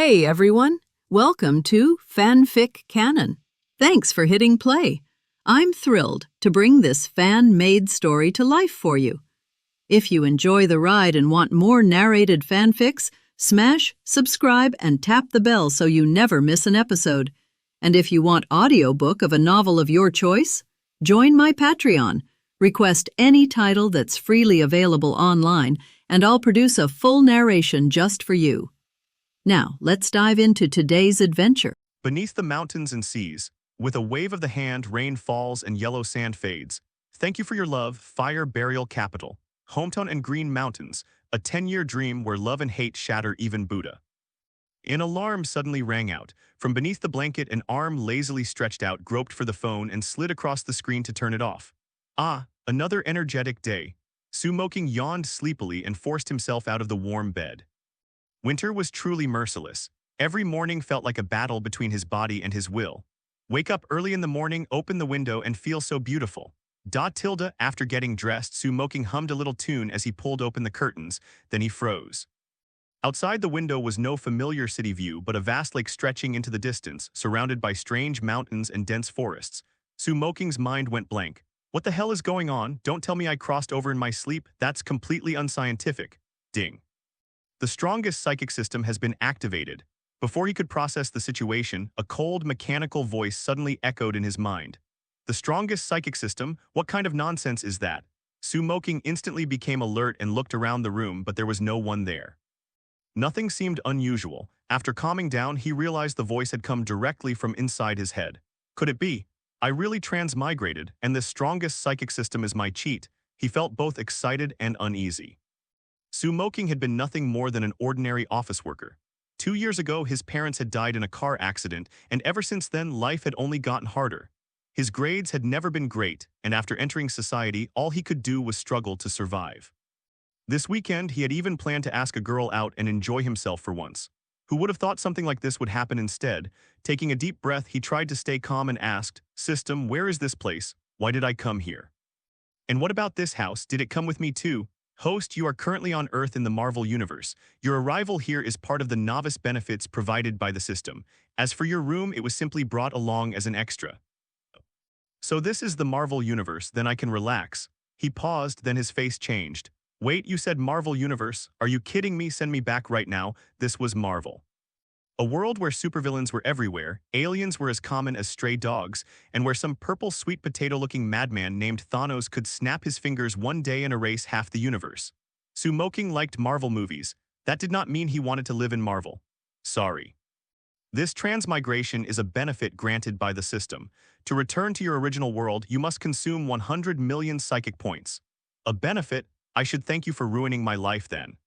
Hey everyone, welcome to FanFic Canon. Thanks for hitting play. I'm thrilled to bring this fan-made story to life for you. If you enjoy the ride and want more narrated fanfics, smash, subscribe, and tap the bell so you never miss an episode. And if you want audiobook of a novel of your choice, join my Patreon. Request any title that's freely available online, and I'll produce a full narration just for you. Now, let's dive into today's adventure. Beneath the mountains and seas, with a wave of the hand, rain falls and yellow sand fades. Thank you for your love, Fire Burial Capital. Hometown and Green Mountains, a 10-year dream where love and hate shatter even Buddha. An alarm suddenly rang out. From beneath the blanket, an arm lazily stretched out, groped for the phone, and slid across the screen to turn it off. Ah, another energetic day. Moqing yawned sleepily and forced himself out of the warm bed. Winter was truly merciless. Every morning felt like a battle between his body and his will. Wake up early in the morning, open the window, and feel so beautiful. After getting dressed, Moqing hummed a little tune as he pulled open the curtains, then he froze. Outside the window was no familiar city view, but a vast lake stretching into the distance, surrounded by strange mountains and dense forests. Moqing's mind went blank. What the hell is going on? Don't tell me I crossed over in my sleep. That's completely unscientific. Ding. The strongest psychic system has been activated. Before he could process the situation, a cold, mechanical voice suddenly echoed in his mind. The strongest psychic system? What kind of nonsense is that? Moqing instantly became alert and looked around the room, but there was no one there. Nothing seemed unusual. After calming down, he realized the voice had come directly from inside his head. Could it be? I really transmigrated, and this strongest psychic system is my cheat. He felt both excited and uneasy. Moqing had been nothing more than an ordinary office worker. 2 years ago, his parents had died in a car accident, and ever since then, life had only gotten harder. His grades had never been great, and after entering society, all he could do was struggle to survive. This weekend, he had even planned to ask a girl out and enjoy himself for once. Who would have thought something like this would happen instead? Taking a deep breath, he tried to stay calm and asked, "System, where is this place? Why did I come here? And what about this house? Did it come with me too?" Host, you are currently on Earth in the Marvel Universe. Your arrival here is part of the novice benefits provided by the system. As for your room, it was simply brought along as an extra. So this is the Marvel Universe, then I can relax. He paused, then his face changed. Wait, you said Marvel Universe? Are you kidding me? Send me back right now. This was Marvel. A world where supervillains were everywhere, aliens were as common as stray dogs, and where some purple sweet potato-looking madman named Thanos could snap his fingers one day and erase half the universe. Moqing liked Marvel movies. That did not mean he wanted to live in Marvel. Sorry. This transmigration is a benefit granted by the system. To return to your original world, you must consume 100 million psychic points. A benefit? I should thank you for ruining my life then.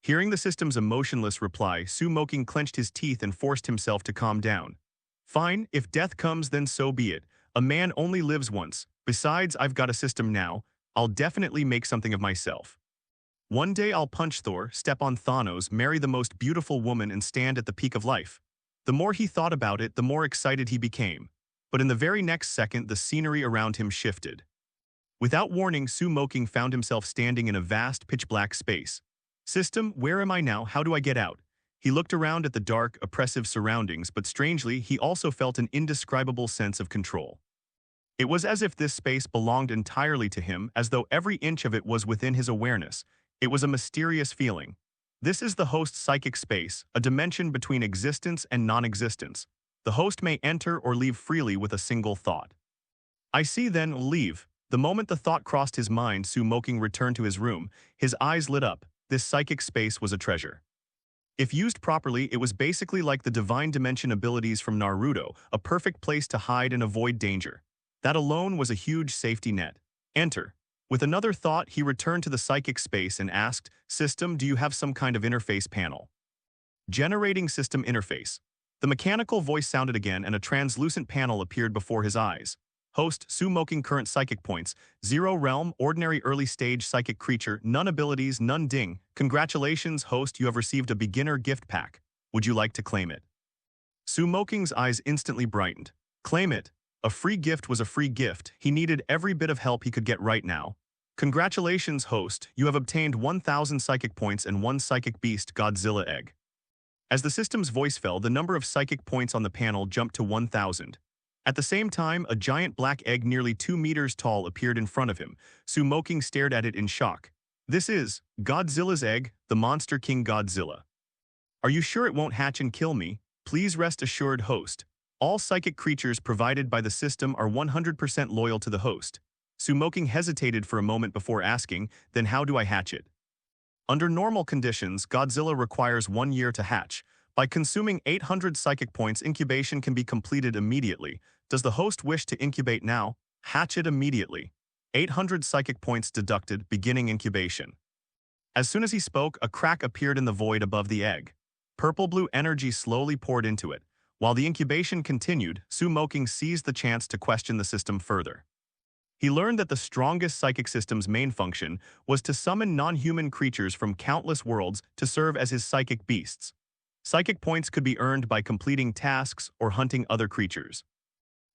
Hearing the system's emotionless reply, Moqing clenched his teeth and forced himself to calm down. Fine, if death comes, then so be it. A man only lives once. Besides, I've got a system now. I'll definitely make something of myself. One day I'll punch Thor, step on Thanos, marry the most beautiful woman, and stand at the peak of life. The more he thought about it, the more excited he became. But in the very next second, the scenery around him shifted. Without warning, Moqing found himself standing in a vast, pitch-black space. System, where am I now? How do I get out? He looked around at the dark, oppressive surroundings, but strangely, he also felt an indescribable sense of control. It was as if this space belonged entirely to him, as though every inch of it was within his awareness. It was a mysterious feeling. This is the host's psychic space, a dimension between existence and non-existence. The host may enter or leave freely with a single thought. I see, then, leave. The moment the thought crossed his mind, Moqing returned to his room. His eyes lit up. This psychic space was a treasure. If used properly, it was basically like the divine dimension abilities from Naruto, a perfect place to hide and avoid danger. That alone was a huge safety net. Enter. With another thought, he returned to the psychic space and asked, "System, do you have some kind of interface panel?" Generating system interface. The mechanical voice sounded again, and a translucent panel appeared before his eyes. Host, Moqing, current psychic points, 0 realm, ordinary early stage psychic creature, none abilities, none ding. Congratulations, host, you have received a beginner gift pack. Would you like to claim it? Moqing's eyes instantly brightened. Claim it. A free gift was a free gift. He needed every bit of help he could get right now. Congratulations, host, you have obtained 1,000 psychic points and 1 psychic beast Godzilla egg. As the system's voice fell, the number of psychic points on the panel jumped to 1,000. At the same time, a giant black egg nearly 2 meters tall appeared in front of him. Moqing stared at it in shock. This is Godzilla's egg, the Monster King Godzilla. Are you sure it won't hatch and kill me? Please rest assured, host. All psychic creatures provided by the system are 100% loyal to the host. Moqing hesitated for a moment before asking, then how do I hatch it? Under normal conditions, Godzilla requires 1 year to hatch. By consuming 800 psychic points, incubation can be completed immediately. Does the host wish to incubate now? Hatch it immediately. 800 psychic points deducted, beginning incubation. As soon as he spoke, a crack appeared in the void above the egg. Purple-blue energy slowly poured into it. While the incubation continued, Moqing seized the chance to question the system further. He learned that the strongest psychic system's main function was to summon non-human creatures from countless worlds to serve as his psychic beasts. Psychic points could be earned by completing tasks or hunting other creatures.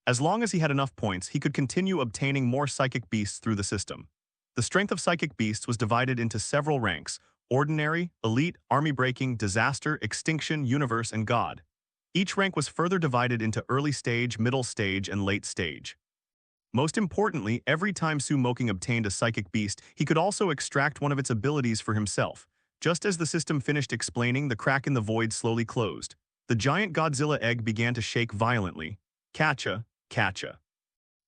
As long as he had enough points, he could continue obtaining more psychic beasts through the system. The strength of psychic beasts was divided into several ranks: ordinary, elite, army-breaking, disaster, extinction, universe, and god. Each rank was further divided into early stage, middle stage, and late stage. Most importantly, every time Moqing obtained a psychic beast, he could also extract one of its abilities for himself. Just as the system finished explaining, the crack in the void slowly closed. The giant Godzilla egg began to shake violently. Catcha, catcha.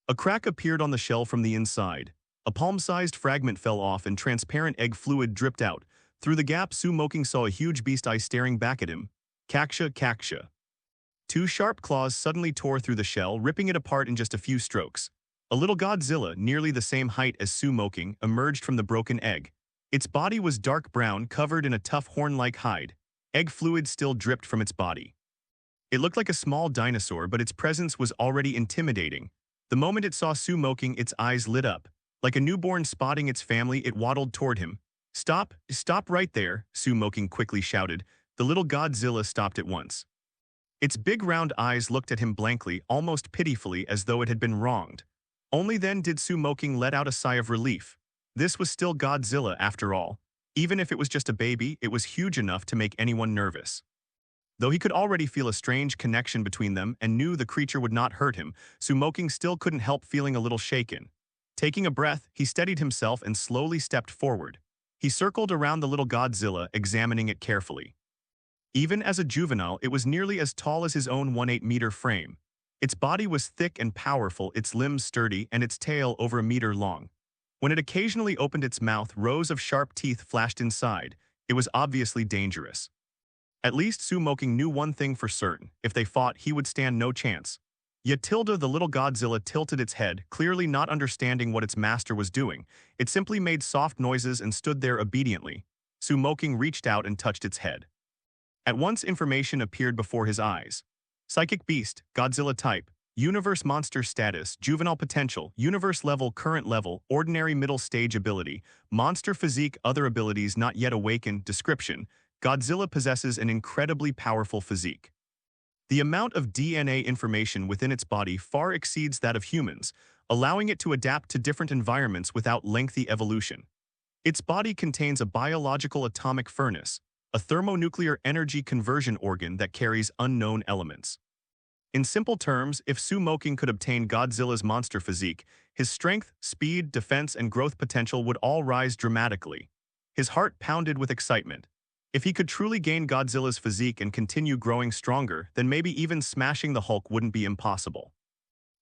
A crack appeared on the shell from the inside. A palm-sized fragment fell off and transparent egg fluid dripped out. Through the gap, Moqing saw a huge beast eye staring back at him. Caksha, caksha. 2 sharp claws suddenly tore through the shell, ripping it apart in just a few strokes. A little Godzilla, nearly the same height as Moqing, emerged from the broken egg. Its body was dark brown, covered in a tough horn-like hide. Egg fluid still dripped from its body. It looked like a small dinosaur, but its presence was already intimidating. The moment it saw Moqing, its eyes lit up. Like a newborn spotting its family, it waddled toward him. Stop right there, Moqing quickly shouted. The little Godzilla stopped at once. Its big round eyes looked at him blankly, almost pitifully, as though it had been wronged. Only then did Moqing let out a sigh of relief. This was still Godzilla after all. Even if it was just a baby, it was huge enough to make anyone nervous. Though he could already feel a strange connection between them and knew the creature would not hurt him, Moqing still couldn't help feeling a little shaken. Taking a breath, he steadied himself and slowly stepped forward. He circled around the little Godzilla, examining it carefully. Even as a juvenile, it was nearly as tall as his own 1.8-meter frame. Its body was thick and powerful, its limbs sturdy, and its tail over a meter long. When it occasionally opened its mouth, rows of sharp teeth flashed inside. It was obviously dangerous. At least Moqing knew one thing for certain: if they fought, he would stand no chance. Yet the little Godzilla tilted its head, clearly not understanding what its master was doing. It simply made soft noises and stood there obediently. Moqing reached out and touched its head. At once information appeared before his eyes. Psychic beast, Godzilla type, universe monster status, juvenile potential, universe level, current level, ordinary middle stage ability, monster physique, other abilities not yet awakened, description: Godzilla possesses an incredibly powerful physique. The amount of DNA information within its body far exceeds that of humans, allowing it to adapt to different environments without lengthy evolution. Its body contains a biological atomic furnace, a thermonuclear energy conversion organ that carries unknown elements. In simple terms, if Moqing could obtain Godzilla's monster physique, his strength, speed, defense, and growth potential would all rise dramatically. His heart pounded with excitement. If he could truly gain Godzilla's physique and continue growing stronger, then maybe even smashing the Hulk wouldn't be impossible.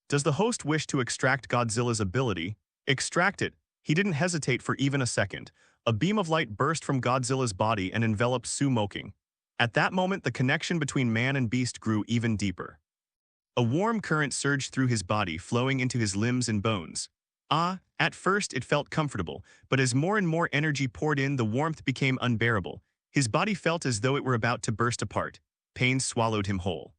Does the host wish to extract Godzilla's ability? Extract it. He didn't hesitate for even a second. A beam of light burst from Godzilla's body and enveloped Moqing. At that moment, the connection between man and beast grew even deeper. A warm current surged through his body, flowing into his limbs and bones. At first it felt comfortable, but as more and more energy poured in, the warmth became unbearable. His body felt as though it were about to burst apart. Pain swallowed him whole.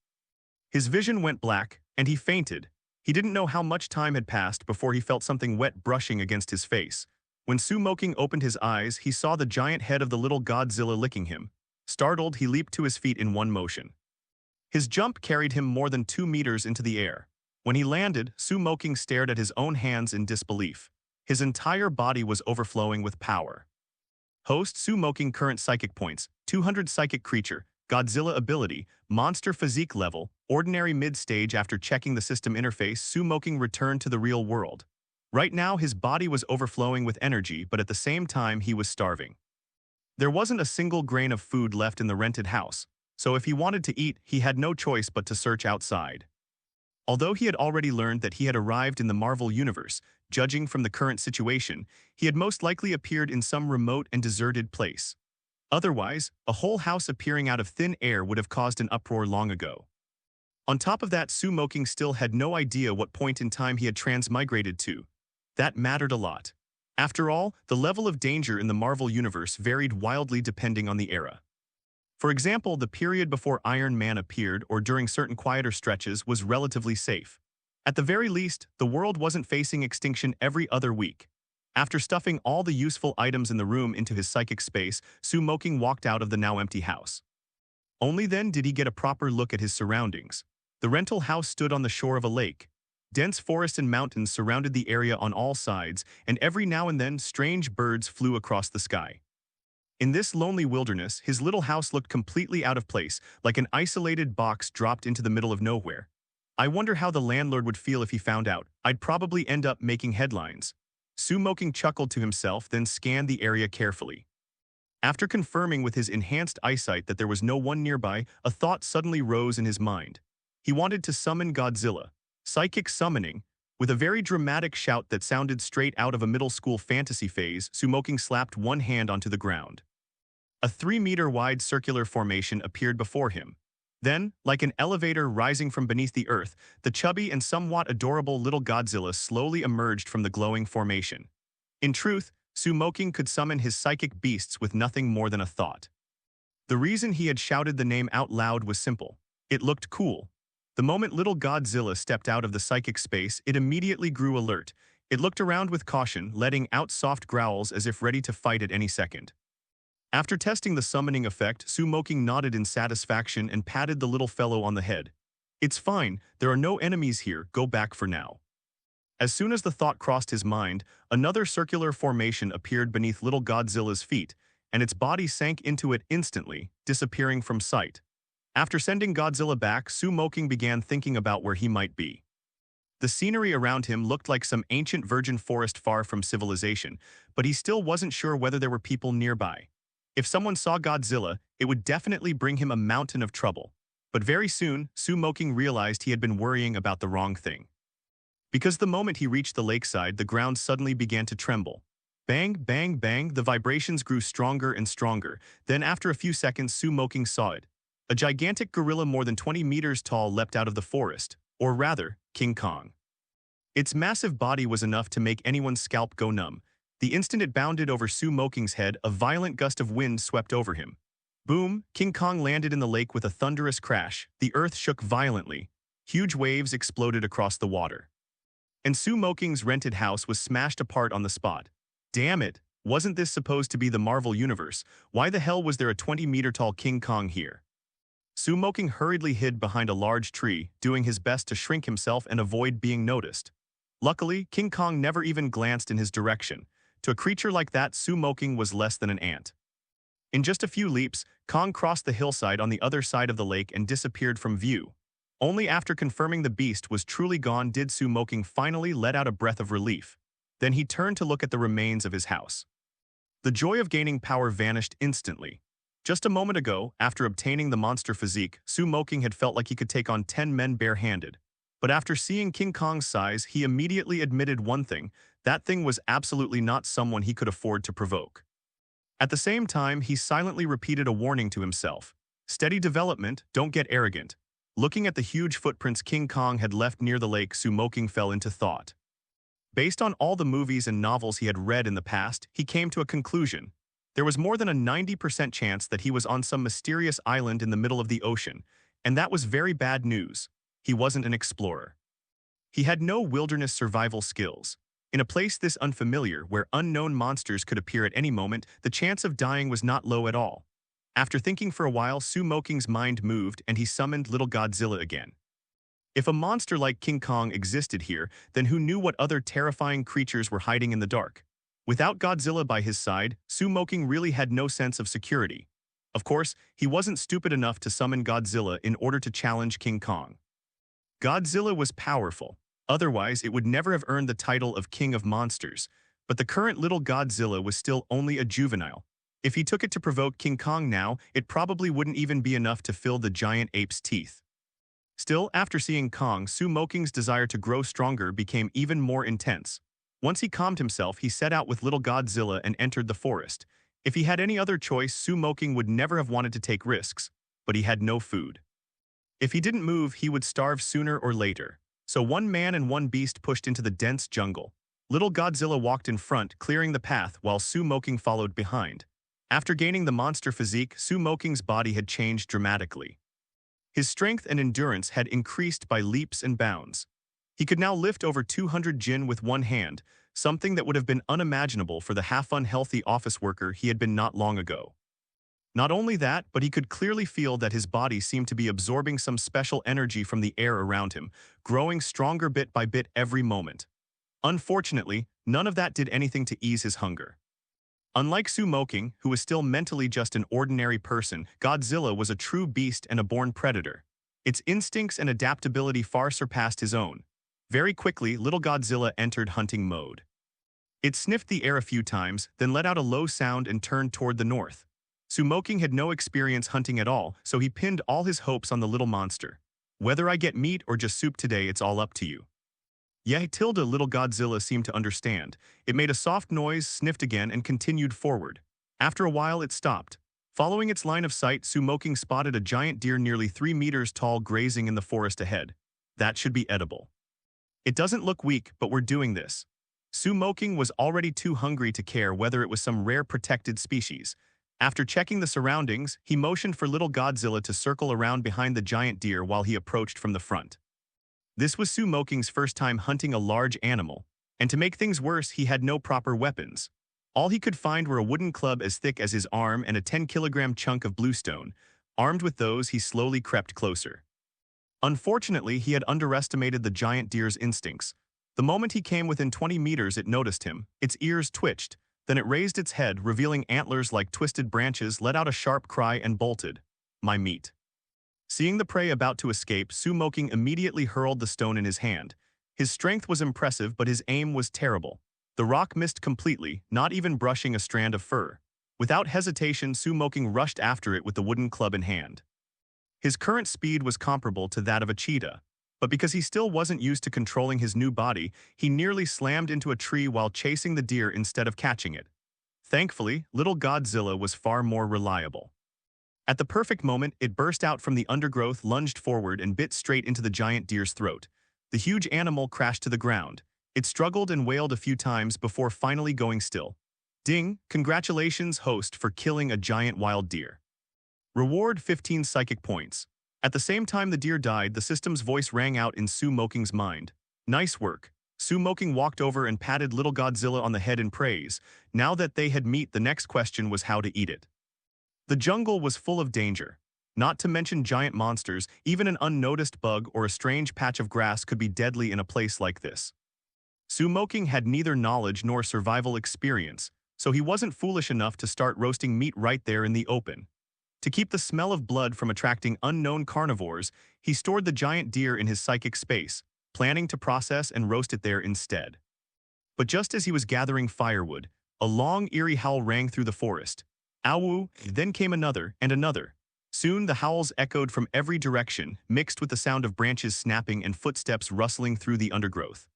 His vision went black, and he fainted. He didn't know how much time had passed before he felt something wet brushing against his face. When Moqing opened his eyes, he saw the giant head of the little Godzilla licking him. Startled, he leaped to his feet in one motion. His jump carried him more than 2 meters into the air. When he landed, Moqing stared at his own hands in disbelief. His entire body was overflowing with power. Host Moqing current psychic points, 200 psychic creature, Godzilla ability, Monster Physique level, ordinary mid-stage. After checking the system interface, Moqing returned to the real world. Right now, his body was overflowing with energy, but at the same time, he was starving. There wasn't a single grain of food left in the rented house, so if he wanted to eat, he had no choice but to search outside. Although he had already learned that he had arrived in the Marvel Universe, judging from the current situation, he had most likely appeared in some remote and deserted place. Otherwise, a whole house appearing out of thin air would have caused an uproar long ago. On top of that, Moqing still had no idea what point in time he had transmigrated to. That mattered a lot. After all, the level of danger in the Marvel Universe varied wildly depending on the era. For example, the period before Iron Man appeared or during certain quieter stretches was relatively safe. At the very least, the world wasn't facing extinction every other week. After stuffing all the useful items in the room into his psychic space, Moqing walked out of the now empty house. Only then did he get a proper look at his surroundings. The rental house stood on the shore of a lake. Dense forest and mountains surrounded the area on all sides, and every now and then strange birds flew across the sky. In this lonely wilderness, his little house looked completely out of place, like an isolated box dropped into the middle of nowhere. I wonder how the landlord would feel if he found out. I'd probably end up making headlines. Moqing chuckled to himself, then scanned the area carefully. After confirming with his enhanced eyesight that there was no one nearby, a thought suddenly rose in his mind. He wanted to summon Godzilla. Psychic summoning. With a very dramatic shout that sounded straight out of a middle school fantasy phase, Moqing slapped one hand onto the ground. A 3-meter-wide circular formation appeared before him. Then, like an elevator rising from beneath the earth, the chubby and somewhat adorable little Godzilla slowly emerged from the glowing formation. In truth, Moqing could summon his psychic beasts with nothing more than a thought. The reason he had shouted the name out loud was simple. It looked cool. The moment little Godzilla stepped out of the psychic space, it immediately grew alert. It looked around with caution, letting out soft growls as if ready to fight at any second. After testing the summoning effect, Moqing nodded in satisfaction and patted the little fellow on the head. "It's fine, there are no enemies here, go back for now." As soon as the thought crossed his mind, another circular formation appeared beneath little Godzilla's feet, and its body sank into it instantly, disappearing from sight. After sending Godzilla back, Moqing began thinking about where he might be. The scenery around him looked like some ancient virgin forest far from civilization, but he still wasn't sure whether there were people nearby. If someone saw Godzilla, it would definitely bring him a mountain of trouble. But very soon, Moqing realized he had been worrying about the wrong thing. Because the moment he reached the lakeside, the ground suddenly began to tremble. Bang, bang, bang, the vibrations grew stronger and stronger. Then after a few seconds, Moqing saw it. A gigantic gorilla more than 20 meters tall leapt out of the forest, or rather, King Kong. Its massive body was enough to make anyone's scalp go numb. The instant it bounded over Moqing's head, a violent gust of wind swept over him. Boom! King Kong landed in the lake with a thunderous crash. The earth shook violently. Huge waves exploded across the water. And Moqing's rented house was smashed apart on the spot. Damn it! Wasn't this supposed to be the Marvel Universe? Why the hell was there a 20-meter-tall King Kong here? Moqing hurriedly hid behind a large tree, doing his best to shrink himself and avoid being noticed. Luckily, King Kong never even glanced in his direction. To a creature like that, Moqing was less than an ant. In just a few leaps, Kong crossed the hillside on the other side of the lake and disappeared from view. Only after confirming the beast was truly gone did Moqing finally let out a breath of relief. Then he turned to look at the remains of his house. The joy of gaining power vanished instantly. Just a moment ago, after obtaining the Monster Physique, Moqing had felt like he could take on 10 men barehanded. But after seeing King Kong's size, he immediately admitted one thing: that thing was absolutely not someone he could afford to provoke. At the same time, he silently repeated a warning to himself. Steady development, don't get arrogant. Looking at the huge footprints King Kong had left near the lake, Moqing fell into thought. Based on all the movies and novels he had read in the past, he came to a conclusion. There was more than a 90% chance that he was on some mysterious island in the middle of the ocean, and that was very bad news. He wasn't an explorer. He had no wilderness survival skills. In a place this unfamiliar, where unknown monsters could appear at any moment, the chance of dying was not low at all. After thinking for a while, Moqing's mind moved and he summoned little Godzilla again. If a monster like King Kong existed here, then who knew what other terrifying creatures were hiding in the dark? Without Godzilla by his side, Moqing really had no sense of security. Of course, he wasn't stupid enough to summon Godzilla in order to challenge King Kong. Godzilla was powerful, otherwise it would never have earned the title of King of Monsters, but the current little Godzilla was still only a juvenile. If he took it to provoke King Kong now, it probably wouldn't even be enough to fill the giant ape's teeth. Still, after seeing Kong, Moqing's desire to grow stronger became even more intense. Once he calmed himself, he set out with little Godzilla and entered the forest. If he had any other choice, Moqing would never have wanted to take risks, but he had no food. If he didn't move, he would starve sooner or later. So one man and one beast pushed into the dense jungle. Little Godzilla walked in front, clearing the path, while Moqing followed behind. After gaining the monster physique, Moqing's body had changed dramatically. His strength and endurance had increased by leaps and bounds. He could now lift over 200 jin with one hand, something that would have been unimaginable for the half-unhealthy office worker he had been not long ago. Not only that, but he could clearly feel that his body seemed to be absorbing some special energy from the air around him, growing stronger bit by bit every moment. Unfortunately, none of that did anything to ease his hunger. Unlike Moqing, who was still mentally just an ordinary person, Godzilla was a true beast and a born predator. Its instincts and adaptability far surpassed his own. Very quickly, little Godzilla entered hunting mode. It sniffed the air a few times, then let out a low sound and turned toward the north. Moqing had no experience hunting at all, so he pinned all his hopes on the little monster. Whether I get meat or just soup today, it's all up to you. Yeah, tilde little Godzilla seemed to understand. It made a soft noise, sniffed again, and continued forward. After a while, it stopped. Following its line of sight, Moqing spotted a giant deer nearly 3 meters tall grazing in the forest ahead. That should be edible. It doesn't look weak, but we're doing this. Moqing was already too hungry to care whether it was some rare protected species. After checking the surroundings, he motioned for little Godzilla to circle around behind the giant deer while he approached from the front. This was Moqing's first time hunting a large animal, and to make things worse, he had no proper weapons. All he could find were a wooden club as thick as his arm and a 10-kilogram chunk of bluestone. Armed with those, he slowly crept closer. Unfortunately, he had underestimated the giant deer's instincts. The moment he came within 20 meters, it noticed him. Its ears twitched. Then it raised its head, revealing antlers like twisted branches, let out a sharp cry, and bolted. My meat. Seeing the prey about to escape, Moqing immediately hurled the stone in his hand. His strength was impressive, but his aim was terrible. The rock missed completely, not even brushing a strand of fur. Without hesitation, Moqing rushed after it with the wooden club in hand. His current speed was comparable to that of a cheetah, but because he still wasn't used to controlling his new body, he nearly slammed into a tree while chasing the deer instead of catching it. Thankfully, little Godzilla was far more reliable. At the perfect moment, it burst out from the undergrowth, lunged forward, and bit straight into the giant deer's throat. The huge animal crashed to the ground. It struggled and wailed a few times before finally going still. Ding! Congratulations, host, for killing a giant wild deer. Reward 15 psychic points. At the same time the deer died, the system's voice rang out in Moqing's mind. Nice work. Moqing walked over and patted little Godzilla on the head in praise. Now that they had meat, the next question was how to eat it. The jungle was full of danger. Not to mention giant monsters, even an unnoticed bug or a strange patch of grass could be deadly in a place like this. Moqing had neither knowledge nor survival experience, so he wasn't foolish enough to start roasting meat right there in the open. To keep the smell of blood from attracting unknown carnivores, he stored the giant deer in his psychic space, planning to process and roast it there instead. But just as he was gathering firewood, a long, eerie howl rang through the forest. Ow! Then came another and another. Soon the howls echoed from every direction, mixed with the sound of branches snapping and footsteps rustling through the undergrowth.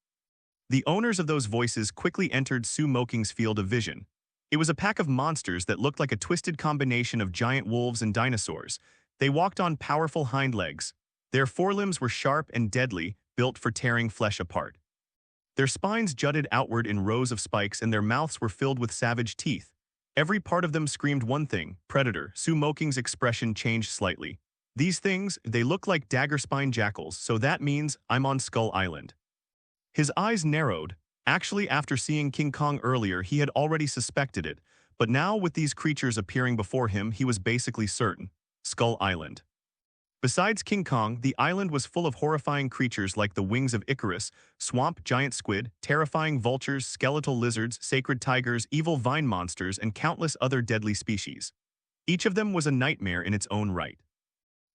The owners of those voices quickly entered Moqing's field of vision. It was a pack of monsters that looked like a twisted combination of giant wolves and dinosaurs. They walked on powerful hind legs. Their forelimbs were sharp and deadly, built for tearing flesh apart. Their spines jutted outward in rows of spikes and their mouths were filled with savage teeth. Every part of them screamed one thing, predator. Moqing's expression changed slightly. These things, they look like dagger spine jackals, so that means I'm on Skull Island. His eyes narrowed. Actually, after seeing King Kong earlier, he had already suspected it, but now with these creatures appearing before him, he was basically certain. Skull Island. Besides King Kong, the island was full of horrifying creatures like the wings of Icarus, swamp giant squid, terrifying vultures, skeletal lizards, sacred tigers, evil vine monsters, and countless other deadly species. Each of them was a nightmare in its own right.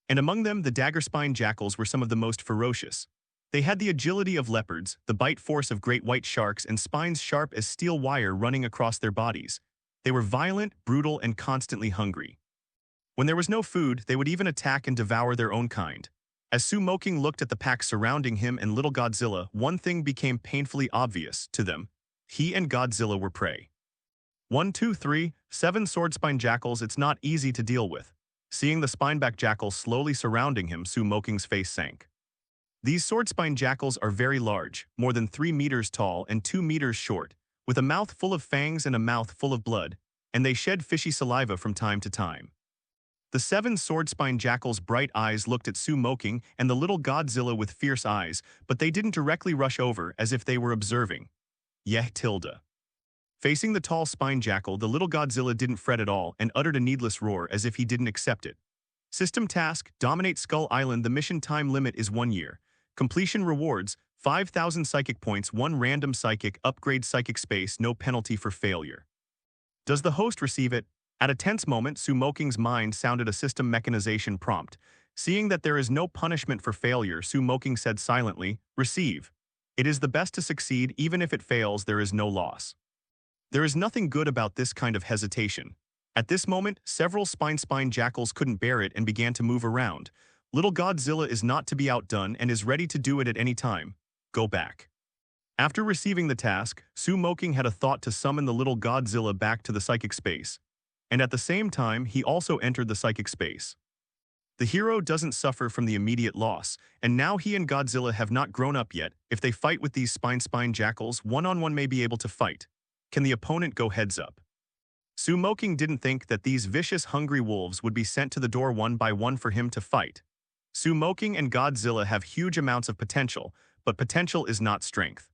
And among them, the dagger-spine jackals were some of the most ferocious. They had the agility of leopards, the bite force of great white sharks, and spines sharp as steel wire running across their bodies. They were violent, brutal, and constantly hungry. When there was no food, they would even attack and devour their own kind. As Moqing looked at the pack surrounding him and little Godzilla, one thing became painfully obvious to them. He and Godzilla were prey. 1, 2, 3, 7 sword-spine jackals. It's not easy to deal with. Seeing the spineback jackals slowly surrounding him, Moqing's face sank. These sword-spine jackals are very large, more than 3 meters tall and 2 meters short, with a mouth full of fangs and a mouth full of blood, and they shed fishy saliva from time to time. The 7 sword-spine jackals' bright eyes looked at Moqing and the little Godzilla with fierce eyes, but they didn't directly rush over as if they were observing. Facing the tall spine jackal, the little Godzilla didn't fret at all and uttered a needless roar as if he didn't accept it. System task: dominate Skull Island. The mission time limit is 1 year. Completion rewards: 5,000 psychic points, 1 random psychic upgrade, psychic space, no penalty for failure. Does the host receive it? At a tense moment, Moqing's mind sounded a system mechanization prompt. Seeing that there is no punishment for failure, Moqing said silently, receive. It is the best to succeed. Even if it fails, there is no loss. There is nothing good about this kind of hesitation. At this moment, several spine jackals couldn't bear it and began to move around. Little Godzilla is not to be outdone and is ready to do it at any time. Go back. After receiving the task, Moqing had a thought to summon the little Godzilla back to the psychic space. And at the same time, he also entered the psychic space. The hero doesn't suffer from the immediate loss, and now he and Godzilla have not grown up yet. If they fight with these spine jackals, one-on-one may be able to fight. Can the opponent go heads up? Moqing didn't think that these vicious, hungry wolves would be sent to the door one by one for him to fight. Moqing and Godzilla have huge amounts of potential, but potential is not strength.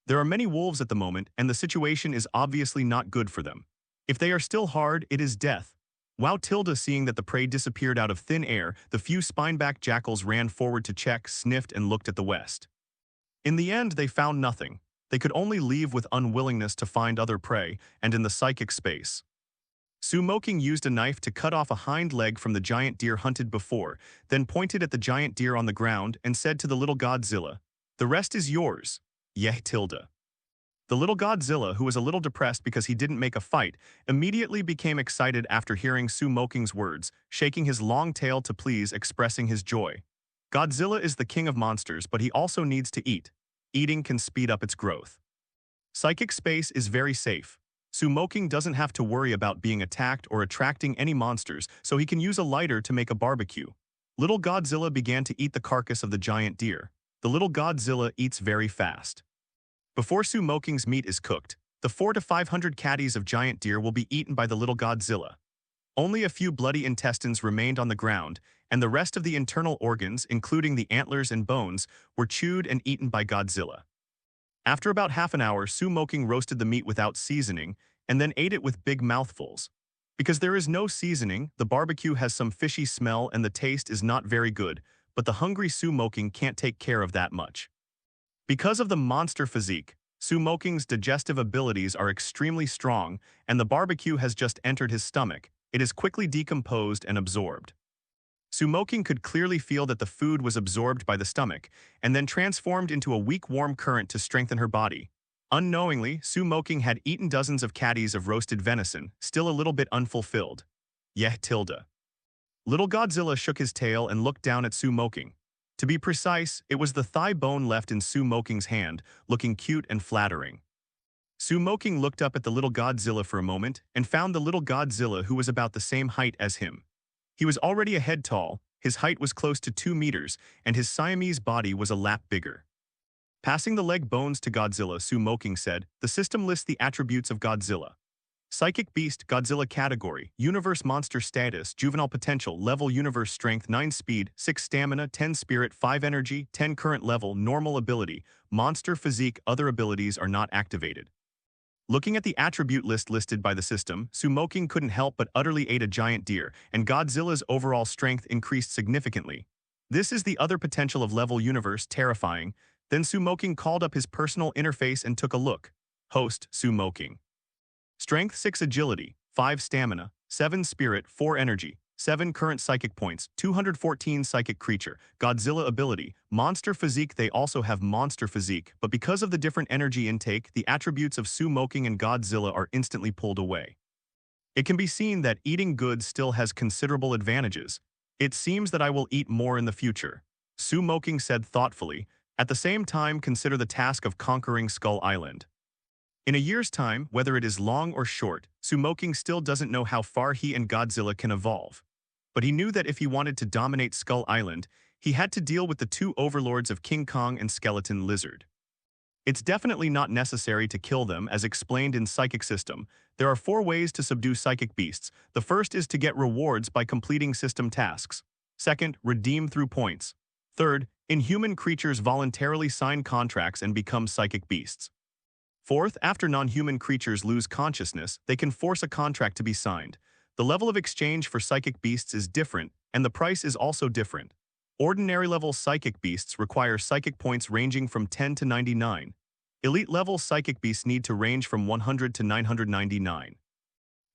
There are many wolves at the moment, and the situation is obviously not good for them. If they are still hard, it is death. Wow! Seeing that the prey disappeared out of thin air, the few spineback jackals ran forward to check, sniffed, and looked at the west. In the end, they found nothing. They could only leave with unwillingness to find other prey, and in the psychic space. Moqing used a knife to cut off a hind leg from the giant deer hunted before, then pointed at the giant deer on the ground and said to the little Godzilla, "The rest is yours." The little Godzilla, who was a little depressed because he didn't make a fight, immediately became excited after hearing Moqing's words, shaking his long tail to please, expressing his joy. Godzilla is the king of monsters, but he also needs to eat. Eating can speed up its growth. Psychic space is very safe. Moqing doesn't have to worry about being attacked or attracting any monsters, so he can use a lighter to make a barbecue. Little Godzilla began to eat the carcass of the giant deer. The little Godzilla eats very fast. Before Moqing's meat is cooked, the 400 to 500 caddies of giant deer will be eaten by the little Godzilla. Only a few bloody intestines remained on the ground, and the rest of the internal organs, including the antlers and bones, were chewed and eaten by Godzilla. After about half an hour, Moqing roasted the meat without seasoning, and then ate it with big mouthfuls. Because there is no seasoning, the barbecue has some fishy smell and the taste is not very good, but the hungry Moqing can't take care of that much. Because of the monster physique, Moqing's digestive abilities are extremely strong, and the barbecue has just entered his stomach. It is quickly decomposed and absorbed. Moqing could clearly feel that the food was absorbed by the stomach, and then transformed into a weak warm current to strengthen her body. Unknowingly, Moqing had eaten dozens of caddies of roasted venison, still a little bit unfulfilled. Little Godzilla shook his tail and looked down at Moqing. To be precise, it was the thigh bone left in Moqing's hand, looking cute and flattering. Moqing looked up at the little Godzilla for a moment and found the little Godzilla who was about the same height as him. He was already a head tall, his height was close to 2 meters, and his Siamese body was a lap bigger. Passing the leg bones to Godzilla, Moqing said, "The system lists the attributes of Godzilla. Psychic Beast, Godzilla category, Universe Monster status, Juvenile potential, level Universe strength, 9 speed, 6 stamina, 10 spirit, 5 energy, 10 current level, normal ability, Monster Physique, other abilities are not activated." Looking at the attribute list listed by the system, Moqing couldn't help but utterly ate a giant deer, and Godzilla's overall strength increased significantly. This is the other potential of level Universe, terrifying. Then Moqing called up his personal interface and took a look. Host, Moqing. Strength 6 agility, 5 stamina, 7 spirit, 4 energy, 7 current psychic points, 214 psychic creature, Godzilla ability, Monster Physique. They also have Monster Physique, but because of the different energy intake, the attributes of Moqing and Godzilla are instantly pulled away. It can be seen that eating good still has considerable advantages. It seems that I will eat more in the future, Moqing said thoughtfully. At the same time, consider the task of conquering Skull Island. In a year's time, whether it is long or short, Moqing still doesn't know how far he and Godzilla can evolve. But he knew that if he wanted to dominate Skull Island, he had to deal with the two overlords of King Kong and Skeleton Lizard. It's definitely not necessary to kill them, as explained in Psychic System. There are 4 ways to subdue psychic beasts. The first is to get rewards by completing system tasks. Second, redeem through points. Third, inhuman creatures voluntarily sign contracts and become psychic beasts. Fourth, after non-human creatures lose consciousness, they can force a contract to be signed. The level of exchange for psychic beasts is different, and the price is also different. Ordinary-level psychic beasts require psychic points ranging from 10 to 99. Elite-level psychic beasts need to range from 100 to 999.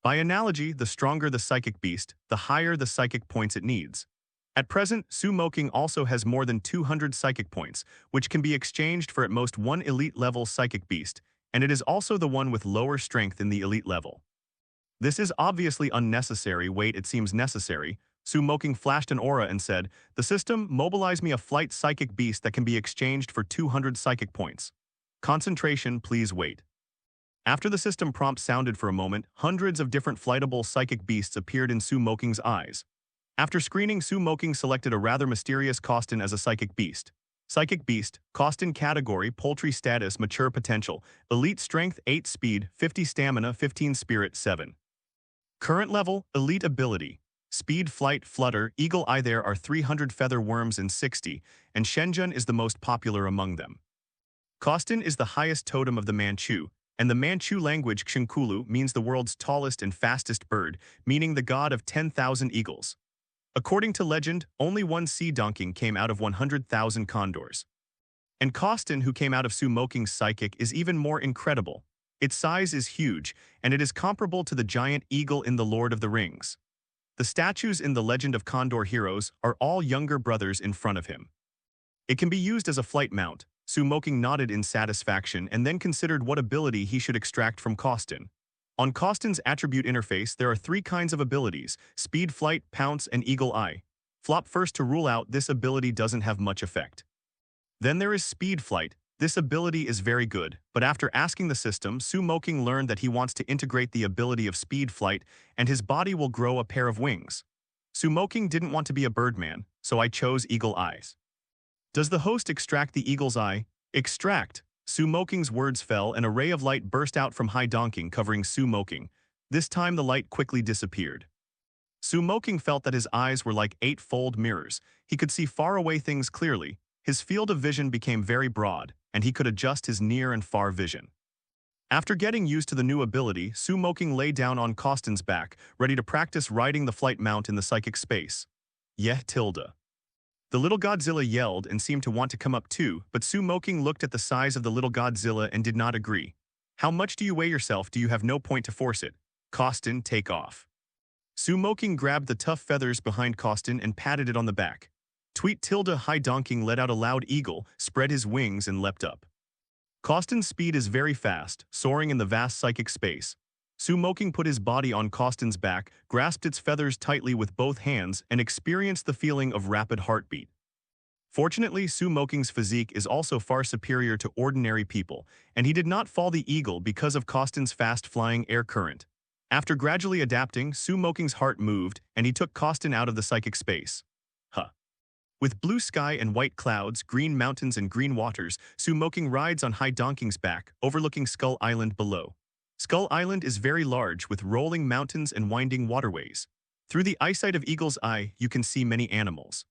By analogy, the stronger the psychic beast, the higher the psychic points it needs. At present, Moqing also has more than 200 psychic points, which can be exchanged for at most 1 elite-level psychic beast, and it is also the one with lower strength in the elite level. This is obviously unnecessary. Wait, it seems necessary. Moqing flashed an aura and said, "The system, mobilize me a flight psychic beast that can be exchanged for 200 psychic points. Concentration, please wait." After the system prompt sounded for a moment, hundreds of different flightable psychic beasts appeared in Moqing's eyes. After screening, Moqing selected a rather mysterious Costin as a psychic beast. Psychic beast, Costin category, poultry status, mature potential, elite strength 8 speed, 50 stamina, 15 spirit 7. Current level, elite ability. Speed, flight, flutter, eagle eye. There are 300 feather worms and 60, and Shenzhen is the most popular among them. Costin is the highest totem of the Manchu, and the Manchu language Xinkulu means the world's tallest and fastest bird, meaning the god of 10,000 eagles. According to legend, only one sea donkey came out of 100,000 condors. And Costin, who came out of Moqing's psychic, is even more incredible. Its size is huge, and it is comparable to the giant eagle in The Lord of the Rings. The statues in the Legend of Condor heroes are all younger brothers in front of him. It can be used as a flight mount. Moqing nodded in satisfaction and then considered what ability he should extract from Costin. On Costin's attribute interface, there are 3 kinds of abilities: speed, flight, pounce, and eagle eye. Flop first to rule out this ability doesn't have much effect. Then there is speed flight. This ability is very good, but after asking the system, Moqing learned that he wants to integrate the ability of speed flight, and his body will grow a pair of wings. Moqing didn't want to be a birdman, so I chose eagle eyes. Does the host extract the eagle's eye? Extract. Moqing's words fell, and a ray of light burst out from Hai Donking, covering Moqing. This time the light quickly disappeared. Moqing felt that his eyes were like 8-fold mirrors. He could see faraway things clearly. His field of vision became very broad, and he could adjust his near and far vision. After getting used to the new ability, Moqing lay down on Costin's back, ready to practice riding the flight mount in the psychic space. Yeh tilde. The little Godzilla yelled and seemed to want to come up too, but Moqing looked at the size of the little Godzilla and did not agree. "How much do you weigh yourself? Do you have no point to force it? Costin, take off." Moqing grabbed the tough feathers behind Costin and patted it on the back. Tweet tilde Hai Donking let out a loud eagle, spread his wings and leapt up. Costin's speed is very fast, soaring in the vast psychic space. Moqing put his body on Costin's back, grasped its feathers tightly with both hands, and experienced the feeling of rapid heartbeat. Fortunately, Moqing's physique is also far superior to ordinary people, and he did not fall the eagle because of Costin's fast-flying air current. After gradually adapting, Moqing's heart moved, and he took Costin out of the psychic space. With blue sky and white clouds, green mountains and green waters, Moqing rides on Hai Donking's back, overlooking Skull Island below. Skull Island is very large, with rolling mountains and winding waterways. Through the eyesight of Eagle's Eye, you can see many animals.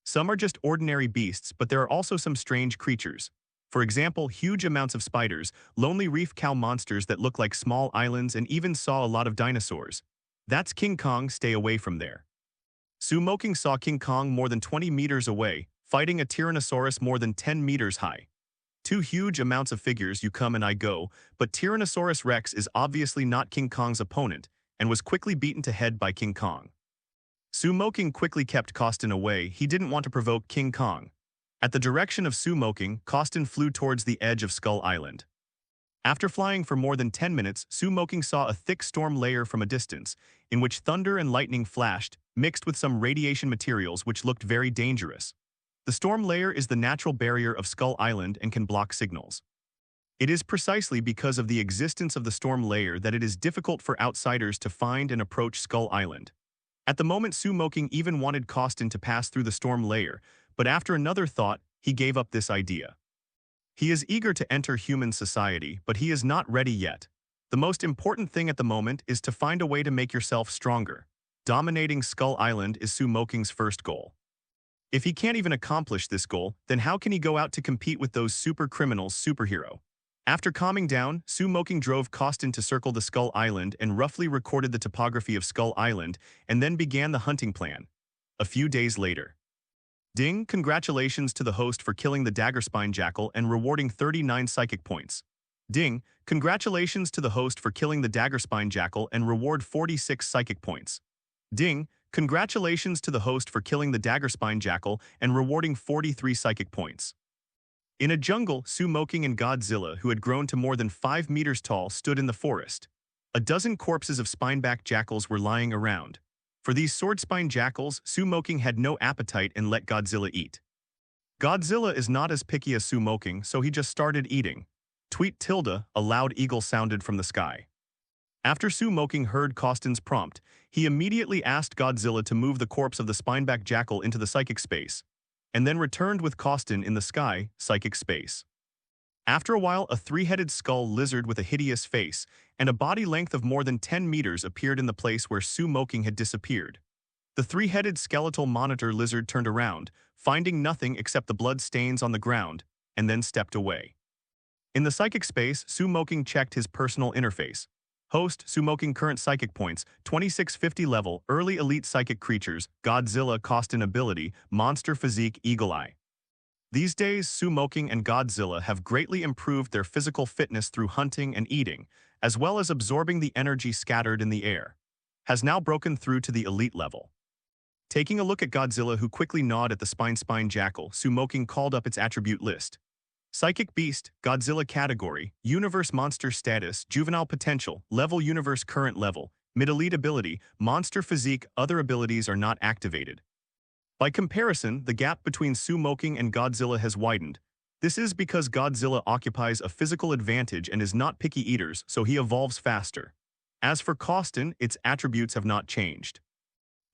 Some are just ordinary beasts, but there are also some strange creatures. For example, huge amounts of spiders, lonely reef cow monsters that look like small islands, and even saw a lot of dinosaurs. That's King Kong, stay away from there. Moqing saw King Kong more than 20 meters away, fighting a Tyrannosaurus more than 10 meters high. 2 huge amounts of figures, you come and I go, but Tyrannosaurus Rex is obviously not King Kong's opponent. and was quickly beaten to head by King Kong. Moqing quickly kept Costin away. He didn't want to provoke King Kong. At the direction of Moqing, Costin flew towards the edge of Skull Island. After flying for more than 10 minutes, Moqing saw a thick storm layer from a distance, in which thunder and lightning flashed, mixed with some radiation materials which looked very dangerous. The storm layer is the natural barrier of Skull Island and can block signals. It is precisely because of the existence of the storm layer that it is difficult for outsiders to find and approach Skull Island. At the moment, Moqing even wanted Costin to pass through the storm layer, but after another thought, he gave up this idea. He is eager to enter human society, but he is not ready yet. The most important thing at the moment is to find a way to make yourself stronger. Dominating Skull Island is Moqing's first goal. If he can't even accomplish this goal, then how can he go out to compete with those super criminals superhero? After calming down, Moqing drove Costin to circle the Skull Island and roughly recorded the topography of Skull Island, and then began the hunting plan. A few days later. Ding, congratulations to the host for killing the Dagger spine jackal and rewarding 39 psychic points. Ding, congratulations to the host for killing the Dagger spine jackal and reward 46 psychic points. Ding, congratulations to the host for killing the Dagger spine jackal and rewarding 43 psychic points. In a jungle, Moqing and Godzilla, who had grown to more than 5 meters tall, stood in the forest. A dozen corpses of spineback jackals were lying around. For these sword-spine jackals, Moqing had no appetite and let Godzilla eat. Godzilla is not as picky as Moqing, so he just started eating. Tweet tilde, a loud eagle sounded from the sky. After Moqing heard Costin's prompt, he immediately asked Godzilla to move the corpse of the spineback jackal into the psychic space, and then returned with Costin in the sky, psychic space. After a while, a three-headed skull lizard with a hideous face and a body length of more than 10 meters appeared in the place where Moqing had disappeared. The three-headed skeletal monitor lizard turned around, finding nothing except the blood stains on the ground, and then stepped away. In the psychic space, Moqing checked his personal interface. Host, Moqing current psychic points, 2650 level, early elite psychic creatures, Godzilla Costin ability, Monster Physique Eagle Eye. These days, Moqing and Godzilla have greatly improved their physical fitness through hunting and eating, as well as absorbing the energy scattered in the air. Has now broken through to the elite level. Taking a look at Godzilla, who quickly gnawed at the spine jackal, Moqing called up its attribute list. Psychic Beast, Godzilla category, Universe Monster status, Juvenile potential, Level Universe current level, Mid-elite ability, Monster Physique, other abilities are not activated. By comparison, the gap between Moqing and Godzilla has widened. This is because Godzilla occupies a physical advantage and is not picky eaters, so he evolves faster. As for Costin, its attributes have not changed.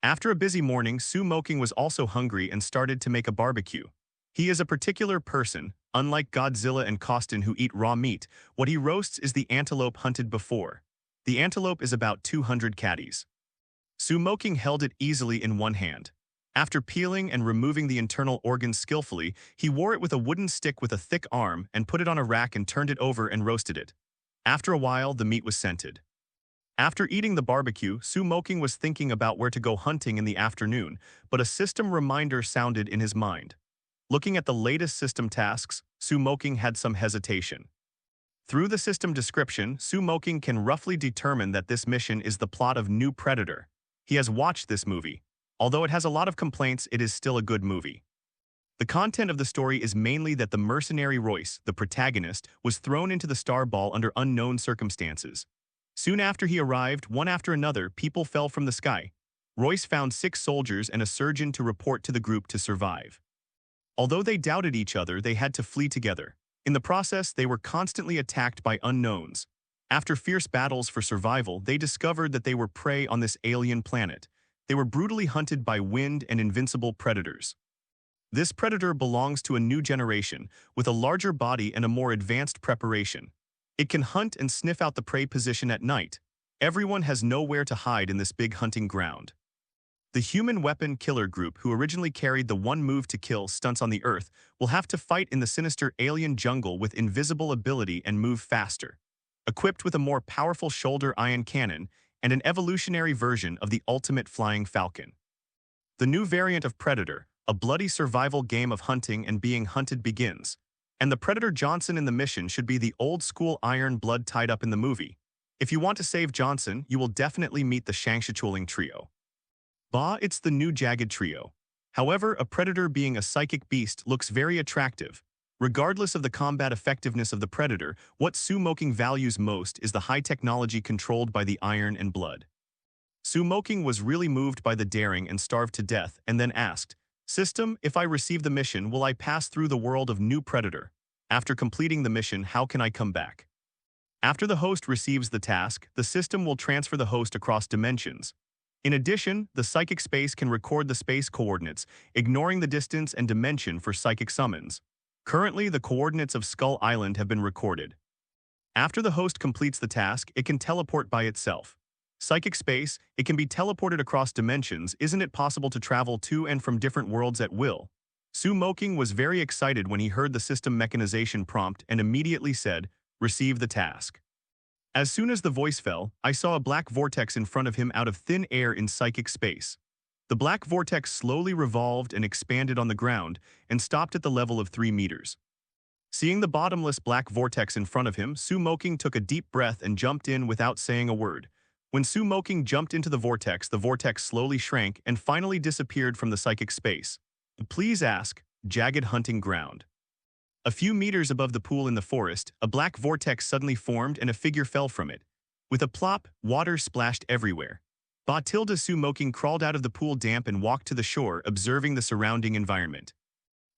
After a busy morning, Moqing was also hungry and started to make a barbecue. He is a particular person. Unlike Godzilla and Costin who eat raw meat, what he roasts is the antelope hunted before. The antelope is about 200 caddies. Moqing held it easily in one hand. After peeling and removing the internal organs skillfully, he wore it with a wooden stick with a thick arm and put it on a rack and turned it over and roasted it. After a while, the meat was scented. After eating the barbecue, Moqing was thinking about where to go hunting in the afternoon, but a system reminder sounded in his mind. Looking at the latest system tasks, Moqing had some hesitation. Through the system description, Moqing can roughly determine that this mission is the plot of New Predator. He has watched this movie. Although it has a lot of complaints, it is still a good movie. The content of the story is mainly that the mercenary Royce, the protagonist, was thrown into the star ball under unknown circumstances. Soon after he arrived, one after another, people fell from the sky. Royce found 6 soldiers and a surgeon to report to the group to survive. Although they doubted each other, they had to flee together. In the process, they were constantly attacked by unknowns. After fierce battles for survival, they discovered that they were prey on this alien planet. They were brutally hunted by wind and invincible predators. This predator belongs to a new generation, with a larger body and a more advanced preparation. It can hunt and sniff out the prey position at night. Everyone has nowhere to hide in this big hunting ground. The human weapon killer group, who originally carried the one move to kill stunts on the Earth, will have to fight in the sinister alien jungle with invisible ability and move faster. Equipped with a more powerful shoulder ion cannon and an evolutionary version of the ultimate flying falcon. The new variant of Predator, a bloody survival game of hunting and being hunted begins. And the Predator Johnson in the mission should be the old-school iron blood tied up in the movie. If you want to save Johnson, you will definitely meet the Shangshichuling trio. It's the new Jagged trio. However, a predator being a psychic beast looks very attractive. Regardless of the combat effectiveness of the predator, what Moqing values most is the high technology controlled by the iron and blood. Moqing was really moved by the daring and starved to death and then asked, "System, if I receive the mission, will I pass through the world of new predator? After completing the mission, how can I come back?" After the host receives the task, the system will transfer the host across dimensions. In addition, the psychic space can record the space coordinates, ignoring the distance and dimension for psychic summons. Currently, the coordinates of Skull Island have been recorded. After the host completes the task, it can teleport by itself. Psychic space, it can be teleported across dimensions. Isn't it possible to travel to and from different worlds at will? Moqing was very excited when he heard the system mechanization prompt and immediately said, "Receive the task." As soon as the voice fell, I saw a black vortex in front of him out of thin air in psychic space. The black vortex slowly revolved and expanded on the ground and stopped at the level of 3 meters. Seeing the bottomless black vortex in front of him, Moqing took a deep breath and jumped in without saying a word. When Moqing jumped into the vortex slowly shrank and finally disappeared from the psychic space. Please ask, Jagged hunting ground. A few meters above the pool in the forest, a black vortex suddenly formed and a figure fell from it. With a plop, water splashed everywhere. Moqing crawled out of the pool damp and walked to the shore, observing the surrounding environment.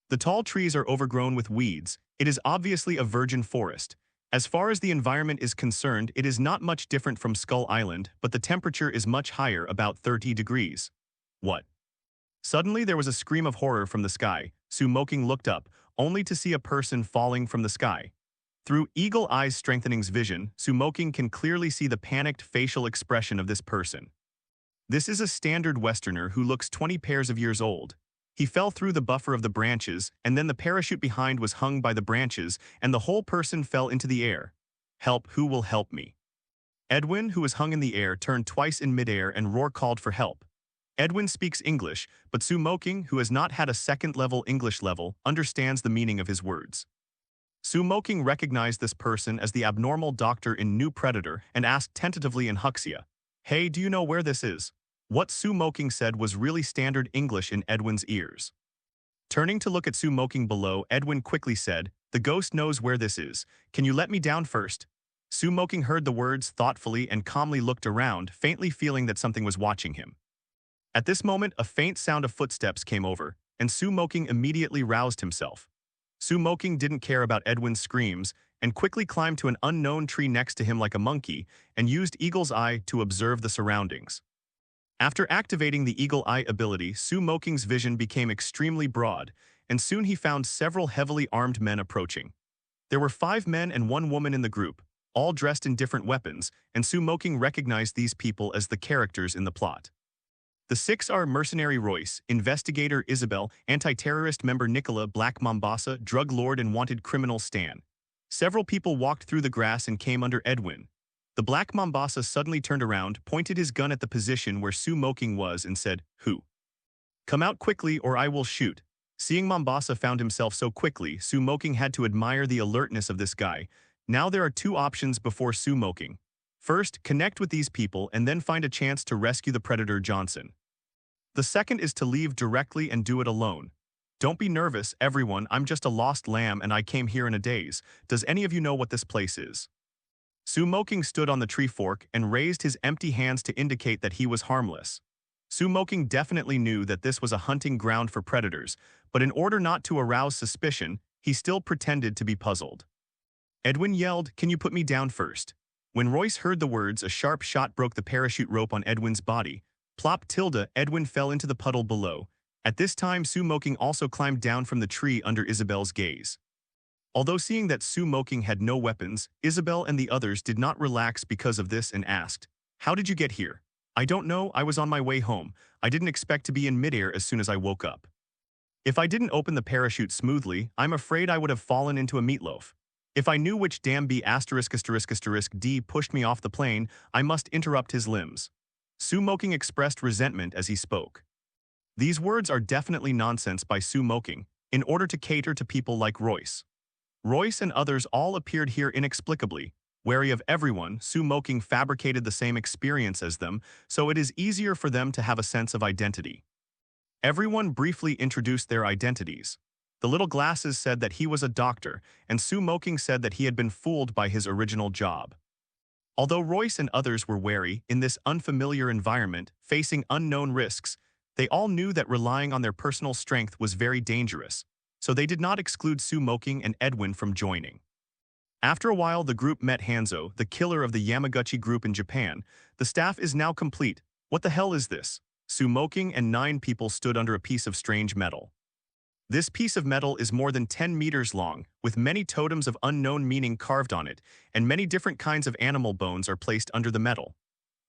The tall trees are overgrown with weeds. It is obviously a virgin forest. As far as the environment is concerned, it is not much different from Skull Island, but the temperature is much higher, about 30 degrees. What? Suddenly there was a scream of horror from the sky. Moqing looked up, only to see a person falling from the sky. Through Eagle Eye's strengthening's vision, Moqing can clearly see the panicked facial expression of this person. This is a standard Westerner who looks 20 pairs of years old. He fell through the buffer of the branches, and then the parachute behind was hung by the branches, and the whole person fell into the air. "Help, who will help me?" Edwin, who was hung in the air, turned twice in midair and called for help. Edwin speaks English, but Moqing, who has not had a second-level English level, understands the meaning of his words. Moqing recognized this person as the abnormal doctor in New Predator and asked tentatively in Huxia, "Hey, do you know where this is?" What Moqing said was really standard English in Edwin's ears. Turning to look at Moqing below, Edwin quickly said, "The ghost knows where this is. Can you let me down first?" Moqing heard the words thoughtfully and calmly looked around, faintly feeling that something was watching him. At this moment, a faint sound of footsteps came over, and Moqing immediately roused himself. Moqing didn't care about Edwin's screams and quickly climbed to an unknown tree next to him like a monkey and used Eagle's Eye to observe the surroundings. After activating the Eagle Eye ability, Moqing's vision became extremely broad, and soon he found several heavily armed men approaching. There were 5 men and 1 woman in the group, all dressed in different weapons, and Moqing recognized these people as the characters in the plot. The 6 are Mercenary Royce, Investigator Isabel, Anti-Terrorist Member Nicola, Black Mombasa, Drug Lord and Wanted Criminal Stan. Several people walked through the grass and came under Edwin. The Black Mombasa suddenly turned around, pointed his gun at the position where Moqing was and said, "Who? Come out quickly or I will shoot." Seeing Mombasa found himself so quickly, Moqing had to admire the alertness of this guy. Now there are 2 options before Moqing. First, connect with these people and then find a chance to rescue the predator Johnson. The second is to leave directly and do it alone. Don't be nervous, everyone, I'm just a lost lamb and I came here in a daze. Does any of you know what this place is? Moqing stood on the tree fork and raised his empty hands to indicate that he was harmless. Moqing definitely knew that this was a hunting ground for predators, but in order not to arouse suspicion, he still pretended to be puzzled. Edwin yelled, "Can you put me down first?" When Royce heard the words, a sharp shot broke the parachute rope on Edwin's body. Plop tilde, Edwin fell into the puddle below. At this time, Moqing also climbed down from the tree under Isabel's gaze. Although seeing that Moqing had no weapons, Isabel and the others did not relax because of this and asked, "How did you get here?" "I don't know, I was on my way home. I didn't expect to be in midair as soon as I woke up. If I didn't open the parachute smoothly, I'm afraid I would have fallen into a meatloaf. If I knew which damn B***** D pushed me off the plane, I must interrupt his limbs." Moqing expressed resentment as he spoke. These words are definitely nonsense by Moqing, in order to cater to people like Royce. Royce and others all appeared here inexplicably. Wary of everyone, Moqing fabricated the same experience as them, so it is easier for them to have a sense of identity. Everyone briefly introduced their identities. The little glasses said that he was a doctor, and Moqing said that he had been fooled by his original job. Although Royce and others were wary, in this unfamiliar environment, facing unknown risks, they all knew that relying on their personal strength was very dangerous, so they did not exclude Moqing and Edwin from joining. After a while, the group met Hanzo, the killer of the Yamaguchi group in Japan. The staff is now complete. What the hell is this? Moqing and 9 people stood under a piece of strange metal. This piece of metal is more than 10 meters long, with many totems of unknown meaning carved on it, and many different kinds of animal bones are placed under the metal.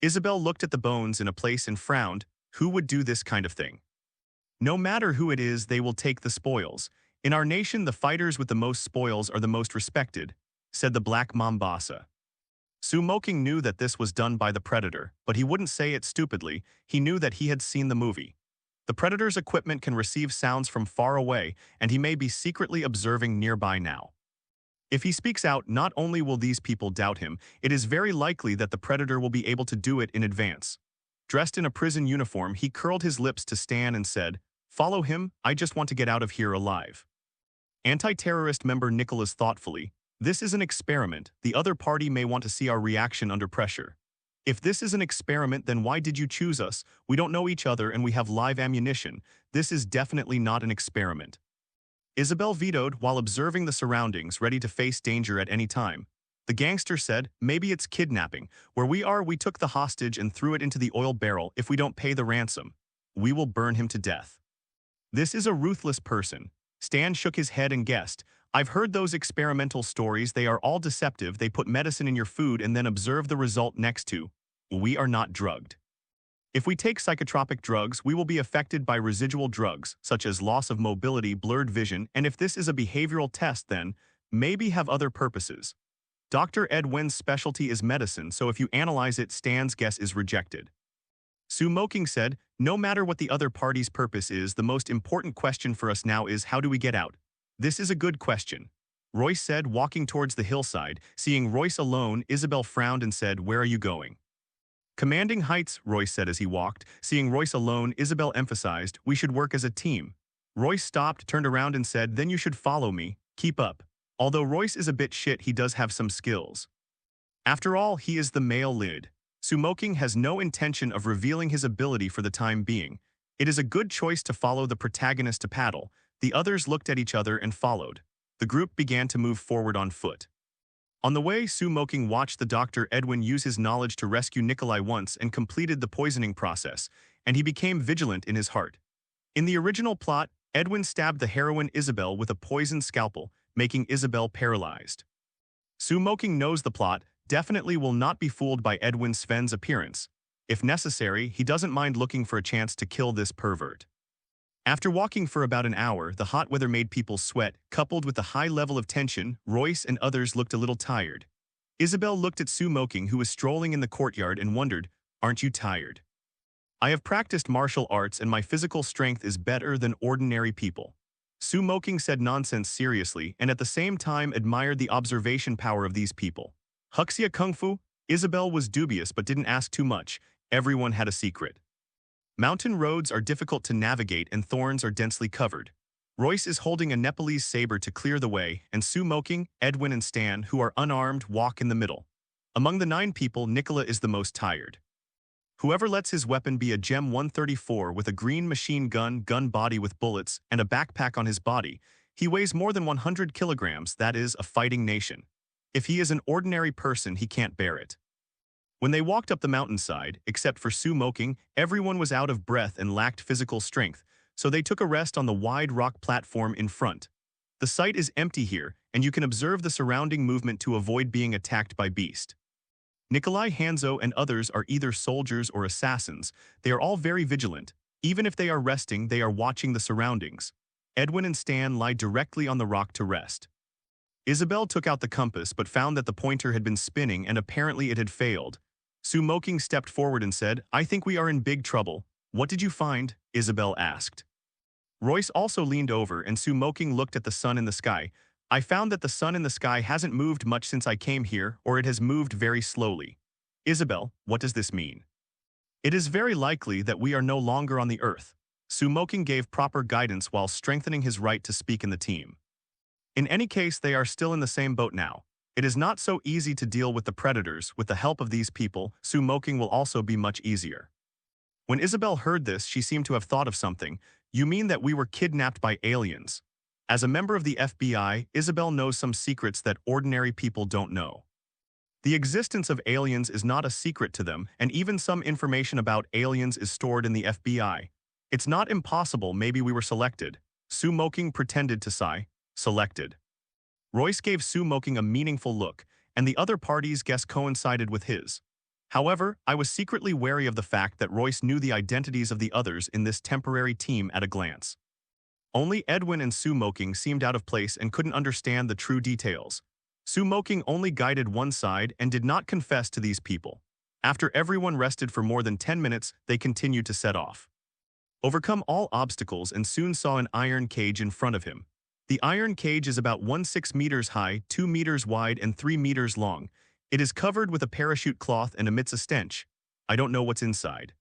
Isabel looked at the bones in a place and frowned. Who would do this kind of thing? No matter who it is, they will take the spoils. In our nation, the fighters with the most spoils are the most respected, said the Black Mombasa. Moqing knew that this was done by the Predator, but he wouldn't say it stupidly. He knew that he had seen the movie. The Predator's equipment can receive sounds from far away, and he may be secretly observing nearby now. If he speaks out, not only will these people doubt him, it is very likely that the Predator will be able to do it in advance. Dressed in a prison uniform, he curled his lips to Stan and said, "Follow him, I just want to get out of here alive." Anti-terrorist member Nicholas thoughtfully, "This is an experiment. The other party may want to see our reaction under pressure. If this is an experiment, then why did you choose us? We don't know each other and we have live ammunition. This is definitely not an experiment." Isabel vetoed while observing the surroundings, ready to face danger at any time. The gangster said, "Maybe it's kidnapping. Where we are, we took the hostage and threw it into the oil barrel. If we don't pay the ransom, we will burn him to death." This is a ruthless person. Stan shook his head and guessed, "I've heard those experimental stories. They are all deceptive. They put medicine in your food and then observe the result next to. We are not drugged. If we take psychotropic drugs, we will be affected by residual drugs, such as loss of mobility, blurred vision, and if this is a behavioral test, then maybe have other purposes. Dr. Edwin's specialty is medicine, so if you analyze it, Stan's guess is rejected." Moqing said, "No matter what the other party's purpose is, the most important question for us now is how do we get out? This is a good question." Royce said, walking towards the hillside. Seeing Royce alone, Isabel frowned and said, "Where are you going?" "Commanding heights," Royce said as he walked. Seeing Royce alone, Isabel emphasized, "We should work as a team." Royce stopped, turned around and said, "Then you should follow me. Keep up." Although Royce is a bit shit, he does have some skills. After all, he is the male lead. Moqing has no intention of revealing his ability for the time being. It is a good choice to follow the protagonist to paddle. The others looked at each other and followed. The group began to move forward on foot. On the way, Moqing watched the Dr. Edwin use his knowledge to rescue Nikolai once and completed the poisoning process, and he became vigilant in his heart. In the original plot, Edwin stabbed the heroine Isabel with a poisoned scalpel, making Isabel paralyzed. Moqing knows the plot, definitely will not be fooled by Edwin Sven's appearance. If necessary, he doesn't mind looking for a chance to kill this pervert. After walking for about an hour, the hot weather made people sweat, coupled with the high level of tension. Royce and others looked a little tired. Isabel looked at Moqing, who was strolling in the courtyard, and wondered, "Aren't you tired?" "I have practiced martial arts and my physical strength is better than ordinary people." Moqing said nonsense seriously and at the same time admired the observation power of these people. Huxia Kung Fu? Isabel was dubious but didn't ask too much. Everyone had a secret. Mountain roads are difficult to navigate and thorns are densely covered. Royce is holding a Nepalese saber to clear the way, and Moqing, Edwin and Stan, who are unarmed, walk in the middle. Among the 9 people, Nicola is the most tired. Whoever lets his weapon be a Gem 134 with a green machine gun body with bullets, and a backpack on his body, he weighs more than 100 kilograms, that is, a fighting nation. If he is an ordinary person, he can't bear it. When they walked up the mountainside, except for Moqing, everyone was out of breath and lacked physical strength, so they took a rest on the wide rock platform in front. The site is empty here, and you can observe the surrounding movement to avoid being attacked by beast. Nikolai, Hanzo, and others are either soldiers or assassins. They are all very vigilant. Even if they are resting, they are watching the surroundings. Edwin and Stan lie directly on the rock to rest. Isabel took out the compass but found that the pointer had been spinning and apparently it had failed. Moqing stepped forward and said, "I think we are in big trouble." "What did you find?" Isabel asked. Royce also leaned over and Moqing looked at the sun in the sky. I found that the sun in the sky hasn't moved much since I came here, or it has moved very slowly. Isabel, what does this mean? It is very likely that we are no longer on the Earth. Moqing gave proper guidance while strengthening his right to speak in the team. In any case, they are still in the same boat now. It is not so easy to deal with the predators. With the help of these people, Moqing will also be much easier. When Isabel heard this, she seemed to have thought of something. You mean that we were kidnapped by aliens? As a member of the FBI, Isabel knows some secrets that ordinary people don't know. The existence of aliens is not a secret to them, and even some information about aliens is stored in the FBI. It's not impossible. Maybe we were selected. Moqing pretended to sigh. Selected. Royce gave Moqing a meaningful look, and the other party's guess coincided with his. However, I was secretly wary of the fact that Royce knew the identities of the others in this temporary team at a glance. Only Edwin and Moqing seemed out of place and couldn't understand the true details. Moqing only guided one side and did not confess to these people. After everyone rested for more than 10 minutes, they continued to set off. Overcome all obstacles and soon saw an iron cage in front of him. The iron cage is about 16 meters high, 2 meters wide, and 3 meters long. It is covered with a parachute cloth and emits a stench. I don't know what's inside.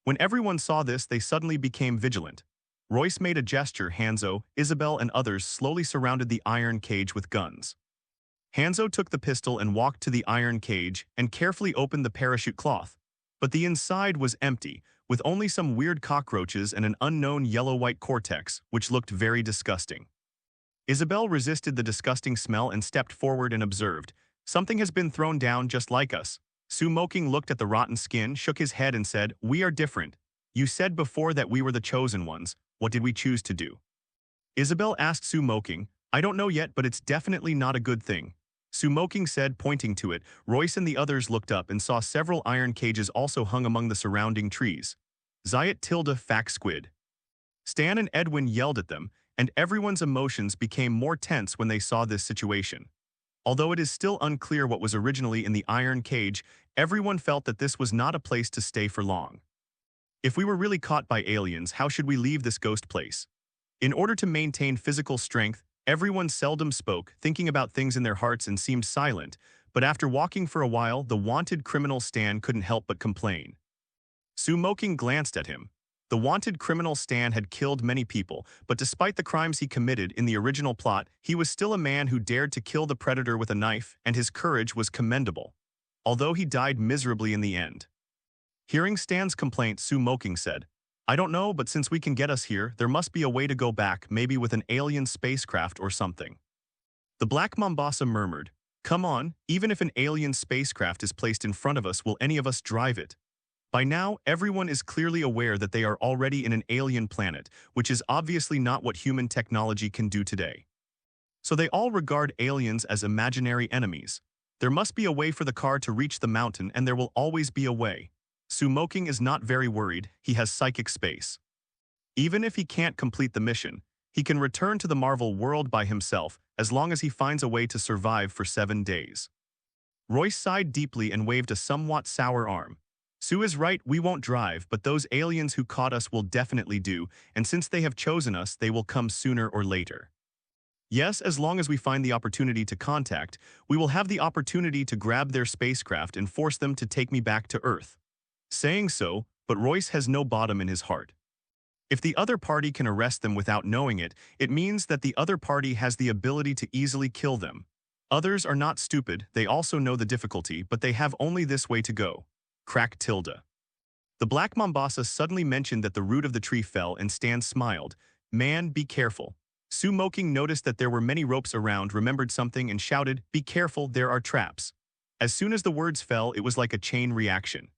When everyone saw this, they suddenly became vigilant. Royce made a gesture. Hanzo, Isabel, and others slowly surrounded the iron cage with guns. Hanzo took the pistol and walked to the iron cage and carefully opened the parachute cloth. But the inside was empty, with only some weird cockroaches and an unknown yellow-white cortex, which looked very disgusting. Isabel resisted the disgusting smell and stepped forward and observed. Something has been thrown down just like us. Moqing looked at the rotten skin, shook his head and said, "We are different. You said before that we were the chosen ones. What did we choose to do?" Isabel asked Moqing. "I don't know yet, but it's definitely not a good thing." Moqing said, pointing to it. Royce and the others looked up and saw several iron cages also hung among the surrounding trees. Zayat tilde fac squid. Stan and Edwin yelled at them, and everyone's emotions became more tense when they saw this situation. Although it is still unclear what was originally in the iron cage, everyone felt that this was not a place to stay for long. If we were really caught by aliens, how should we leave this ghost place? In order to maintain physical strength, everyone seldom spoke, thinking about things in their hearts, and seemed silent, but after walking for a while, the wanted criminal Stan couldn't help but complain. Moqing glanced at him. The wanted criminal Stan had killed many people, but despite the crimes he committed in the original plot, he was still a man who dared to kill the predator with a knife, and his courage was commendable. Although he died miserably in the end. Hearing Stan's complaint, Moqing said, "I don't know, but since we can get us here, there must be a way to go back, maybe with an alien spacecraft or something." The Black Mombasa murmured, "Come on, even if an alien spacecraft is placed in front of us, will any of us drive it?" By now, everyone is clearly aware that they are already in an alien planet, which is obviously not what human technology can do today. So they all regard aliens as imaginary enemies. There must be a way for the car to reach the mountain, and there will always be a way. Moqing is not very worried. He has psychic space. Even if he can't complete the mission, he can return to the Marvel world by himself as long as he finds a way to survive for 7 days. Royce sighed deeply and waved a somewhat sour arm. Sue is right, we won't drive, but those aliens who caught us will definitely do, and since they have chosen us, they will come sooner or later. Yes, as long as we find the opportunity to contact, we will have the opportunity to grab their spacecraft and force them to take me back to Earth. Saying so, but Royce has no bottom in his heart. If the other party can arrest them without knowing it, it means that the other party has the ability to easily kill them. Others are not stupid, they also know the difficulty, but they have only this way to go. Crack tilde. The Black Mombasa suddenly mentioned that the root of the tree fell, and Stan smiled. "Man, be careful." Moqing noticed that there were many ropes around, remembered something, and shouted, "Be careful, there are traps." As soon as the words fell, it was like a chain reaction.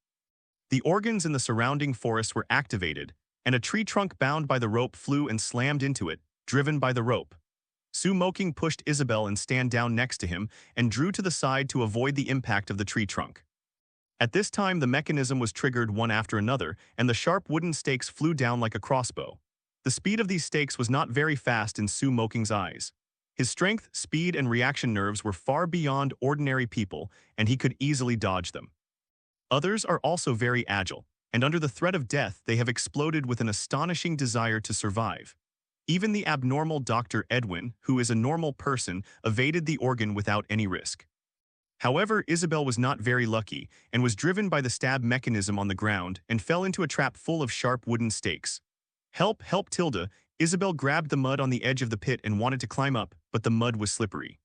The organs in the surrounding forest were activated, and a tree trunk bound by the rope flew and slammed into it, driven by the rope. Moqing pushed Isabel and Stan down next to him and drew to the side to avoid the impact of the tree trunk. At this time, the mechanism was triggered one after another, and the sharp wooden stakes flew down like a crossbow. The speed of these stakes was not very fast in Moqing's eyes. His strength, speed, and reaction nerves were far beyond ordinary people, and he could easily dodge them. Others are also very agile, and under the threat of death, they have exploded with an astonishing desire to survive. Even the abnormal Dr. Edwin, who is a normal person, evaded the organ without any risk. However, Isabel was not very lucky and was driven by the stab mechanism on the ground and fell into a trap full of sharp wooden stakes. Help, help, Tilda! Isabel grabbed the mud on the edge of the pit and wanted to climb up, but the mud was slippery.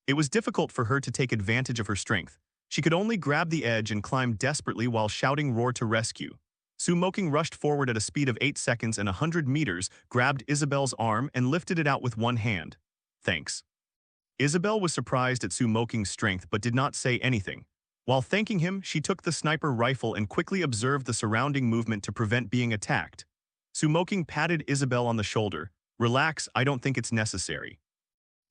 It was difficult for her to take advantage of her strength. She could only grab the edge and climb desperately while shouting roar to rescue. Moqing rushed forward at a speed of 8 seconds and 100 meters, grabbed Isabel's arm and lifted it out with one hand. Thanks. Isabel was surprised at Moqing's strength but did not say anything. While thanking him, she took the sniper rifle and quickly observed the surrounding movement to prevent being attacked. Moqing patted Isabel on the shoulder. Relax, I don't think it's necessary.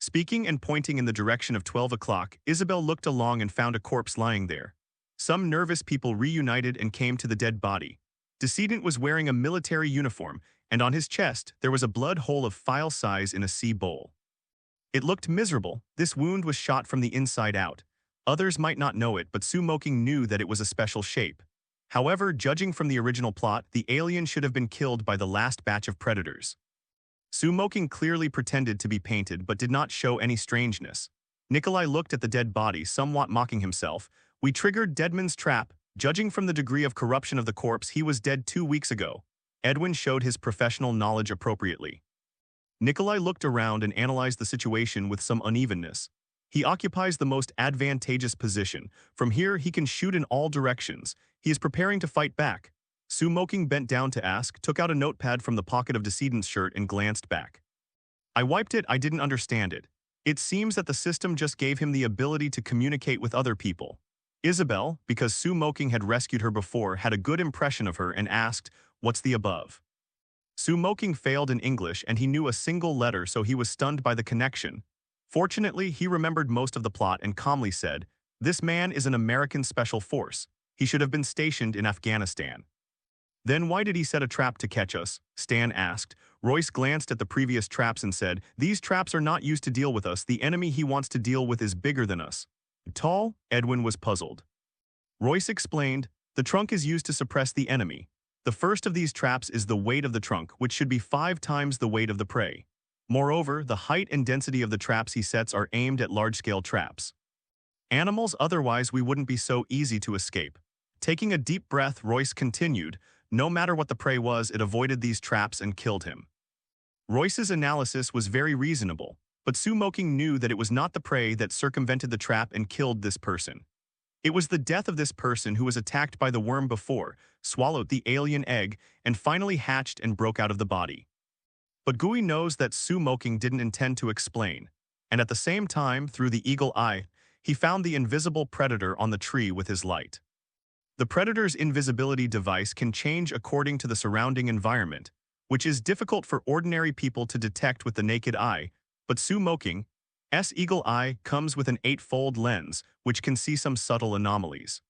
Speaking and pointing in the direction of 12 o'clock, Isabel looked along and found a corpse lying there. Some nervous people reunited and came to the dead body. Decedent was wearing a military uniform, and on his chest there was a blood hole of file size in a C bowl. It looked miserable. This wound was shot from the inside out. Others might not know it, but Moqing knew that it was a special shape. However, judging from the original plot, the alien should have been killed by the last batch of predators. Moqing clearly pretended to be painted but did not show any strangeness. Nikolai looked at the dead body, somewhat mocking himself. We triggered Deadman's trap. Judging from the degree of corruption of the corpse, he was dead 2 weeks ago. Edwin showed his professional knowledge appropriately. Nikolai looked around and analyzed the situation with some unevenness. He occupies the most advantageous position. From here, he can shoot in all directions. He is preparing to fight back. Moqing bent down to ask, took out a notepad from the pocket of Decedent's shirt and glanced back. I wiped it, I didn't understand it. It seems that the system just gave him the ability to communicate with other people. Isabel, because Moqing had rescued her before, had a good impression of her and asked, what's the above? Moqing failed in English and he knew a single letter, so he was stunned by the connection. Fortunately, he remembered most of the plot and calmly said, this man is an American special force. He should have been stationed in Afghanistan. Then why did he set a trap to catch us? Stan asked. Royce glanced at the previous traps and said, these traps are not used to deal with us. The enemy he wants to deal with is bigger than us. Tall? Edwin was puzzled. Royce explained, the trunk is used to suppress the enemy. The first of these traps is the weight of the trunk, which should be 5 times the weight of the prey. Moreover, the height and density of the traps he sets are aimed at large-scale traps. Animals, otherwise we wouldn't be so easy to escape. Taking a deep breath, Royce continued, no matter what the prey was, it avoided these traps and killed him. Royce's analysis was very reasonable, but Moqing knew that it was not the prey that circumvented the trap and killed this person. It was the death of this person who was attacked by the worm before, swallowed the alien egg, and finally hatched and broke out of the body. But Gui knows that Moqing didn't intend to explain, and at the same time, through the eagle eye, he found the invisible predator on the tree with his light. The predator's invisibility device can change according to the surrounding environment, which is difficult for ordinary people to detect with the naked eye, but Moqing's eagle eye comes with an 8-fold lens, which can see some subtle anomalies.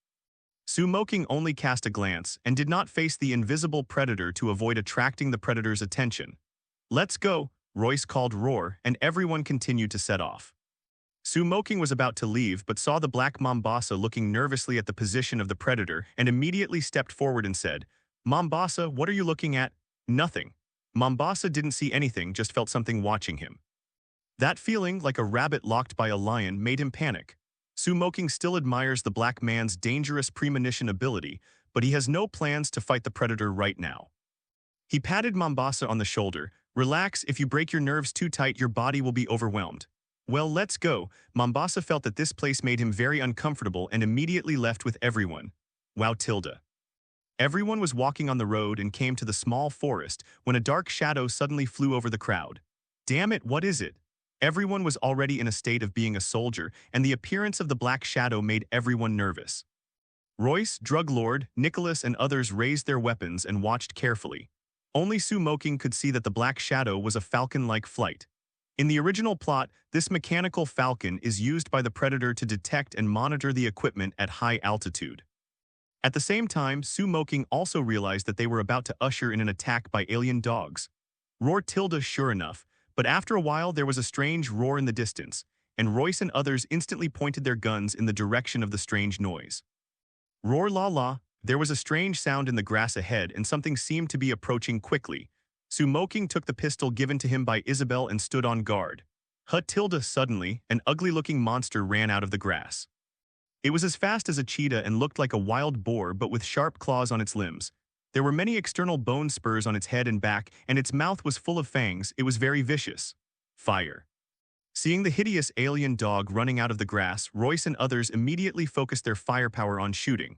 Moqing only cast a glance and did not face the invisible predator to avoid attracting the predator's attention. Let's go, Royce called roar, and everyone continued to set off. Moqing was about to leave but saw the black Mombasa looking nervously at the position of the predator and immediately stepped forward and said, Mombasa, what are you looking at? Nothing. Mombasa didn't see anything, just felt something watching him. That feeling, like a rabbit locked by a lion, made him panic. Moqing still admires the black man's dangerous premonition ability, but he has no plans to fight the predator right now. He patted Mombasa on the shoulder. Relax, if you break your nerves too tight, your body will be overwhelmed. Well, let's go. Mombasa felt that this place made him very uncomfortable and immediately left with everyone. Wow, Tilda. Everyone was walking on the road and came to the small forest when a dark shadow suddenly flew over the crowd. Damn it, what is it? Everyone was already in a state of being a soldier, and the appearance of the black shadow made everyone nervous. Royce, Drug Lord, Nicholas, and others raised their weapons and watched carefully. Only Moqing could see that the black shadow was a falcon-like flight. In the original plot, this mechanical falcon is used by the predator to detect and monitor the equipment at high altitude. At the same time, Moqing also realized that they were about to usher in an attack by alien dogs. Roar Tilda, sure enough, but after a while there was a strange roar in the distance, and Royce and others instantly pointed their guns in the direction of the strange noise. Roar la la, there was a strange sound in the grass ahead and something seemed to be approaching quickly. Moqing took the pistol given to him by Isabel and stood on guard. Suddenly, an ugly-looking monster ran out of the grass. It was as fast as a cheetah and looked like a wild boar but with sharp claws on its limbs. There were many external bone spurs on its head and back, and its mouth was full of fangs. It was very vicious. Fire. Seeing the hideous alien dog running out of the grass, Royce and others immediately focused their firepower on shooting.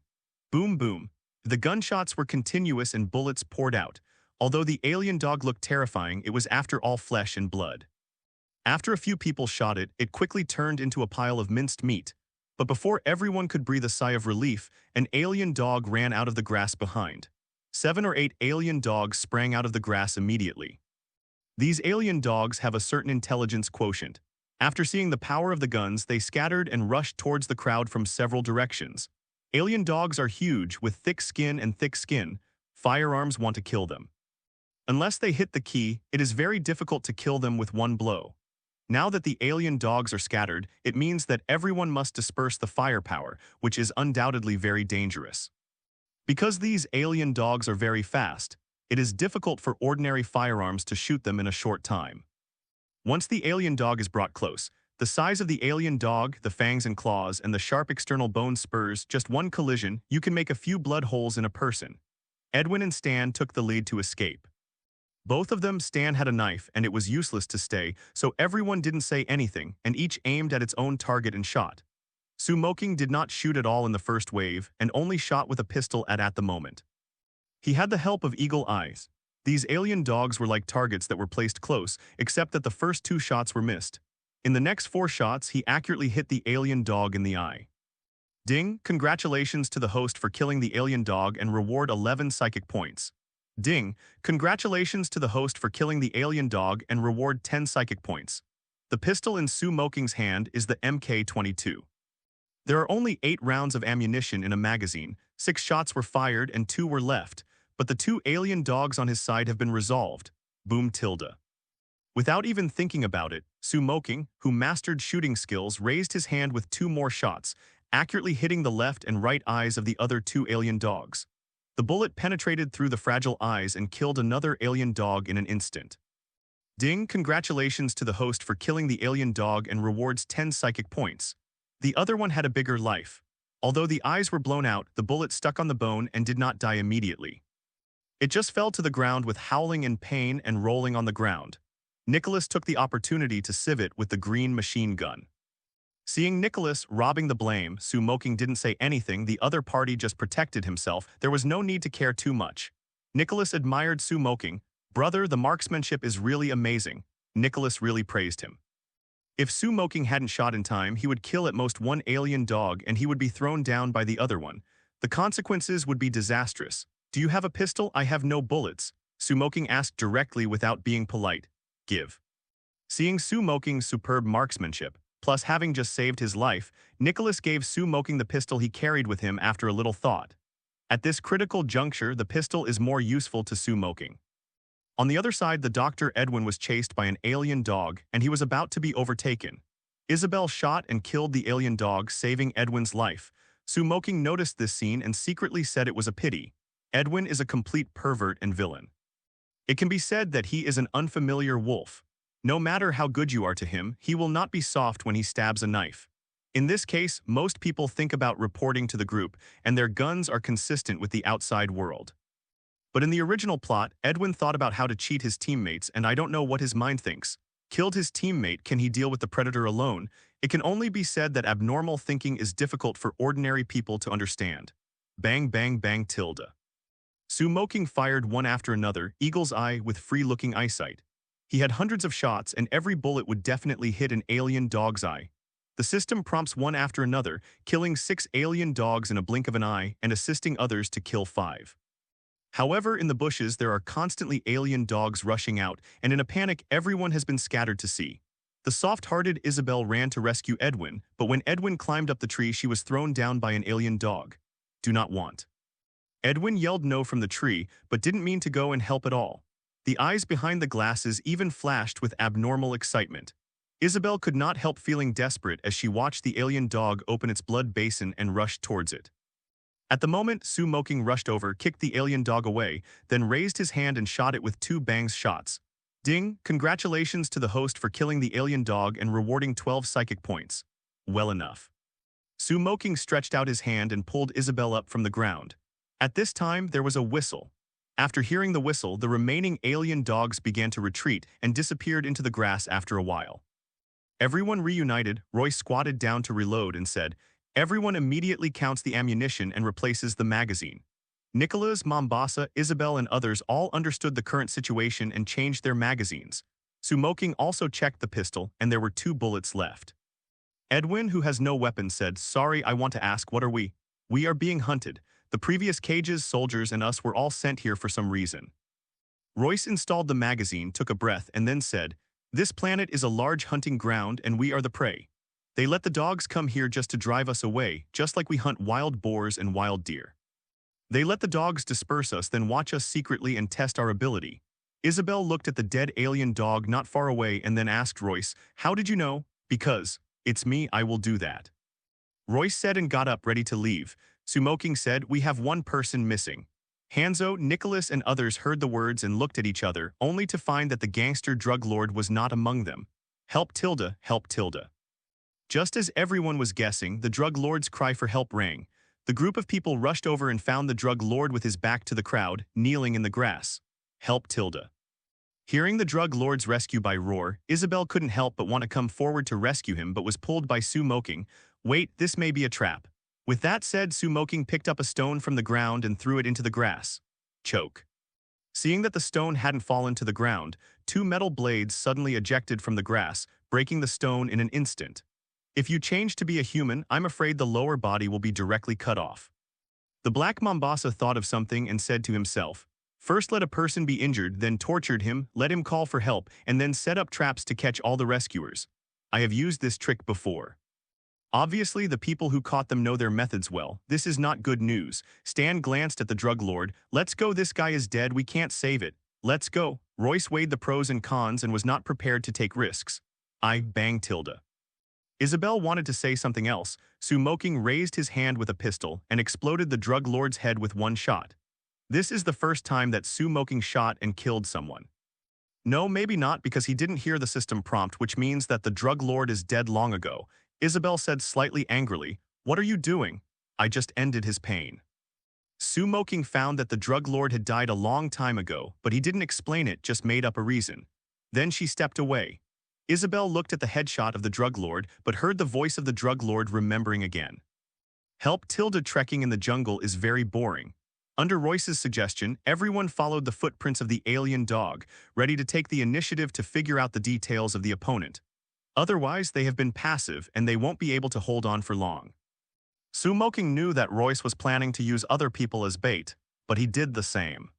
Boom boom. The gunshots were continuous and bullets poured out. Although the alien dog looked terrifying, it was after all flesh and blood. After a few people shot it, it quickly turned into a pile of minced meat. But before everyone could breathe a sigh of relief, an alien dog ran out of the grass behind. 7 or 8 alien dogs sprang out of the grass immediately. These alien dogs have a certain intelligence quotient. After seeing the power of the guns, they scattered and rushed towards the crowd from several directions. Alien dogs are huge, with thick skin and thick skin. Firearms want to kill them. Unless they hit the key, it is very difficult to kill them with one blow. Now that the alien dogs are scattered, it means that everyone must disperse the firepower, which is undoubtedly very dangerous. Because these alien dogs are very fast, it is difficult for ordinary firearms to shoot them in a short time. Once the alien dog is brought close, the size of the alien dog, the fangs and claws, and the sharp external bone spurs, just one collision, you can make a few blood holes in a person. Edwin and Stan took the lead to escape. Both of them, Stan had a knife, and it was useless to stay, so everyone didn't say anything, and each aimed at its own target and shot. Moqing did not shoot at all in the first wave, and only shot with a pistol at the moment. He had the help of eagle eyes. These alien dogs were like targets that were placed close, except that the first 2 shots were missed. In the next 4 shots, he accurately hit the alien dog in the eye. Ding, congratulations to the host for killing the alien dog and reward 11 psychic points. Ding, congratulations to the host for killing the alien dog and reward 10 psychic points. The pistol in Moqing's hand is the MK-22. There are only 8 rounds of ammunition in a magazine, 6 shots were fired and 2 were left, but the 2 alien dogs on his side have been resolved. Boom tilde. Without even thinking about it, Moqing, who mastered shooting skills, raised his hand with 2 more shots, accurately hitting the left and right eyes of the other 2 alien dogs. The bullet penetrated through the fragile eyes and killed another alien dog in an instant. Ding, congratulations to the host for killing the alien dog and rewards 10 psychic points. The other one had a bigger life. Although the eyes were blown out, the bullet stuck on the bone and did not die immediately. It just fell to the ground with howling in pain and rolling on the ground. Nicholas took the opportunity to sieve it with the green machine gun. Seeing Nicholas robbing the blame, Moqing didn't say anything. The other party just protected himself. There was no need to care too much. Nicholas admired Moqing. Brother, the marksmanship is really amazing. Nicholas really praised him. If Moqing hadn't shot in time, he would kill at most 1 alien dog and he would be thrown down by the other one. The consequences would be disastrous. Do you have a pistol? I have no bullets. Moqing asked directly without being polite. Give. Seeing Moqing's superb marksmanship, plus having just saved his life, Nicholas gave Moqing the pistol he carried with him after a little thought. At this critical juncture, the pistol is more useful to Moqing. On the other side, the Dr. Edwin was chased by an alien dog, and he was about to be overtaken. Isabel shot and killed the alien dog, saving Edwin's life. Moqing noticed this scene and secretly said it was a pity. Edwin is a complete pervert and villain. It can be said that he is an unfamiliar wolf. No matter how good you are to him, he will not be soft when he stabs a knife. In this case, most people think about reporting to the group, and their guns are consistent with the outside world. But in the original plot, Edwin thought about how to cheat his teammates, and I don't know what his mind thinks. Killed his teammate, can he deal with the predator alone? It can only be said that abnormal thinking is difficult for ordinary people to understand. Bang bang bang tilde. Moqing fired one after another, eagle's eye with free-looking eyesight. He had hundreds of shots and every bullet would definitely hit an alien dog's eye. The system prompts one after another, killing 6 alien dogs in a blink of an eye and assisting others to kill 5. However, in the bushes there are constantly alien dogs rushing out, and in a panic everyone has been scattered to sea. The soft-hearted Isabel ran to rescue Edwin, but when Edwin climbed up the tree she was thrown down by an alien dog. Do not want. Edwin yelled no from the tree, but didn't mean to go and help at all. The eyes behind the glasses even flashed with abnormal excitement. Isabel could not help feeling desperate as she watched the alien dog open its blood basin and rush towards it. At the moment, Moqing rushed over, kicked the alien dog away, then raised his hand and shot it with 2 bangs shots. Ding, congratulations to the host for killing the alien dog and rewarding 12 psychic points. Well enough. Moqing stretched out his hand and pulled Isabel up from the ground. At this time, there was a whistle. After hearing the whistle, the remaining alien dogs began to retreat and disappeared into the grass after a while. Everyone reunited. Roy squatted down to reload and said, "Everyone immediately counts the ammunition and replaces the magazine." Nicholas, Mombasa, Isabel and others all understood the current situation and changed their magazines. Moqing also checked the pistol and there were 2 bullets left. Edwin, who has no weapon, said, "Sorry, I want to ask, what are we? We are being hunted. The previous cages, soldiers and us were all sent here for some reason." Royce installed the magazine, took a breath and then said, "This planet is a large hunting ground and we are the prey. They let the dogs come here just to drive us away, just like we hunt wild boars and wild deer. They let the dogs disperse us, then watch us secretly and test our ability." Isabel looked at the dead alien dog not far away and then asked Royce, "How did you know?" "Because it's me, I will do that." Royce said and got up ready to leave. Moqing said, "We have 1 person missing." Hanzo, Nicholas and others heard the words and looked at each other, only to find that the gangster drug lord was not among them. Help tilde, help tilde. Just as everyone was guessing, the drug lord's cry for help rang. The group of people rushed over and found the drug lord with his back to the crowd, kneeling in the grass. Help tilde. Hearing the drug lord's rescue by roar, Isabel couldn't help but want to come forward to rescue him but was pulled by Moqing. "Wait, this may be a trap." With that said, Moqing picked up a stone from the ground and threw it into the grass. Choke. Seeing that the stone hadn't fallen to the ground, 2 metal blades suddenly ejected from the grass, breaking the stone in an instant. "If you change to be a human, I'm afraid the lower body will be directly cut off." The Black Mombasa thought of something and said to himself, "First let a person be injured, then tortured him, let him call for help, and then set up traps to catch all the rescuers. I have used this trick before." Obviously, the people who caught them know their methods well. This is not good news. Stan glanced at the drug lord. "Let's go, this guy is dead, we can't save it. Let's go." Royce weighed the pros and cons and was not prepared to take risks. "I bang tilde." Isabel wanted to say something else. Moqing raised his hand with a pistol and exploded the drug lord's head with 1 shot. This is the first time that Moqing shot and killed someone. No, maybe not, because he didn't hear the system prompt, which means that the drug lord is dead long ago. Isabel said slightly angrily, "What are you doing?" "I just ended his pain." Moqing found that the drug lord had died a long time ago, but he didn't explain it, just made up a reason. Then she stepped away. Isabel looked at the headshot of the drug lord, but heard the voice of the drug lord remembering again. "Help tilde, trekking in the jungle is very boring." Under Royce's suggestion, everyone followed the footprints of the alien dog, ready to take the initiative to figure out the details of the opponent. Otherwise, they have been passive and they won't be able to hold on for long. Moqing knew that Royce was planning to use other people as bait, but he did the same.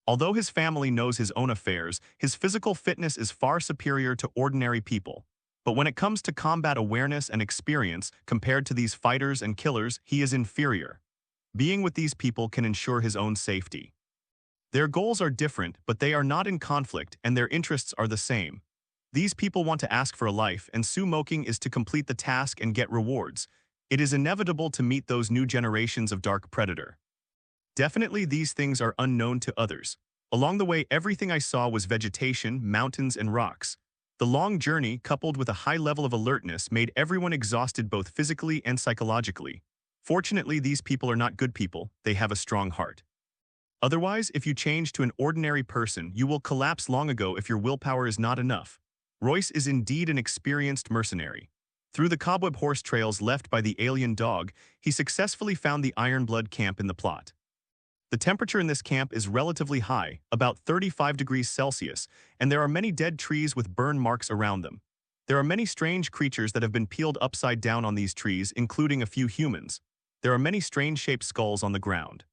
Although his family knows his own affairs, his physical fitness is far superior to ordinary people. But when it comes to combat awareness and experience, compared to these fighters and killers, he is inferior. Being with these people can ensure his own safety. Their goals are different, but they are not in conflict and their interests are the same. These people want to ask for a life, and Moqing is to complete the task and get rewards. It is inevitable to meet those new generations of dark predator. Definitely these things are unknown to others. Along the way, everything I saw was vegetation, mountains, and rocks. The long journey, coupled with a high level of alertness, made everyone exhausted both physically and psychologically. Fortunately, these people are not good people, they have a strong heart. Otherwise, if you change to an ordinary person, you will collapse long ago if your willpower is not enough. Royce is indeed an experienced mercenary. Through the cobweb horse trails left by the alien dog, he successfully found the Ironblood camp in the plot. The temperature in this camp is relatively high, about 35 degrees Celsius, and there are many dead trees with burn marks around them. There are many strange creatures that have been peeled upside down on these trees, including a few humans. There are many strange-shaped skulls on the ground.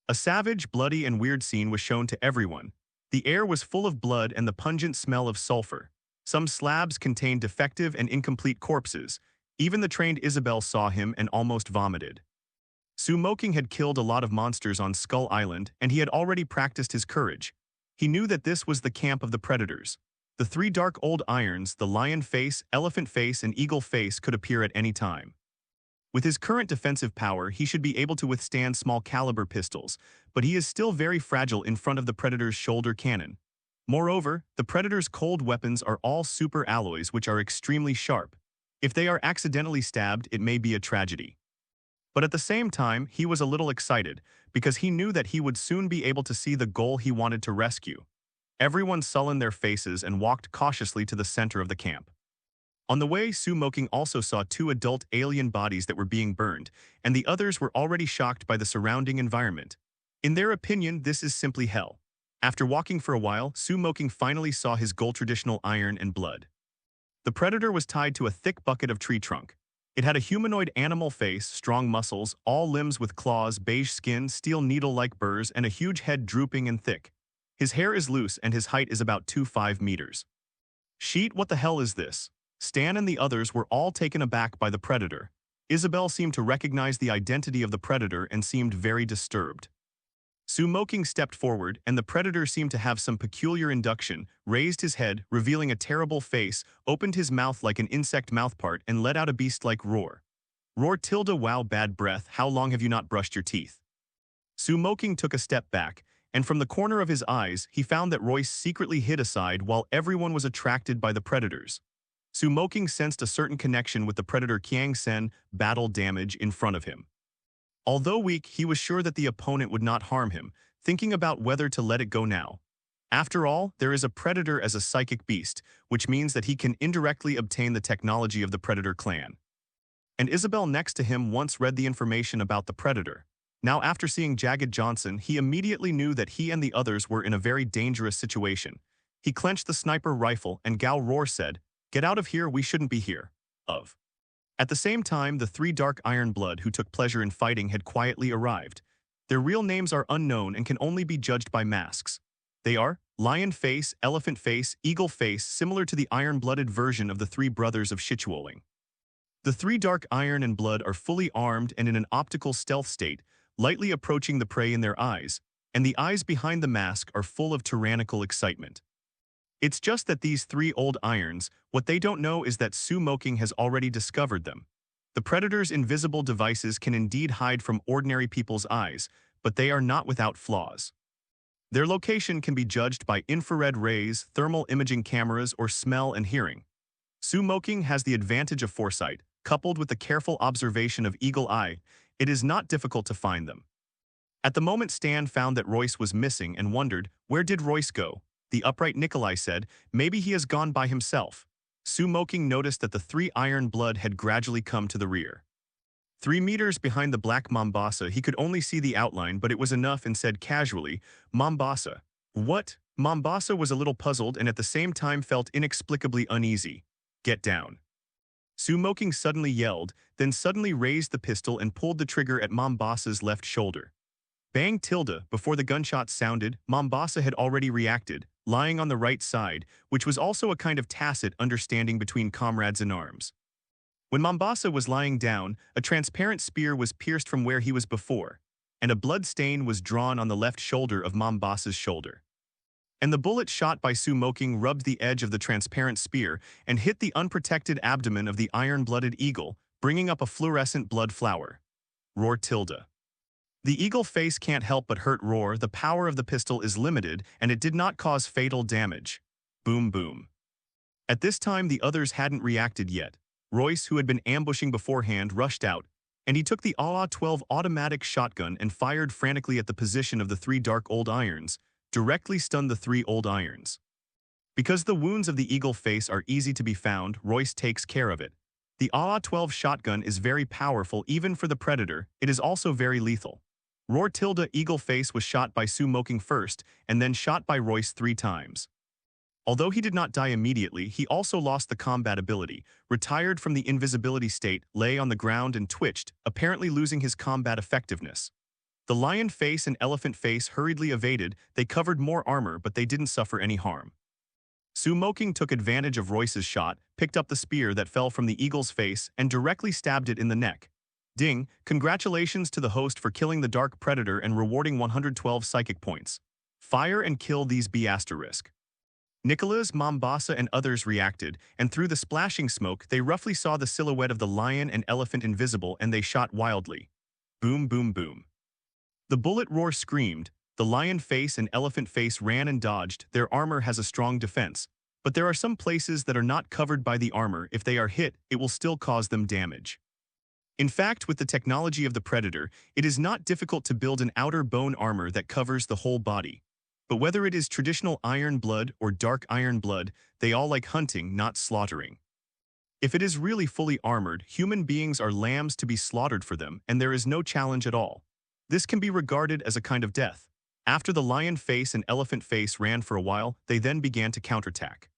A savage, bloody, and weird scene was shown to everyone. The air was full of blood and the pungent smell of sulfur. Some slabs contained defective and incomplete corpses. Even the trained Isabel saw him and almost vomited. Moqing had killed a lot of monsters on Skull Island, and he had already practiced his courage. He knew that this was the camp of the predators. The 3 dark old irons, the lion face, elephant face, and eagle face, could appear at any time. With his current defensive power, he should be able to withstand small-caliber pistols, but he is still very fragile in front of the Predator's shoulder cannon. Moreover, the Predator's cold weapons are all super alloys which are extremely sharp. If they are accidentally stabbed, it may be a tragedy. But at the same time, he was a little excited, because he knew that he would soon be able to see the goal he wanted to rescue. Everyone sullened their faces and walked cautiously to the center of the camp. On the way, Moqing also saw two adult alien bodies that were being burned, and the others were already shocked by the surrounding environment. In their opinion, this is simply hell. After walking for a while, Moqing finally saw his gold traditional iron and blood. The Predator was tied to a thick bucket of tree trunk. It had a humanoid animal face, strong muscles, all limbs with claws, beige skin, steel needle-like burrs, and a huge head drooping and thick. His hair is loose and his height is about 2.5 meters. Sheet, what the hell is this? Stan and the others were all taken aback by the Predator. Isabel seemed to recognize the identity of the Predator and seemed very disturbed. Moqing stepped forward, and the Predator seemed to have some peculiar induction, raised his head, revealing a terrible face, opened his mouth like an insect mouthpart, and let out a beast-like roar. Roar tilde wow bad breath, how long have you not brushed your teeth? Moqing took a step back, and from the corner of his eyes, he found that Royce secretly hid aside while everyone was attracted by the Predators. Moqing sensed a certain connection with the Predator Kiang Sen battle damage in front of him. Although weak, he was sure that the opponent would not harm him, thinking about whether to let it go now. After all, there is a Predator as a psychic beast, which means that he can indirectly obtain the technology of the Predator clan. And Isabel next to him once read the information about the Predator. Now after seeing Jagged Johnson, he immediately knew that he and the others were in a very dangerous situation. He clenched the sniper rifle and Gao Roar said, "Get out of here, we shouldn't be here." At the same time, the three dark iron blood who took pleasure in fighting had quietly arrived. Their real names are unknown and can only be judged by masks. They are Lion Face, Elephant Face, Eagle Face, similar to the iron-blooded version of the three brothers of Shichuoling. The three dark iron and blood are fully armed and in an optical stealth state, lightly approaching the prey in their eyes, and the eyes behind the mask are full of tyrannical excitement. It's just that these three old irons, what they don't know is that Moqing has already discovered them. The Predator's invisible devices can indeed hide from ordinary people's eyes, but they are not without flaws. Their location can be judged by infrared rays, thermal imaging cameras, or smell and hearing. Moqing has the advantage of foresight, coupled with the careful observation of Eagle Eye. It is not difficult to find them. At the moment, Stan found that Royce was missing and wondered, where did Royce go? The upright Nikolai said, maybe he has gone by himself. Moqing noticed that the three iron blood had gradually come to the rear. 3 meters behind the black Mombasa, he could only see the outline, but it was enough and said casually, "Mombasa." What? Mombasa was a little puzzled and at the same time felt inexplicably uneasy. "Get down." Moqing suddenly yelled, then suddenly raised the pistol and pulled the trigger at Mombasa's left shoulder. Bang tilde, before the gunshot sounded, Mombasa had already reacted, lying on the right side, which was also a kind of tacit understanding between comrades in arms. When Mombasa was lying down, a transparent spear was pierced from where he was before, and a blood stain was drawn on the left shoulder of Mombasa's shoulder. And the bullet shot by Moqing rubbed the edge of the transparent spear and hit the unprotected abdomen of the iron-blooded eagle, bringing up a fluorescent blood flower. Roar tilde. The eagle face can't help but hurt Roar. The power of the pistol is limited, and it did not cause fatal damage. Boom boom. At this time the others hadn't reacted yet. Royce, who had been ambushing beforehand, rushed out, and he took the AA-12 automatic shotgun and fired frantically at the position of the three dark old irons, directly stunned the three old irons. Because the wounds of the eagle face are easy to be found, Royce takes care of it. The AA-12 shotgun is very powerful even for the Predator. It is also very lethal. Roar tilde eagle face was shot by Moqing first and then shot by Royce 3 times. Although he did not die immediately, he also lost the combat ability, retired from the invisibility state, lay on the ground and twitched, apparently losing his combat effectiveness. The lion face and elephant face hurriedly evaded. They covered more armor, but they didn't suffer any harm. Moqing took advantage of Royce's shot, picked up the spear that fell from the eagle's face and directly stabbed it in the neck. Ding, congratulations to the host for killing the Dark Predator and rewarding 112 psychic points. Fire and kill these B***. Nicholas, Mombasa, and others reacted, and through the splashing smoke, they roughly saw the silhouette of the lion and elephant invisible, and they shot wildly. Boom, boom, boom. The bullet roar screamed. The lion face and elephant face ran and dodged. Their armor has a strong defense, but there are some places that are not covered by the armor. If they are hit, it will still cause them damage. In fact, with the technology of the Predator, it is not difficult to build an outer bone armor that covers the whole body. But whether it is traditional iron blood or dark iron blood, they all like hunting, not slaughtering. If it is really fully armored, human beings are lambs to be slaughtered for them, and there is no challenge at all. This can be regarded as a kind of death. After the lion face and elephant face ran for a while, they then began to counterattack.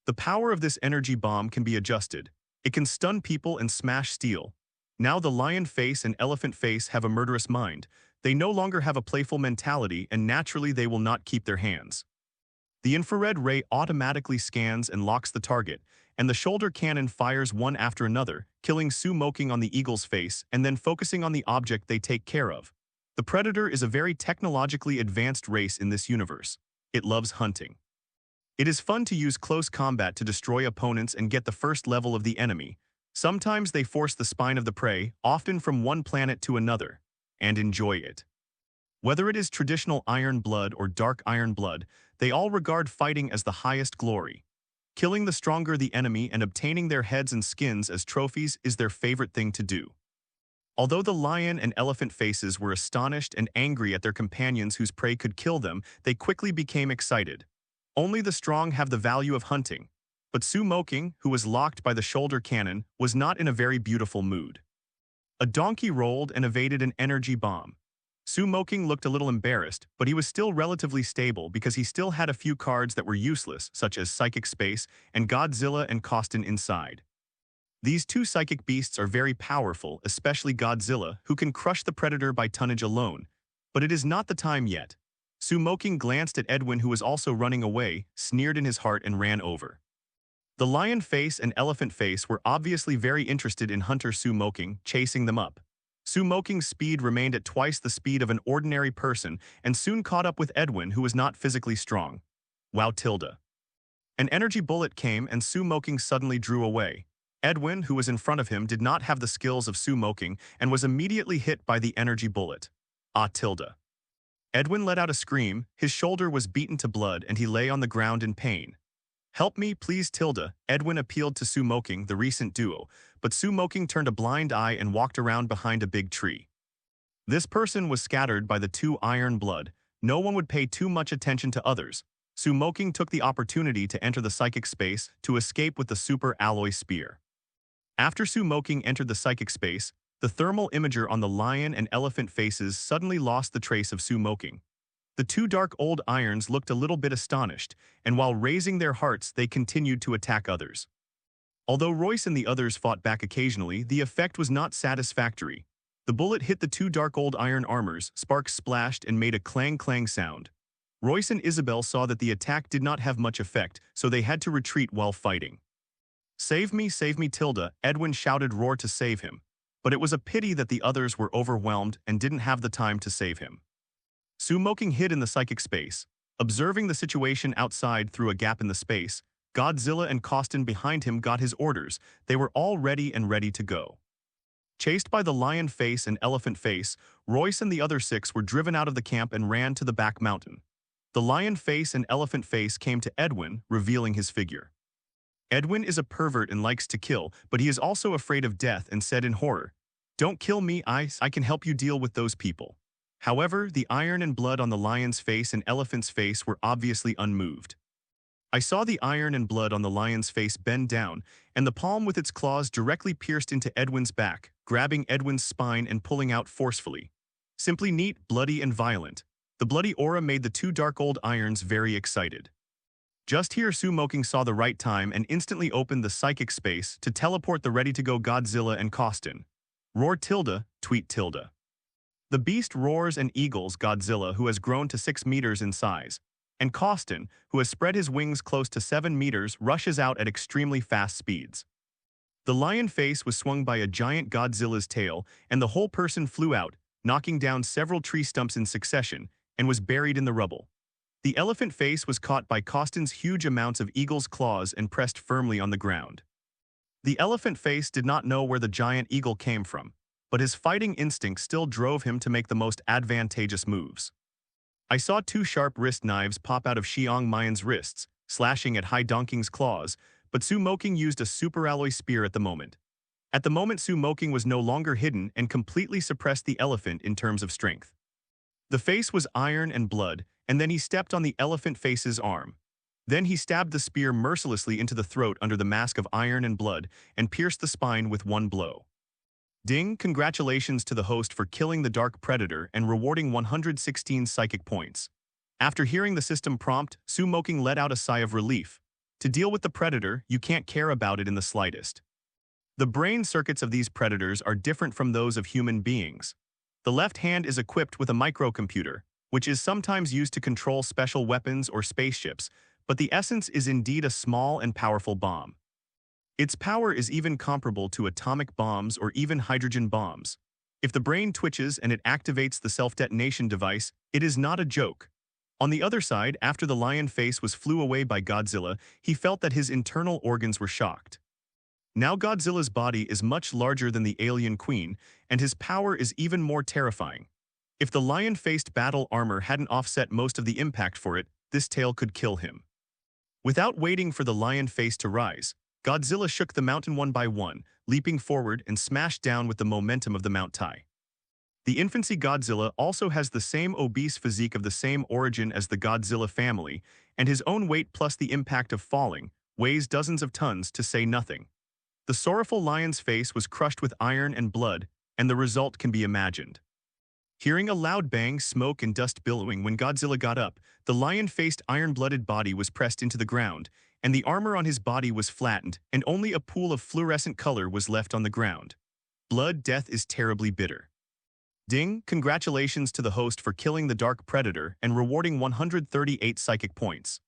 The power of this energy bomb can be adjusted. It can stun people and smash steel. Now the lion face and elephant face have a murderous mind. They no longer have a playful mentality, and naturally they will not keep their hands. The infrared ray automatically scans and locks the target, and the shoulder cannon fires one after another, killing Moqing on the eagle's face and then focusing on the object they take care of. The Predator is a very technologically advanced race in this universe. It loves hunting. It is fun to use close combat to destroy opponents and get the first level of the enemy. Sometimes they force the spine of the prey, often from one planet to another, and enjoy it. Whether it is traditional iron blood or dark iron blood, they all regard fighting as the highest glory. Killing the stronger the enemy and obtaining their heads and skins as trophies is their favorite thing to do. Although the lion and elephant faces were astonished and angry at their companions whose prey could kill them, they quickly became excited. Only the strong have the value of hunting. But Moqing, who was locked by the shoulder cannon, was not in a very beautiful mood. A donkey rolled and evaded an energy bomb. Moqing looked a little embarrassed, but he was still relatively stable because he still had a few cards that were useless, such as Psychic Space and Godzilla and Costin inside. These two psychic beasts are very powerful, especially Godzilla, who can crush the Predator by tonnage alone. But it is not the time yet. Moqing glanced at Edwin, who was also running away, sneered in his heart, and ran over. The lion face and elephant face were obviously very interested in Hunter Moqing, chasing them up. Moqing's speed remained at twice the speed of an ordinary person and soon caught up with Edwin, who was not physically strong. Wow tilde. An energy bullet came and Moqing suddenly drew away. Edwin, who was in front of him, did not have the skills of Moqing and was immediately hit by the energy bullet. Ah tilde. Edwin let out a scream, his shoulder was beaten to blood and he lay on the ground in pain. Help me, please tilde, Edwin appealed to Moqing, the recent duo, but Moqing turned a blind eye and walked around behind a big tree. This person was scattered by the two iron blood. No one would pay too much attention to others. Moqing took the opportunity to enter the psychic space to escape with the super alloy spear. After Moqing entered the psychic space, the thermal imager on the lion and elephant faces suddenly lost the trace of Moqing. The two dark old irons looked a little bit astonished, and while raising their hearts, they continued to attack others. Although Royce and the others fought back occasionally, the effect was not satisfactory. The bullet hit the two dark old iron armors, sparks splashed and made a clang-clang sound. Royce and Isabel saw that the attack did not have much effect, so they had to retreat while fighting. Save me tilde, Edwin shouted roar to save him. But it was a pity that the others were overwhelmed and didn't have the time to save him. Moqing hid in the psychic space. Observing the situation outside through a gap in the space, Godzilla and Costin behind him got his orders. They were all ready to go. Chased by the lion face and elephant face, Royce and the other six were driven out of the camp and ran to the back mountain. The lion face and elephant face came to Edwin, revealing his figure. Edwin is a pervert and likes to kill, but he is also afraid of death and said in horror, "Don't kill me, I can help you deal with those people." However, the iron and blood on the lion's face and elephant's face were obviously unmoved. I saw the iron and blood on the lion's face bend down, and the palm with its claws directly pierced into Edwin's back, grabbing Edwin's spine and pulling out forcefully. Simply neat, bloody, and violent. The bloody aura made the two dark old irons very excited. Just here Moqing saw the right time and instantly opened the psychic space to teleport the ready-to-go Godzilla and Costin. Roar tilde, tweet tilde. The beast roars and eagles Godzilla, who has grown to 6 meters in size, and Costin, who has spread his wings close to 7 meters, rushes out at extremely fast speeds. The lion face was swung by a giant Godzilla's tail, and the whole person flew out, knocking down several tree stumps in succession, and was buried in the rubble. The elephant face was caught by Costin's huge amounts of eagle's claws and pressed firmly on the ground. The elephant face did not know where the giant eagle came from, but his fighting instinct still drove him to make the most advantageous moves. I saw two sharp wrist knives pop out of Xiong Mayan's wrists, slashing at Hai Donking's claws, but Su Moqing used a superalloy spear at the moment. At the moment, Su Moqing was no longer hidden and completely suppressed the elephant in terms of strength. The face was iron and blood, and then he stepped on the elephant face's arm. Then he stabbed the spear mercilessly into the throat under the mask of iron and blood and pierced the spine with one blow. Ding, congratulations to the host for killing the dark predator and rewarding 116 psychic points. After hearing the system prompt, Su Moqing let out a sigh of relief. To deal with the predator, you can't care about it in the slightest. The brain circuits of these predators are different from those of human beings. The left hand is equipped with a microcomputer, which is sometimes used to control special weapons or spaceships, but the essence is indeed a small and powerful bomb. Its power is even comparable to atomic bombs or even hydrogen bombs. If the brain twitches and it activates the self-detonation device, it is not a joke. On the other side, after the lion face was flew away by Godzilla, he felt that his internal organs were shocked. Now Godzilla's body is much larger than the alien queen, and his power is even more terrifying. If the lion-faced battle armor hadn't offset most of the impact for it, this tail could kill him. Without waiting for the lion face to rise, Godzilla shook the mountain one by one, leaping forward and smashed down with the momentum of the Mount Tai. The infancy Godzilla also has the same obese physique of the same origin as the Godzilla family, and his own weight plus the impact of falling weighs dozens of tons, to say nothing. The sorrowful lion's face was crushed with iron and blood, and the result can be imagined. Hearing a loud bang, smoke and dust billowing when Godzilla got up, the lion-faced iron-blooded body was pressed into the ground, and the armor on his body was flattened, and only a pool of fluorescent color was left on the ground. Blood death is terribly bitter. Ding, congratulations to the host for killing the dark predator and rewarding 138 psychic points.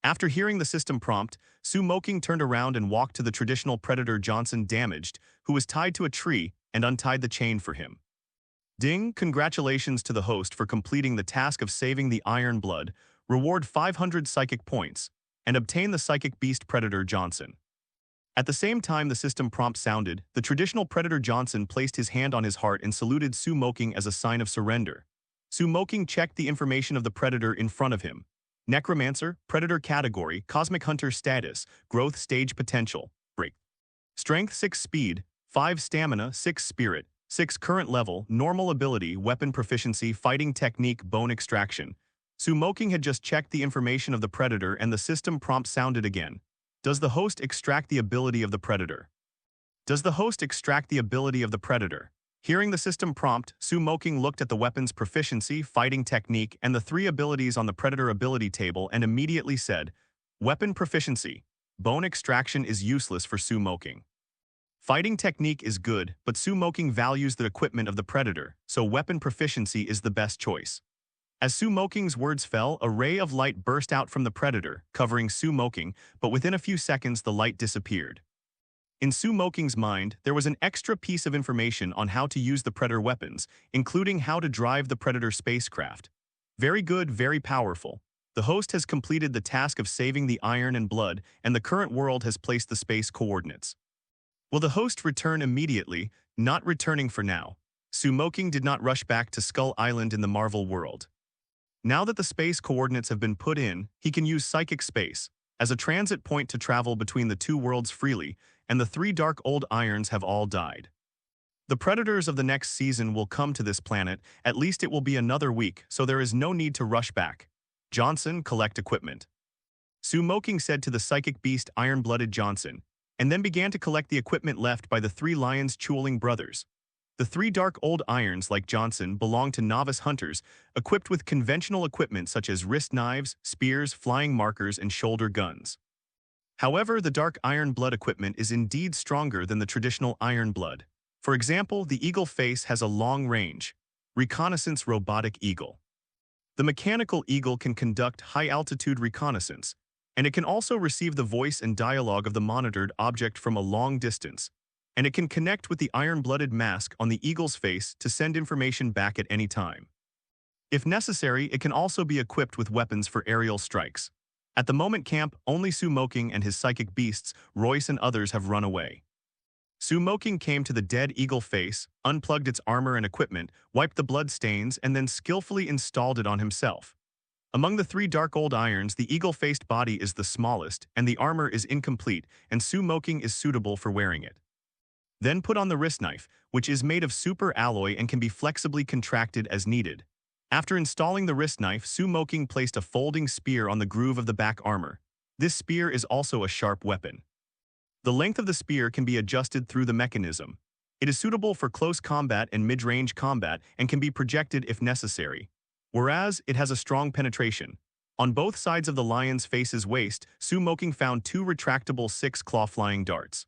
After hearing the system prompt, Su Moqing turned around and walked to the traditional predator Johnson damaged, who was tied to a tree, and untied the chain for him. Ding, congratulations to the host for completing the task of saving the iron blood, reward 500 psychic points, and obtain the psychic beast predator Johnson. At the same time the system prompt sounded, the traditional predator Johnson placed his hand on his heart and saluted Su Moqing as a sign of surrender. Su Moqing checked the information of the predator in front of him. Necromancer, Predator Category, Cosmic Hunter Status, Growth Stage Potential, Break. Strength 6 Speed, 5 Stamina, 6 Spirit, 6 Current Level, Normal Ability, Weapon Proficiency, Fighting Technique, Bone Extraction. Su Moqing had just checked the information of the predator and the system prompt sounded again. Does the host extract the ability of the predator? Does the host extract the ability of the predator? Hearing the system prompt, Su Moqing looked at the weapon's proficiency, fighting technique, and the 3 abilities on the predator ability table and immediately said, Weapon Proficiency. Bone extraction is useless for Su Moqing. Fighting technique is good, but Su Moqing values the equipment of the predator, so weapon proficiency is the best choice. As Su Moqing's words fell, a ray of light burst out from the predator, covering Su Moqing, but within a few seconds the light disappeared. In Su Moqing's mind, there was an extra piece of information on how to use the predator weapons, including how to drive the predator spacecraft. Very good, very powerful. The host has completed the task of saving the iron and blood, and the current world has placed the space coordinates. Will the host return immediately? Not returning for now. Su Moqing did not rush back to Skull Island in the Marvel world. Now that the space coordinates have been put in, he can use psychic space as a transit point to travel between the 2 worlds freely, and the 3 dark old irons have all died. The predators of the next season will come to this planet, at least it will be another week, so there is no need to rush back. Johnson, collect equipment. Su Moqing said to the psychic beast iron-blooded Johnson, and then began to collect the equipment left by the 3 lions Chuoling brothers. The 3 dark old irons, like Johnson, belong to novice hunters, equipped with conventional equipment such as wrist knives, spears, flying markers, and shoulder guns. However, the dark iron blood equipment is indeed stronger than the traditional iron blood. For example, the eagle face has a long-range, reconnaissance robotic eagle. The mechanical eagle can conduct high-altitude reconnaissance, and it can also receive the voice and dialogue of the monitored object from a long distance, and it can connect with the iron-blooded mask on the eagle's face to send information back at any time. If necessary, it can also be equipped with weapons for aerial strikes. At the moment camp, only Moqing and his psychic beasts, Royce and others have run away. Moqing came to the dead eagle face, unplugged its armor and equipment, wiped the blood stains, and then skillfully installed it on himself. Among the three dark old irons, the eagle-faced body is the smallest, and the armor is incomplete, and Moqing is suitable for wearing it. Then put on the wrist knife, which is made of super alloy and can be flexibly contracted as needed. After installing the wrist knife, Moqing placed a folding spear on the groove of the back armor. This spear is also a sharp weapon. The length of the spear can be adjusted through the mechanism. It is suitable for close combat and mid-range combat and can be projected if necessary. Whereas, it has a strong penetration. On both sides of the lion's face's waist, Moqing found two retractable 6-claw flying darts.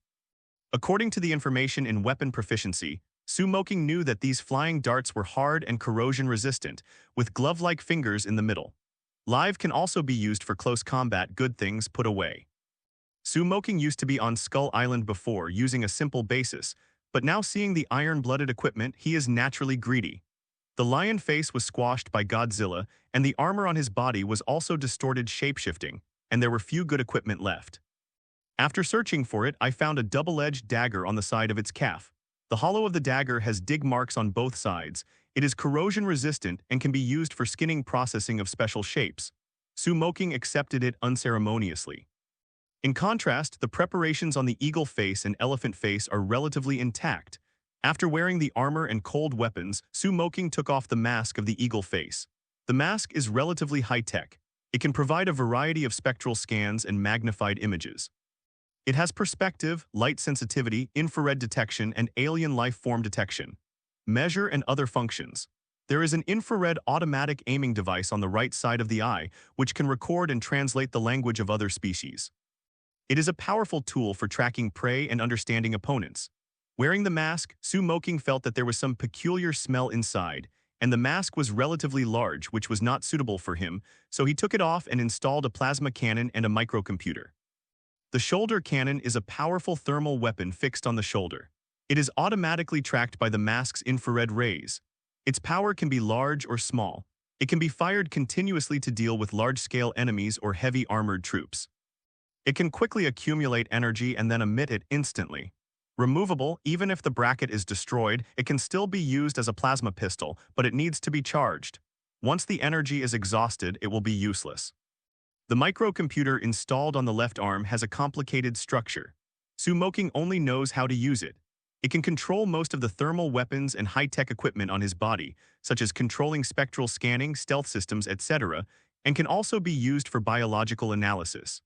According to the information in weapon proficiency, Moqing knew that these flying darts were hard and corrosion-resistant, with glove-like fingers in the middle. Live can also be used for close combat, good things put away. Moqing used to be on Skull Island before, using a simple basis, but now seeing the iron-blooded equipment, he is naturally greedy. The lion face was squashed by Godzilla, and the armor on his body was also distorted shape-shifting, and there were few good equipment left. After searching for it, I found a double-edged dagger on the side of its calf. The hollow of the dagger has dig marks on both sides. It is corrosion-resistant and can be used for skinning processing of special shapes. Moqing accepted it unceremoniously. In contrast, the preparations on the eagle face and elephant face are relatively intact. After wearing the armor and cold weapons, Moqing took off the mask of the eagle face. The mask is relatively high-tech. It can provide a variety of spectral scans and magnified images. It has perspective, light sensitivity, infrared detection, and alien life form detection. Measure and other functions. There is an infrared automatic aiming device on the right side of the eye, which can record and translate the language of other species. It is a powerful tool for tracking prey and understanding opponents. Wearing the mask, Moqing felt that there was some peculiar smell inside, and the mask was relatively large, which was not suitable for him, so he took it off and installed a plasma cannon and a microcomputer. The shoulder cannon is a powerful thermal weapon fixed on the shoulder. It is automatically tracked by the mask's infrared rays. Its power can be large or small. It can be fired continuously to deal with large-scale enemies or heavy armored troops. It can quickly accumulate energy and then emit it instantly. Removable, even if the bracket is destroyed, it can still be used as a plasma pistol, but it needs to be charged. Once the energy is exhausted, it will be useless. The microcomputer installed on the left arm has a complicated structure. Moqing only knows how to use it. It can control most of the thermal weapons and high-tech equipment on his body, such as controlling spectral scanning, stealth systems, etc., and can also be used for biological analysis.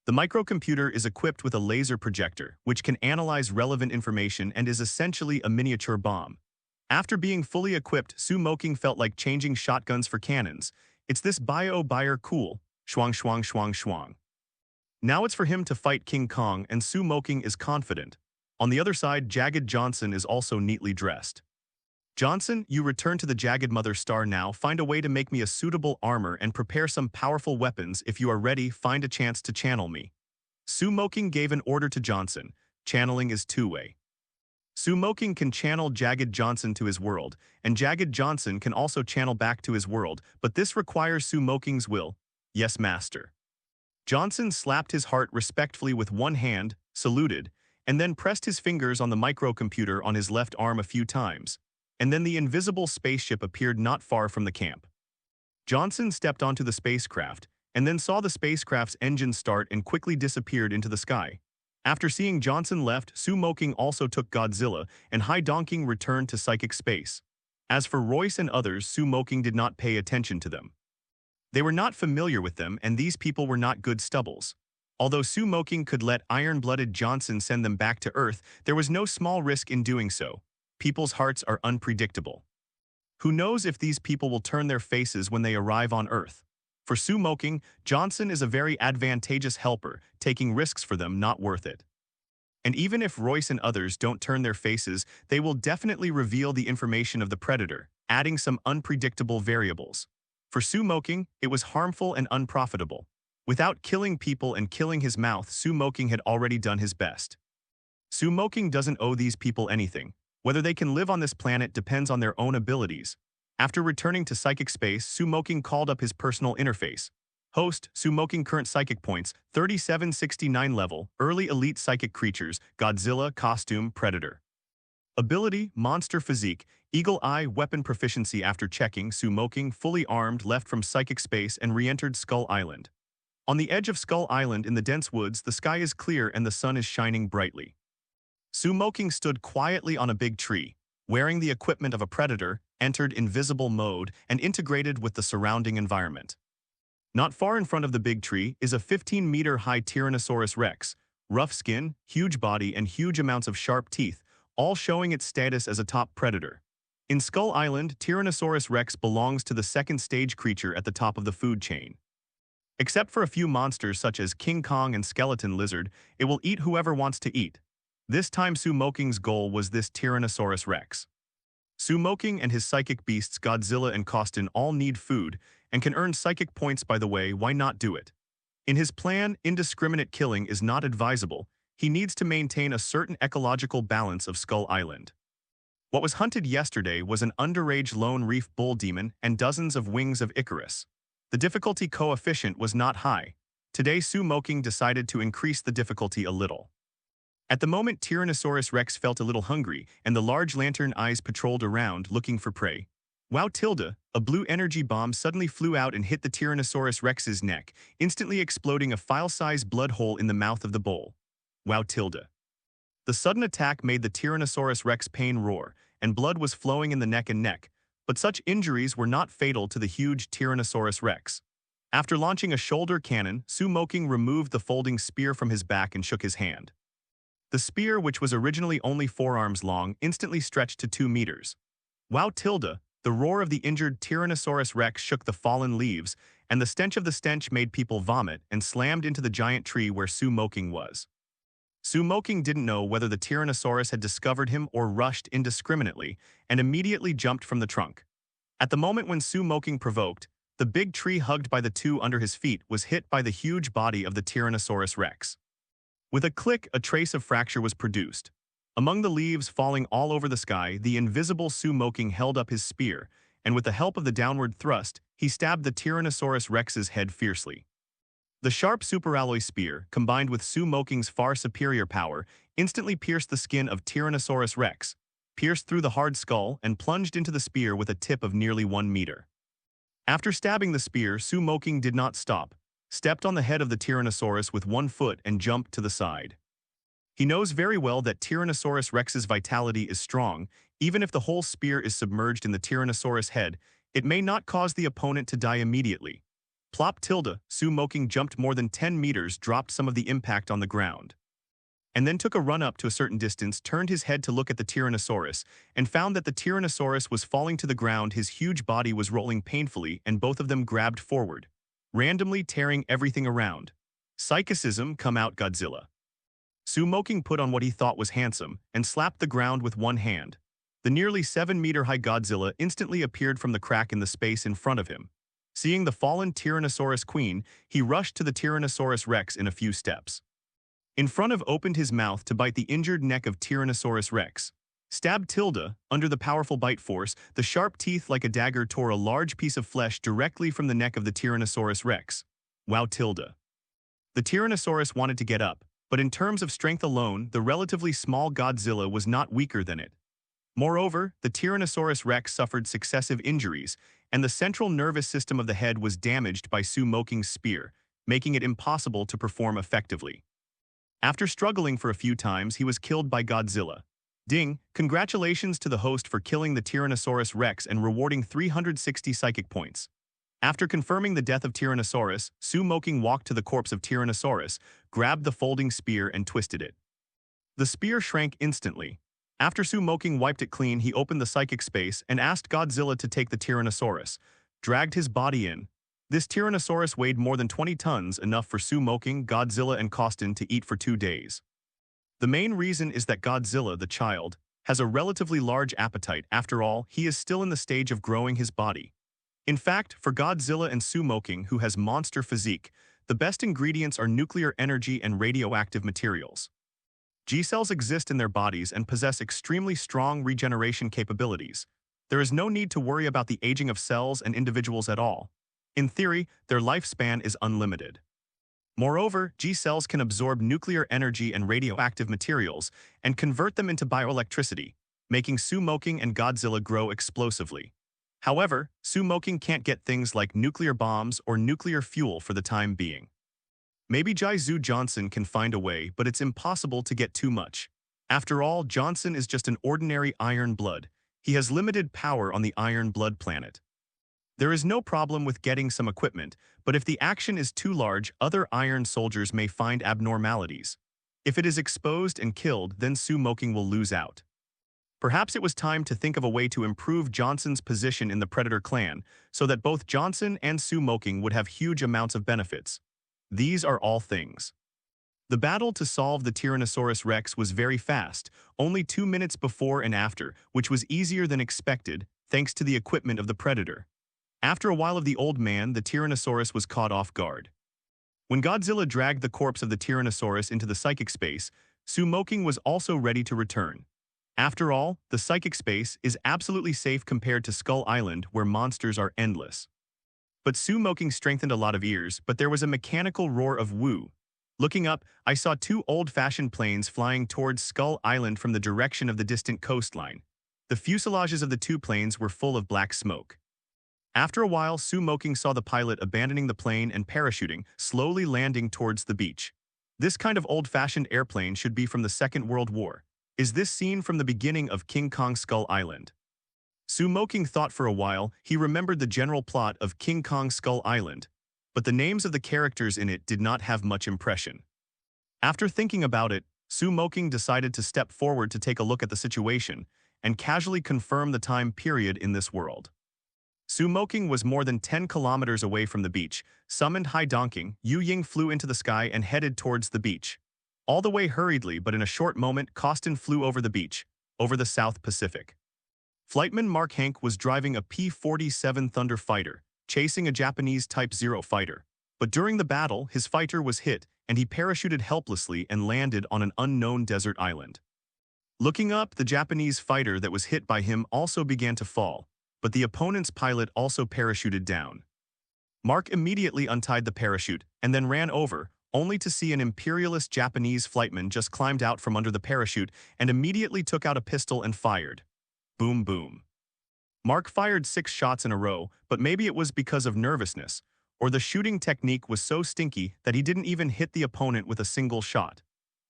The microcomputer is equipped with a laser projector, which can analyze relevant information and is essentially a miniature bomb. After being fully equipped, Moqing felt like changing shotguns for cannons. It's this bio-buyer cool, schwang schwang schwang schwang. Now it's for him to fight King Kong, and Moqing is confident. On the other side, Jagged Johnson is also neatly dressed. Johnson, you return to the Jagged Mother Star now. Find a way to make me a suitable armor and prepare some powerful weapons. If you are ready, find a chance to channel me. Moqing gave an order to Johnson. Channeling is two-way. Moqing can channel Jagged Johnson to his world, and Jagged Johnson can also channel back to his world, but this requires Moqing's will. Yes, master. Johnson slapped his heart respectfully with one hand, saluted, and then pressed his fingers on the microcomputer on his left arm a few times. And then the invisible spaceship appeared not far from the camp. Johnson stepped onto the spacecraft, and then saw the spacecraft's engine start and quickly disappeared into the sky. After seeing Johnson left, Moqing also took Godzilla, and High Donking returned to psychic space. As for Royce and others, Moqing did not pay attention to them. They were not familiar with them, and these people were not good stubbles. Although Moqing could let iron-blooded Johnson send them back to Earth, there was no small risk in doing so. People's hearts are unpredictable. Who knows if these people will turn their faces when they arrive on Earth? For Moqing, Johnson is a very advantageous helper, taking risks for them not worth it. And even if Royce and others don't turn their faces, they will definitely reveal the information of the predator, adding some unpredictable variables. For Moqing, it was harmful and unprofitable. Without killing people and killing his mouth, Moqing had already done his best. Moqing doesn't owe these people anything. Whether they can live on this planet depends on their own abilities. After returning to psychic space, Moqing called up his personal interface. Host, Moqing current psychic points, 3769 level, early elite psychic creatures, Godzilla, costume, predator. Ability, Monster Physique, Eagle Eye weapon proficiency. After checking, Moqing, fully armed, left from psychic space and re-entered Skull Island. On the edge of Skull Island in the dense woods, the sky is clear and the sun is shining brightly. Moqing stood quietly on a big tree, wearing the equipment of a predator, entered invisible mode and integrated with the surrounding environment. Not far in front of the big tree is a 15-meter-high Tyrannosaurus rex, rough skin, huge body, and huge amounts of sharp teeth, all showing its status as a top predator. In Skull Island, Tyrannosaurus rex belongs to the second-stage creature at the top of the food chain. Except for a few monsters such as King Kong and Skeleton Lizard, it will eat whoever wants to eat. This time Moqing's goal was this Tyrannosaurus rex. Moqing and his psychic beasts Godzilla and Kostin all need food and can earn psychic points. By the way, why not do it? In his plan, indiscriminate killing is not advisable. He needs to maintain a certain ecological balance of Skull Island. What was hunted yesterday was an underage lone reef bull demon and dozens of wings of Icarus. The difficulty coefficient was not high. Today Moqing decided to increase the difficulty a little. At the moment, Tyrannosaurus rex felt a little hungry, and the large lantern eyes patrolled around, looking for prey. Wow tilde, a blue energy bomb suddenly flew out and hit the Tyrannosaurus rex's neck, instantly exploding a file-sized blood hole in the mouth of the bull. Wow tilde. The sudden attack made the Tyrannosaurus rex pain roar, and blood was flowing in the neck, but such injuries were not fatal to the huge Tyrannosaurus rex. After launching a shoulder cannon, Moqing removed the folding spear from his back and shook his hand. The spear, which was originally only 4 arms long, instantly stretched to 2 meters. Wow tilde, the roar of the injured Tyrannosaurus rex shook the fallen leaves, and the stench of the stench made people vomit and slammed into the giant tree where Moqing was. Moqing didn't know whether the Tyrannosaurus had discovered him or rushed indiscriminately and immediately jumped from the trunk. At the moment when Moqing provoked, the big tree hugged by the two under his feet was hit by the huge body of the Tyrannosaurus rex. With a click, a trace of fracture was produced. Among the leaves falling all over the sky, the invisible Moqing held up his spear, and with the help of the downward thrust, he stabbed the Tyrannosaurus rex's head fiercely. The sharp superalloy spear, combined with Moqing's far superior power, instantly pierced the skin of Tyrannosaurus rex, pierced through the hard skull, and plunged into the spear with a tip of nearly 1 meter. After stabbing the spear, Moqing did not stop, stepped on the head of the Tyrannosaurus with 1 foot and jumped to the side. He knows very well that Tyrannosaurus rex's vitality is strong. Even if the whole spear is submerged in the Tyrannosaurus head, it may not cause the opponent to die immediately. Plop tilde, Moqing jumped more than 10 meters, dropped some of the impact on the ground, and then took a run up to a certain distance, turned his head to look at the Tyrannosaurus, and found that the Tyrannosaurus was falling to the ground. His huge body was rolling painfully, and both of them grabbed forward, randomly tearing everything around. Psychicism, come out Godzilla. Moqing put on what he thought was handsome and slapped the ground with 1 hand. The nearly 7-meter-high Godzilla instantly appeared from the crack in the space in front of him. Seeing the fallen Tyrannosaurus queen, he rushed to the Tyrannosaurus rex in a few steps. In front of opened his mouth to bite the injured neck of Tyrannosaurus rex. Stab tilde, under the powerful bite force, the sharp teeth like a dagger tore a large piece of flesh directly from the neck of the Tyrannosaurus rex. Wow tilde. The Tyrannosaurus wanted to get up, but in terms of strength alone, the relatively small Godzilla was not weaker than it. Moreover, the Tyrannosaurus rex suffered successive injuries, and the central nervous system of the head was damaged by Moqing's spear, making it impossible to perform effectively. After struggling for a few times, he was killed by Godzilla. Ding, congratulations to the host for killing the Tyrannosaurus rex and rewarding 360 psychic points. After confirming the death of Tyrannosaurus, Moqing walked to the corpse of Tyrannosaurus, grabbed the folding spear and twisted it. The spear shrank instantly. After Moqing wiped it clean, he opened the psychic space and asked Godzilla to take the Tyrannosaurus, dragged his body in. This Tyrannosaurus weighed more than 20 tons, enough for Moqing, Godzilla, and Kostin to eat for 2 days. The main reason is that Godzilla, the child, has a relatively large appetite. After all, he is still in the stage of growing his body. In fact, for Godzilla and Moqing, who has Monster Physique, the best ingredients are nuclear energy and radioactive materials. G-cells exist in their bodies and possess extremely strong regeneration capabilities. There is no need to worry about the aging of cells and individuals at all. In theory, their lifespan is unlimited. Moreover, G cells can absorb nuclear energy and radioactive materials and convert them into bioelectricity, making Moqing and Godzilla grow explosively. However, Moqing can't get things like nuclear bombs or nuclear fuel for the time being. Maybe Zhu Johnson can find a way, but it's impossible to get too much. After all, Johnson is just an ordinary iron blood. He has limited power on the iron blood planet. There is no problem with getting some equipment, but if the action is too large, other iron soldiers may find abnormalities. If it is exposed and killed, then Moqing will lose out. Perhaps it was time to think of a way to improve Johnson's position in the Predator clan so that both Johnson and Moqing would have huge amounts of benefits. These are all things. The battle to solve the Tyrannosaurus Rex was very fast, only 2 minutes before and after, which was easier than expected, thanks to the equipment of the Predator. After a while of the old man, the Tyrannosaurus was caught off guard. When Godzilla dragged the corpse of the Tyrannosaurus into the psychic space, Moqing was also ready to return. After all, the psychic space is absolutely safe compared to Skull Island, where monsters are endless. But Moqing strengthened a lot of ears, but there was a mechanical roar of woo. Looking up, I saw 2 old-fashioned planes flying towards Skull Island from the direction of the distant coastline. The fuselages of the 2 planes were full of black smoke. After a while, Moqing saw the pilot abandoning the plane and parachuting, slowly landing towards the beach. This kind of old-fashioned airplane should be from the Second World War. Is this scene from the beginning of King Kong Skull Island? Moqing thought for a while. He remembered the general plot of King Kong Skull Island, but the names of the characters in it did not have much impression. After thinking about it, Moqing decided to step forward to take a look at the situation and casually confirm the time period in this world. Moqing was more than 10 kilometers away from the beach, summoned high donking, Yu Ying flew into the sky and headed towards the beach. All the way hurriedly, but in a short moment, Costin flew over the beach, over the South Pacific. Flightman Mark Hank was driving a P-47 Thunder fighter, chasing a Japanese Type 0 fighter. But during the battle, his fighter was hit, and he parachuted helplessly and landed on an unknown desert island. Looking up, the Japanese fighter that was hit by him also began to fall, but the opponent's pilot also parachuted down. Mark immediately untied the parachute and then ran over, only to see an imperialist Japanese flightman just climbed out from under the parachute and immediately took out a pistol and fired. Boom, boom. Mark fired 6 shots in a row, but maybe it was because of nervousness, or the shooting technique was so stinky that he didn't even hit the opponent with a single shot.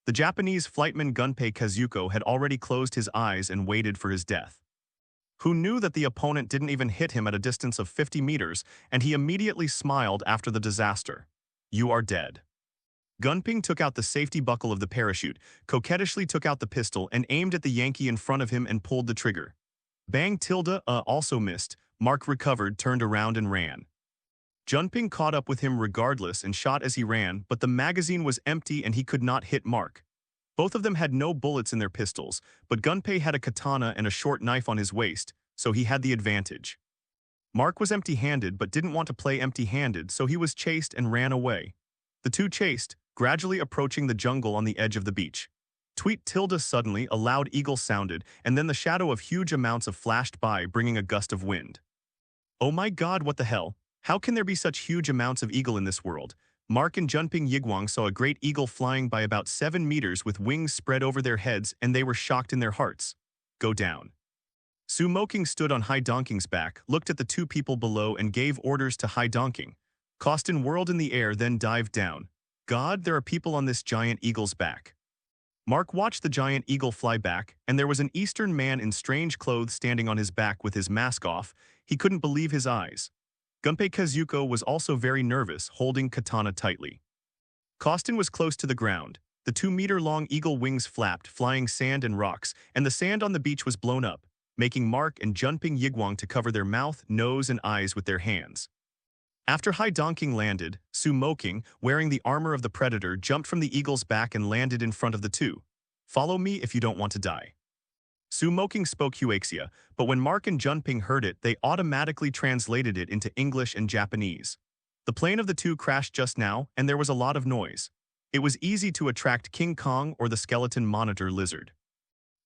The Japanese flightman Gunpei Kazuko had already closed his eyes and waited for his death. Who knew that the opponent didn't even hit him at a distance of 50 meters, and he immediately smiled after the disaster. You are dead. Gunping took out the safety buckle of the parachute, coquettishly took out the pistol and aimed at the Yankee in front of him and pulled the trigger. Bang tilde also missed. Mark recovered, turned around and ran. Junping caught up with him regardless and shot as he ran, but the magazine was empty and he could not hit Mark. Both of them had no bullets in their pistols, but Gunpei had a katana and a short knife on his waist, so he had the advantage. Mark was empty-handed but didn't want to play empty-handed, so he was chased and ran away. The two chased, gradually approaching the jungle on the edge of the beach. Tweet tilde suddenly, a loud eagle sounded, and then the shadow of huge amounts of flashed by, bringing a gust of wind. Oh my god, what the hell? How can there be such huge amounts of eagle in this world? Mark and Junping Yiguang saw a great eagle flying by about 7 meters with wings spread over their heads, and they were shocked in their hearts. Go down. Moqing stood on High Donking's back, looked at the 2 people below and gave orders to High Donking. Costin whirled in the air, then dived down. God, there are people on this giant eagle's back. Mark watched the giant eagle fly back, and there was an Eastern man in strange clothes standing on his back with his mask off. He couldn't believe his eyes. Gunpei Kazuko was also very nervous, holding katana tightly. Costin was close to the ground. The 2-meter-long eagle wings flapped, flying sand and rocks, and the sand on the beach was blown up, making Mark and Junping Yiguang to cover their mouth, nose, and eyes with their hands. After High Donking landed, Moqing, wearing the armor of the predator, jumped from the eagle's back and landed in front of the 2. Follow me if you don't want to die. Moqing spoke Huaxia, but when Mark and Junping heard it, they automatically translated it into English and Japanese. The plane of the 2 crashed just now, and there was a lot of noise. It was easy to attract King Kong or the skeleton monitor lizard.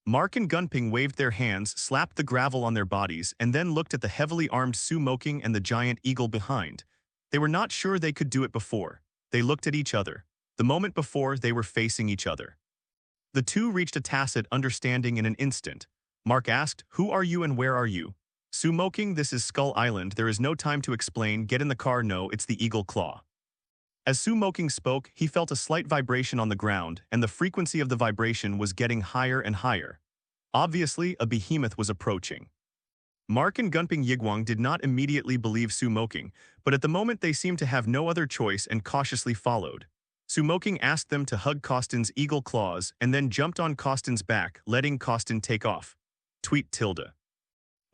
Mark and Gunping waved their hands, slapped the gravel on their bodies, and then looked at the heavily armed Moqing and the giant eagle behind. They were not sure they could do it before. They looked at each other. The moment before, they were facing each other. The two reached a tacit understanding in an instant. Mark asked, "Who are you and where are you?" Moqing, "This is Skull Island. There is no time to explain. Get in the car. No, it's the Eagle Claw." As Moqing spoke, he felt a slight vibration on the ground, and the frequency of the vibration was getting higher and higher. Obviously, a behemoth was approaching. Mark and Gunping Yiguang did not immediately believe Moqing, but at the moment they seemed to have no other choice and cautiously followed. Moqing asked them to hug Costin's eagle claws and then jumped on Costin's back, letting Costin take off. Tweet tilde.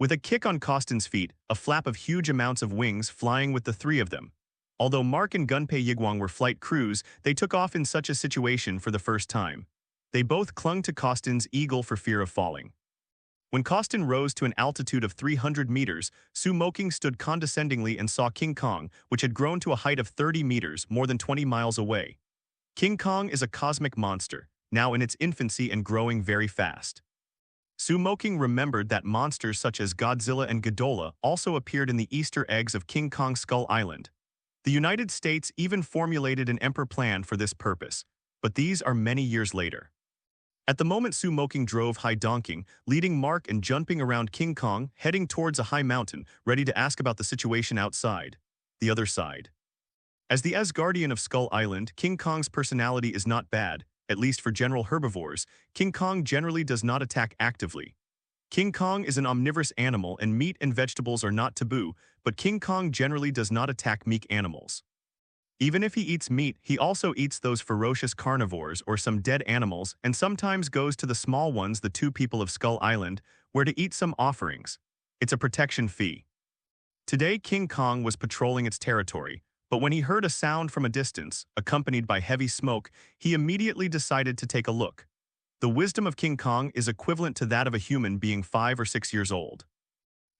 With a kick on Costin's feet, a flap of huge amounts of wings flying with the three of them. Although Mark and Gunpei Yiguang were flight crews, they took off in such a situation for the first time. They both clung to Costin's eagle for fear of falling. When Costin rose to an altitude of 300 meters, Moqing stood condescendingly and saw King Kong, which had grown to a height of 30 meters, more than 20 miles away. King Kong is a cosmic monster, now in its infancy and growing very fast. Moqing remembered that monsters such as Godzilla and Ghidorah also appeared in the Easter eggs of King Kong's Skull Island. The United States even formulated an Emperor plan for this purpose, but these are many years later. At the moment Moqing drove high donking, leading Mark and Gunping around King Kong, heading towards a high mountain, ready to ask about the situation outside. The other side. As the Asgardian of Skull Island, King Kong's personality is not bad, at least for general herbivores. King Kong generally does not attack actively. King Kong is an omnivorous animal and meat and vegetables are not taboo, but King Kong generally does not attack meek animals. Even if he eats meat, he also eats those ferocious carnivores or some dead animals and sometimes goes to the small ones, the two people of Skull Island, where to eat some offerings. It's a protection fee. Today King Kong was patrolling its territory, but when he heard a sound from a distance, accompanied by heavy smoke, he immediately decided to take a look. The wisdom of King Kong is equivalent to that of a human being 5 or 6 years old.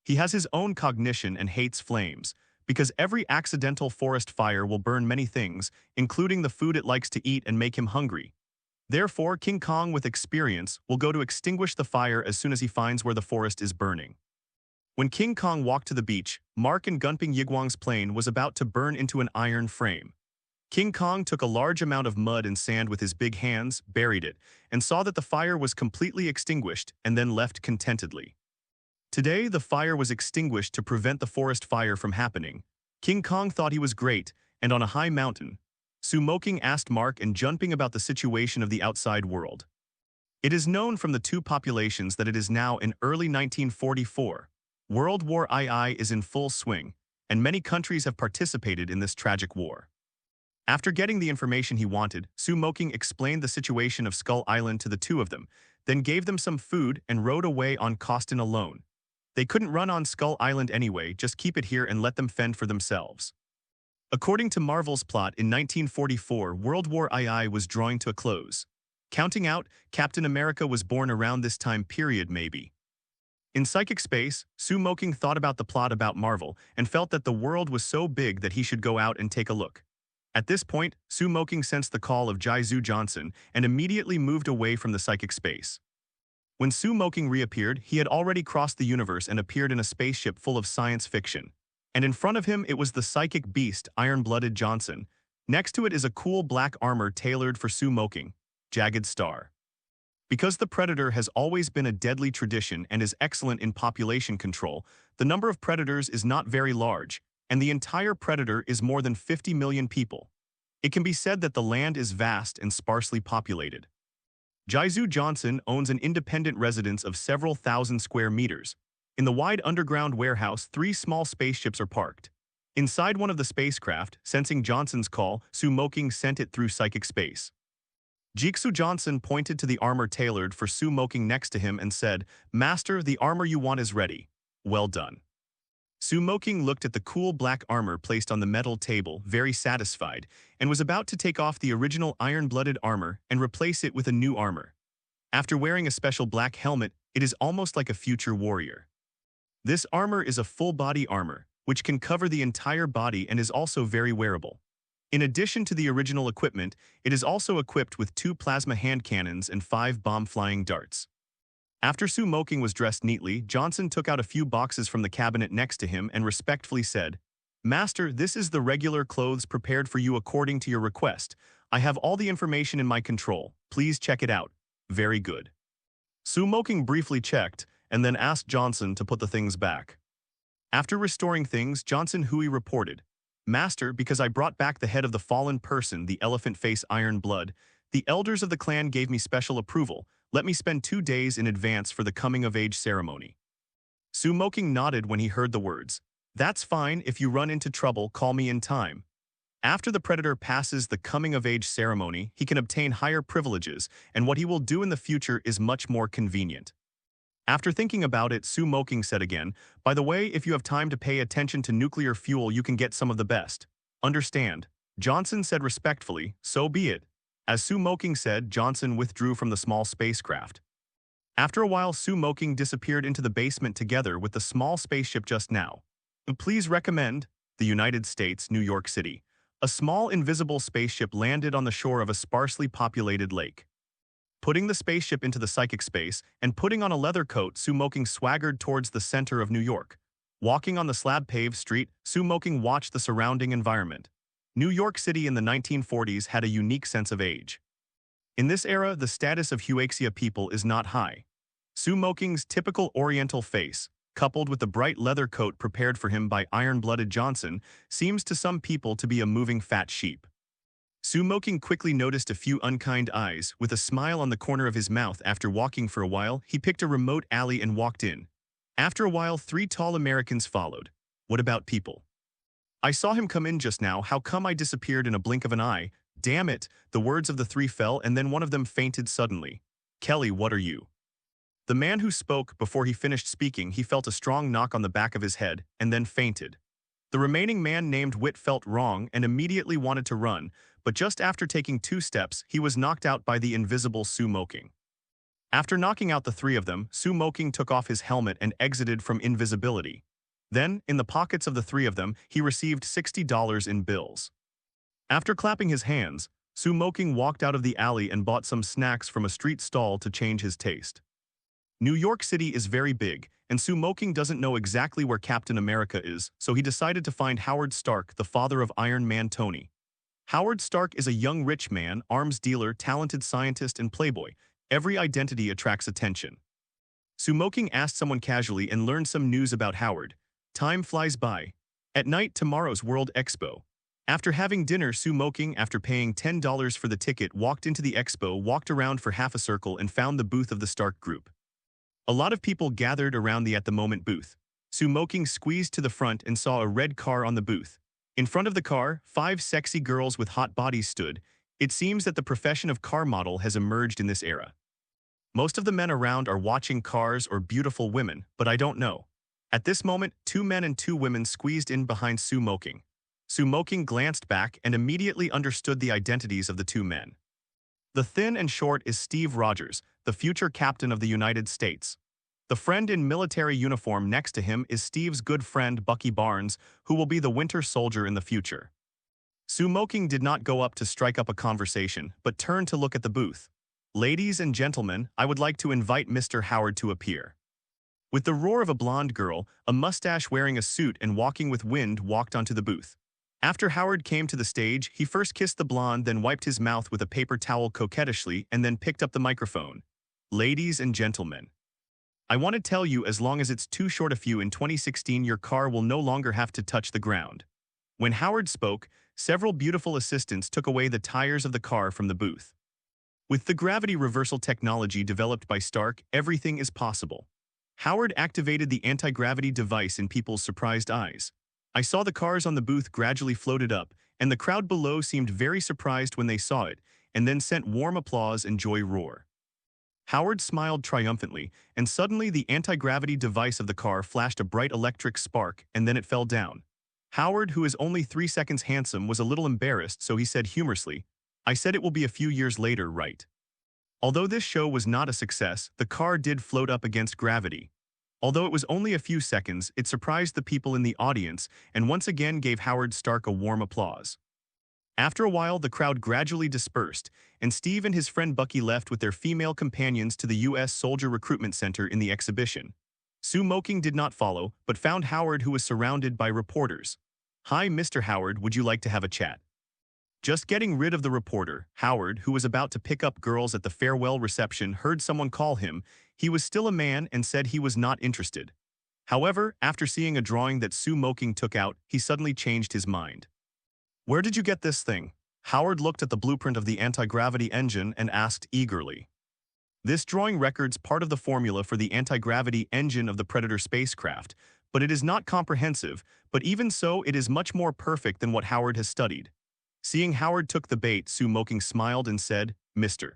He has his own cognition and hates flames, because every accidental forest fire will burn many things, including the food it likes to eat and make him hungry. Therefore, King Kong with experience will go to extinguish the fire as soon as he finds where the forest is burning. When King Kong walked to the beach, Mark and Gunping Yiguang's plane was about to burn into an iron frame. King Kong took a large amount of mud and sand with his big hands, buried it, and saw that the fire was completely extinguished and then left contentedly. Today, the fire was extinguished to prevent the forest fire from happening. King Kong thought he was great, and on a high mountain, Moqing asked Mark and Gunping about the situation of the outside world. It is known from the two populations that it is now in early 1944. World War II is in full swing, and many countries have participated in this tragic war. After getting the information he wanted, Moqing explained the situation of Skull Island to the two of them, then gave them some food and rode away on Costin alone. They couldn't run on Skull Island anyway, just keep it here and let them fend for themselves. According to Marvel's plot, in 1944, World War II was drawing to a close. Counting out, Captain America was born around this time period maybe. In psychic space, Moqing thought about the plot about Marvel and felt that the world was so big that he should go out and take a look. At this point, Moqing sensed the call of Jiazhu Johnson and immediately moved away from the psychic space. When Moqing reappeared, he had already crossed the universe and appeared in a spaceship full of science fiction. And in front of him it was the psychic beast, Iron-Blooded Johnson. Next to it is a cool black armor tailored for Moqing, Jagged Star. Because the Predator has always been a deadly tradition and is excellent in population control, the number of predators is not very large, and the entire Predator is more than 50 million people. It can be said that the land is vast and sparsely populated. Jiazhu Johnson owns an independent residence of several thousand square meters. In the wide underground warehouse, 3 small spaceships are parked. Inside one of the spacecraft, sensing Johnson's call, Moqing sent it through psychic space. Jiazhu Johnson pointed to the armor tailored for Moqing next to him and said, "Master, the armor you want is ready. Well done." Moqing looked at the cool black armor placed on the metal table, very satisfied, and was about to take off the original iron-blooded armor and replace it with a new armor. After wearing a special black helmet, it is almost like a future warrior. This armor is a full-body armor, which can cover the entire body and is also very wearable. In addition to the original equipment, it is also equipped with 2 plasma hand cannons and 5 bomb-flying darts. After Su Moqing was dressed neatly, Johnson took out a few boxes from the cabinet next to him and respectfully said, "Master, this is the regular clothes prepared for you according to your request. I have all the information in my control. Please check it out." "Very good." Su Moqing briefly checked and then asked Johnson to put the things back. After restoring things, Johnson Hui reported, "Master, because I brought back the head of the fallen person, the elephant face Iron Blood, the elders of the clan gave me special approval. Let me spend 2 days in advance for the coming-of-age ceremony." Su Moqing nodded when he heard the words. "That's fine. If you run into trouble, call me in time." After the predator passes the coming-of-age ceremony, he can obtain higher privileges, and what he will do in the future is much more convenient. After thinking about it, Su Moqing said again, "By the way, if you have time to pay attention to nuclear fuel, you can get some of the best." "Understand." Johnson said respectfully, "So be it." As Su Moqing said, Johnson withdrew from the small spacecraft. After a while, Su Moqing disappeared into the basement together with the small spaceship just now. Please recommend the United States, New York City. A small invisible spaceship landed on the shore of a sparsely populated lake. Putting the spaceship into the psychic space and putting on a leather coat, Su Moqing swaggered towards the center of New York. Walking on the slab-paved street, Su Moqing watched the surrounding environment. New York City in the 1940s had a unique sense of age. In this era, the status of Huaxia people is not high. Su Moqing's typical Oriental face, coupled with the bright leather coat prepared for him by iron-blooded Johnson, seems to some people to be a moving fat sheep. Su Moqing quickly noticed a few unkind eyes. With a smile on the corner of his mouth after walking for a while, he picked a remote alley and walked in. After a while, 3 tall Americans followed. "What about people?" "I saw him come in just now. How come I disappeared in a blink of an eye?" "Damn it!" The words of the 3 fell and then one of them fainted suddenly. "Kelly, what are you?" The man who spoke, before he finished speaking, he felt a strong knock on the back of his head and then fainted. The remaining man named Wit felt wrong and immediately wanted to run, but just after taking 2 steps, he was knocked out by the invisible Su Moqing. After knocking out the 3 of them, Su Moqing took off his helmet and exited from invisibility. Then, in the pockets of the 3 of them, he received $60 in bills. After clapping his hands, Su Moqing walked out of the alley and bought some snacks from a street stall to change his taste. New York City is very big, and Su Moqing doesn't know exactly where Captain America is, so he decided to find Howard Stark, the father of Iron Man Tony. Howard Stark is a young rich man, arms dealer, talented scientist, and playboy. Every identity attracts attention. Su Moqing asked someone casually and learned some news about Howard. Time flies by. At night, tomorrow's World Expo. After having dinner, Su Moqing, after paying $10 for the ticket, walked into the expo, walked around for half a circle, and found the booth of the Stark Group. A lot of people gathered around the at-the-moment booth. Su Moqing squeezed to the front and saw a red car on the booth. In front of the car, 5 sexy girls with hot bodies stood. It seems that the profession of car model has emerged in this era. Most of the men around are watching cars or beautiful women, but I don't know. At this moment, 2 men and 2 women squeezed in behind Su Moqing. Su Moqing glanced back and immediately understood the identities of the 2 men. The thin and short is Steve Rogers, the future captain of the United States. The friend in military uniform next to him is Steve's good friend Bucky Barnes, who will be the Winter Soldier in the future. Su Moqing did not go up to strike up a conversation, but turned to look at the booth. "Ladies and gentlemen, I would like to invite Mr. Howard to appear." With the roar of a blonde girl, a mustache wearing a suit and walking with wind walked onto the booth. After Howard came to the stage, he first kissed the blonde, then wiped his mouth with a paper towel coquettishly, and then picked up the microphone. "Ladies and gentlemen, I want to tell you, as long as it's too short of you in 2016, your car will no longer have to touch the ground." When Howard spoke, several beautiful assistants took away the tires of the car from the booth. With the gravity reversal technology developed by Stark, everything is possible. Howard activated the anti-gravity device in people's surprised eyes. I saw the cars on the booth gradually floated up, and the crowd below seemed very surprised when they saw it, and then sent warm applause and joy roar. Howard smiled triumphantly, and suddenly the anti-gravity device of the car flashed a bright electric spark, and then it fell down. Howard, who is only 3 seconds handsome, was a little embarrassed, so he said humorously, "I said it will be a few years later, right?" Although this show was not a success, the car did float up against gravity. Although it was only a few seconds, it surprised the people in the audience and once again gave Howard Stark a warm applause. After a while, the crowd gradually dispersed, and Steve and his friend Bucky left with their female companions to the U.S. Soldier Recruitment Center in the exhibition. Moqing did not follow, but found Howard, who was surrounded by reporters. "Hi, Mr. Howard, would you like to have a chat?" Just getting rid of the reporter, Howard, who was about to pick up girls at the farewell reception, heard someone call him. He was still a man and said he was not interested. However, after seeing a drawing that Moqing took out, he suddenly changed his mind. "Where did you get this thing?" Howard looked at the blueprint of the anti-gravity engine and asked eagerly. This drawing records part of the formula for the anti-gravity engine of the Predator spacecraft, but it is not comprehensive, but even so it is much more perfect than what Howard has studied. Seeing Howard took the bait, Moqing smiled and said, "Mr.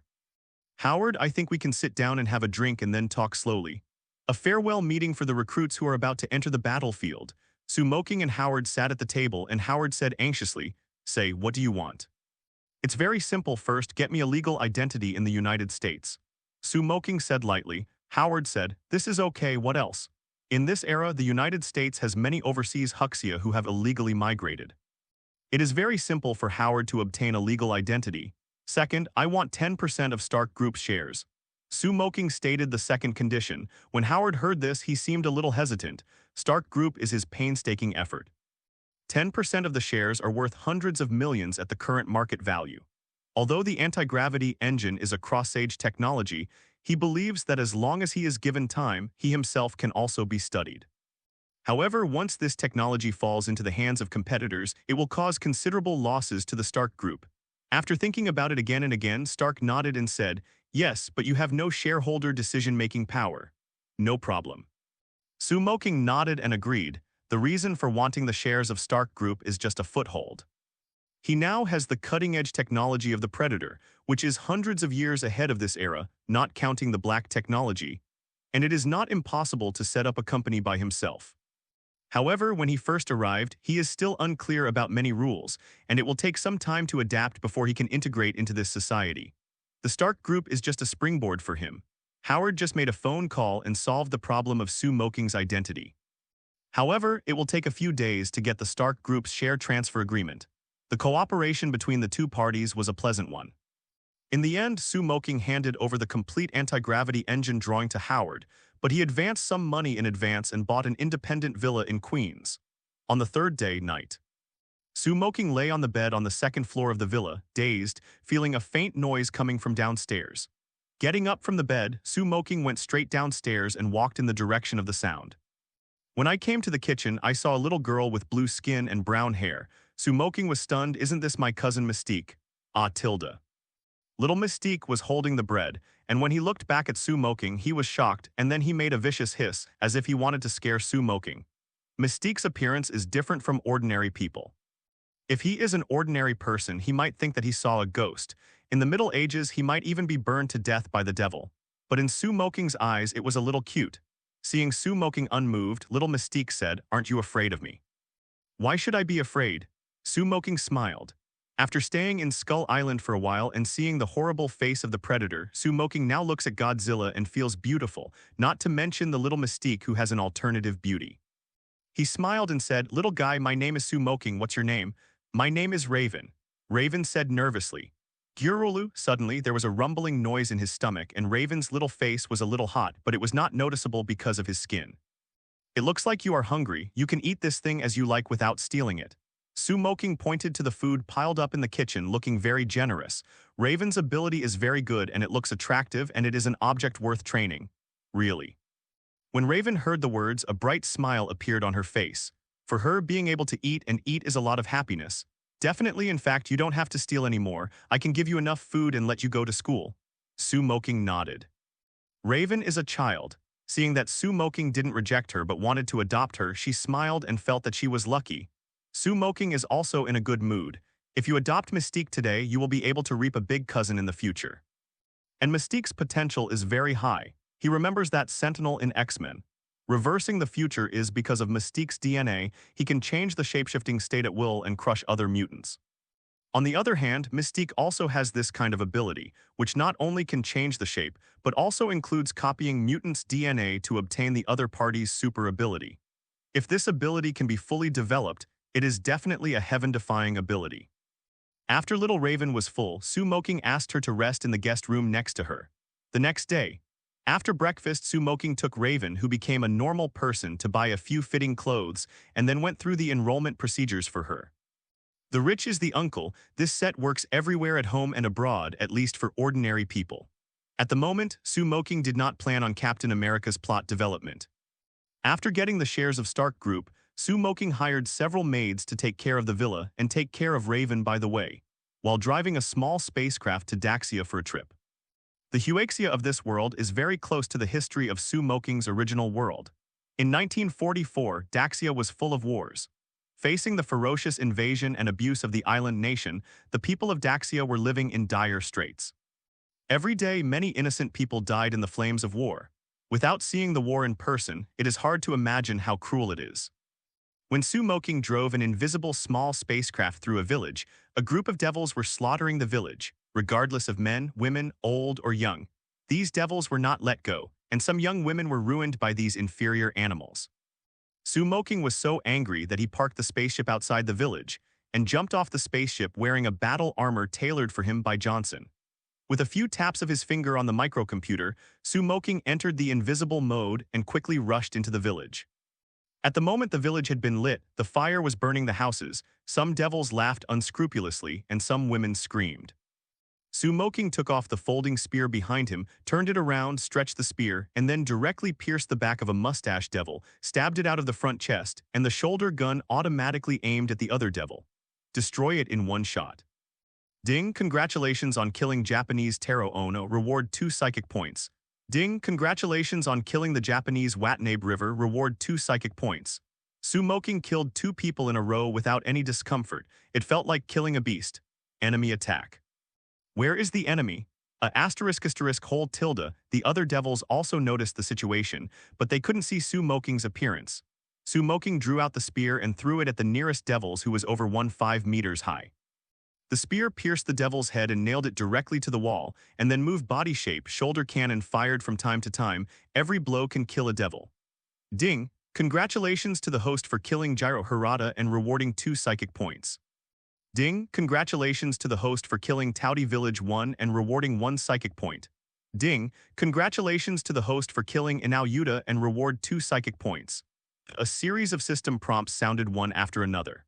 Howard, I think we can sit down and have a drink and then talk slowly." A farewell meeting for the recruits who are about to enter the battlefield. Moqing and Howard sat at the table and Howard said anxiously, "Say, what do you want?" "It's very simple. First, get me a legal identity in the United States." Moqing said lightly. Howard said, "This is okay, what else?" "In this era, the United States has many overseas Huxia who have illegally migrated. It is very simple for Howard to obtain a legal identity. Second, I want 10% of Stark Group's shares." Moqing stated the second condition. When Howard heard this, he seemed a little hesitant. Stark Group is his painstaking effort. 10% of the shares are worth hundreds of millions at the current market value. Although the anti-gravity engine is a cross-age technology, he believes that as long as he is given time, he himself can also be studied. However, once this technology falls into the hands of competitors, it will cause considerable losses to the Stark Group. After thinking about it again and again, Stark nodded and said, "Yes, but you have no shareholder decision-making power." "No problem." Moqing nodded and agreed. The reason for wanting the shares of Stark Group is just a foothold. He now has the cutting-edge technology of the Predator, which is hundreds of years ahead of this era, not counting the black technology, and it is not impossible to set up a company by himself. However, when he first arrived, he is still unclear about many rules, and it will take some time to adapt before he can integrate into this society. The Stark Group is just a springboard for him. Howard just made a phone call and solved the problem of Moqing's identity. However, it will take a few days to get the Stark Group's share transfer agreement. The cooperation between the two parties was a pleasant one. In the end, Moqing handed over the complete anti-gravity engine drawing to Howard, but he advanced some money in advance and bought an independent villa in Queens. On the third day, night, Moqing lay on the bed on the second floor of the villa, dazed, feeling a faint noise coming from downstairs. Getting up from the bed, Moqing went straight downstairs and walked in the direction of the sound. "When I came to the kitchen, I saw a little girl with blue skin and brown hair. Moqing was stunned. "Isn't this my cousin Mystique?" "Ah, Tilda." Little Mystique was holding the bread, and when he looked back at Moqing, he was shocked, and then he made a vicious hiss, as if he wanted to scare Moqing. Mystique's appearance is different from ordinary people. If he is an ordinary person, he might think that he saw a ghost. In the Middle Ages, he might even be burned to death by the devil. But in Moqing's eyes, it was a little cute. Seeing Moqing unmoved, little Mystique said, "Aren't you afraid of me?" "Why should I be afraid?" Moqing smiled. After staying in Skull Island for a while and seeing the horrible face of the Predator, Moqing now looks at Godzilla and feels beautiful, not to mention the little Mystique who has an alternative beauty. He smiled and said, "Little guy, my name is Moqing. What's your name?" "My name is Raven." Raven said nervously. "Gyurulu." Suddenly, there was a rumbling noise in his stomach, and Raven's little face was a little hot, but it was not noticeable because of his skin. "It looks like you are hungry. You can eat this thing as you like without stealing it." Moqing pointed to the food piled up in the kitchen, looking very generous. Raven's ability is very good and it looks attractive, and it is an object worth training. Really. When Raven heard the words, a bright smile appeared on her face. For her, being able to eat and eat is a lot of happiness. "Definitely, in fact, you don't have to steal anymore. I can give you enough food and let you go to school." Moqing nodded. Raven is a child. Seeing that Moqing didn't reject her but wanted to adopt her, she smiled and felt that she was lucky. Moqing is also in a good mood. If you adopt Mystique today, you will be able to reap a big cousin in the future. And Mystique's potential is very high. He remembers that Sentinel in X-Men. Reversing the future is because of Mystique's DNA. He can change the shapeshifting state at will and crush other mutants. On the other hand, Mystique also has this kind of ability, which not only can change the shape, but also includes copying mutants' DNA to obtain the other party's super ability. If this ability can be fully developed, it is definitely a heaven-defying ability. After Little Raven was full, Moqing asked her to rest in the guest room next to her. The next day, after breakfast, Moqing took Raven, who became a normal person, to buy a few fitting clothes and then went through the enrollment procedures for her. The rich is the uncle. This set works everywhere at home and abroad, at least for ordinary people. At the moment, Moqing did not plan on Captain America's plot development. After getting the shares of Stark Group, Moqing hired several maids to take care of the villa and take care of Raven by the way, while driving a small spacecraft to Daxia for a trip. The Huaxia of this world is very close to the history of Moqing's original world. In 1944, Daxia was full of wars. Facing the ferocious invasion and abuse of the island nation, the people of Daxia were living in dire straits. Every day, many innocent people died in the flames of war. Without seeing the war in person, it is hard to imagine how cruel it is. When Moqing drove an invisible small spacecraft through a village, a group of devils were slaughtering the village, regardless of men, women, old or young. These devils were not let go, and some young women were ruined by these inferior animals. Moqing was so angry that he parked the spaceship outside the village and jumped off the spaceship wearing a battle armor tailored for him by Johnson. With a few taps of his finger on the microcomputer, Moqing entered the invisible mode and quickly rushed into the village. At the moment the village had been lit, the fire was burning the houses, some devils laughed unscrupulously, and some women screamed. Moqing took off the folding spear behind him, turned it around, stretched the spear, and then directly pierced the back of a mustache devil, stabbed it out of the front chest, and the shoulder gun automatically aimed at the other devil. Destroy it in one shot. Ding, congratulations on killing Japanese Taro Ono, reward 2 psychic points. Ding, congratulations on killing the Japanese Watanabe River, reward 2 psychic points. Moqing killed 2 people in a row without any discomfort. It felt like killing a beast. Enemy attack. Where is the enemy? The other devils also noticed the situation, but they couldn't see Moqing's appearance. Moqing drew out the spear and threw it at the nearest devils, who was over 15 meters high. The spear pierced the devil's head and nailed it directly to the wall, and then moved body shape. Shoulder cannon fired from time to time. Every blow can kill a devil. Ding, congratulations to the host for killing Gyro Hirata and rewarding 2 psychic points. Ding, congratulations to the host for killing Taudi Village 1 and rewarding 1 psychic point. Ding, congratulations to the host for killing Inao Yuta and reward 2 psychic points. A series of system prompts sounded one after another.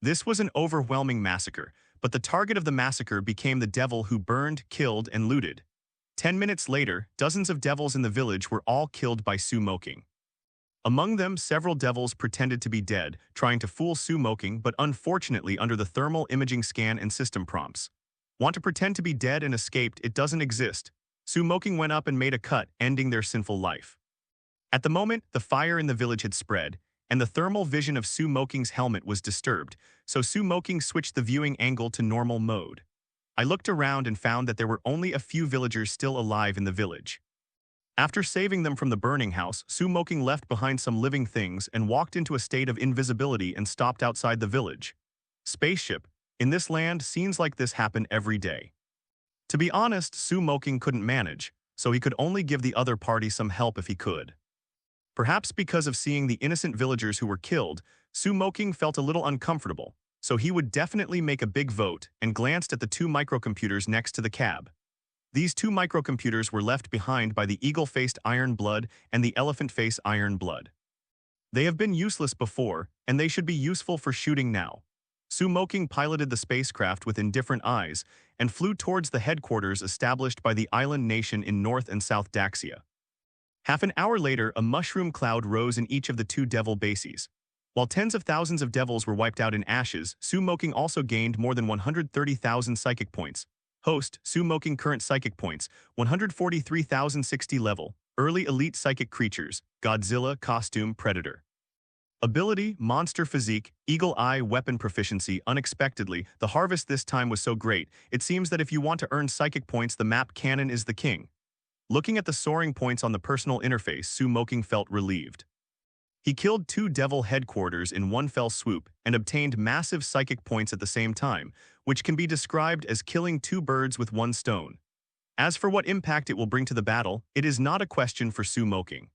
This was an overwhelming massacre, but the target of the massacre became the devil who burned, killed, and looted. 10 minutes later, dozens of devils in the village were all killed by Moqing. Among them, several devils pretended to be dead, trying to fool Moqing, but unfortunately under the thermal imaging scan and system prompts. Want to pretend to be dead and escaped? It doesn't exist. Moqing went up and made a cut, ending their sinful life. At the moment, the fire in the village had spread, and the thermal vision of Moqing's helmet was disturbed, so Moqing switched the viewing angle to normal mode. I looked around and found that there were only a few villagers still alive in the village. After saving them from the burning house, Moqing left behind some living things and walked into a state of invisibility and stopped outside the village. Spaceship. In this land, scenes like this happen every day. To be honest, Moqing couldn't manage, so he could only give the other party some help if he could. Perhaps because of seeing the innocent villagers who were killed, Moqing felt a little uncomfortable, so he would definitely make a big vote and glanced at the 2 microcomputers next to the cab. These 2 microcomputers were left behind by the eagle-faced Iron Blood and the elephant-faced Iron Blood. They have been useless before, and they should be useful for shooting now. Moqing piloted the spacecraft with indifferent eyes and flew towards the headquarters established by the island nation in North and South Daxia. Half an hour later, a mushroom cloud rose in each of the 2 devil bases. While tens of thousands of devils were wiped out in ashes, Moqing also gained more than 130,000 psychic points. Host, Moqing current psychic points, 143,060 level, early elite psychic creatures, Godzilla, costume, predator. Ability, Monster Physique, Eagle Eye, weapon proficiency. Unexpectedly, the harvest this time was so great, it seems that if you want to earn psychic points, the map cannon is the king. Looking at the soaring points on the personal interface, Moqing felt relieved. He killed 2 devil headquarters in one fell swoop and obtained massive psychic points at the same time, which can be described as killing 2 birds with 1 stone. As for what impact it will bring to the battle, it is not a question for Moqing.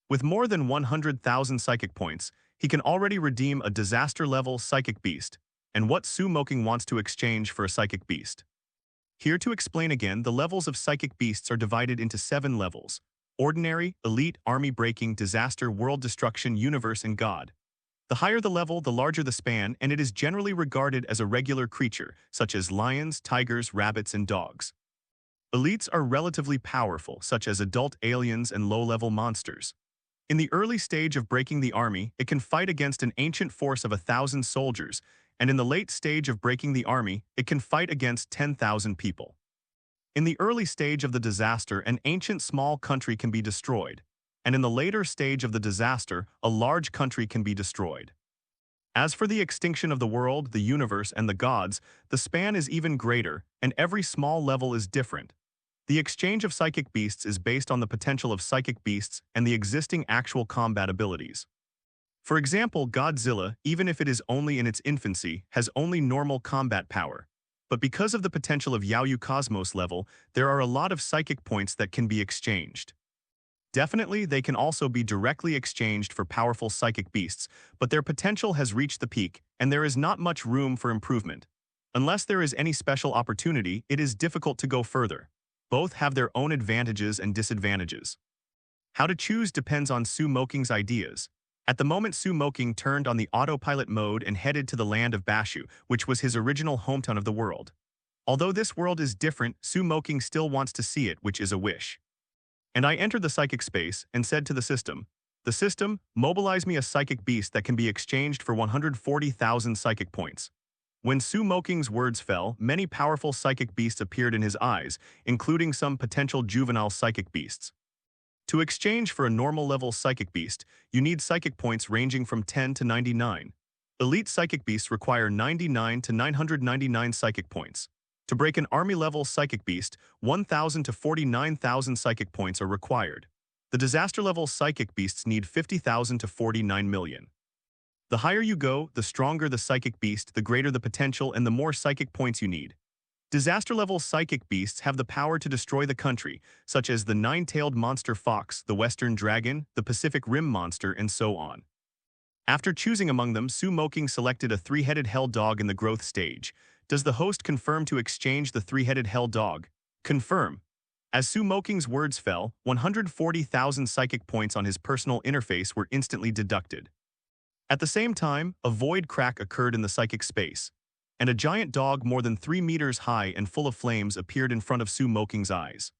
With more than 100,000 psychic points, he can already redeem a disaster-level psychic beast, and what Moqing wants to exchange for a psychic beast. Here to explain again, the levels of psychic beasts are divided into 7 levels: ordinary, elite, army breaking, disaster, world destruction, universe, and god. The higher the level, the larger the span, and it is generally regarded as a regular creature, such as lions, tigers, rabbits, and dogs. Elites are relatively powerful, such as adult aliens and low-level monsters. In the early stage of breaking the army, it can fight against an ancient force of 1,000 soldiers, and in the late stage of breaking the army, it can fight against 10,000 people. In the early stage of the disaster, an ancient small country can be destroyed, and in the later stage of the disaster, a large country can be destroyed. As for the extinction of the world, the universe, and the gods, the span is even greater, and every small level is different. The exchange of psychic beasts is based on the potential of psychic beasts and the existing actual combat abilities. For example, Godzilla, even if it is only in its infancy, has only normal combat power. But because of the potential of Yaoyu Cosmos level, there are a lot of psychic points that can be exchanged. Definitely, they can also be directly exchanged for powerful psychic beasts, but their potential has reached the peak, and there is not much room for improvement. Unless there is any special opportunity, it is difficult to go further. Both have their own advantages and disadvantages. How to choose depends on Moqing's ideas. At the moment, Moqing turned on the autopilot mode and headed to the land of Bashu, which was his original hometown of the world. Although this world is different, Moqing still wants to see it, which is a wish. And I entered the psychic space and said to the system, mobilize me a psychic beast that can be exchanged for 140,000 psychic points. When Moqing's words fell, many powerful psychic beasts appeared in his eyes, including some potential juvenile psychic beasts. To exchange for a normal-level psychic beast, you need psychic points ranging from 10 to 99. Elite psychic beasts require 99 to 999 psychic points. To break an army-level psychic beast, 1,000 to 49,000 psychic points are required. The disaster-level psychic beasts need 50,000 to 49 million. The higher you go, the stronger the psychic beast, the greater the potential, and the more psychic points you need. Disaster-level psychic beasts have the power to destroy the country, such as the nine-tailed monster fox, the western dragon, the Pacific rim monster, and so on. After choosing among them, Moqing selected a 3-headed hell dog in the growth stage. Does the host confirm to exchange the 3-headed hell dog? Confirm. As Moqing's words fell, 140,000 psychic points on his personal interface were instantly deducted. At the same time, a void crack occurred in the psychic space, and a giant dog more than 3 meters high and full of flames appeared in front of Moqing's eyes.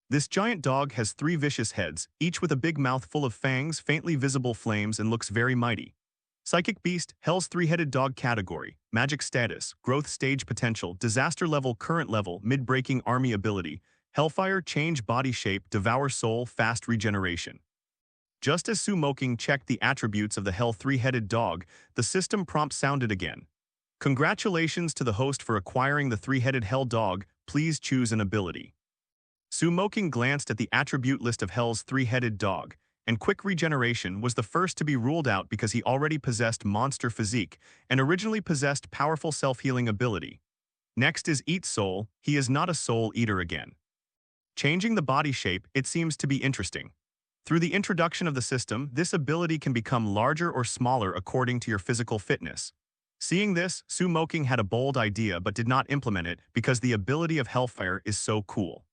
This giant dog has 3 vicious heads, each with a big mouth full of fangs, faintly visible flames, and looks very mighty. Psychic Beast, Hell's 3-headed dog category, magic status, growth stage potential, disaster level, current level, mid-breaking army ability, Hellfire, change body shape, devour soul, fast regeneration. Just as Moqing checked the attributes of the Hell 3-headed dog, the system prompt sounded again. Congratulations to the host for acquiring the 3-headed Hell dog, please choose an ability. Moqing glanced at the attribute list of Hell's 3-headed dog, and quick regeneration was the first to be ruled out because he already possessed Monster Physique and originally possessed powerful self-healing ability. Next is Eat Soul, he is not a soul eater again. Changing the body shape, it seems to be interesting. Through the introduction of the system, this ability can become larger or smaller according to your physical fitness. Seeing this, Moqing had a bold idea but did not implement it because the ability of Hellfire is so cool.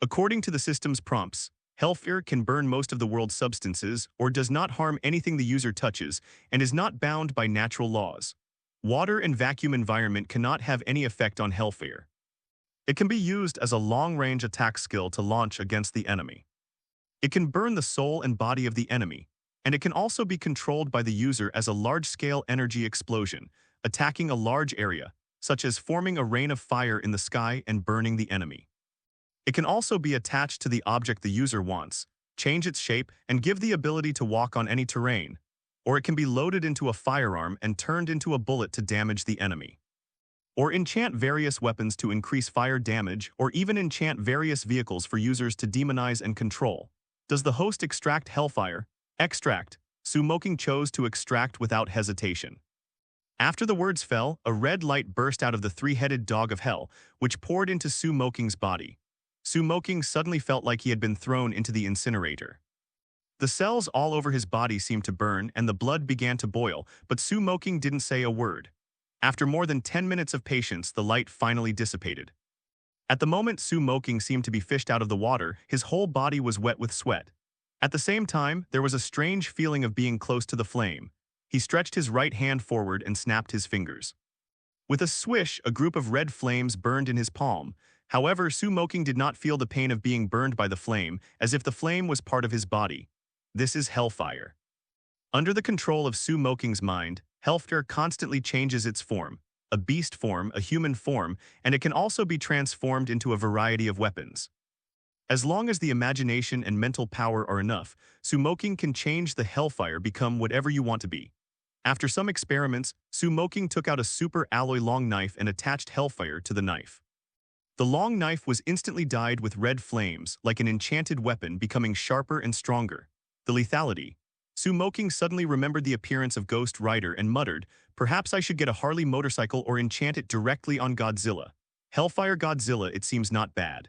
According to the system's prompts, Hellfire can burn most of the world's substances or does not harm anything the user touches and is not bound by natural laws. Water and vacuum environment cannot have any effect on Hellfire. It can be used as a long-range attack skill to launch against the enemy. It can burn the soul and body of the enemy, and it can also be controlled by the user as a large-scale energy explosion, attacking a large area, such as forming a rain of fire in the sky and burning the enemy. It can also be attached to the object the user wants, change its shape, and give the ability to walk on any terrain, or it can be loaded into a firearm and turned into a bullet to damage the enemy. Or enchant various weapons to increase fire damage, or even enchant various vehicles for users to demonize and control. Does the host extract Hellfire? Extract. Moqing chose to extract without hesitation. After the words fell, a red light burst out of the 3-headed dog of hell, which poured into Moqing's body. Moqing suddenly felt like he had been thrown into the incinerator. The cells all over his body seemed to burn and the blood began to boil, but Moqing didn't say a word. After more than 10 minutes of patience, the light finally dissipated. At the moment Moqing seemed to be fished out of the water, his whole body was wet with sweat. At the same time, there was a strange feeling of being close to the flame. He stretched his right hand forward and snapped his fingers. With a swish, a group of red flames burned in his palm. However, Moqing did not feel the pain of being burned by the flame, as if the flame was part of his body. This is Hellfire. Under the control of Moqing's mind, Hellfire constantly changes its form, a beast form, a human form, and it can also be transformed into a variety of weapons. As long as the imagination and mental power are enough, Moqing can change the Hellfire become whatever you want to be. After some experiments, Moqing took out a super alloy long knife and attached Hellfire to the knife. The long knife was instantly dyed with red flames, like an enchanted weapon becoming sharper and stronger. The lethality. Moqing suddenly remembered the appearance of Ghost Rider and muttered, "Perhaps I should get a Harley motorcycle or enchant it directly on Godzilla. Hellfire Godzilla, it seems not bad."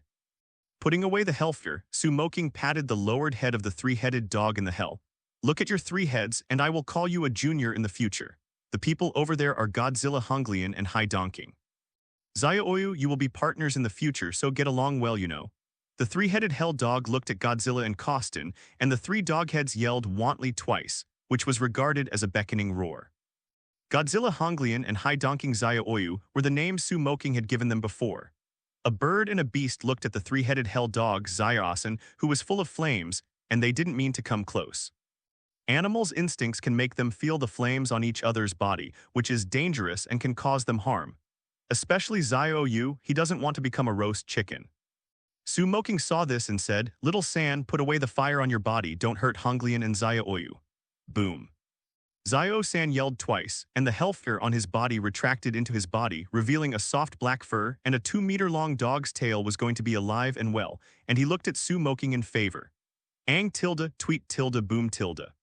Putting away the Hellfire, Moqing patted the lowered head of the three-headed dog in the hell. "Look at your 3 heads, and I will call you a junior in the future. The people over there are Godzilla, Honglian, and Hai Donking. Zaya-Oyu, you will be partners in the future, so get along well, you know." The 3-headed hell dog looked at Godzilla and Costin, and the 3 dogheads yelled wantly twice, which was regarded as a beckoning roar. Godzilla, Honglian, and Hai Donking Zaya-Oyu were the names Moqing had given them before. A bird and a beast looked at the 3-headed hell dog, Zaya-Asen, who was full of flames, and they didn't mean to come close. Animals' instincts can make them feel the flames on each other's body, which is dangerous and can cause them harm. Especially Zaya-Oyu, he doesn't want to become a roast chicken. Moqing saw this and said, "Little San, put away the fire on your body, don't hurt Honglian and Zaya-Oyu." Boom. Zio-san yelled twice, and the hellfire on his body retracted into his body, revealing a soft black fur, and a 2-meter-long dog's tail was going to be alive and well, and he looked at Moqing in favor. Ang tilde, tweet tilde, boom tilde.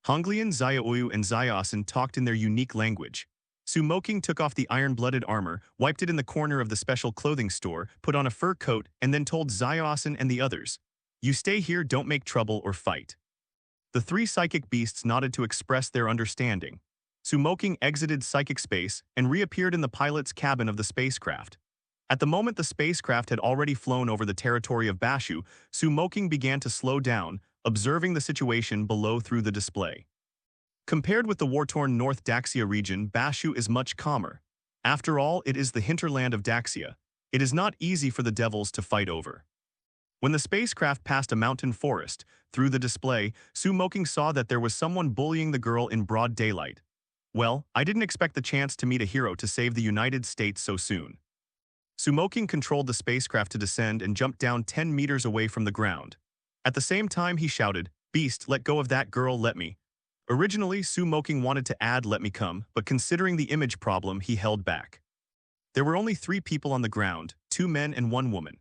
Honglian, Zaya-Oyu, and Zaya-Asen talked in their unique language. Moqing took off the iron-blooded armor, wiped it in the corner of the special clothing store, put on a fur coat, and then told Zaya-Asen and the others, "You stay here, don't make trouble or fight." The 3 psychic beasts nodded to express their understanding. Moqing exited psychic space and reappeared in the pilot's cabin of the spacecraft. At the moment the spacecraft had already flown over the territory of Bashu, Moqing began to slow down, observing the situation below through the display. Compared with the war-torn North Daxia region, Bashu is much calmer. After all, it is the hinterland of Daxia. It is not easy for the devils to fight over. When the spacecraft passed a mountain forest, through the display, Moqing saw that there was someone bullying the girl in broad daylight. "Well, I didn't expect the chance to meet a hero to save the United States so soon." Moqing controlled the spacecraft to descend and jumped down 10 meters away from the ground. At the same time he shouted, "Beast, let go of that girl, let me." Originally, Moqing wanted to add "let me come," but considering the image problem, he held back. There were only 3 people on the ground, 2 men and 1 woman.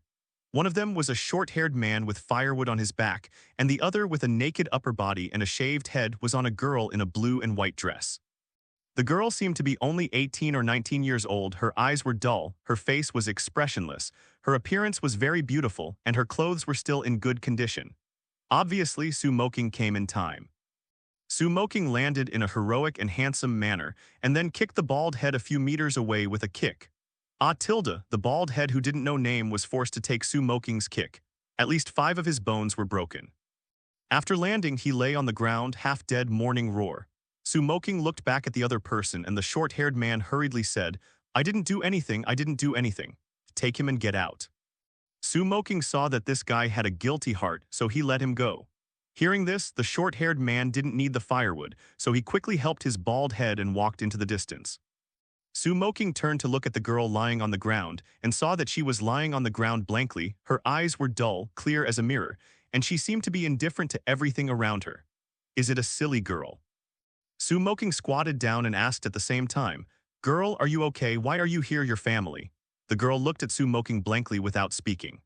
One of them was a short-haired man with firewood on his back, and the other with a naked upper body and a shaved head was on a girl in a blue and white dress. The girl seemed to be only 18 or 19 years old, her eyes were dull, her face was expressionless, her appearance was very beautiful, and her clothes were still in good condition. Obviously, Moqing came in time. Moqing landed in a heroic and handsome manner, and then kicked the bald head a few meters away with a kick. Tilde, the bald head who didn't know name, was forced to take Moqing's kick. At least 5 of his bones were broken. After landing, he lay on the ground, half-dead, mourning roar. Moqing looked back at the other person, and the short-haired man hurriedly said, I didn't do anything. Take him and get out." Moqing saw that this guy had a guilty heart, so he let him go. Hearing this, the short-haired man didn't need the firewood, so he quickly helped his bald head and walked into the distance. Moqing turned to look at the girl lying on the ground and saw that she was lying on the ground blankly, her eyes were dull, clear as a mirror, and she seemed to be indifferent to everything around her. Is it a silly girl? Moqing squatted down and asked at the same time, "Girl, are you okay? Why are you here, your family?" The girl looked at Moqing blankly without speaking.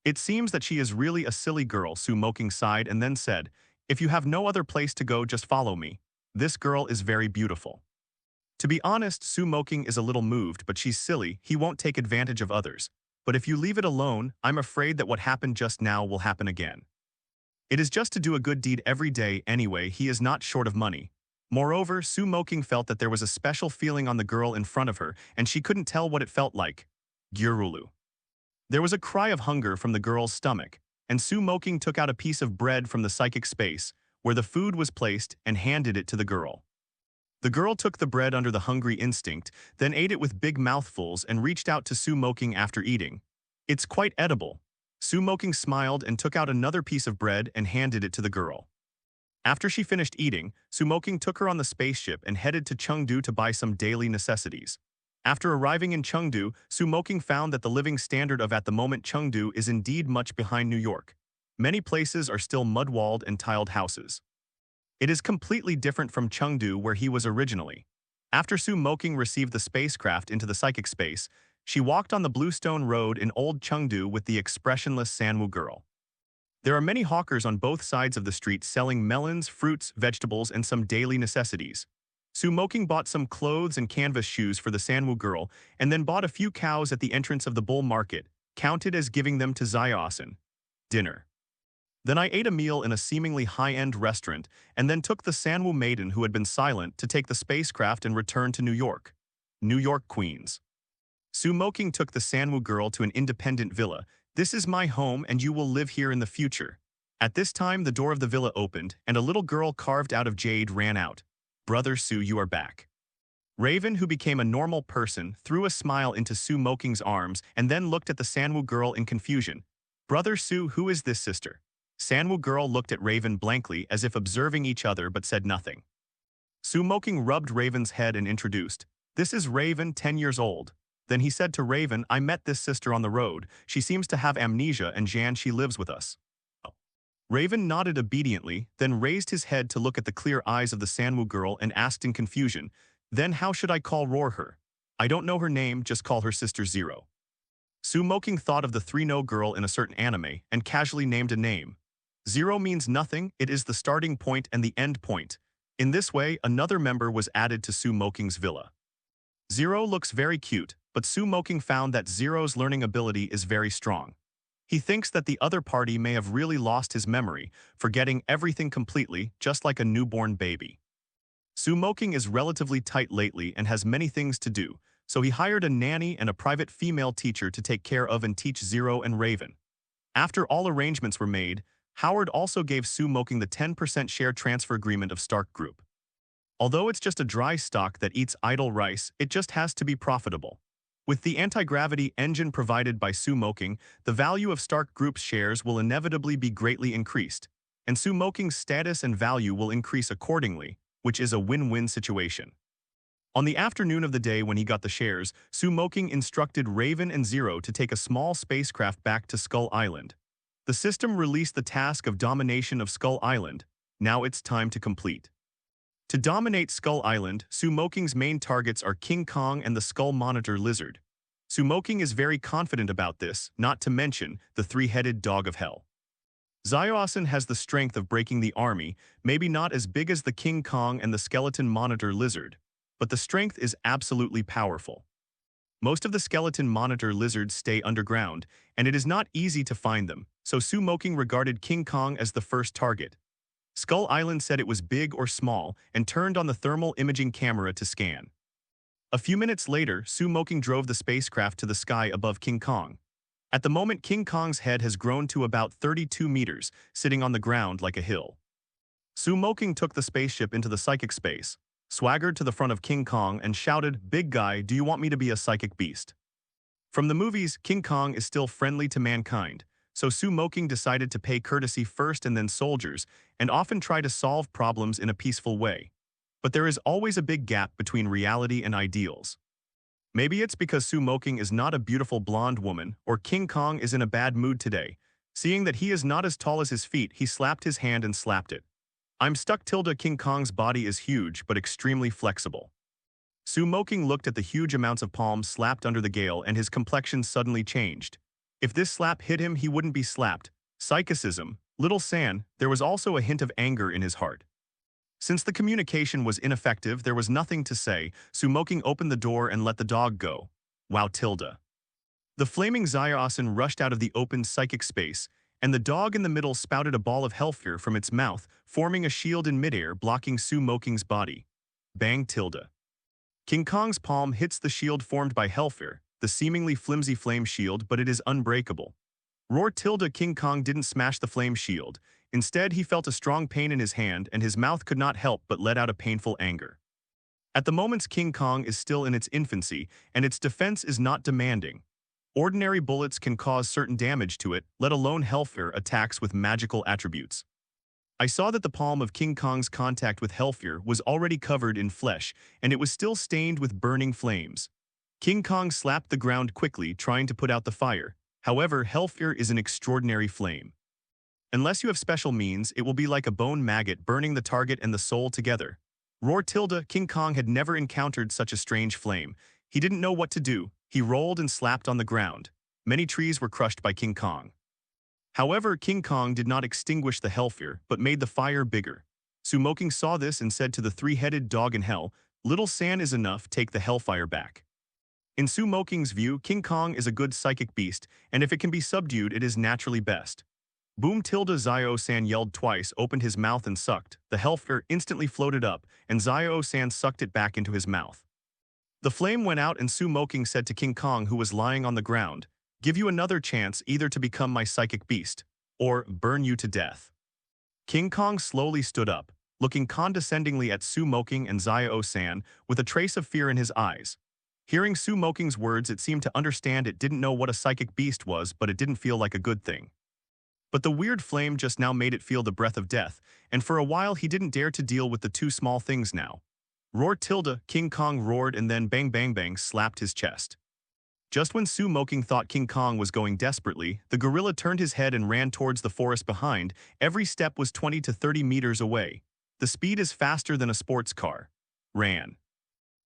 "It seems that she is really a silly girl," Moqing sighed and then said, "If you have no other place to go, just follow me. This girl is very beautiful." To be honest, Moqing is a little moved, but she's silly, he won't take advantage of others. But if you leave it alone, I'm afraid that what happened just now will happen again. It is just to do a good deed every day anyway, he is not short of money. Moreover, Su Moqing felt that there was a special feeling on the girl in front of her, and she couldn't tell what it felt like. Gyurulu. There was a cry of hunger from the girl's stomach, and Su Moqing took out a piece of bread from the psychic space, where the food was placed, and handed it to the girl. The girl took the bread under the hungry instinct, then ate it with big mouthfuls and reached out to Su Moqing after eating. It's quite edible. Su Moqing smiled and took out another piece of bread and handed it to the girl. After she finished eating, Su Moqing took her on the spaceship and headed to Chengdu to buy some daily necessities. After arriving in Chengdu, Su Moqing found that the living standard of at the moment Chengdu is indeed much behind New York. Many places are still mud-walled and tiled houses. It is completely different from Chengdu where he was originally. After Su Moqing received the spacecraft into the psychic space, she walked on the Bluestone Road in Old Chengdu with the expressionless Sanwu girl. There are many hawkers on both sides of the street selling melons, fruits, vegetables, and some daily necessities. Su Moqing bought some clothes and canvas shoes for the Sanwu girl, and then bought a few cows at the entrance of the bull market, counted as giving them to Ziosin. Dinner. Then I ate a meal in a seemingly high-end restaurant, and then took the Sanwu maiden who had been silent to take the spacecraft and return to New York. New York, Queens. Su Moqing took the Sanwu girl to an independent villa. This is my home and you will live here in the future. At this time the door of the villa opened and a little girl carved out of jade ran out. Brother Su, you are back. Raven, who became a normal person, threw a smile into Su Moqing's arms and then looked at the Sanwu girl in confusion. Brother Su, who is this sister? Sanwu girl looked at Raven blankly as if observing each other but said nothing. Su Moqing rubbed Raven's head and introduced. This is Raven, 10 years old. Then he said to Raven, I met this sister on the road. She seems to have amnesia and Jan, she lives with us. Raven nodded obediently, then raised his head to look at the clear eyes of the Sanwu girl and asked in confusion, then how should I roar her? I don't know her name, just call her Sister Zero. Su Moqing thought of the 3-No girl in a certain anime and casually named a name. Zero means nothing, it is the starting point and the end point. In this way, another member was added to Su Moqing's villa. Zero looks very cute, but Su Moqing found that Zero's learning ability is very strong. He thinks that the other party may have really lost his memory, forgetting everything completely, just like a newborn baby. Su Moqing is relatively tight lately and has many things to do, so he hired a nanny and a private female teacher to take care of and teach Zero and Raven. After all arrangements were made, Howard also gave Su Moqing the 10% share transfer agreement of Stark Group. Although it's just a dry stock that eats idle rice, it just has to be profitable. With the anti-gravity engine provided by Su Moqing, the value of Stark Group's shares will inevitably be greatly increased, and Su Moqing's status and value will increase accordingly, which is a win-win situation. On the afternoon of the day when he got the shares, Su Moqing instructed Raven and Zero to take a small spacecraft back to Skull Island. The system released the task of domination of Skull Island. Now it's time to complete. To dominate Skull Island, Su Moqing's main targets are King Kong and the Skull Monitor Lizard. Su Moqing is very confident about this, not to mention the 3-headed dog of hell. Ziosin has the strength of breaking the army, maybe not as big as the King Kong and the Skeleton Monitor Lizard, but the strength is absolutely powerful. Most of the Skeleton Monitor Lizards stay underground, and it is not easy to find them, so Su Moqing regarded King Kong as the first target. Skull Island said it was big or small and turned on the thermal imaging camera to scan. A few minutes later, Su Moqing drove the spacecraft to the sky above King Kong. At the moment, King Kong's head has grown to about 32 meters, sitting on the ground like a hill. Su Moqing took the spaceship into the psychic space, swaggered to the front of King Kong and shouted, "Big guy, do you want me to be a psychic beast?" From the movies, King Kong is still friendly to mankind, so Su Moqing decided to pay courtesy first and then soldiers, and often try to solve problems in a peaceful way. But there is always a big gap between reality and ideals. Maybe it's because Su Moqing is not a beautiful blonde woman, or King Kong is in a bad mood today. Seeing that he is not as tall as his feet, he slapped his hand and slapped it. I'm stuck. King Kong's body is huge but extremely flexible. Su Moqing looked at the huge amounts of palms slapped under the gale and his complexion suddenly changed. If this slap hit him, he wouldn't be slapped. Psychicism, Little San, there was also a hint of anger in his heart. Since the communication was ineffective, there was nothing to say. Su Moqing opened the door and let the dog go. Wow. The flaming Ziosin rushed out of the open psychic space, and the dog in the middle spouted a ball of hellfire from its mouth, forming a shield in midair blocking Moqing's body. Bang tilde. King Kong's palm hits the shield formed by hellfire, the seemingly flimsy flame shield, but it is unbreakable. Roar tilde. King Kong didn't smash the flame shield. Instead, he felt a strong pain in his hand and his mouth could not help but let out a painful anger. At the moment, King Kong is still in its infancy and its defense is not demanding. Ordinary bullets can cause certain damage to it, let alone hellfire attacks with magical attributes. I saw that the palm of King Kong's contact with hellfire was already covered in flesh and it was still stained with burning flames. King Kong slapped the ground quickly, trying to put out the fire. However, hellfire is an extraordinary flame. Unless you have special means, it will be like a bone maggot burning the target and the soul together. Roar tilde. King Kong had never encountered such a strange flame. He didn't know what to do. He rolled and slapped on the ground. Many trees were crushed by King Kong. However, King Kong did not extinguish the hellfire, but made the fire bigger. Moqing saw this and said to the three-headed dog in hell, "Little sand is enough, take the hellfire back." In Moqing's view, King Kong is a good psychic beast, and if it can be subdued, it is naturally best. Boom tilde. Zio-san yelled twice, opened his mouth and sucked. The hellfire instantly floated up, and Zio-san sucked it back into his mouth. The flame went out and Moqing said to King Kong, who was lying on the ground, "Give you another chance either to become my psychic beast, or burn you to death." King Kong slowly stood up, looking condescendingly at Moqing and Zio-san with a trace of fear in his eyes. Hearing Moqing's words, it seemed to understand it didn't know what a psychic beast was, but it didn't feel like a good thing. But the weird flame just now made it feel the breath of death, and for a while he didn't dare to deal with the two small things now. Roar tilde. King Kong roared and then bang bang bang slapped his chest. Just when Moqing thought King Kong was going desperately, the gorilla turned his head and ran towards the forest behind. Every step was 20 to 30 meters away. The speed is faster than a sports car. Ran.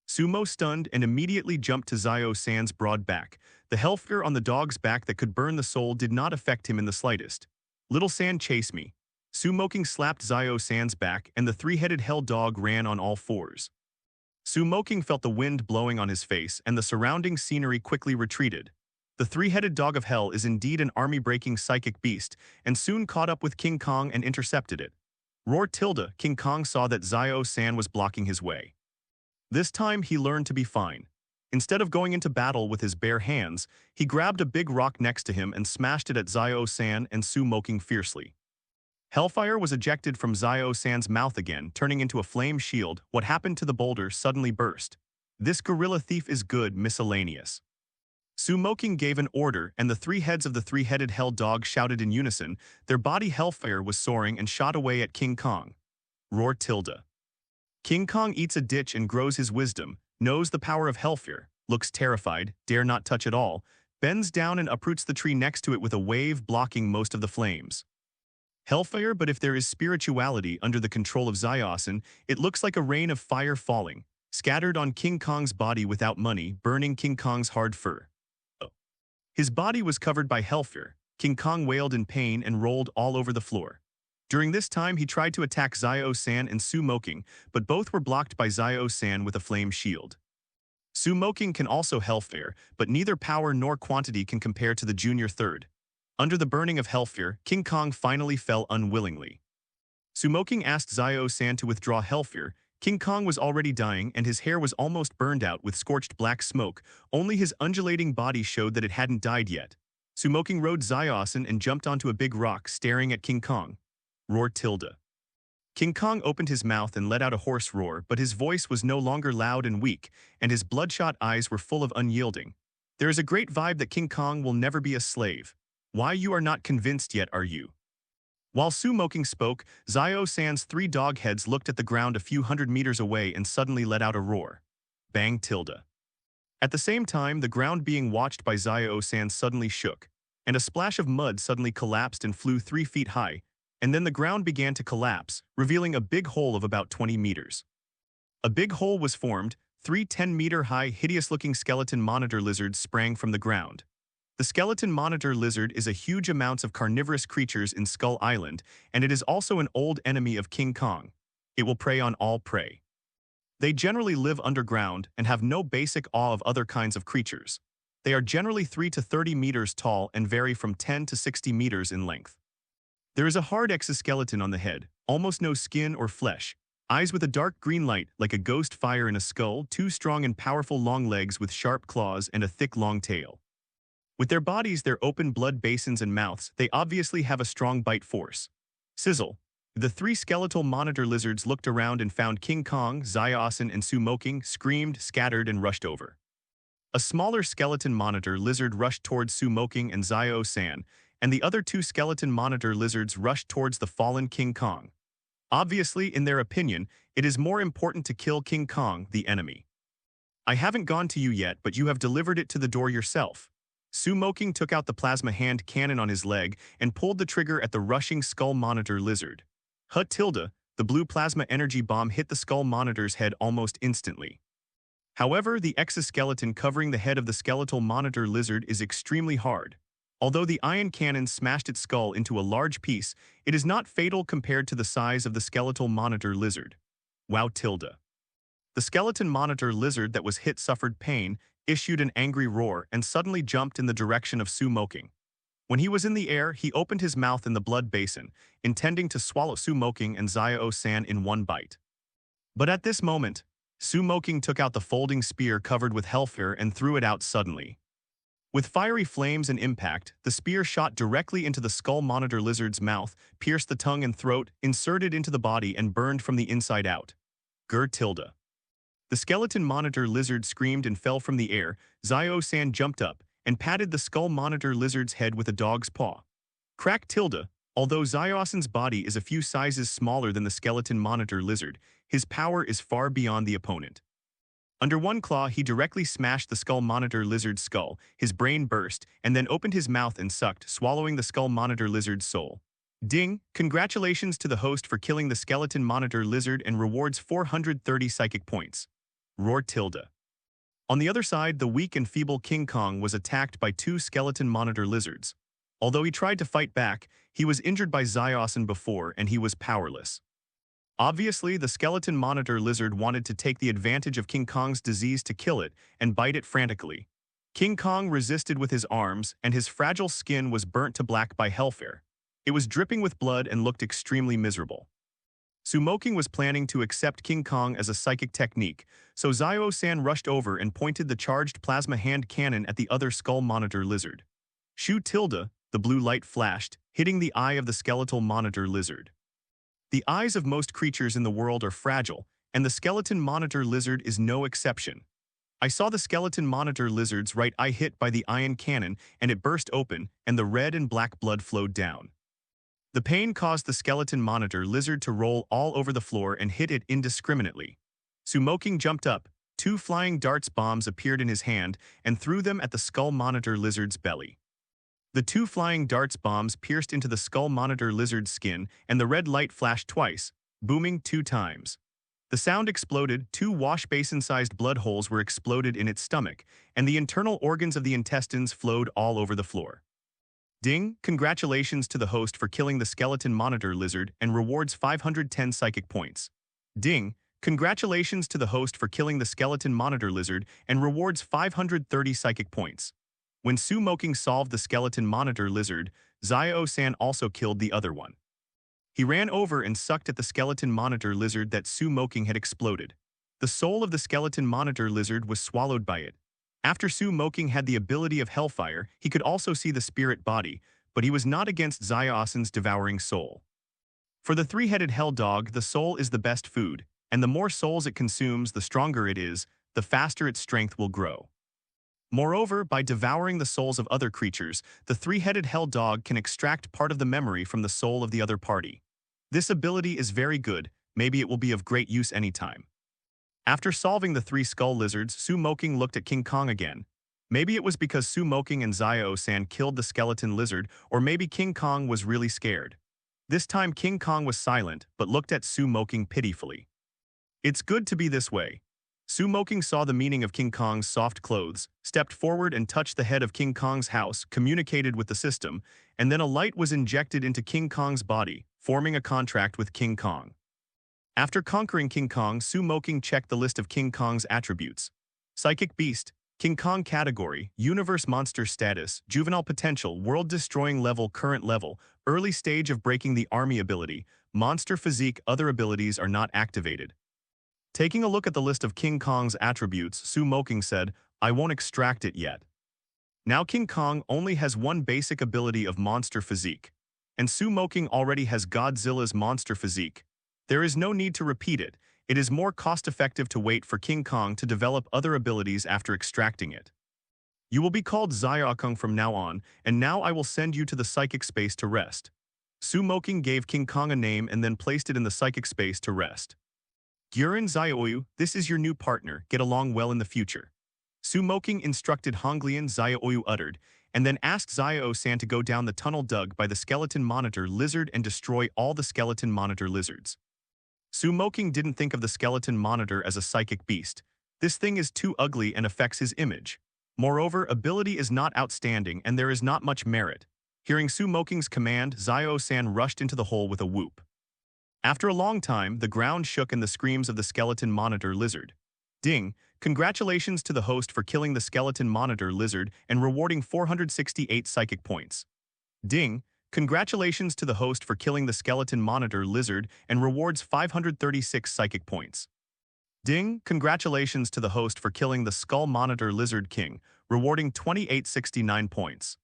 Sumo stunned and immediately jumped to Zio-san's broad back. The hellfire on the dog's back that could burn the soul did not affect him in the slightest. "Little San, chase me." Moqing slapped Zio-san's back and the three-headed hell dog ran on all fours. Moqing felt the wind blowing on his face and the surrounding scenery quickly retreated. The three-headed dog of hell is indeed an army-breaking psychic beast and soon caught up with King Kong and intercepted it. Roar tilde. King Kong saw that Zio-san was blocking his way. This time he learned to be fine. Instead of going into battle with his bare hands, he grabbed a big rock next to him and smashed it at Zio-san and Moqing fiercely. Hellfire was ejected from Zio-san's mouth again, turning into a flame shield. What happened to the boulder suddenly burst. "This gorilla thief is good, miscellaneous." Moqing gave an order and the three heads of the three-headed hell dog shouted in unison. Their body hellfire was soaring and shot away at King Kong. Roar tilde. King Kong eats a ditch and grows his wisdom, knows the power of hellfire, looks terrified, dare not touch it all, bends down and uproots the tree next to it with a wave blocking most of the flames. Hellfire, but if there is spirituality under the control of Zio-san, it looks like a rain of fire falling, scattered on King Kong's body without money, burning King Kong's hard fur. His body was covered by hellfire. King Kong wailed in pain and rolled all over the floor. During this time, he tried to attack Zio-san and Moqing, but both were blocked by Zio-san with a flame shield. Moqing can also hellfire, but neither power nor quantity can compare to the junior third. Under the burning of hellfire, King Kong finally fell unwillingly. Moqing asked Zio-san to withdraw hellfire. King Kong was already dying and his hair was almost burned out with scorched black smoke. Only his undulating body showed that it hadn't died yet. Moqing rode Zio-san and jumped onto a big rock, staring at King Kong. Roar tilde. King Kong opened his mouth and let out a hoarse roar, but his voice was no longer loud and weak, and his bloodshot eyes were full of unyielding. There is a great vibe that King Kong will never be a slave. Why you are not convinced yet, are you? While Moqing spoke, Zio-san's three dog heads looked at the ground a few hundred meters away and suddenly let out a roar. Bang tilde. At the same time, the ground being watched by Zio-san suddenly shook, and a splash of mud suddenly collapsed and flew 3 feet high, and then the ground began to collapse, revealing a big hole of about 20 meters. A big hole was formed. 3 10-meter-high, hideous-looking skeleton monitor lizards sprang from the ground. The skeleton monitor lizard is a huge amount of carnivorous creatures in Skull Island, and it is also an old enemy of King Kong. It will prey on all prey. They generally live underground and have no basic awe of other kinds of creatures. They are generally 3 to 30 meters tall and vary from 10 to 60 meters in length. There is a hard exoskeleton on the head, almost no skin or flesh, eyes with a dark green light like a ghost fire in a skull, two strong and powerful long legs with sharp claws and a thick long tail. With their bodies, their open blood basins and mouths, they obviously have a strong bite force. Sizzle. The three skeletal monitor lizards looked around and found King Kong, Zayaosan, and Moqing, screamed, scattered, and rushed over. A smaller skeleton monitor lizard rushed towards Moqing and Zayaosan, and the other two skeleton monitor lizards rushed towards the fallen King Kong. Obviously, in their opinion, it is more important to kill King Kong, the enemy. I haven't gone to you yet, but you have delivered it to the door yourself. Moqing took out the plasma hand cannon on his leg and pulled the trigger at the rushing skull monitor lizard. The blue plasma energy bomb hit the skull monitor's head almost instantly. However, the exoskeleton covering the head of the skeletal monitor lizard is extremely hard. Although the ion cannon smashed its skull into a large piece, it is not fatal compared to the size of the skeletal monitor lizard. Wow. The skeleton monitor lizard that was hit suffered pain, issued an angry roar, and suddenly jumped in the direction of Moqing. When he was in the air, he opened his mouth in the blood basin, intending to swallow Moqing and Zayaosan in one bite. But at this moment, Moqing took out the folding spear covered with Hellfire and threw it out suddenly. With fiery flames and impact, the spear shot directly into the skull monitor lizard's mouth, pierced the tongue and throat, inserted into the body, and burned from the inside out. The skeleton monitor lizard screamed and fell from the air. Zayaosan jumped up and patted the skull monitor lizard's head with a dog's paw. Crack. Although Zayaosan's body is a few sizes smaller than the skeleton monitor lizard, his power is far beyond the opponent. Under one claw, he directly smashed the skull monitor lizard's skull, his brain burst, and then opened his mouth and sucked, swallowing the skull monitor lizard's soul. Ding! Congratulations to the host for killing the skeleton monitor lizard and rewards 430 psychic points. Roar. On the other side, the weak and feeble King Kong was attacked by two skeleton monitor lizards. Although he tried to fight back, he was injured by Zayaosan before and he was powerless. Obviously, the skeleton monitor lizard wanted to take the advantage of King Kong's disease to kill it and bite it frantically. King Kong resisted with his arms, and his fragile skin was burnt to black by Hellfire. It was dripping with blood and looked extremely miserable. Moqing was planning to accept King Kong as a psychic technique, so Zayaosan rushed over and pointed the charged plasma hand cannon at the other skull monitor lizard. The blue light flashed, hitting the eye of the skeletal monitor lizard. The eyes of most creatures in the world are fragile, and the skeleton monitor lizard is no exception. I saw the skeleton monitor lizard's right eye hit by the ion cannon, and it burst open, and the red and black blood flowed down. The pain caused the skeleton monitor lizard to roll all over the floor and hit it indiscriminately. Moqing jumped up, two flying darts bombs appeared in his hand, and threw them at the skull monitor lizard's belly. The two flying darts bombs pierced into the skull monitor lizard's skin, and the red light flashed twice, booming 2 times. The sound exploded, 2 wash basin-sized blood holes were exploded in its stomach, and the internal organs of the intestines flowed all over the floor. Ding! Congratulations to the host for killing the skeleton monitor lizard and rewards 510 psychic points. Ding! Congratulations to the host for killing the skeleton monitor lizard and rewards 530 psychic points. When Moqing solved the skeleton monitor lizard, Zayaosan also killed the other one. He ran over and sucked at the skeleton monitor lizard that Moqing had exploded. The soul of the skeleton monitor lizard was swallowed by it. After Moqing had the ability of Hellfire, he could also see the spirit body, but he was not against Zayaosan's devouring soul. For the three-headed hell dog, the soul is the best food, and the more souls it consumes, the stronger it is, the faster its strength will grow. Moreover, by devouring the souls of other creatures, the three-headed hell dog can extract part of the memory from the soul of the other party. This ability is very good, maybe it will be of great use anytime. After solving the 3 skull lizards, Moqing looked at King Kong again. Maybe it was because Moqing and Zayaosan killed the skeleton lizard, or maybe King Kong was really scared. This time King Kong was silent, but looked at Moqing pitifully. It's good to be this way. Moqing saw the meaning of King Kong's soft clothes, stepped forward and touched the head of King Kong's house, communicated with the system, and then a light was injected into King Kong's body, forming a contract with King Kong. After conquering King Kong, Moqing checked the list of King Kong's attributes. Psychic Beast, King Kong category, universe monster status, juvenile potential, world-destroying level, current level, early stage of breaking the army ability, monster physique, other abilities are not activated. Taking a look at the list of King Kong's attributes, Moqing said, I won't extract it yet. Now King Kong only has one basic ability of monster physique, and Moqing already has Godzilla's monster physique. There is no need to repeat it. It is more cost-effective to wait for King Kong to develop other abilities after extracting it. You will be called Xiaokong from now on, and now I will send you to the psychic space to rest. Moqing gave King Kong a name and then placed it in the psychic space to rest. Guren Xiaoyu, this is your new partner, get along well in the future. Moqing instructed Honglian Xiaoyu uttered, and then asked Xiao-san to go down the tunnel dug by the skeleton monitor lizard and destroy all the skeleton monitor lizards. Moqing didn't think of the skeleton monitor as a psychic beast. This thing is too ugly and affects his image. Moreover, ability is not outstanding and there is not much merit. Hearing Moqing's command, Xiao-san rushed into the hole with a whoop. After a long time, the ground shook and the screams of the skeleton monitor lizard. Ding! Congratulations to the host for killing the skeleton monitor lizard and rewarding 468 psychic points. Ding! Congratulations to the host for killing the skeleton monitor lizard and rewards 536 psychic points. Ding! Congratulations to the host for killing the skull monitor lizard king, rewarding 2869 points.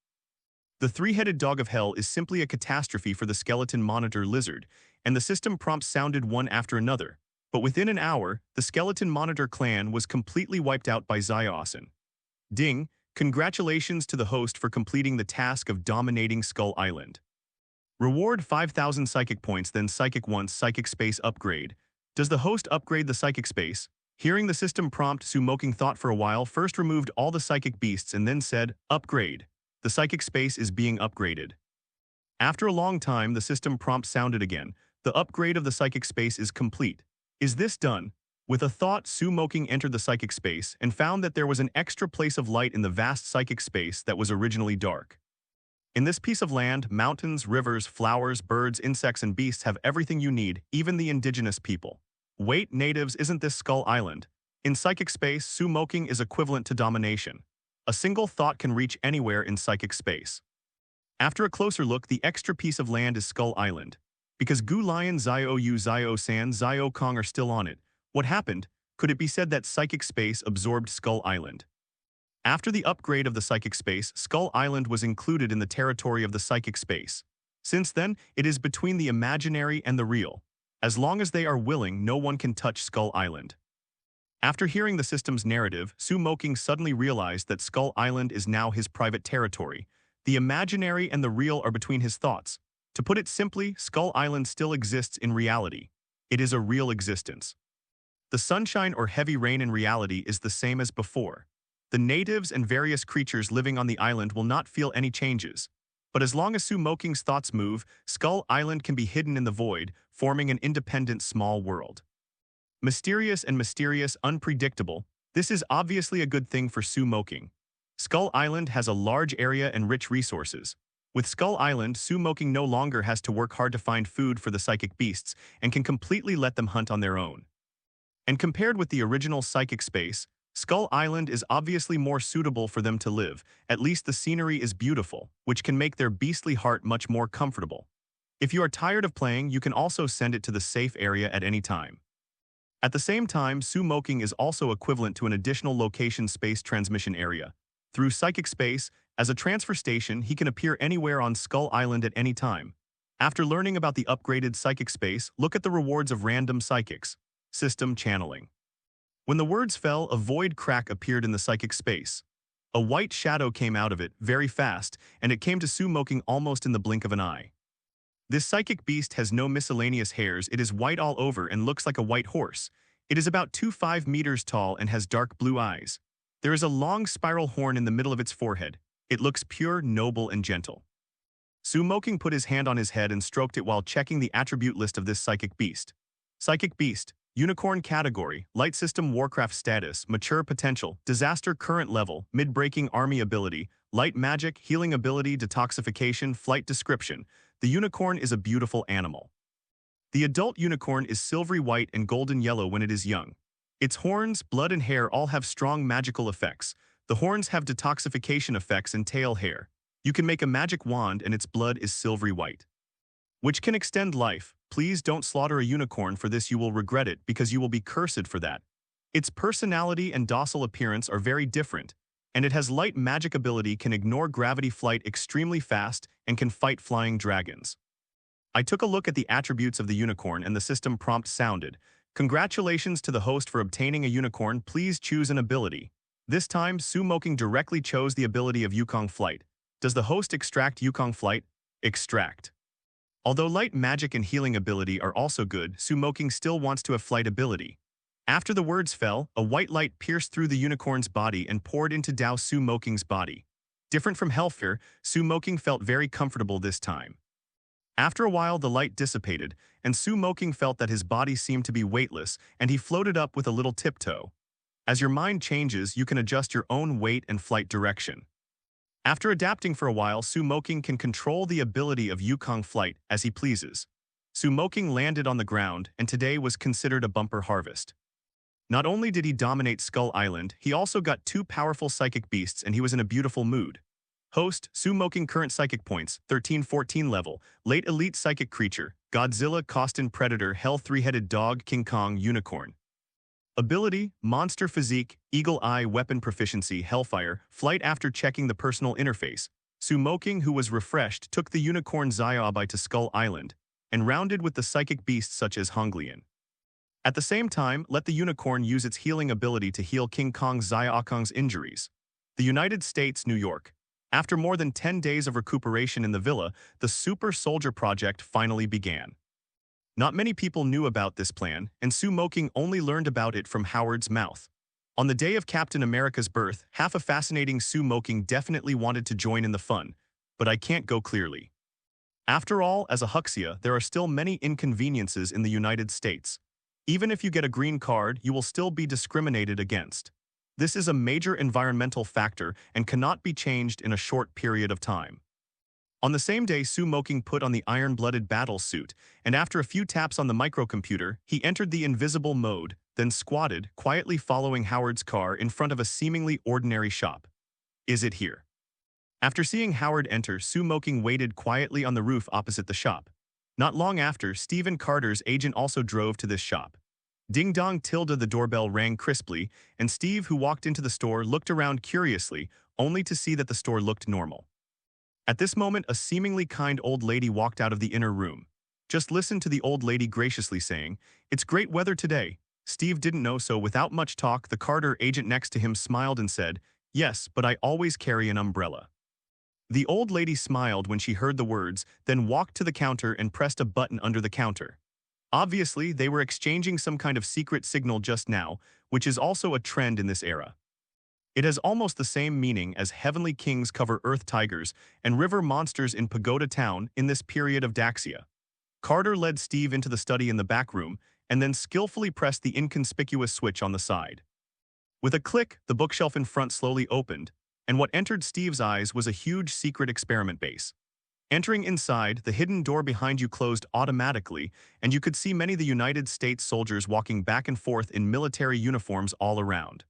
The three-headed dog of hell is simply a catastrophe for the skeleton monitor lizard, and the system prompts sounded one after another. But within an hour, the skeleton monitor clan was completely wiped out by Xiao-san. Ding! Congratulations to the host for completing the task of dominating Skull Island. Reward 5,000 psychic points, then psychic once psychic space upgrade. Does the host upgrade the psychic space? Hearing the system prompt, Moqing thought for a while, first removed all the psychic beasts and then said, upgrade. The psychic space is being upgraded. After a long time, the system prompt sounded again. The upgrade of the psychic space is complete. Is this done? With a thought, Moqing entered the psychic space and found that there was an extra place of light in the vast psychic space that was originally dark. In this piece of land, mountains, rivers, flowers, birds, insects, and beasts have everything you need, even the indigenous people. Wait, natives, isn't this Skull Island? In psychic space, Moqing is equivalent to domination. A single thought can reach anywhere in psychic space. After a closer look, the extra piece of land is Skull Island. Because Gu Lion, Xiaoyu, Xiao-san, Xiao-kong are still on it. What happened? Could it be said that psychic space absorbed Skull Island? After the upgrade of the psychic space, Skull Island was included in the territory of the psychic space. Since then, it is between the imaginary and the real. As long as they are willing, no one can touch Skull Island. After hearing the system's narrative, Moqing suddenly realized that Skull Island is now his private territory. The imaginary and the real are between his thoughts. To put it simply, Skull Island still exists in reality. It is a real existence. The sunshine or heavy rain in reality is the same as before. The natives and various creatures living on the island will not feel any changes. But as long as Moqing's thoughts move, Skull Island can be hidden in the void, forming an independent small world. Mysterious and mysterious, unpredictable, this is obviously a good thing for Moqing. Skull Island has a large area and rich resources. With Skull Island, Moqing no longer has to work hard to find food for the psychic beasts and can completely let them hunt on their own. And compared with the original psychic space, Skull Island is obviously more suitable for them to live. At least the scenery is beautiful, which can make their beastly heart much more comfortable. If you are tired of playing, you can also send it to the safe area at any time. At the same time, Moqing is also equivalent to an additional location space transmission area. Through psychic space, as a transfer station, he can appear anywhere on Skull Island at any time. After learning about the upgraded psychic space, look at the rewards of random psychics. System channeling. When the words fell, a void crack appeared in the psychic space. A white shadow came out of it, very fast, and it came to Moqing almost in the blink of an eye. This psychic beast has no miscellaneous hairs, it is white all over and looks like a white horse. It is about 2.5 meters tall and has dark blue eyes. There is a long spiral horn in the middle of its forehead. It looks pure, noble, and gentle. Moqing put his hand on his head and stroked it while checking the attribute list of this psychic beast. Psychic beast. Unicorn category, light system warcraft status, mature potential, disaster current level, mid-breaking army ability, light magic, healing ability, detoxification, flight description. The unicorn is a beautiful animal. The adult unicorn is silvery white and golden yellow when it is young. Its horns, blood and hair all have strong magical effects. The horns have detoxification effects and tail hair. You can make a magic wand and its blood is silvery white, which can extend life. Please don't slaughter a unicorn for this, you will regret it because you will be cursed for that. Its personality and docile appearance are very different, and it has light magic ability, can ignore gravity, flight extremely fast, and can fight flying dragons. I took a look at the attributes of the unicorn and the system prompt sounded, "Congratulations to the host for obtaining a unicorn, please choose an ability." This time, Moqing directly chose the ability of Yukong Flight. Does the host extract Yukong Flight? Extract. Although light magic and healing ability are also good, Moqing still wants to have flight ability. After the words fell, a white light pierced through the unicorn's body and poured into Dao Moqing's body. Different from Hellfire, Moqing felt very comfortable this time. After a while, the light dissipated, and Moqing felt that his body seemed to be weightless, and he floated up with a little tiptoe. As your mind changes, you can adjust your own weight and flight direction. After adapting for a while, Moqing can control the ability of Yukong Flight as he pleases. Moqing landed on the ground, and today was considered a bumper harvest. Not only did he dominate Skull Island, he also got 2 powerful psychic beasts, and he was in a beautiful mood. Host, Moqing current psychic points, 13-14 level, late elite psychic creature, Godzilla, Costin Predator, Hell 3-headed dog, King Kong, Unicorn. Ability, Monster Physique, Eagle Eye, Weapon Proficiency, Hellfire, Flight. After checking the personal interface, Moqing, who was refreshed, took the Unicorn Xiaobai to Skull Island, and rounded with the psychic beasts such as Honglian. At the same time, let the Unicorn use its healing ability to heal King Kong Xiaokong's injuries. The United States, New York. After more than 10 days of recuperation in the villa, the Super Soldier Project finally began. Not many people knew about this plan, and Moqing only learned about it from Howard's mouth. On the day of Captain America's birth, half a fascinating Moqing definitely wanted to join in the fun, but I can't go clearly. After all, as a Huxia, there are still many inconveniences in the United States. Even if you get a green card, you will still be discriminated against. This is a major environmental factor and cannot be changed in a short period of time. On the same day, Moqing put on the iron-blooded battle suit, and after a few taps on the microcomputer, he entered the invisible mode, then squatted, quietly following Howard's car in front of a seemingly ordinary shop. Is it here? After seeing Howard enter, Moqing waited quietly on the roof opposite the shop. Not long after, Stephen Carter's agent also drove to this shop. Ding dong tilde, the doorbell rang crisply, and Steve, who walked into the store, looked around curiously, only to see that the store looked normal. At this moment, a seemingly kind old lady walked out of the inner room. Just listen to the old lady graciously saying, "It's great weather today." Steve didn't know, so without much talk, the Carter agent next to him smiled and said, "Yes, but I always carry an umbrella." The old lady smiled when she heard the words, then walked to the counter and pressed a button under the counter. Obviously, they were exchanging some kind of secret signal just now, which is also a trend in this era. It has almost the same meaning as heavenly kings cover earth tigers and river monsters in Pagoda Town in this period of Daxia. Carter led Steve into the study in the back room and then skillfully pressed the inconspicuous switch on the side. With a click, the bookshelf in front slowly opened, and what entered Steve's eyes was a huge secret experiment base. Entering inside, the hidden door behind you closed automatically, and you could see many of the United States soldiers walking back and forth in military uniforms all around.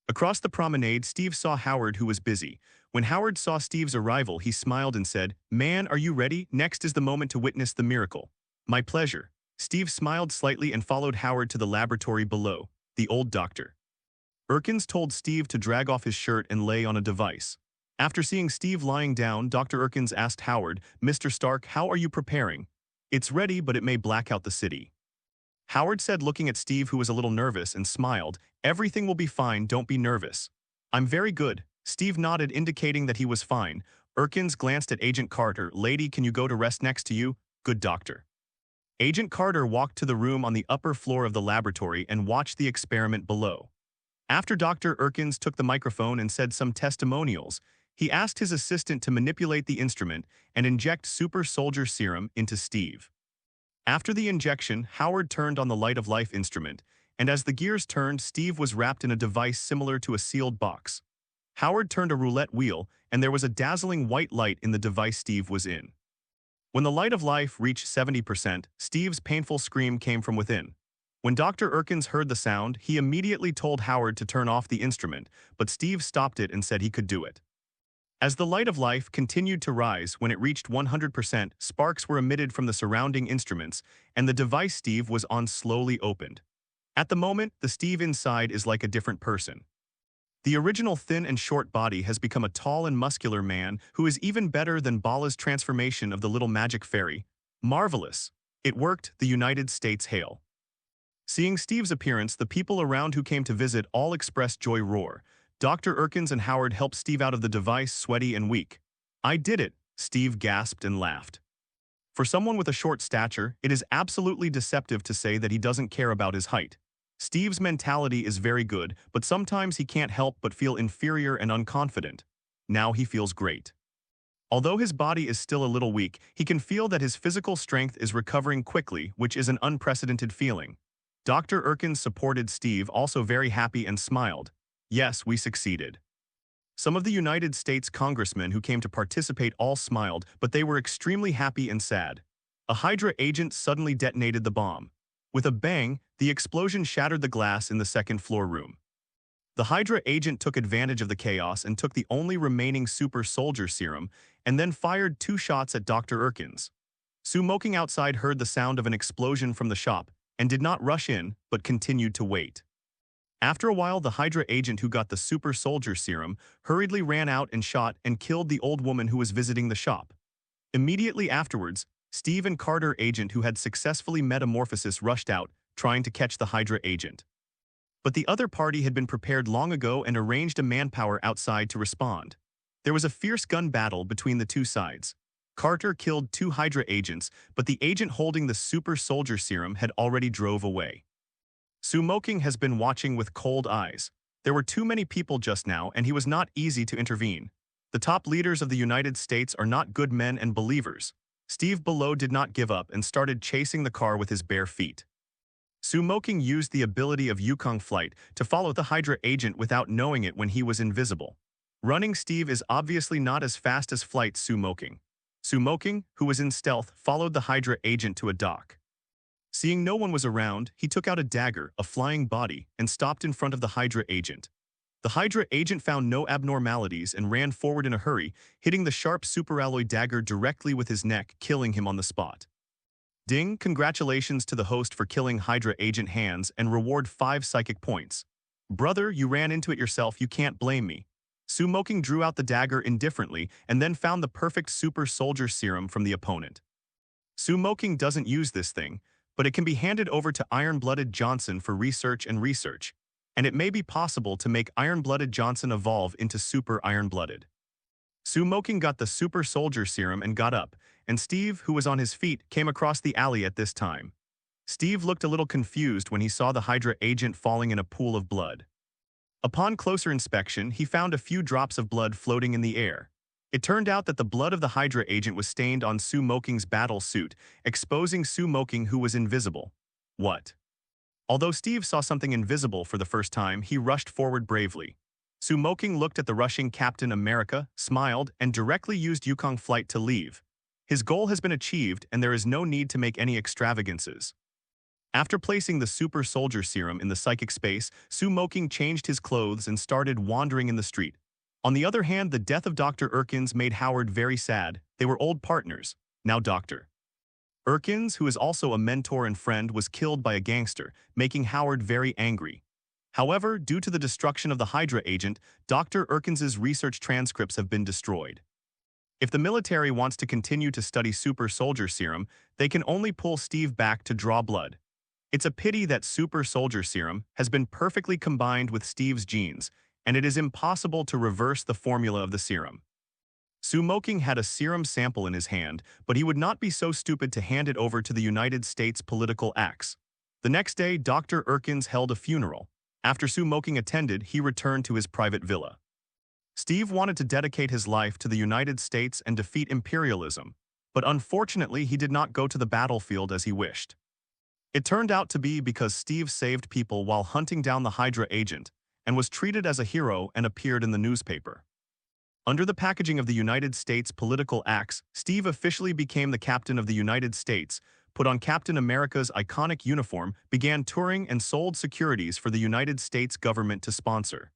Across the promenade, Steve saw Howard, who was busy. When Howard saw Steve's arrival, he smiled and said, "Man, are you ready? Next is the moment to witness the miracle." "My pleasure." Steve smiled slightly and followed Howard to the laboratory below. The old doctor. Erkins told Steve to drag off his shirt and lay on a device. After seeing Steve lying down, Dr. Erkins asked Howard, "Mr. Stark, how are you preparing?" "It's ready, but it may black out the city." Howard said, looking at Steve, who was a little nervous, and smiled, "Everything will be fine, don't be nervous." "I'm very good." Steve nodded, indicating that he was fine. Erkins glanced at Agent Carter. "Lady, can you go to rest next to you?" "Good, doctor." Agent Carter walked to the room on the upper floor of the laboratory and watched the experiment below. After Dr. Erkins took the microphone and said some testimonials, he asked his assistant to manipulate the instrument and inject super soldier serum into Steve. After the injection, Howard turned on the light of life instrument, and as the gears turned, Steve was wrapped in a device similar to a sealed box. Howard turned a roulette wheel, and there was a dazzling white light in the device Steve was in. When the light of life reached 70%, Steve's painful scream came from within. When Dr. Erkins heard the sound, he immediately told Howard to turn off the instrument, but Steve stopped it and said he could do it. As the light of life continued to rise, when it reached 100%, sparks were emitted from the surrounding instruments, and the device Steve was on slowly opened. At the moment, the Steve inside is like a different person. The original thin and short body has become a tall and muscular man who is even better than Bala's transformation of the little magic fairy. Marvelous. It worked, the United States hail. Seeing Steve's appearance, the people around who came to visit all expressed joy roar. Dr. Erkins and Howard helped Steve out of the device, sweaty and weak. I did it, Steve gasped and laughed. For someone with a short stature, it is absolutely deceptive to say that he doesn't care about his height. Steve's mentality is very good, but sometimes he can't help but feel inferior and unconfident. Now he feels great. Although his body is still a little weak, he can feel that his physical strength is recovering quickly, which is an unprecedented feeling. Dr. Erkins supported Steve, also very happy, and smiled. Yes, we succeeded. Some of the United States congressmen who came to participate all smiled, but they were extremely happy and sad. A Hydra agent suddenly detonated the bomb. With a bang, the explosion shattered the glass in the second-floor room. The Hydra agent took advantage of the chaos and took the only remaining super soldier serum, and then fired 2 shots at Dr. Erkins. Moqing outside heard the sound of an explosion from the shop, and did not rush in, but continued to wait. After a while, the Hydra agent who got the super soldier serum hurriedly ran out and shot and killed the old woman who was visiting the shop. Immediately afterwards, Steve and Carter agent who had successfully metamorphosis rushed out, trying to catch the Hydra agent. But the other party had been prepared long ago and arranged a manpower outside to respond. There was a fierce gun battle between the two sides. Carter killed 2 Hydra agents, but the agent holding the super soldier serum had already drove away. Moqing has been watching with cold eyes. There were too many people just now, and he was not easy to intervene. The top leaders of the United States are not good men and believers. Steve below did not give up and started chasing the car with his bare feet. Moqing used the ability of Yukong flight to follow the Hydra agent without knowing it when he was invisible. Running Steve is obviously not as fast as flight Moqing. Moqing, who was in stealth, followed the Hydra agent to a dock. Seeing no one was around, he took out a dagger, a flying body, and stopped in front of the Hydra agent. The Hydra agent found no abnormalities and ran forward in a hurry, hitting the sharp superalloy dagger directly with his neck, killing him on the spot. Ding, congratulations to the host for killing Hydra agent Hands and reward 5 psychic points. Brother, you ran into it yourself, you can't blame me. Moqing drew out the dagger indifferently and then found the perfect super soldier serum from the opponent. Moqing doesn't use this thing, but it can be handed over to Iron-Blooded Johnson for research, and it may be possible to make Iron-Blooded Johnson evolve into Super Iron-Blooded. Moqing got the Super Soldier Serum and got up, and Steve, who was on his feet, came across the alley at this time. Steve looked a little confused when he saw the Hydra agent falling in a pool of blood. Upon closer inspection, he found a few drops of blood floating in the air. It turned out that the blood of the Hydra agent was stained on Moqing's battle suit, exposing Moqing, who was invisible. What? Although Steve saw something invisible for the first time, he rushed forward bravely. Moqing looked at the rushing Captain America, smiled, and directly used Yukong flight to leave. His goal has been achieved, and there is no need to make any extravagances. After placing the super soldier serum in the psychic space, Moqing changed his clothes and started wandering in the street. On the other hand, the death of Dr. Erkins made Howard very sad. They were old partners. Now Dr. Erkins, who is also a mentor and friend, was killed by a gangster, making Howard very angry. However, due to the destruction of the Hydra agent, Dr. Erkins's research transcripts have been destroyed. If the military wants to continue to study super soldier serum, they can only pull Steve back to draw blood. It's a pity that super soldier serum has been perfectly combined with Steve's genes, and it is impossible to reverse the formula of the serum. Moqing had a serum sample in his hand, but he would not be so stupid to hand it over to the United States political axe. The next day, Dr. Erkins held a funeral. After Moqing attended, he returned to his private villa. Steve wanted to dedicate his life to the United States and defeat imperialism, but unfortunately he did not go to the battlefield as he wished. It turned out to be because Steve saved people while hunting down the Hydra agent, and was treated as a hero and appeared in the newspaper. Under the packaging of the United States political axe, Steve officially became the captain of the United States, put on Captain America's iconic uniform, began touring and sold securities for the United States government to sponsor.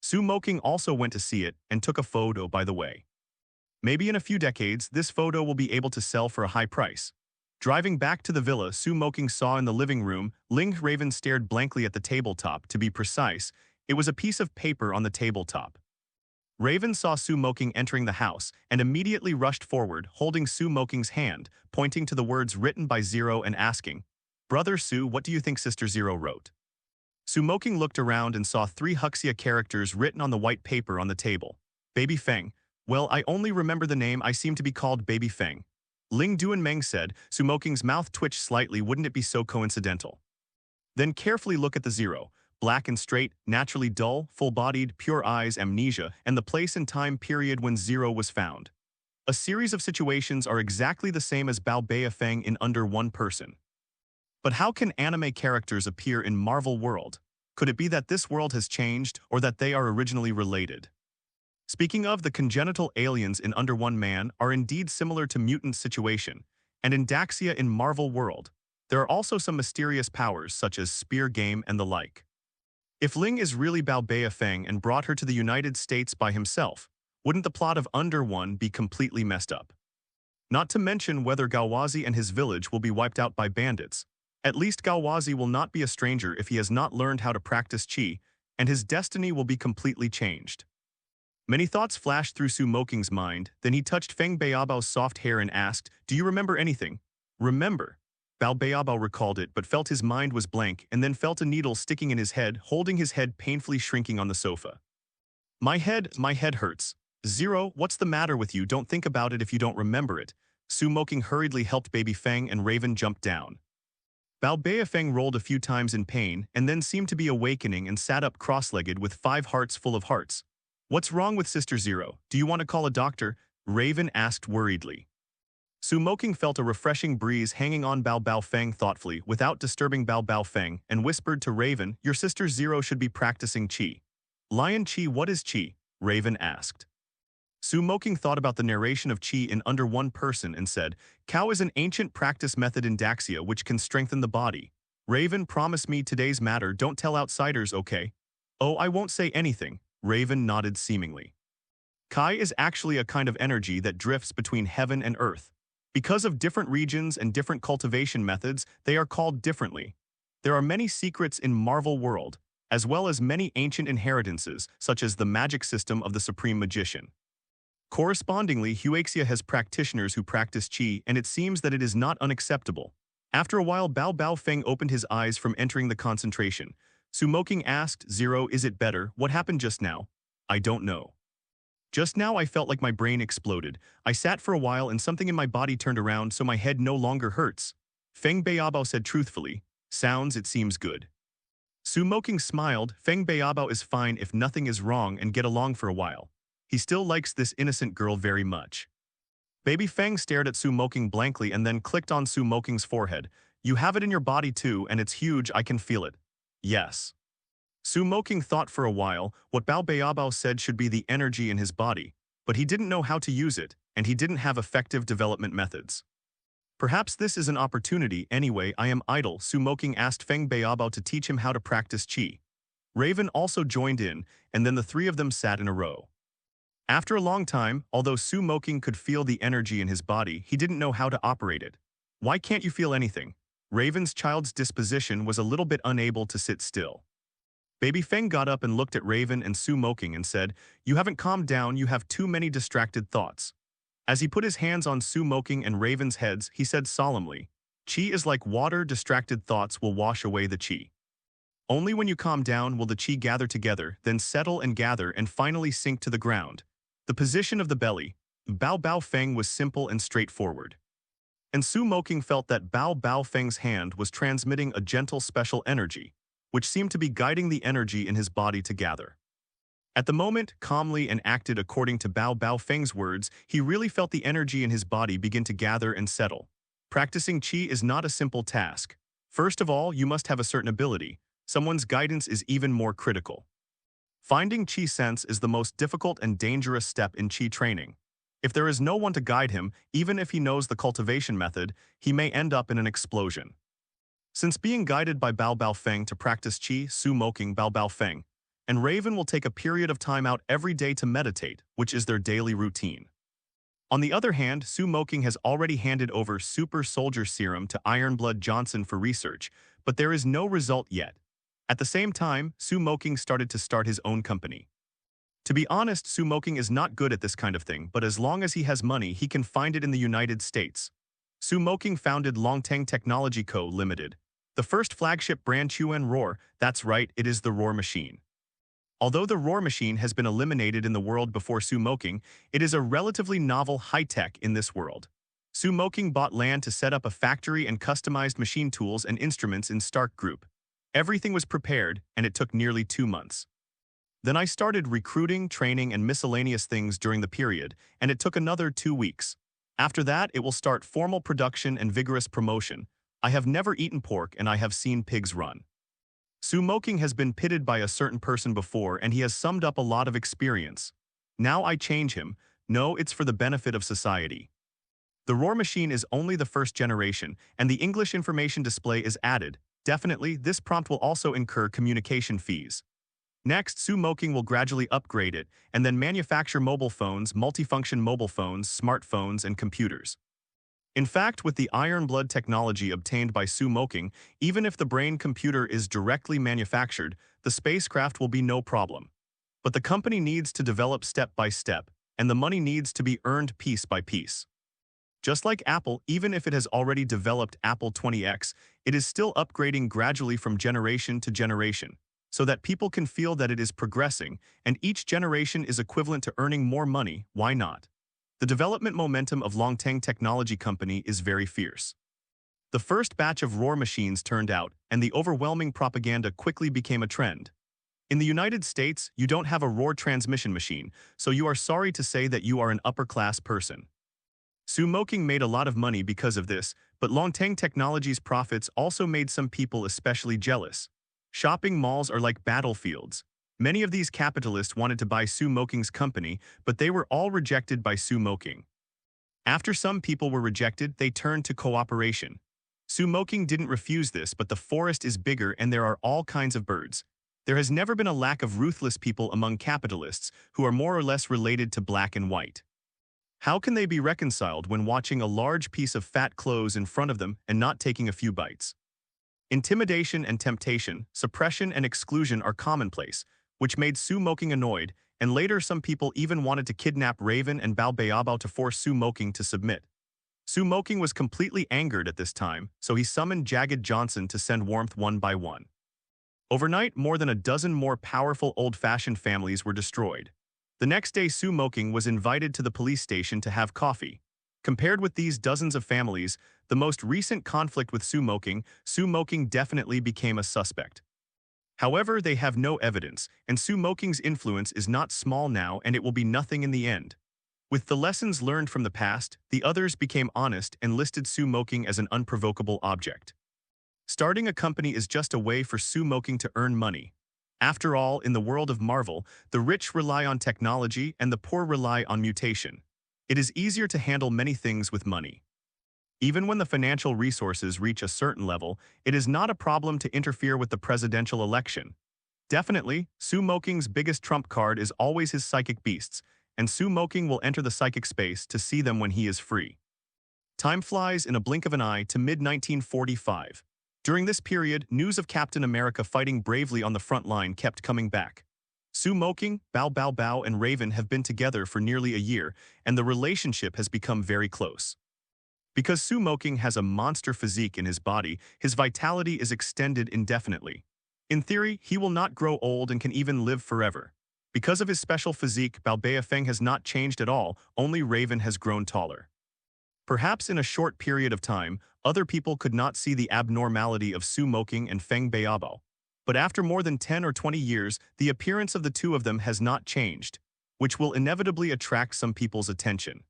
Moqing also went to see it and took a photo by the way. Maybe in a few decades, this photo will be able to sell for a high price. Driving back to the villa Moqing saw in the living room, Raven stared blankly at the tabletop. To be precise, it was a piece of paper on the tabletop. Raven saw Moqing entering the house and immediately rushed forward, holding Moqing's hand, pointing to the words written by Zero and asking, "Brother Su, what do you think Sister Zero wrote?" Moqing looked around and saw 3 Huxia characters written on the white paper on the table. Baby Feng. Well, I only remember the name. I seem to be called Baby Feng. Ling Duanmeng said. Moqing's mouth twitched slightly. Wouldn't it be so coincidental? Then carefully look at the Zero. Black and straight, naturally dull, full-bodied, pure eyes, amnesia, and the place and time period when Zero was found. A series of situations are exactly the same as Bao Beifeng in under one person. But how can anime characters appear in Marvel world? Could it be that this world has changed, or that they are originally related? Speaking of, the congenital aliens in Under One Man are indeed similar to mutant situation, and in Daxia in Marvel world, there are also some mysterious powers such as spear game and the like. If Ling is really Bao Beifeng and brought her to the United States by himself, wouldn't the plot of Under One be completely messed up? Not to mention whether Gaowazi and his village will be wiped out by bandits. At least Gaowazi will not be a stranger if he has not learned how to practice qi, and his destiny will be completely changed. Many thoughts flashed through Moqing's mind, then he touched Feng Beiabao's soft hair and asked, "Do you remember anything?" "Remember?" Bao Beiabao recalled it but felt his mind was blank and then felt a needle sticking in his head, holding his head painfully shrinking on the sofa. My head hurts." "Zero, what's the matter with you? Don't think about it if you don't remember it." Moqing hurriedly helped Baby Feng and Raven jump down. Bao Beifeng rolled a few times in pain and then seemed to be awakening and sat up cross-legged with 5 hearts full of hearts. "What's wrong with Sister Zero? Do you want to call a doctor?" Raven asked worriedly. Moqing felt a refreshing breeze hanging on Bao Baofeng thoughtfully without disturbing Bao Baofeng and whispered to Raven, "Your Sister Zero should be practicing qi." "Lion qi, what is qi?" Raven asked. Moqing thought about the narration of qi in Under One Person and said, "Cow is an ancient practice method in Daxia which can strengthen the body." Raven, promise me today's matter, don't tell outsiders, okay? "Oh, I won't say anything." Raven nodded seemingly. Kai is actually a kind of energy that drifts between heaven and earth. Because of different regions and different cultivation methods, they are called differently. There are many secrets in Marvel world, as well as many ancient inheritances, such as the magic system of the Supreme Magician. Correspondingly, Huaxia has practitioners who practice qi, and it seems that it is not unacceptable. After a while, Bao Baofeng opened his eyes from entering the concentration. Moqing asked, "Zero, is it better? What happened just now?" "I don't know. Just now I felt like my brain exploded. I sat for a while and something in my body turned around so my head no longer hurts." Feng Beiabao said truthfully, "It seems good." Moqing smiled. Feng Beiabao is fine if nothing is wrong and get along for a while. He still likes this innocent girl very much. Baby Feng stared at Moqing blankly and then clicked on Moqing's forehead. "You have it in your body too, and it's huge, I can feel it." "Yes." Moqing thought for a while. What Bao Beiabao said should be the energy in his body, but he didn't know how to use it, and he didn't have effective development methods. Perhaps this is an opportunity. Anyway, I am idle. Moqing asked Feng Beiabao to teach him how to practice qi. Raven also joined in, and then the 3 of them sat in a row. After a long time, although Moqing could feel the energy in his body, he didn't know how to operate it. "Why can't you feel anything?" Raven's child's disposition was a little bit unable to sit still. Baby Feng got up and looked at Raven and Moqing and said, "You haven't calmed down, you have too many distracted thoughts." As he put his hands on Moqing and Raven's heads, he said solemnly, "Qi is like water, distracted thoughts will wash away the qi. Only when you calm down will the qi gather together, then settle and gather and finally sink to the ground." The position of the belly, Bao Baofeng, was simple and straightforward. And Moqing felt that Bao Baofeng's hand was transmitting a gentle special energy, which seemed to be guiding the energy in his body to gather. At the moment, calmly and acted according to Bao Baofeng's words, he really felt the energy in his body begin to gather and settle. Practicing qi is not a simple task. First of all, you must have a certain ability. Someone's guidance is even more critical. Finding qi sense is the most difficult and dangerous step in qi training. If there is no one to guide him, even if he knows the cultivation method, he may end up in an explosion. Since being guided by Bao Bao Feng to practice Qi, Su Moqing Bao Bao Feng, and Raven will take a period of time out every day to meditate, which is their daily routine. On the other hand, Su Moqing has already handed over Super Soldier Serum to Ironblood Johnson for research, but there is no result yet. At the same time, Su Moqing started his own company. To be honest, Su Moqing is not good at this kind of thing, but as long as he has money, he can find it in the United States. Su Moqing founded Longtang Technology Co. Limited, the first flagship brand Chuan Roar. That's right, it is the Roar machine. Although the Roar machine has been eliminated in the world before Su Moqing, it is a relatively novel high-tech in this world. Su Moqing bought land to set up a factory and customized machine tools and instruments in Stark Group. Everything was prepared, and it took nearly 2 months. Then I started recruiting, training, and miscellaneous things during the period, and it took another 2 weeks. After that, it will start formal production and vigorous promotion. I have never eaten pork, and I have seen pigs run. Su Moqing has been pitted by a certain person before, and he has summed up a lot of experience. Now I change him. No, it's for the benefit of society. The Roar machine is only the first generation, and the English information display is added. Definitely, this prompt will also incur communication fees. Next, Su Moqing will gradually upgrade it, and then manufacture mobile phones, multifunction mobile phones, smartphones, and computers. In fact, with the Iron Blood technology obtained by Su Moqing, even if the brain computer is directly manufactured, the spacecraft will be no problem. But the company needs to develop step by step, and the money needs to be earned piece by piece. Just like Apple, even if it has already developed Apple 20X, it is still upgrading gradually from generation to generation, so that people can feel that it is progressing, and each generation is equivalent to earning more money. Why not? The development momentum of Longtang Technology Company is very fierce. The first batch of Roar machines turned out, and the overwhelming propaganda quickly became a trend. In the United States, you don't have a Roar transmission machine, so you are sorry to say that you are an upper-class person. Su Moqing made a lot of money because of this, but Longtang Technology's profits also made some people especially jealous. Shopping malls are like battlefields. Many of these capitalists wanted to buy Su Moqing's company, but they were all rejected by Su Moqing. After some people were rejected, they turned to cooperation. Su Moqing didn't refuse this, but the forest is bigger and there are all kinds of birds. There has never been a lack of ruthless people among capitalists who are more or less related to black and white. How can they be reconciled when watching a large piece of fat clothes in front of them and not taking a few bites? Intimidation and temptation, suppression and exclusion are commonplace, which made Su Moqing annoyed, and later some people even wanted to kidnap Raven and Bao Baobao to force Su Moqing to submit. Su Moqing was completely angered at this time, so he summoned Jagged Johnson to send warmth one by one. Overnight, more than a dozen more powerful old-fashioned families were destroyed. The next day, Su Moqing was invited to the police station to have coffee. Compared with these dozens of families, the most recent conflict with Su Moqing definitely became a suspect. However, they have no evidence, and Su Moqing's influence is not small now, and it will be nothing in the end. With the lessons learned from the past, the others became honest and listed Su Moqing as an unprovocable object. Starting a company is just a way for Su Moqing to earn money. After all, in the world of Marvel, the rich rely on technology and the poor rely on mutation. It is easier to handle many things with money. Even when the financial resources reach a certain level, it is not a problem to interfere with the presidential election. Definitely, Su Moqing's biggest trump card is always his psychic beasts, and Su Moqing will enter the psychic space to see them when he is free. Time flies in a blink of an eye to mid-1945. During this period, news of Captain America fighting bravely on the front line kept coming back. Su Moqing, Bao Bao Bao, and Raven have been together for nearly a year, and the relationship has become very close. Because Su Moqing has a monster physique in his body, his vitality is extended indefinitely. In theory, he will not grow old and can even live forever. Because of his special physique, Bao Baofeng has not changed at all, only Raven has grown taller. Perhaps in a short period of time, other people could not see the abnormality of Su Moqing and Feng Baobao. But after more than 10 or 20 years, the appearance of the two of them has not changed, which will inevitably attract some people's attention.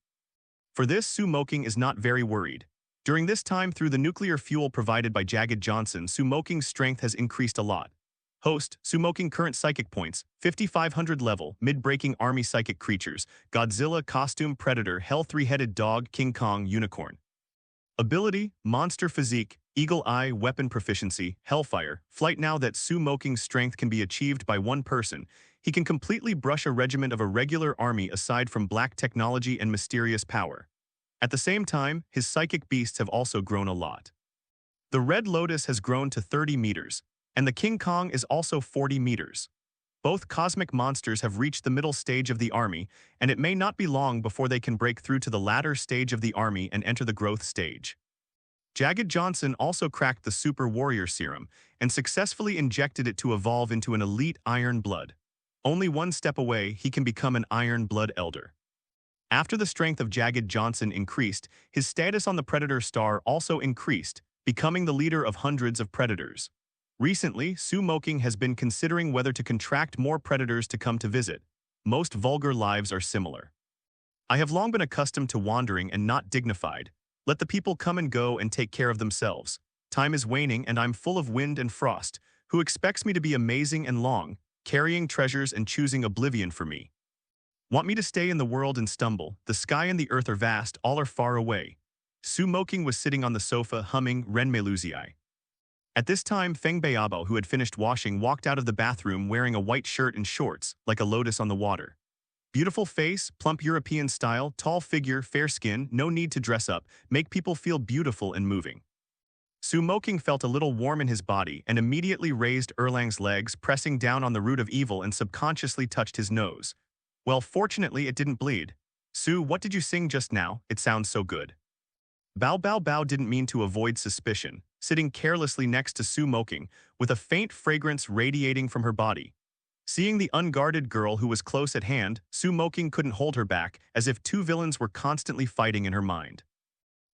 For this, Su Moqing is not very worried. During this time, through the nuclear fuel provided by Jagged Johnson, Su Moqing's strength has increased a lot. Host, Moqing current psychic points, 5500 level, mid-breaking army psychic creatures, Godzilla costume predator, hell three-headed dog, King Kong unicorn. Ability, Monster Physique, Eagle Eye weapon proficiency, Hellfire, flight. Now that Moqing's strength can be achieved by one person, he can completely brush a regiment of a regular army aside from black technology and mysterious power. At the same time, his psychic beasts have also grown a lot. The Red Lotus has grown to 30 meters, and the King Kong is also 40 meters. Both cosmic monsters have reached the middle stage of the army, and it may not be long before they can break through to the latter stage of the army and enter the growth stage. Jagged Johnson also cracked the Super Warrior Serum and successfully injected it to evolve into an elite Iron Blood. Only one step away, he can become an Iron Blood Elder. After the strength of Jagged Johnson increased, his status on the Predator Star also increased, becoming the leader of hundreds of predators. Recently, Moqing has been considering whether to contract more predators to come to visit. Most vulgar lives are similar. I have long been accustomed to wandering and not dignified. Let the people come and go and take care of themselves. Time is waning and I'm full of wind and frost. Who expects me to be amazing and long, carrying treasures and choosing oblivion for me? Want me to stay in the world and stumble? The sky and the earth are vast, all are far away. Moqing was sitting on the sofa humming Renmeluzii. At this time, Feng Beiabo, who had finished washing, walked out of the bathroom wearing a white shirt and shorts, like a lotus on the water. Beautiful face, plump European style, tall figure, fair skin, no need to dress up, make people feel beautiful and moving. Moqing felt a little warm in his body and immediately raised Erlang's legs, pressing down on the root of evil and subconsciously touched his nose. Well, fortunately it didn't bleed. What did you sing just now? It sounds so good. Bao Bao Bao didn't mean to avoid suspicion, sitting carelessly next to Moqing, with a faint fragrance radiating from her body. Seeing the unguarded girl who was close at hand, Moqing couldn't hold her back, as if two villains were constantly fighting in her mind.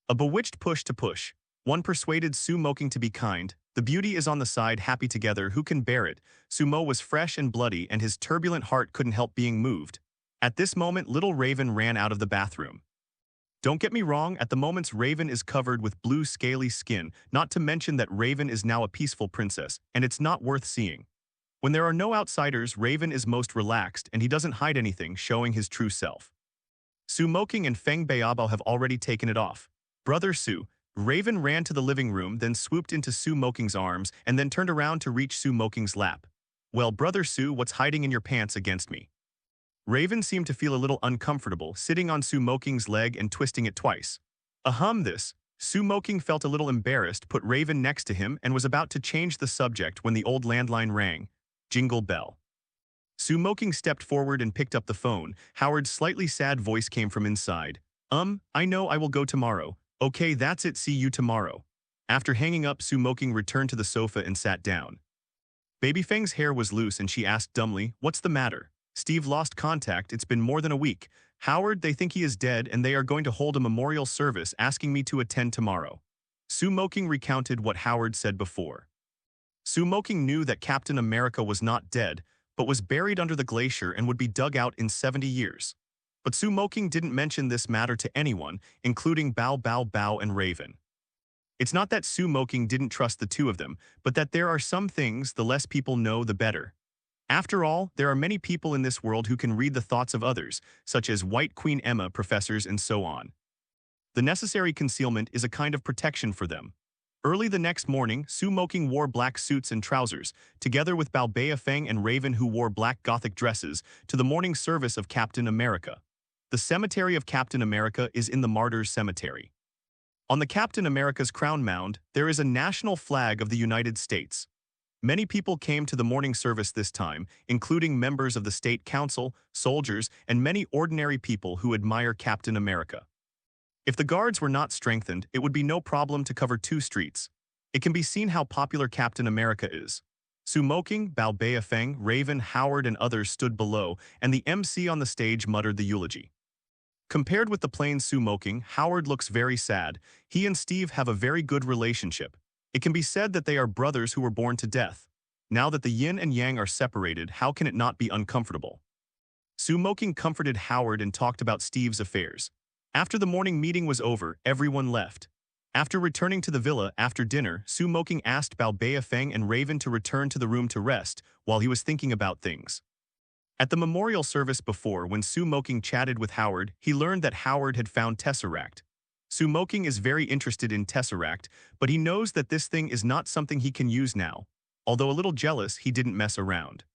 A bewitched push to push. One persuaded Moqing to be kind. The beauty is on the side, happy together, who can bear it? Mo was fresh and bloody and his turbulent heart couldn't help being moved. At this moment, little Raven ran out of the bathroom. Don't get me wrong, at the moment Raven is covered with blue scaly skin, not to mention that Raven is now a peaceful princess, and it's not worth seeing. When there are no outsiders, Raven is most relaxed and he doesn't hide anything, showing his true self. Moqing and Feng Beiabo have already taken it off. Brother Su, Raven ran to the living room, then swooped into Moqing's arms, and then turned around to reach Moqing's lap. Well, Brother Su, what's hiding in your pants against me? Raven seemed to feel a little uncomfortable, sitting on Moqing's leg and twisting it twice. This. Moqing felt a little embarrassed, put Raven next to him, and was about to change the subject when the old landline rang. Jingle bell. Moqing stepped forward and picked up the phone. Howard's slightly sad voice came from inside. I know, I will go tomorrow. Okay, that's it, see you tomorrow. After hanging up, Moqing returned to the sofa and sat down. Baby Feng's hair was loose and she asked dumbly, what's the matter? Steve lost contact, it's been more than a week. Howard, they think he is dead and they are going to hold a memorial service asking me to attend tomorrow. Moqing recounted what Howard said before. Moqing knew that Captain America was not dead, but was buried under the glacier and would be dug out in 70 years. But Moqing didn't mention this matter to anyone, including Bao Bao Bao and Raven. It's not that Moqing didn't trust the two of them, but that there are some things the less people know, the better. After all, there are many people in this world who can read the thoughts of others, such as White Queen Emma, professors, and so on. The necessary concealment is a kind of protection for them. Early the next morning, Moqing wore black suits and trousers, together with Bao Bei Feng and Raven, who wore black Gothic dresses, to the morning service of Captain America. The cemetery of Captain America is in the Martyrs Cemetery. On the Captain America's crown mound, there is a national flag of the United States. Many people came to the morning service this time, including members of the State Council, soldiers, and many ordinary people who admire Captain America. If the guards were not strengthened, it would be no problem to cover 2 streets. It can be seen how popular Captain America is. Moqing, Bao Bei Feng, Raven, Howard, and others stood below, and the MC on the stage muttered the eulogy. Compared with the plain Moqing, Howard looks very sad. He and Steve have a very good relationship. It can be said that they are brothers who were born to death. Now that the yin and yang are separated, how can it not be uncomfortable? Moqing comforted Howard and talked about Steve's affairs. After the morning meeting was over, everyone left. After returning to the villa after dinner, Moqing asked Bao Beifeng and Raven to return to the room to rest while he was thinking about things. At the memorial service before, when Moqing chatted with Howard, he learned that Howard had found Tesseract. Moqing is very interested in Tesseract, but he knows that this thing is not something he can use now. Although a little jealous, he didn't mess around.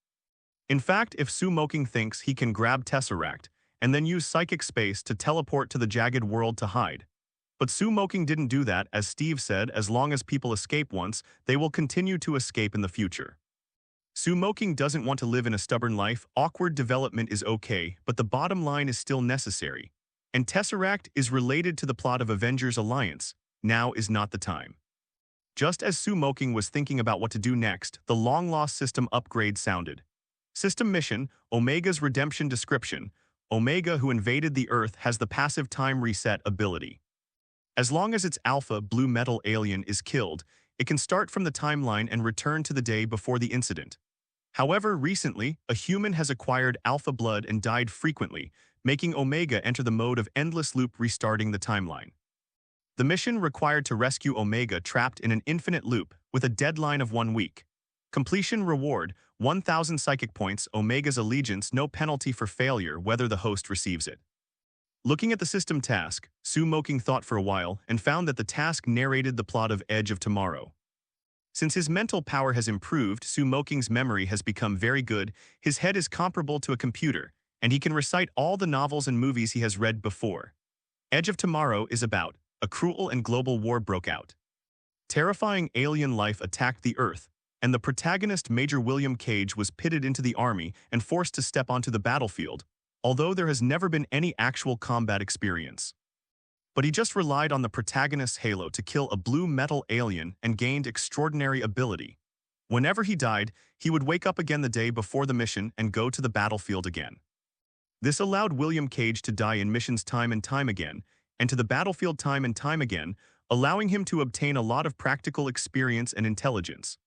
In fact, if Moqing thinks he can grab Tesseract and then use psychic space to teleport to the jagged world to hide. But Moqing didn't do that, as Steve said, as long as people escape once, they will continue to escape in the future. Moqing doesn't want to live in a stubborn life. Awkward development is okay, but the bottom line is still necessary. And Tesseract is related to the plot of Avengers Alliance. Now is not the time. Just as Moqing was thinking about what to do next, the long-lost system upgrade sounded. System mission, Omega's redemption description. Omega, who invaded the Earth, has the passive time reset ability. As long as its alpha blue metal alien is killed, it can start from the timeline and return to the day before the incident. However, recently, a human has acquired alpha blood and died frequently, making Omega enter the mode of endless loop, restarting the timeline. The mission required to rescue Omega trapped in an infinite loop with a deadline of 1 week. Completion reward, 1,000 psychic points. Omega's allegiance, no penalty for failure whether the host receives it. Looking at the system task, Moqing thought for a while and found that the task narrated the plot of Edge of Tomorrow. Since his mental power has improved, Moqing's memory has become very good, his head is comparable to a computer, and he can recite all the novels and movies he has read before. Edge of Tomorrow is about a cruel and global war broke out. Terrifying alien life attacked the Earth, and the protagonist, Major William Cage, was pitted into the army and forced to step onto the battlefield, although there has never been any actual combat experience. But he just relied on the protagonist's halo to kill a blue metal alien and gained extraordinary ability. Whenever he died, he would wake up again the day before the mission and go to the battlefield again. This allowed William Cage to die in missions time and time again, and to the battlefield time and time again, allowing him to obtain a lot of practical experience and intelligence.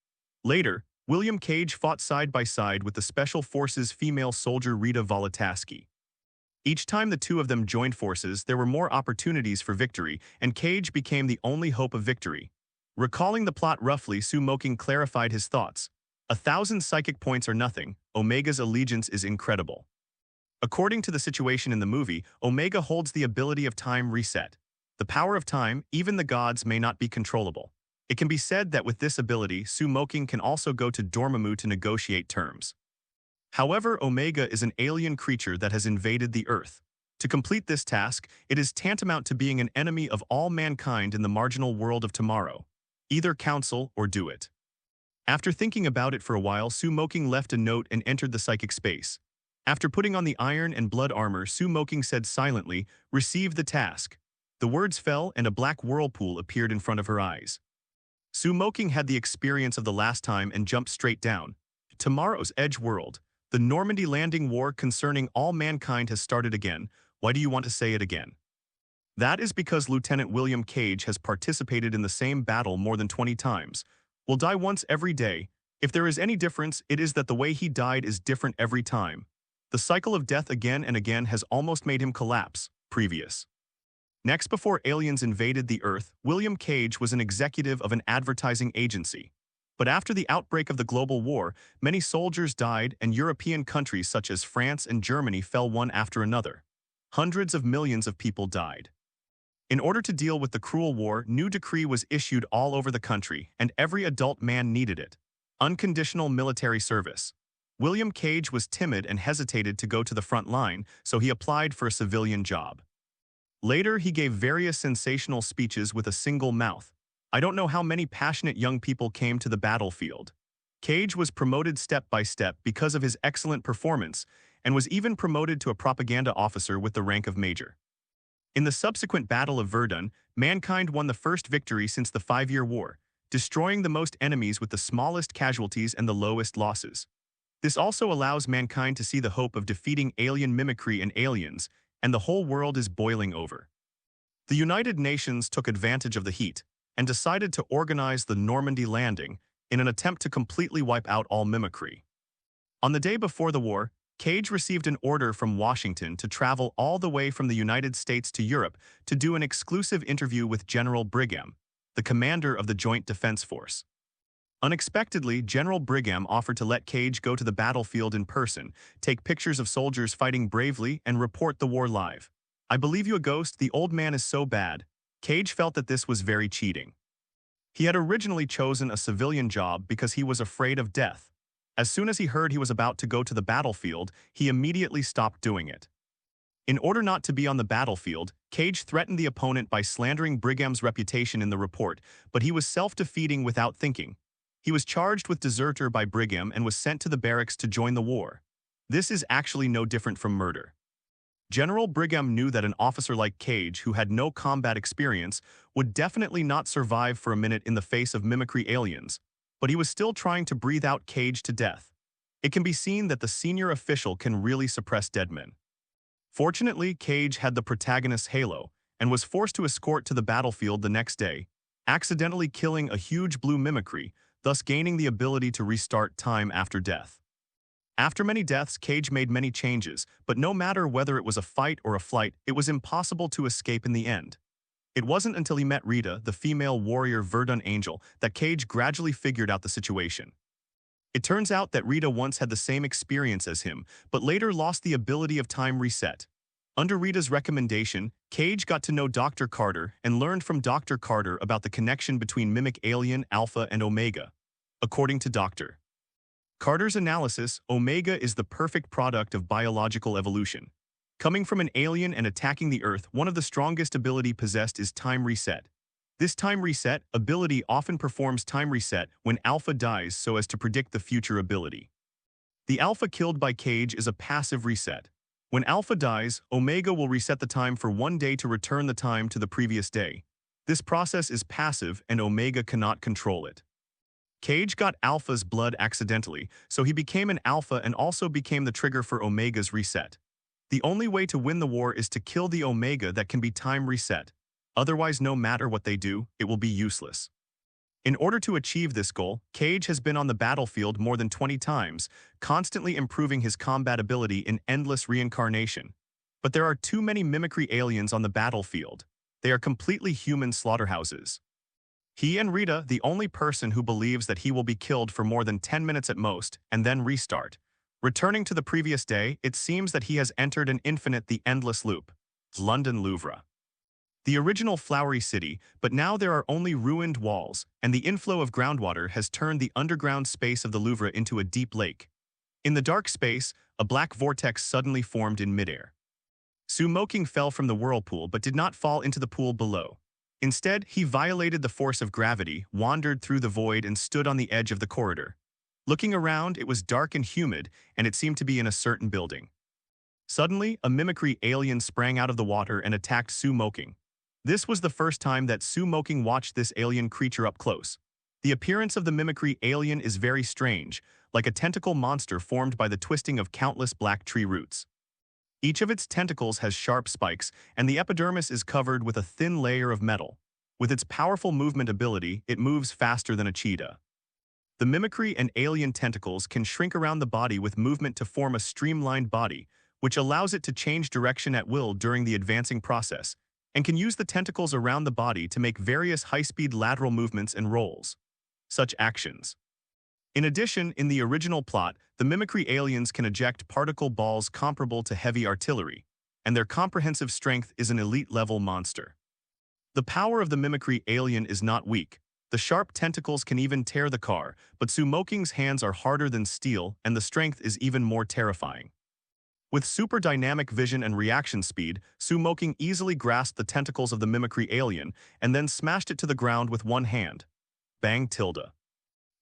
Later, William Cage fought side by side with the Special Forces female soldier Rita Volataski. Each time the two of them joined forces, there were more opportunities for victory, and Cage became the only hope of victory. Recalling the plot roughly, Moqing clarified his thoughts. 1,000 psychic points are nothing. Omega's allegiance is incredible. According to the situation in the movie, Omega holds the ability of time reset. The power of time, even the gods, may not be controllable. It can be said that with this ability, Moqing can also go to Dormammu to negotiate terms. However, Omega is an alien creature that has invaded the Earth. To complete this task, it is tantamount to being an enemy of all mankind in the marginal world of tomorrow. Either counsel or do it. After thinking about it for a while, Moqing left a note and entered the psychic space. After putting on the iron and blood armor, Moqing said silently, "Receive the task." The words fell and a black whirlpool appeared in front of her eyes. Moqing had the experience of the last time and jumped straight down. Tomorrow's Edge world. The Normandy landing war concerning all mankind has started again. Why do you want to say it again? That is because Lieutenant William Cage has participated in the same battle more than 20 times. Will die once every day. If there is any difference, it is that the way he died is different every time. The cycle of death again and again has almost made him collapse. Previous. Next, before aliens invaded the Earth, William Cage was an executive of an advertising agency. But after the outbreak of the global war, many soldiers died and European countries such as France and Germany fell one after another. Hundreds of millions of people died. In order to deal with the cruel war, new decree was issued all over the country, and every adult man needed it. Unconditional military service. William Cage was timid and hesitated to go to the front line, so he applied for a civilian job. Later, he gave various sensational speeches with a single mouth. I don't know how many passionate young people came to the battlefield. Cage was promoted step by step because of his excellent performance, and was even promoted to a propaganda officer with the rank of major. In the subsequent Battle of Verdun, mankind won the first victory since the 5-year war, destroying the most enemies with the smallest casualties and the lowest losses. This also allows mankind to see the hope of defeating alien mimicry and aliens, and the whole world is boiling over. The United Nations took advantage of the heat and decided to organize the Normandy landing in an attempt to completely wipe out all mimicry. On the day before the war, Cage received an order from Washington to travel all the way from the United States to Europe to do an exclusive interview with General Brigham, the commander of the Joint Defense Force. Unexpectedly, General Brigham offered to let Cage go to the battlefield in person, take pictures of soldiers fighting bravely, and report the war live. "I believe you a ghost, the old man is so bad." Cage felt that this was very cheating. He had originally chosen a civilian job because he was afraid of death. As soon as he heard he was about to go to the battlefield, he immediately stopped doing it. In order not to be on the battlefield, Cage threatened the opponent by slandering Brigham's reputation in the report, but he was self-defeating without thinking. He was charged with deserter by Brigham and was sent to the barracks to join the war. This is actually no different from murder. General Brigham knew that an officer like Cage, who had no combat experience, would definitely not survive for a minute in the face of mimicry aliens, but he was still trying to breathe out Cage to death. It can be seen that the senior official can really suppress dead men. Fortunately, Cage had the protagonist's halo and was forced to escort to the battlefield the next day, accidentally killing a huge blue mimicry, thus gaining the ability to restart time after death. After many deaths, Cage made many changes, but no matter whether it was a fight or a flight, it was impossible to escape in the end. It wasn't until he met Rita, the female warrior Verdun angel, that Cage gradually figured out the situation. It turns out that Rita once had the same experience as him, but later lost the ability of time reset. Under Rita's recommendation, Cage got to know Dr. Carter and learned from Dr. Carter about the connection between mimic alien Alpha and Omega. According to Dr. Carter's analysis, Omega is the perfect product of biological evolution. Coming from an alien and attacking the Earth, one of the strongest ability possessed is time reset. This time reset ability often performs time reset when Alpha dies so as to predict the future ability. The Alpha killed by Cage is a passive reset. When Alpha dies, Omega will reset the time for 1 day to return the time to the previous day. This process is passive and Omega cannot control it. Cage got Alpha's blood accidentally, so he became an Alpha and also became the trigger for Omega's reset. The only way to win the war is to kill the Omega that can be time reset. Otherwise, no matter what they do, it will be useless. In order to achieve this goal, Cage has been on the battlefield more than 20 times, constantly improving his combat ability in endless reincarnation. But there are too many mimicry aliens on the battlefield. They are completely human slaughterhouses. He and Rita, the only person who believes that he will be killed for more than 10 minutes at most, and then restart. Returning to the previous day, it seems that he has entered an infinite the endless loop. London Louvre. The original flowery city, but now there are only ruined walls, and the inflow of groundwater has turned the underground space of the Louvre into a deep lake. In the dark space, a black vortex suddenly formed in midair. Moqing fell from the whirlpool but did not fall into the pool below. Instead, he violated the force of gravity, wandered through the void, and stood on the edge of the corridor. Looking around, it was dark and humid, and it seemed to be in a certain building. Suddenly, a mimicry alien sprang out of the water and attacked Moqing. This was the first time that Moqing watched this alien creature up close. The appearance of the mimicry alien is very strange, like a tentacle monster formed by the twisting of countless black tree roots. Each of its tentacles has sharp spikes, and the epidermis is covered with a thin layer of metal. With its powerful movement ability, it moves faster than a cheetah. The mimicry and alien tentacles can shrink around the body with movement to form a streamlined body, which allows it to change direction at will during the advancing process, and can use the tentacles around the body to make various high-speed lateral movements and rolls. Such actions. In addition, in the original plot, the mimicry aliens can eject particle balls comparable to heavy artillery, and their comprehensive strength is an elite-level monster. The power of the mimicry alien is not weak. The sharp tentacles can even tear the car, but Moqing's hands are harder than steel, and the strength is even more terrifying. With super dynamic vision and reaction speed, Moqing easily grasped the tentacles of the mimicry alien and then smashed it to the ground with one hand. Bang tilde.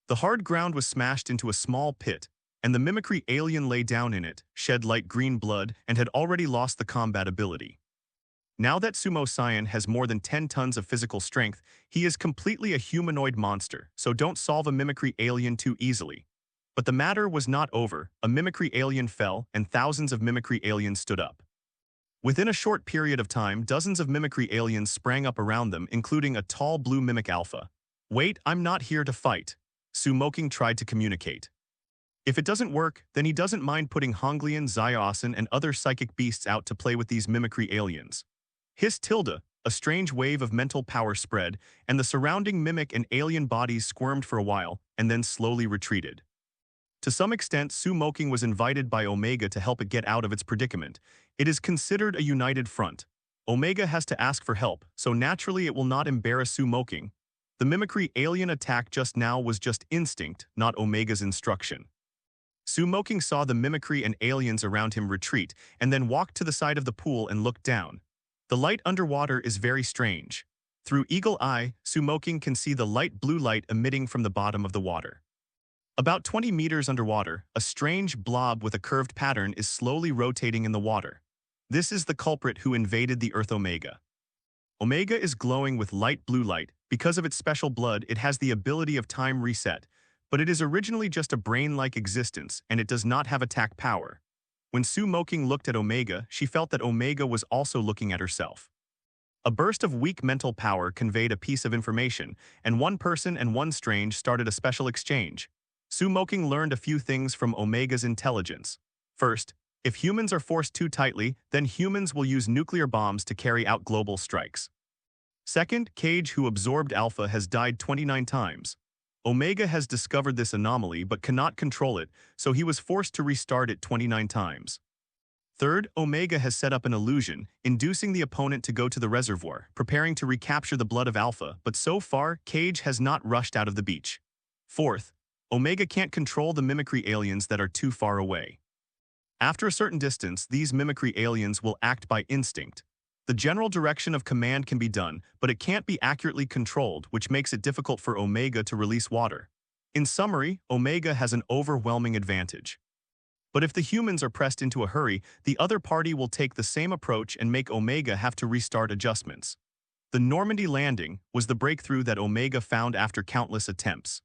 The hard ground was smashed into a small pit, and the mimicry alien lay down in it, shed light green blood, and had already lost the combat ability. Now that Sumo Saiyan has more than 10 tons of physical strength, he is completely a humanoid monster, so don't solve a mimicry alien too easily. But the matter was not over. A mimicry alien fell, and thousands of mimicry aliens stood up. Within a short period of time, dozens of mimicry aliens sprang up around them, including a tall blue mimic Alpha. "Wait, I'm not here to fight," Moqing tried to communicate. If it doesn't work, then he doesn't mind putting Honglian, Zyaosan, and other psychic beasts out to play with these mimicry aliens. Hiss tilde, A strange wave of mental power spread, and the surrounding mimic and alien bodies squirmed for a while, and then slowly retreated. To some extent, Moqing was invited by Omega to help it get out of its predicament. It is considered a united front. Omega has to ask for help, so naturally it will not embarrass Moqing. The mimicry alien attack just now was just instinct, not Omega's instruction. Moqing saw the mimicry and aliens around him retreat, and then walked to the side of the pool and looked down. The light underwater is very strange. Through eagle eye, Moqing can see the light blue light emitting from the bottom of the water. About 20 meters underwater, a strange blob with a curved pattern is slowly rotating in the water. This is the culprit who invaded the Earth Omega. Omega is glowing with light blue light. Because of its special blood, it has the ability of time reset, but it is originally just a brain-like existence, and it does not have attack power. When Moqing looked at Omega, she felt that Omega was also looking at herself. A burst of weak mental power conveyed a piece of information, and one person and one strange started a special exchange. Moqing learned a few things from Omega's intelligence. First, if humans are forced too tightly, then humans will use nuclear bombs to carry out global strikes. Second, Cage, who absorbed Alpha, has died 29 times. Omega has discovered this anomaly but cannot control it, so he was forced to restart it 29 times. Third, Omega has set up an illusion, inducing the opponent to go to the reservoir, preparing to recapture the blood of Alpha, but so far, Cage has not rushed out of the beach. Fourth, Omega can't control the mimicry aliens that are too far away. After a certain distance, these mimicry aliens will act by instinct. The general direction of command can be done, but it can't be accurately controlled, which makes it difficult for Omega to release water. In summary, Omega has an overwhelming advantage. But if the humans are pressed into a hurry, the other party will take the same approach and make Omega have to restart adjustments. The Normandy landing was the breakthrough that Omega found after countless attempts.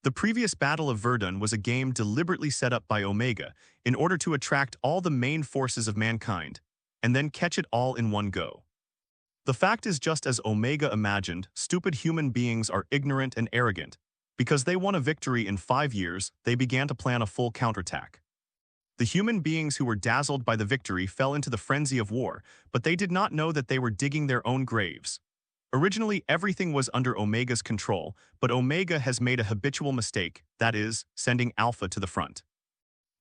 The previous Battle of Verdun was a game deliberately set up by Omega in order to attract all the main forces of mankind, and then catch it all in one go. The fact is, just as Omega imagined, stupid human beings are ignorant and arrogant. Because they won a victory in 5 years, they began to plan a full counterattack. The human beings who were dazzled by the victory fell into the frenzy of war, but they did not know that they were digging their own graves. Originally, everything was under Omega's control, but Omega has made a habitual mistake, that is, sending Alpha to the front.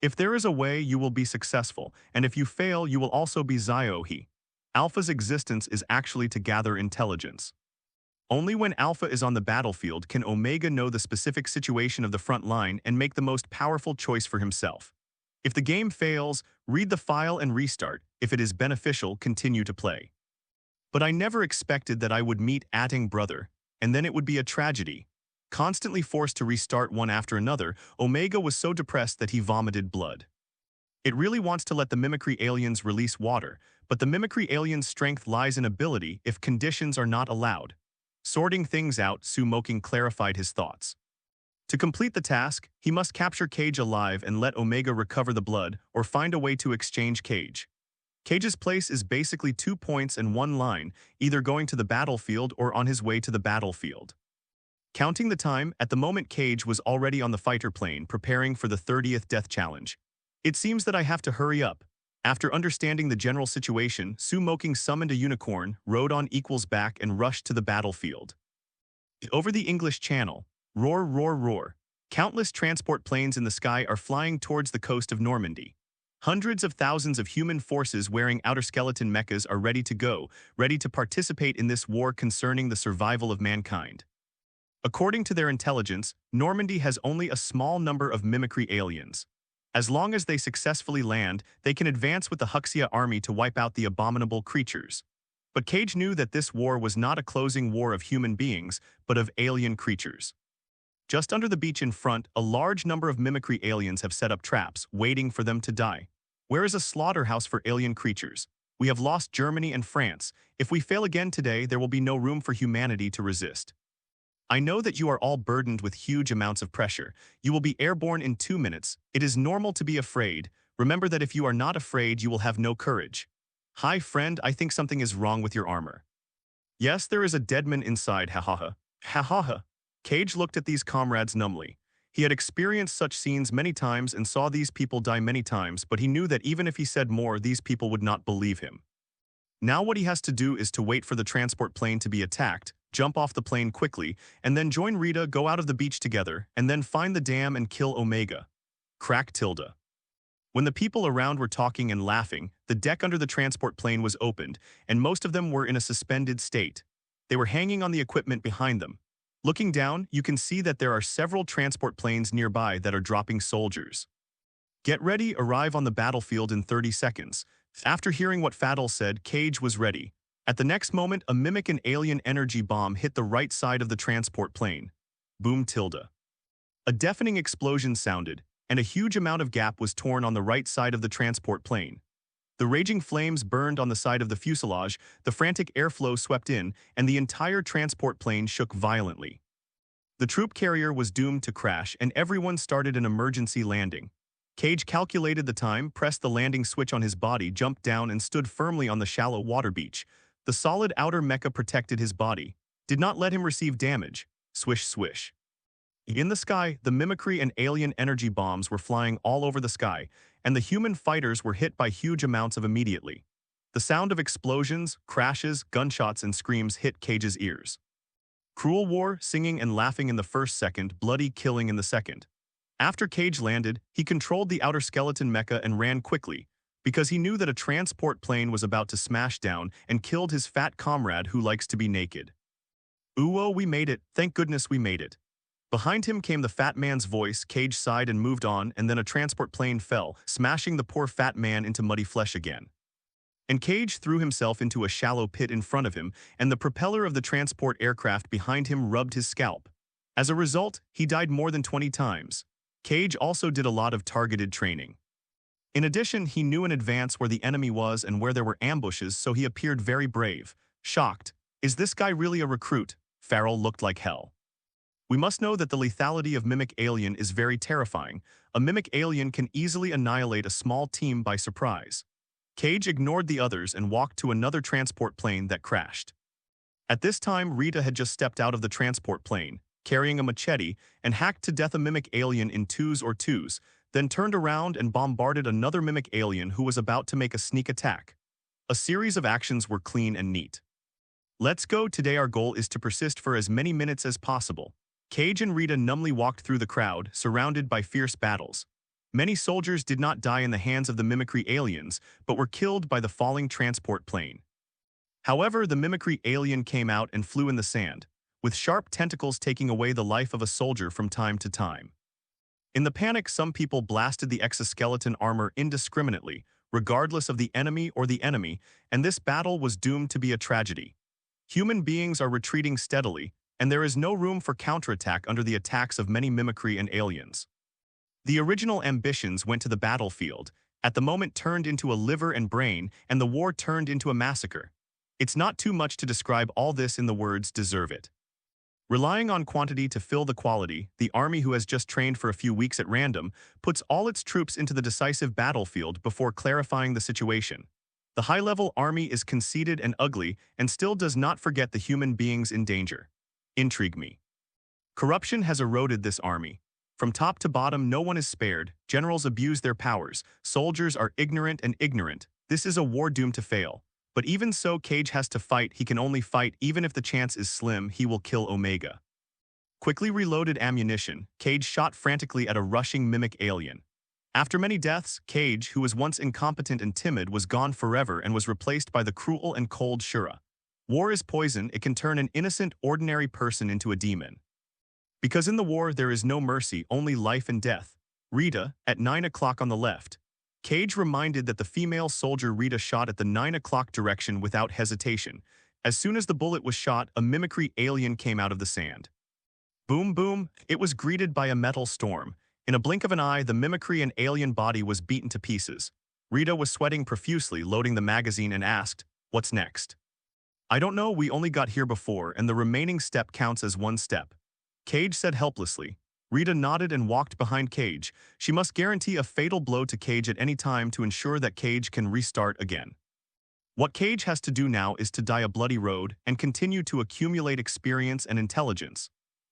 If there is a way, you will be successful, and if you fail, you will also be Ziohe. Alpha's existence is actually to gather intelligence. Only when Alpha is on the battlefield can Omega know the specific situation of the front line and make the most powerful choice for himself. If the game fails, read the file and restart. If it is beneficial, continue to play. But I never expected that I would meet Atang brother, and then it would be a tragedy. Constantly forced to restart one after another, Omega was so depressed that he vomited blood. It really wants to let the mimicry aliens release water, but the mimicry aliens' strength lies in ability if conditions are not allowed. Sorting things out, Moqing clarified his thoughts. To complete the task, he must capture Cage alive and let Omega recover the blood, or find a way to exchange Cage. Cage's place is basically 2 points and 1 line, either going to the battlefield or on his way to the battlefield. Counting the time, at the moment Cage was already on the fighter plane preparing for the 30th death challenge. It seems that I have to hurry up. After understanding the general situation, Moqing summoned a unicorn, rode on Equal's back and rushed to the battlefield. Over the English Channel, roar, roar, roar. Countless transport planes in the sky are flying towards the coast of Normandy. Hundreds of thousands of human forces wearing outer skeleton mechas are ready to go, ready to participate in this war concerning the survival of mankind. According to their intelligence, Normandy has only a small number of mimicry aliens. As long as they successfully land, they can advance with the Huxia army to wipe out the abominable creatures. But Cage knew that this war was not a closing war of human beings, but of alien creatures. Just under the beach in front, a large number of mimicry aliens have set up traps, waiting for them to die. Where is a slaughterhouse for alien creatures? We have lost Germany and France. If we fail again today, there will be no room for humanity to resist. I know that you are all burdened with huge amounts of pressure. You will be airborne in 2 minutes. It is normal to be afraid. Remember that if you are not afraid, you will have no courage. Hi, friend, I think something is wrong with your armor. Yes, there is a deadman inside, ha-ha-ha. Ha-ha-ha. Cage looked at these comrades numbly. He had experienced such scenes many times and saw these people die many times, but he knew that even if he said more, these people would not believe him. Now what he has to do is to wait for the transport plane to be attacked, jump off the plane quickly, and then join Rita, go out of the beach together, and then find the dam and kill Omega. Crack tilde. When the people around were talking and laughing, the deck under the transport plane was opened, and most of them were in a suspended state. They were hanging on the equipment behind them. Looking down, you can see that there are several transport planes nearby that are dropping soldiers. Get ready, arrive on the battlefield in 30 seconds. After hearing what Fatal said, Cage was ready. At the next moment, a mimic and alien energy bomb hit the right side of the transport plane. Boom tilde. A deafening explosion sounded, and a huge amount of gap was torn on the right side of the transport plane. The raging flames burned on the side of the fuselage, the frantic airflow swept in, and the entire transport plane shook violently. The troop carrier was doomed to crash, and everyone started an emergency landing. Cage calculated the time, pressed the landing switch on his body, jumped down, and stood firmly on the shallow water beach. The solid outer mecha protected his body, did not let him receive damage. Swish, swish. In the sky, the mimicry and alien energy bombs were flying all over the sky, and the human fighters were hit by huge amounts of immediately. The sound of explosions, crashes, gunshots, and screams hit Cage's ears. Cruel war, singing and laughing in the first second, bloody killing in the second. After Cage landed, he controlled the outer skeleton mecha and ran quickly, because he knew that a transport plane was about to smash down and killed his fat comrade who likes to be naked. "Ooh, we made it, thank goodness we made it." Behind him came the fat man's voice. Cage sighed and moved on, and then a transport plane fell, smashing the poor fat man into muddy flesh again. And Cage threw himself into a shallow pit in front of him, and the propeller of the transport aircraft behind him rubbed his scalp. As a result, he died more than 20 times. Cage also did a lot of targeted training. In addition, he knew in advance where the enemy was and where there were ambushes, so he appeared very brave. Shocked. Is this guy really a recruit? Farrell looked like hell. We must know that the lethality of Mimic Alien is very terrifying. A Mimic Alien can easily annihilate a small team by surprise. Cage ignored the others and walked to another transport plane that crashed. At this time, Rita had just stepped out of the transport plane, carrying a machete, and hacked to death a Mimic Alien in twos, then turned around and bombarded another Mimic Alien who was about to make a sneak attack. A series of actions were clean and neat. Let's go. Today our goal is to persist for as many minutes as possible. Cage and Rita numbly walked through the crowd, surrounded by fierce battles. Many soldiers did not die in the hands of the mimicry aliens, but were killed by the falling transport plane. However, the mimicry alien came out and flew in the sand, with sharp tentacles taking away the life of a soldier from time to time. In the panic, some people blasted the exoskeleton armor indiscriminately, regardless of the enemy, and this battle was doomed to be a tragedy. Human beings are retreating steadily, and there is no room for counterattack under the attacks of many mimicry and aliens. The original ambitions went to the battlefield, at the moment turned into a liver and brain, and the war turned into a massacre. It's not too much to describe all this in the words "deserve it." Relying on quantity to fill the quality, the army who has just trained for a few weeks at random puts all its troops into the decisive battlefield before clarifying the situation. The high-level army is conceited and ugly and still does not forget the human beings in danger. Intrigue me. Corruption has eroded this army. From top to bottom, no one is spared. Generals abuse their powers. Soldiers are ignorant. This is a war doomed to fail. But even so, Cage has to fight. He can only fight even if the chance is slim. He will kill Omega. Quickly reloaded ammunition, Cage shot frantically at a rushing mimic alien. After many deaths, Cage, who was once incompetent and timid, was gone forever and was replaced by the cruel and cold Shura. War is poison. It can turn an innocent, ordinary person into a demon. Because in the war there is no mercy, only life and death. Rita, at 9 o'clock on the left. Cage reminded that the female soldier Rita shot at the 9 o'clock direction without hesitation. As soon as the bullet was shot, a mimicry alien came out of the sand. Boom, boom, it was greeted by a metal storm. In a blink of an eye, the mimicry and alien body was beaten to pieces. Rita was sweating profusely, loading the magazine, and asked, "What's next?" "I don't know, we only got here before, and the remaining step counts as one step." Cage said helplessly. Rita nodded and walked behind Cage. She must guarantee a fatal blow to Cage at any time to ensure that Cage can restart again. What Cage has to do now is to die a bloody road and continue to accumulate experience and intelligence.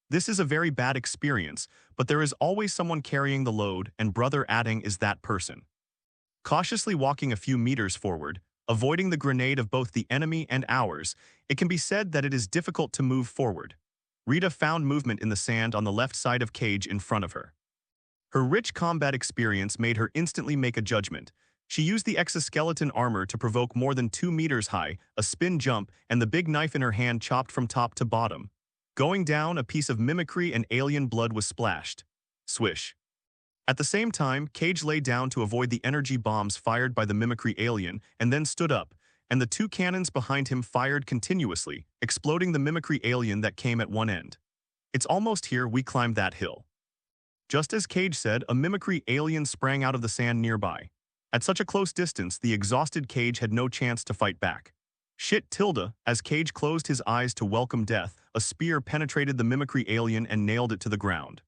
This is a very bad experience, but there is always someone carrying the load, and Brother Adding is that person. Cautiously walking a few meters forward, Avoiding the grenade of both the enemy and ours, it can be said that it is difficult to move forward. Rita found movement in the sand on the left side of Cage in front of her. Her rich combat experience made her instantly make a judgment. She used the exoskeleton armor to provoke more than 2 meters high, a spin jump, and the big knife in her hand chopped from top to bottom. Going down, a piece of mimicry and alien blood was splashed. Swish. At the same time, Cage lay down to avoid the energy bombs fired by the mimicry alien and then stood up, and the 2 cannons behind him fired continuously, exploding the mimicry alien that came at one end. It's almost here, we climbed that hill. Just as Cage said, a mimicry alien sprang out of the sand nearby. At such a close distance, the exhausted Cage had no chance to fight back. Shit tilde, as Cage closed his eyes to welcome death, a spear penetrated the mimicry alien and nailed it to the ground.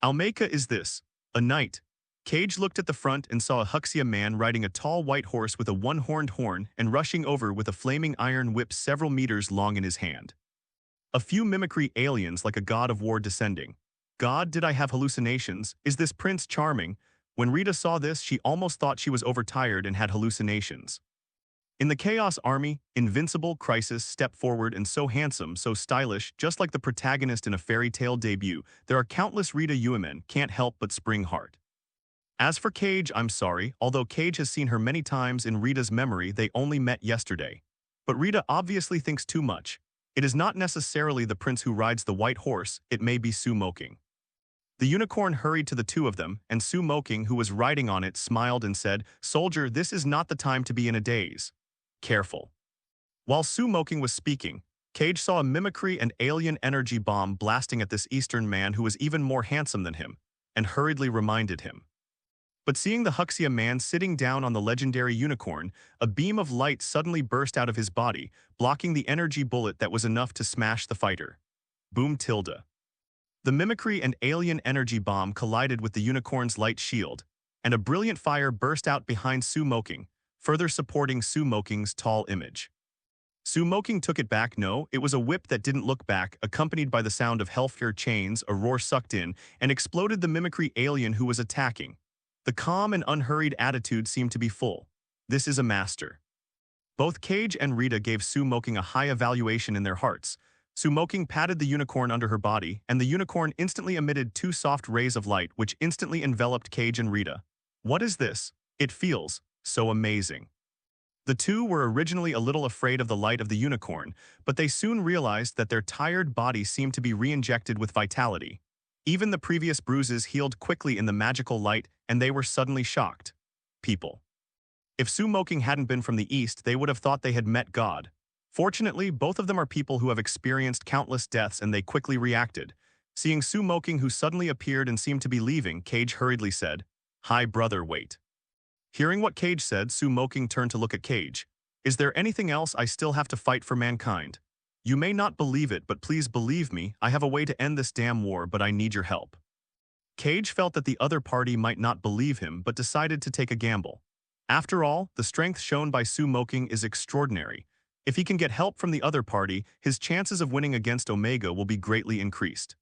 Almeika is this. A knight. Cage looked at the front and saw a Huxia man riding a tall white horse with a one-horned horn and rushing over with a flaming iron whip several meters long in his hand. A few mimicry aliens like a god of war descending. God, did I have hallucinations? Is this Prince Charming? When Rita saw this, she almost thought she was overtired and had hallucinations. In the Chaos Army, Invincible Crisis stepped forward and so handsome, so stylish, just like the protagonist in a fairy tale debut, there are countless Rita Uemen can't help but spring heart. As for Cage, I'm sorry, although Cage has seen her many times in Rita's memory, they only met yesterday. But Rita obviously thinks too much. It is not necessarily the prince who rides the white horse, it may be Su Moqing. The unicorn hurried to the 2 of them, and Su Moqing, who was riding on it, smiled and said, "Soldier, this is not the time to be in a daze. Careful." While Su Moqing was speaking, Cage saw a mimicry and alien energy bomb blasting at this Eastern man who was even more handsome than him, and hurriedly reminded him. But seeing the Huxia man sitting down on the legendary unicorn, a beam of light suddenly burst out of his body, blocking the energy bullet that was enough to smash the fighter. Boom tilde. The mimicry and alien energy bomb collided with the unicorn's light shield, and a brilliant fire burst out behind Su Moqing, further supporting Su Moqing's tall image. Su Moqing took it back. No, it was a whip that didn't look back, accompanied by the sound of Hellfire chains, a roar sucked in, and exploded the mimicry alien who was attacking. The calm and unhurried attitude seemed to be full. This is a master. Both Cage and Rita gave Su Moqing a high evaluation in their hearts. Su Moqing patted the unicorn under her body, and the unicorn instantly emitted 2 soft rays of light which instantly enveloped Cage and Rita. What is this? It feels so amazing. The 2 were originally a little afraid of the light of the unicorn, but they soon realized that their tired bodies seemed to be re-injected with vitality. Even the previous bruises healed quickly in the magical light, and they were suddenly shocked. People. If Su Moqing hadn't been from the East, they would have thought they had met God. Fortunately, both of them are people who have experienced countless deaths, and they quickly reacted. Seeing Su Moqing, who suddenly appeared and seemed to be leaving, Cage hurriedly said, "Hi brother, wait." Hearing what Cage said, Su Moqing turned to look at Cage. "Is there anything else I still have to fight for mankind? You may not believe it, but please believe me, I have a way to end this damn war, but I need your help." Cage felt that the other party might not believe him, but decided to take a gamble. After all, the strength shown by Su Moqing is extraordinary. If he can get help from the other party, his chances of winning against Omega will be greatly increased.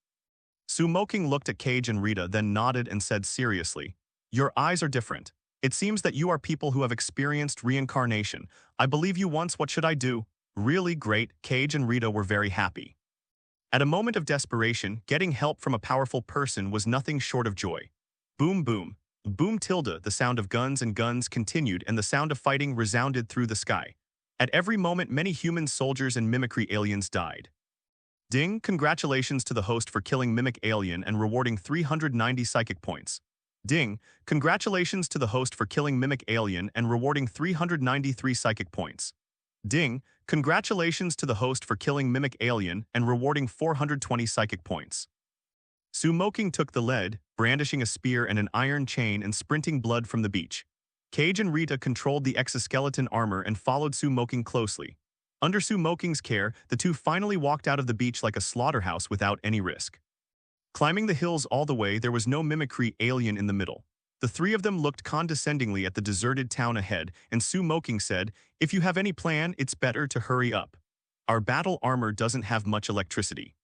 Su Moqing looked at Cage and Rita, then nodded and said seriously, "Your eyes are different. It seems that you are people who have experienced reincarnation. I believe you once. What should I do?" Really great. Cage and Rita were very happy. At a moment of desperation, getting help from a powerful person was nothing short of joy. Boom boom. Boom tilde, the sound of guns and guns continued, and the sound of fighting resounded through the sky. At every moment, many human soldiers and mimicry aliens died. Ding, congratulations to the host for killing Mimic Alien and rewarding 390 psychic points. Ding, congratulations to the host for killing Mimic Alien and rewarding 393 psychic points. Ding, congratulations to the host for killing Mimic Alien and rewarding 420 psychic points. Su Moqing took the lead, brandishing a spear and an iron chain and sprinting blood from the beach. Cage and Rita controlled the exoskeleton armor and followed Su Moqing closely. Under Su Moqing's care, the 2 finally walked out of the beach like a slaughterhouse without any risk. Climbing the hills all the way, there was no mimicry alien in the middle. The 3 of them looked condescendingly at the deserted town ahead, and Su Moqing said, "If you have any plan, it's better to hurry up. Our battle armor doesn't have much electricity.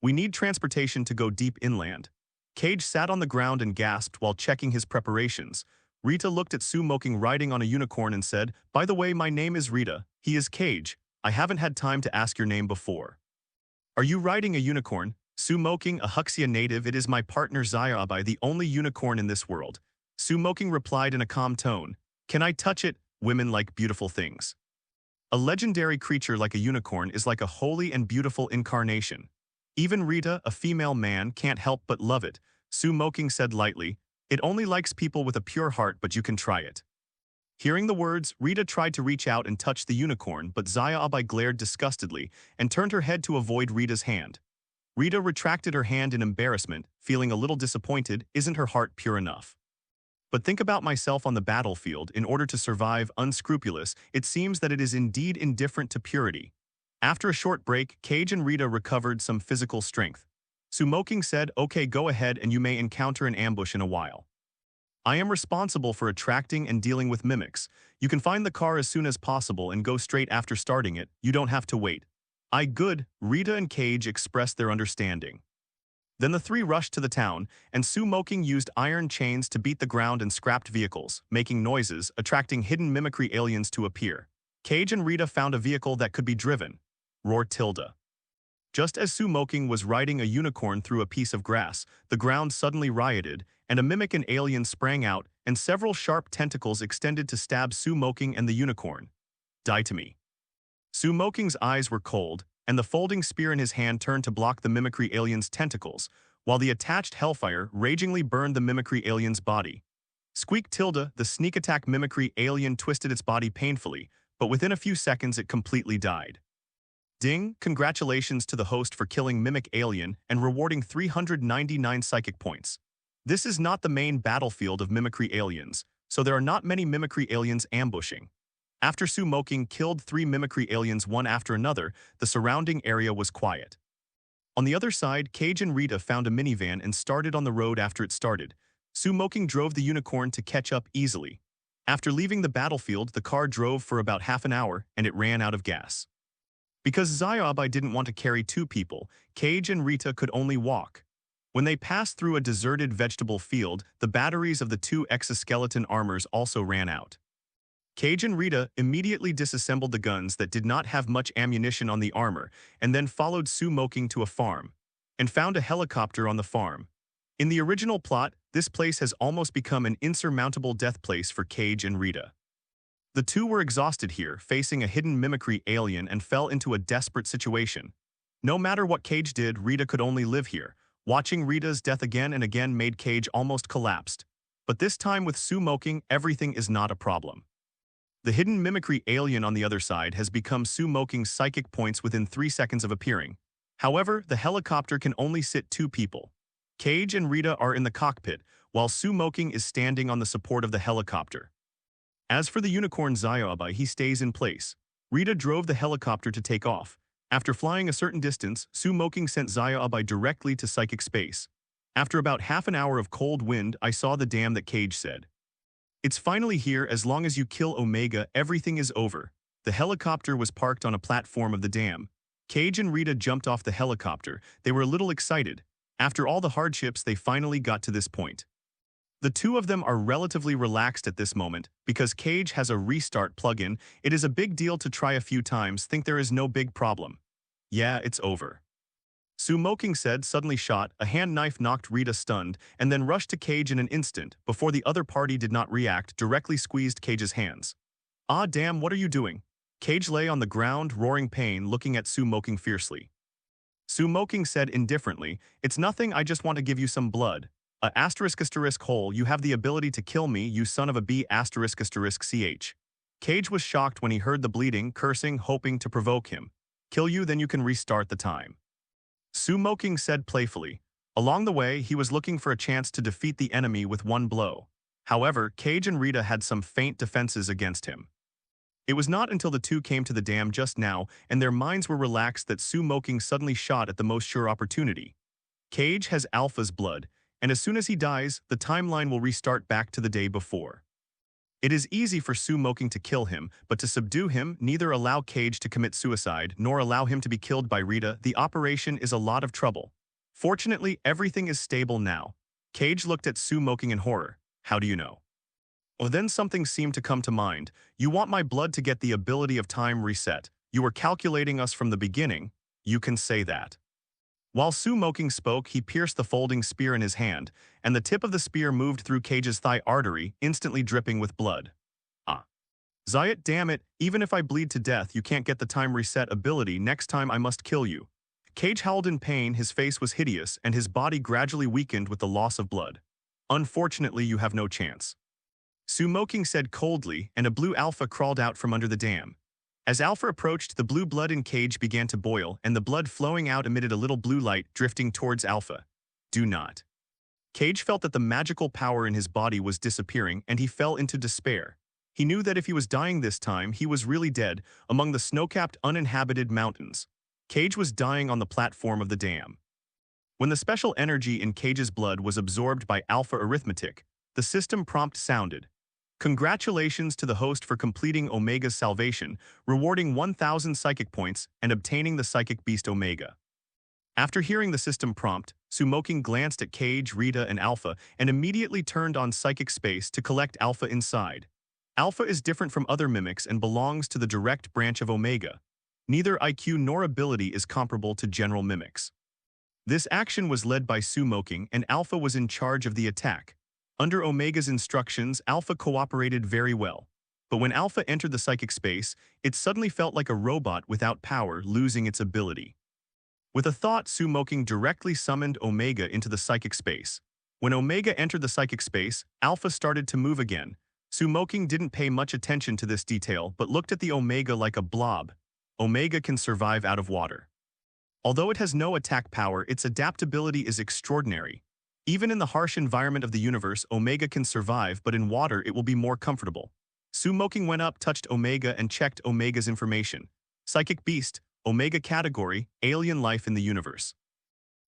We need transportation to go deep inland." Cage sat on the ground and gasped while checking his preparations. Rita looked at Moqing riding on a unicorn and said, "By the way, my name is Rita. He is Cage. I haven't had time to ask your name before." "Are you riding a unicorn?" Moqing, a Huxia native, "It is my partner Xiaobai, the only unicorn in this world." Moqing replied in a calm tone, "Can I touch it? Women like beautiful things." A legendary creature like a unicorn is like a holy and beautiful incarnation. Even Rita, a female man, can't help but love it. Moqing said lightly, "It only likes people with a pure heart, but you can try it." Hearing the words, Rita tried to reach out and touch the unicorn, but Xiaobai glared disgustedly and turned her head to avoid Rita's hand. Rita retracted her hand in embarrassment, feeling a little disappointed. Isn't her heart pure enough? "But think about myself on the battlefield. In order to survive unscrupulous, it seems that it is indeed indifferent to purity." After a short break, Cage and Rita recovered some physical strength. Moqing said, "Okay, go ahead and you may encounter an ambush in a while. I am responsible for attracting and dealing with mimics. You can find the car as soon as possible and go straight after starting it. You don't have to wait." Good." Rita and Cage expressed their understanding. Then the three rushed to the town, and Moqing used iron chains to beat the ground and scrapped vehicles, making noises, attracting hidden mimicry aliens to appear. Cage and Rita found a vehicle that could be driven. Roar tilde. Just as Moqing was riding a unicorn through a piece of grass, the ground suddenly rioted, and a mimic and alien sprang out, and several sharp tentacles extended to stab Moqing and the unicorn. "Die to me." Moqing's eyes were cold, and the folding spear in his hand turned to block the mimicry alien's tentacles, while the attached Hellfire ragingly burned the mimicry alien's body. Squeak tilde, the sneak attack mimicry alien twisted its body painfully, but within a few seconds it completely died. Ding, congratulations to the host for killing Mimic Alien and rewarding 399 psychic points. This is not the main battlefield of mimicry aliens, so there are not many mimicry aliens ambushing. After Moqing killed 3 mimicry aliens one after another, the surrounding area was quiet. On the other side, Cage and Rita found a minivan and started on the road after it started. Moqing drove the unicorn to catch up easily. After leaving the battlefield, the car drove for about half an hour and it ran out of gas. Because Xiaobai didn't want to carry 2 people, Cage and Rita could only walk. When they passed through a deserted vegetable field, the batteries of the 2 exoskeleton armors also ran out. Cage and Rita immediately disassembled the guns that did not have much ammunition on the armor, and then followed Moqing to a farm, and found a helicopter on the farm. In the original plot, this place has almost become an insurmountable death place for Cage and Rita. The 2 were exhausted here, facing a hidden mimicry alien, and fell into a desperate situation. No matter what Cage did, Rita could only live here. Watching Rita's death again and again made Cage almost collapsed. But this time with Moqing, everything is not a problem. The hidden mimicry alien on the other side has become Moqing's psychic points within 3 seconds of appearing. However, the helicopter can only sit 2 people. Cage and Rita are in the cockpit, while Moqing is standing on the support of the helicopter. As for the unicorn Xiaobai, he stays in place. Rita drove the helicopter to take off. After flying a certain distance, Moqing sent Xiaobai directly to psychic space. After about half an hour of cold wind, I saw the dam that Cage said. "It's finally here. As long as you kill Omega, everything is over." The helicopter was parked on a platform of the dam. Cage and Rita jumped off the helicopter. They were a little excited. After all the hardships, they finally got to this point. The 2 of them are relatively relaxed at this moment, because Cage has a restart plugin. It is a big deal to try a few times, think there is no big problem. "Yeah, it's over." Moqing said, suddenly shot, a hand knife knocked Rita stunned, and then rushed to Cage in an instant, before the other party did not react, directly squeezed Cage's hands. "Ah damn, what are you doing?" Cage lay on the ground, roaring pain, looking at Moqing fiercely. Moqing said indifferently, "It's nothing, I just want to give you some blood. **hole, you have the ability to kill me, you son of a b*********. Cage was shocked when he heard the bleeding, cursing, hoping to provoke him. "Kill you, then you can restart the time." Moqing said playfully. Along the way, he was looking for a chance to defeat the enemy with one blow. However, Cage and Rita had some faint defenses against him. It was not until the 2 came to the dam just now, and their minds were relaxed, that Moqing suddenly shot at the most sure opportunity. Cage has Alpha's blood, and as soon as he dies, the timeline will restart back to the day before. It is easy for Moqing to kill him, but to subdue him, neither allow Cage to commit suicide, nor allow him to be killed by Rita, the operation is a lot of trouble. Fortunately, everything is stable now. Cage looked at Moqing in horror. "How do you know?" Well, then something seemed to come to mind. You want my blood to get the ability of time reset. You were calculating us from the beginning. You can say that. While Moqing spoke, he pierced the folding spear in his hand, and the tip of the spear moved through Cage's thigh artery, instantly dripping with blood. Ah. Zayat, damn it, even if I bleed to death, you can't get the time reset ability. Next time I must kill you. Cage howled in pain, his face was hideous, and his body gradually weakened with the loss of blood. Unfortunately, you have no chance. Moqing said coldly, and a blue alpha crawled out from under the dam. As Alpha approached, the blue blood in Cage began to boil, and the blood flowing out emitted a little blue light drifting towards Alpha. Do not. Cage felt that the magical power in his body was disappearing, and he fell into despair. He knew that if he was dying this time, he was really dead, among the snow-capped uninhabited mountains. Cage was dying on the platform of the dam. When the special energy in Cage's blood was absorbed by Alpha Arithmetic, the system prompt sounded. Congratulations to the host for completing Omega's salvation, rewarding 1,000 psychic points and obtaining the psychic beast Omega. After hearing the system prompt, Moqing glanced at Cage, Rita, and Alpha and immediately turned on psychic space to collect Alpha inside. Alpha is different from other mimics and belongs to the direct branch of Omega. Neither IQ nor ability is comparable to general mimics. This action was led by Moqing, and Alpha was in charge of the attack. Under Omega's instructions, Alpha cooperated very well. But when Alpha entered the psychic space, it suddenly felt like a robot without power, losing its ability. With a thought, Moqing directly summoned Omega into the psychic space. When Omega entered the psychic space, Alpha started to move again. Moqing didn't pay much attention to this detail but looked at the Omega like a blob. Omega can survive out of water. Although it has no attack power, its adaptability is extraordinary. Even in the harsh environment of the universe, Omega can survive, but in water it will be more comfortable. Moqing went up, touched Omega, and checked Omega's information. Psychic Beast, Omega category, alien life in the universe.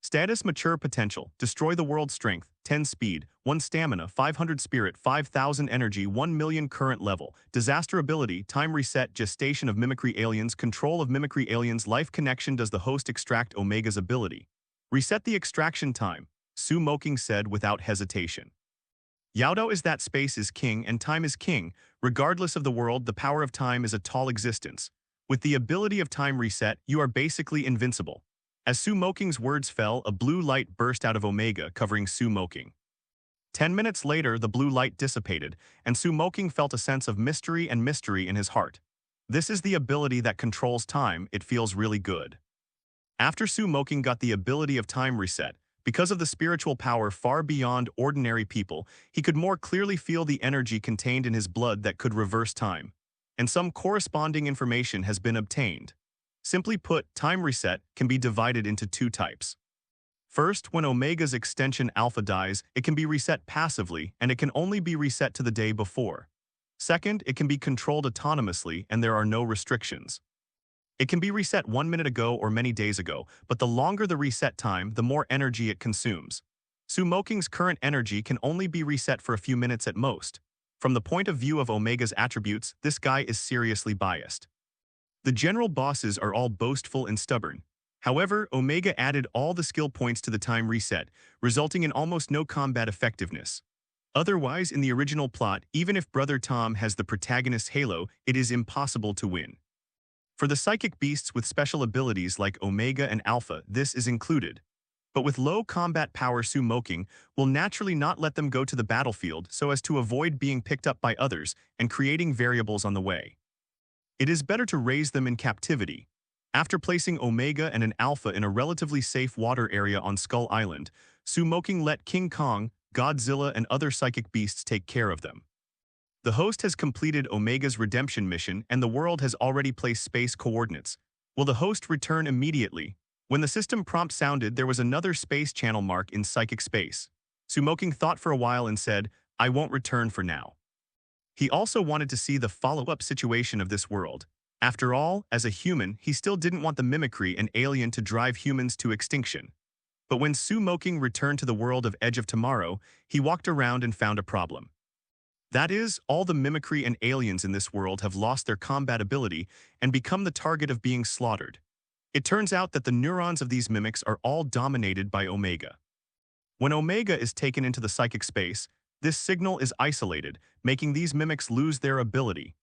Status mature potential, destroy the world strength, 10 speed, 1 stamina, 500 spirit, 5,000 energy, 1 million current level, disaster ability, time reset, gestation of mimicry aliens, control of mimicry aliens, life connection. Does the host extract Omega's ability? Reset the extraction time, Moqing said without hesitation. Yaodao is that space is king and time is king. Regardless of the world, the power of time is a tall existence. With the ability of time reset, you are basically invincible. As Moqing's words fell, a blue light burst out of Omega, covering Moqing. 10 minutes later, the blue light dissipated, and Moqing felt a sense of mystery in his heart. This is the ability that controls time. It feels really good. After Moqing got the ability of time reset, because of the spiritual power far beyond ordinary people, he could more clearly feel the energy contained in his blood that could reverse time. And some corresponding information has been obtained. Simply put, time reset can be divided into two types. First, when Omega's extension Alpha dies, it can be reset passively, and it can only be reset to the day before. Second, it can be controlled autonomously, and there are no restrictions. It can be reset 1 minute ago or many days ago, but the longer the reset time, the more energy it consumes. Moqing's current energy can only be reset for a few minutes at most. From the point of view of Omega's attributes, this guy is seriously biased. The general bosses are all boastful and stubborn. However, Omega added all the skill points to the time reset, resulting in almost no combat effectiveness. Otherwise, in the original plot, even if Brother Tom has the protagonist's halo, it is impossible to win. For the psychic beasts with special abilities like Omega and Alpha, this is included. But with low combat power, Moqing will naturally not let them go to the battlefield so as to avoid being picked up by others and creating variables on the way. It is better to raise them in captivity. After placing Omega and an Alpha in a relatively safe water area on Skull Island, Moqing let King Kong, Godzilla, and other psychic beasts take care of them. The host has completed Omega's redemption mission, and the world has already placed space coordinates. Will the host return immediately? When the system prompt sounded, there was another space channel mark in psychic space. Moqing thought for a while and said, "I won't return for now." He also wanted to see the follow-up situation of this world. After all, as a human, he still didn't want the mimicry and alien to drive humans to extinction. But when Moqing returned to the world of Edge of Tomorrow, he walked around and found a problem. That is, all the mimicry and aliens in this world have lost their combat ability and become the target of being slaughtered. It turns out that the neurons of these mimics are all dominated by Omega. When Omega is taken into the psychic space, This signal is isolated, making these mimics lose their ability.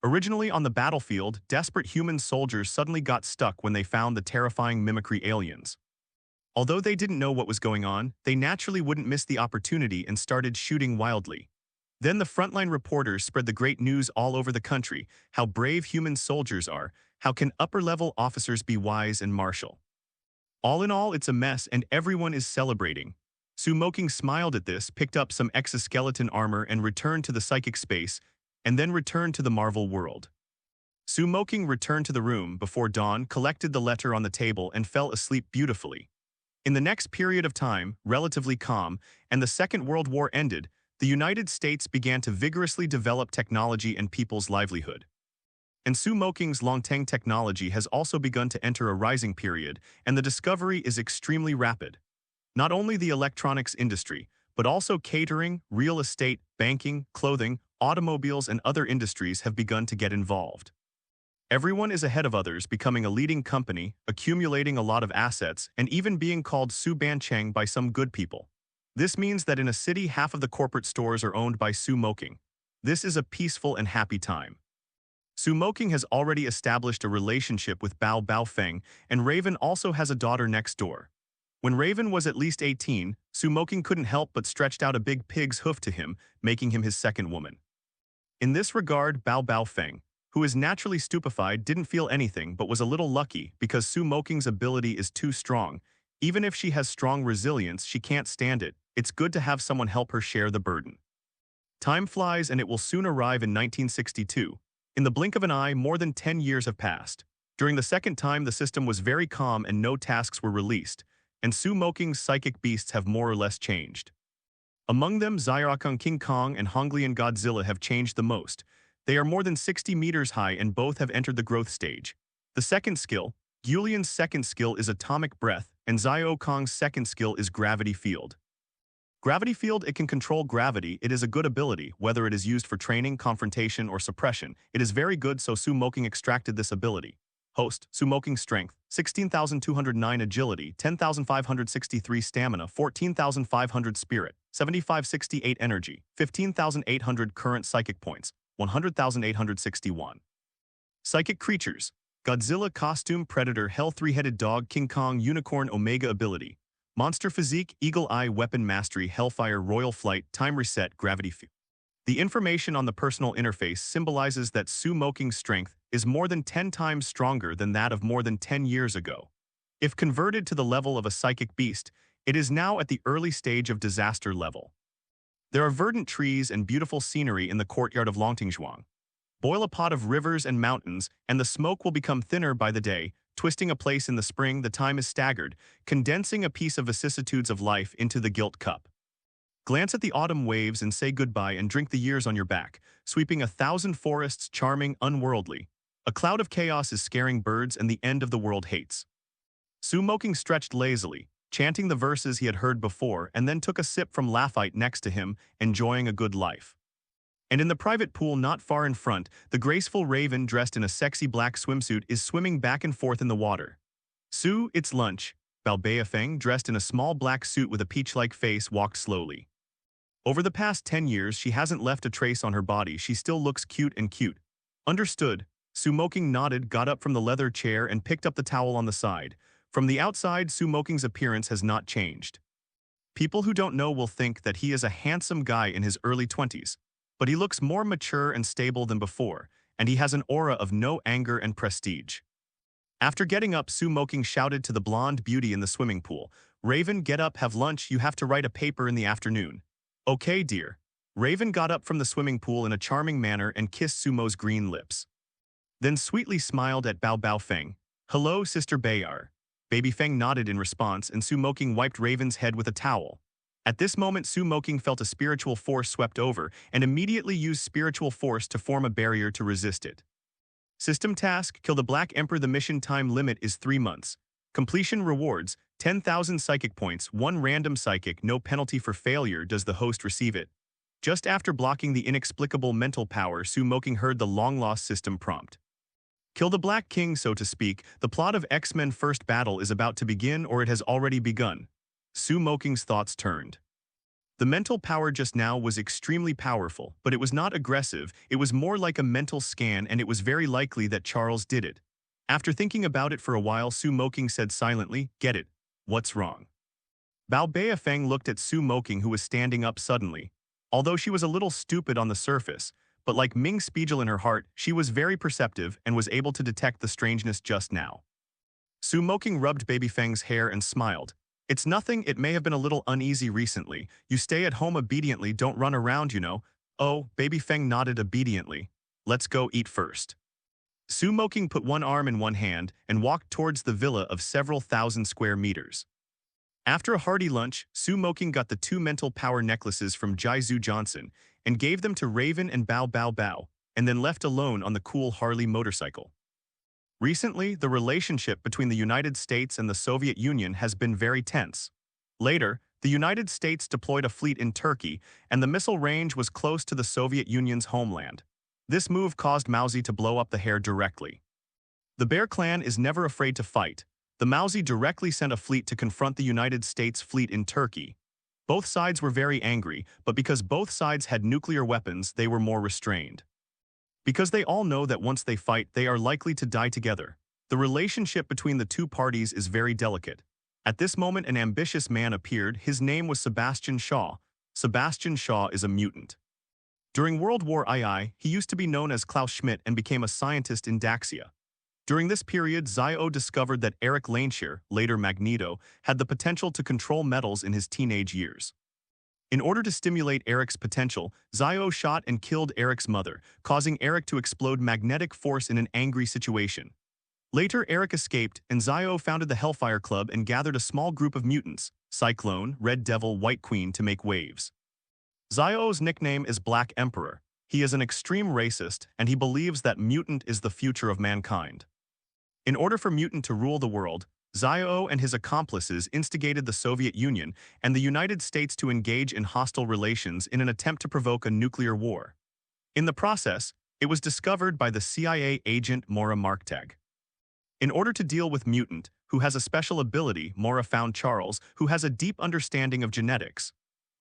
Originally on the battlefield, desperate human soldiers suddenly got stuck when they found the terrifying mimicry aliens. Although they didn't know what was going on, they naturally wouldn't miss the opportunity and started shooting wildly. Then the frontline reporters spread the great news all over the country, how brave human soldiers are, how can upper-level officers be wise and martial. All in all, it's a mess and everyone is celebrating. Moqing smiled at this, picked up some exoskeleton armor and returned to the psychic space, and then returned to the Marvel world. Moqing returned to the room before dawn, collected the letter on the table and fell asleep beautifully. In the next period of time, relatively calm, and the Second World War ended, the United States began to vigorously develop technology and people's livelihood. And Moqing's Longtang technology has also begun to enter a rising period, and the discovery is extremely rapid. Not only the electronics industry, but also catering, real estate, banking, clothing, automobiles, and other industries have begun to get involved. Everyone is ahead of others, becoming a leading company, accumulating a lot of assets, and even being called Su Bancheng by some good people. This means that in a city, half of the corporate stores are owned by Moqing. This is a peaceful and happy time. Moqing has already established a relationship with Bao Baofeng, and Raven also has a daughter next door. When Raven was at least 18, Moqing couldn't help but stretched out a big pig's hoof to him, making him his second woman. In this regard, Bao Baofeng, who is naturally stupefied, didn't feel anything but was a little lucky because Moqing's ability is too strong. Even if she has strong resilience, she can't stand it. It's good to have someone help her share the burden. Time flies and it will soon arrive in 1962. In the blink of an eye, more than 10 years have passed. During the second time, the system was very calm and no tasks were released, and Moqing's psychic beasts have more or less changed. Among them, Xiaokong King Kong and Honglian Godzilla have changed the most. They are more than 60 meters high and both have entered the growth stage. The second skill, Gulian's second skill, is atomic breath, and Xiaokong's second skill is gravity field. Gravity field, it can control gravity. It is a good ability, whether it is used for training, confrontation, or suppression. It is very good, so Moqing extracted this ability. Host, Moqing's strength, 16,209 agility, 10,563 stamina, 14,500 spirit, 7,568 energy, 15,800 current psychic points, 100,861. Psychic creatures, Godzilla costume, Predator, Hell, three-headed dog, King Kong, unicorn, Omega ability. Monster Physique, Eagle Eye, Weapon Mastery, Hellfire, Royal Flight, Time Reset, Gravity Field. The information on the personal interface symbolizes that Moqing's strength is more than 10 times stronger than that of more than 10 years ago. If converted to the level of a psychic beast, it is now at the early stage of disaster level. There are verdant trees and beautiful scenery in the courtyard of Longtingzhuang. Boil a pot of rivers and mountains, and the smoke will become thinner by the day, twisting a place in the spring. The time is staggered, condensing a piece of vicissitudes of life into the gilt cup. Glance at the autumn waves and say goodbye and drink the years on your back, sweeping 1,000 forests, charming, unworldly. A cloud of chaos is scaring birds and the end of the world hates. Moqing stretched lazily, chanting the verses he had heard before, and then took a sip from Lafite next to him, enjoying a good life. And in the private pool not far in front, the graceful Raven, dressed in a sexy black swimsuit, is swimming back and forth in the water. It's lunch. Bao Baofeng, dressed in a small black suit with a peach-like face, walked slowly. Over the past 10 years, she hasn't left a trace on her body. She still looks cute and cute. Understood. Moqing nodded, got up from the leather chair and picked up the towel on the side. From the outside, Moqing's appearance has not changed. People who don't know will think that he is a handsome guy in his early 20s, but he looks more mature and stable than before, and he has an aura of no anger and prestige. After getting up, Moqing shouted to the blonde beauty in the swimming pool, "Raven, get up, have lunch, you have to write a paper in the afternoon." "Okay, dear." Raven got up from the swimming pool in a charming manner and kissed Sumo's green lips. Then sweetly smiled at Bao Baofeng. "Hello, Sister Bayar." Baby Feng nodded in response, and Moqing wiped Raven's head with a towel. At this moment, Moqing felt a spiritual force swept over and immediately used spiritual force to form a barrier to resist it. System task: kill the Black Emperor. The mission time limit is 3 months. Completion rewards: 10,000 psychic points, 1 random psychic, no penalty for failure. Does the host receive it? Just after blocking the inexplicable mental power, Moqing heard the long-lost system prompt. Kill the Black King, so to speak. The plot of X-Men First Battle is about to begin, or it has already begun. Moqing's thoughts turned. The mental power just now was extremely powerful, but it was not aggressive, it was more like a mental scan, and it was very likely that Charles did it. After thinking about it for a while, Su Moqing said silently, "Get it. What's wrong?" Bao Beifeng looked at Su Moqing, who was standing up suddenly. Although she was a little stupid on the surface, but like Ming Spiegel in her heart, she was very perceptive and was able to detect the strangeness just now. Su Moqing rubbed Baby Feng's hair and smiled. "It's nothing, it may have been a little uneasy recently. You stay at home obediently, don't run around, you know." "Oh," Baby Feng nodded obediently. "Let's go eat first." Su Moqing put one arm in one hand and walked towards the villa of several thousand square meters. After a hearty lunch, Su Moqing got the 2 mental power necklaces from Jiazhu Johnson and gave them to Raven and Bao Bao Bao, and then left alone on the cool Harley motorcycle. Recently, the relationship between the United States and the Soviet Union has been very tense. Later, the United States deployed a fleet in Turkey, and the missile range was close to the Soviet Union's homeland. This move caused Mauzi to blow up the hair directly. The Bear Clan is never afraid to fight. The Mauzi directly sent a fleet to confront the United States fleet in Turkey. Both sides were very angry, but because both sides had nuclear weapons, they were more restrained. Because they all know that once they fight, they are likely to die together. The relationship between the two parties is very delicate. At this moment, an ambitious man appeared. His name was Sebastian Shaw. Sebastian Shaw is a mutant. During World War II, he used to be known as Klaus Schmidt and became a scientist in Daxia. During this period, Zio discovered that Eric Laneshear, later Magneto, had the potential to control metals in his teenage years. In order to stimulate Eric's potential, Zio shot and killed Eric's mother, causing Eric to explode magnetic force in an angry situation. Later, Eric escaped, and Zio founded the Hellfire Club and gathered a small group of mutants, Cyclone, Red Devil, White Queen, to make waves. Zio's nickname is Black Emperor. He is an extreme racist, and he believes that mutant is the future of mankind. In order for mutant to rule the world, Zio and his accomplices instigated the Soviet Union and the United States to engage in hostile relations in an attempt to provoke a nuclear war. In the process, it was discovered by the CIA agent Mora Marktag. In order to deal with mutant, who has a special ability, Mora found Charles, who has a deep understanding of genetics.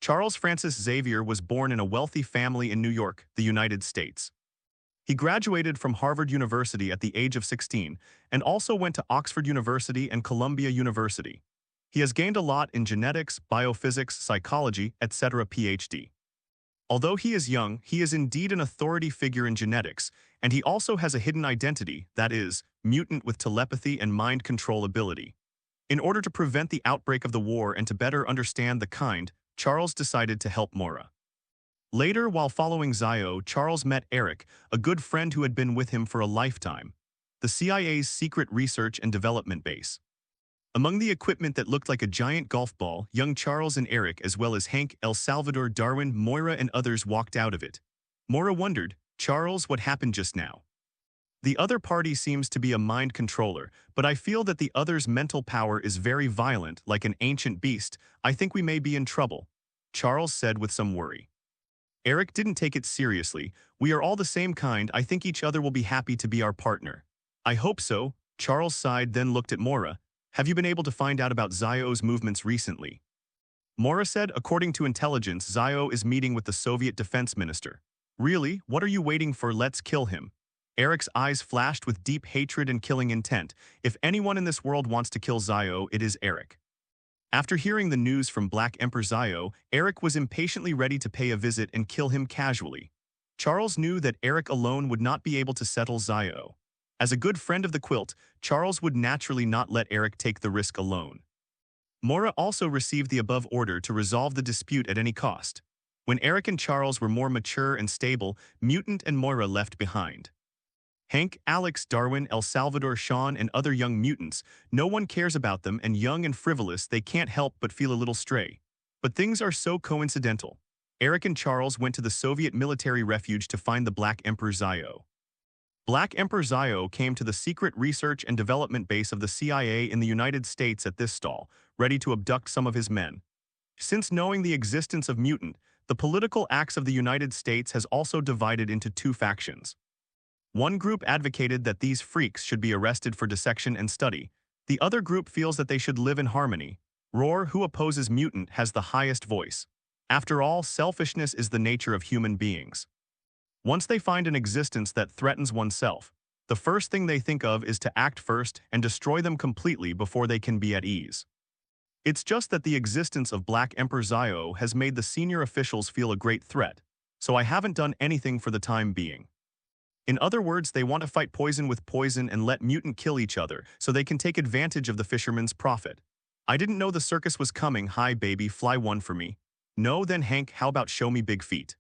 Charles Francis Xavier was born in a wealthy family in New York, the United States. He graduated from Harvard University at the age of 16 and also went to Oxford University and Columbia University. He has gained a lot in genetics, biophysics, psychology, etc. PhD. Although he is young, he is indeed an authority figure in genetics, and he also has a hidden identity, that is, mutant with telepathy and mind control ability. In order to prevent the outbreak of the war and to better understand the kind, Charles decided to help Mora. Later, while following Zio, Charles met Eric, a good friend who had been with him for a lifetime, the CIA's secret research and development base. Among the equipment that looked like a giant golf ball, young Charles and Eric, as well as Hank, El Salvador, Darwin, Moira, and others walked out of it. Mora wondered, "Charles, what happened just now?" The other party seems to be a mind controller, but I feel that the other's mental power is very violent, like an ancient beast. I think we may be in trouble, Charles said with some worry. Eric didn't take it seriously. "We are all the same kind. I think each other will be happy to be our partner." "I hope so," Charles sighed, then looked at Mora. "Have you been able to find out about Zio's movements recently?" Mora said, "According to intelligence, Zio is meeting with the Soviet defense minister." "Really? What are you waiting for? Let's kill him." Eric's eyes flashed with deep hatred and killing intent. If anyone in this world wants to kill Zio, it is Eric. After hearing the news from Black Emperor Zio, Eric was impatiently ready to pay a visit and kill him casually. Charles knew that Eric alone would not be able to settle Zio. As a good friend of the quilt, Charles would naturally not let Eric take the risk alone. Mora also received the above order to resolve the dispute at any cost. When Eric and Charles were more mature and stable, Mutant and Moira left behind. Hank, Alex, Darwin, El Salvador, Sean, and other young mutants, no one cares about them, and young and frivolous, they can't help but feel a little stray. But things are so coincidental. Eric and Charles went to the Soviet military refuge to find the Black Emperor Zio. Black Emperor Zio came to the secret research and development base of the CIA in the United States at this stall, ready to abduct some of his men. Since knowing the existence of mutant, the political acts of the United States has also divided into two factions. One group advocated that these freaks should be arrested for dissection and study. The other group feels that they should live in harmony. Roar, who opposes mutant, has the highest voice. After all, selfishness is the nature of human beings. Once they find an existence that threatens oneself, the first thing they think of is to act first and destroy them completely before they can be at ease. It's just that the existence of Black Emperor Zio has made the senior officials feel a great threat, so I haven't done anything for the time being. In other words, they want to fight poison with poison and let mutant kill each other so they can take advantage of the fisherman's profit. I didn't know the circus was coming. Hi baby, fly one for me. No, then Hank, how about show me big feet?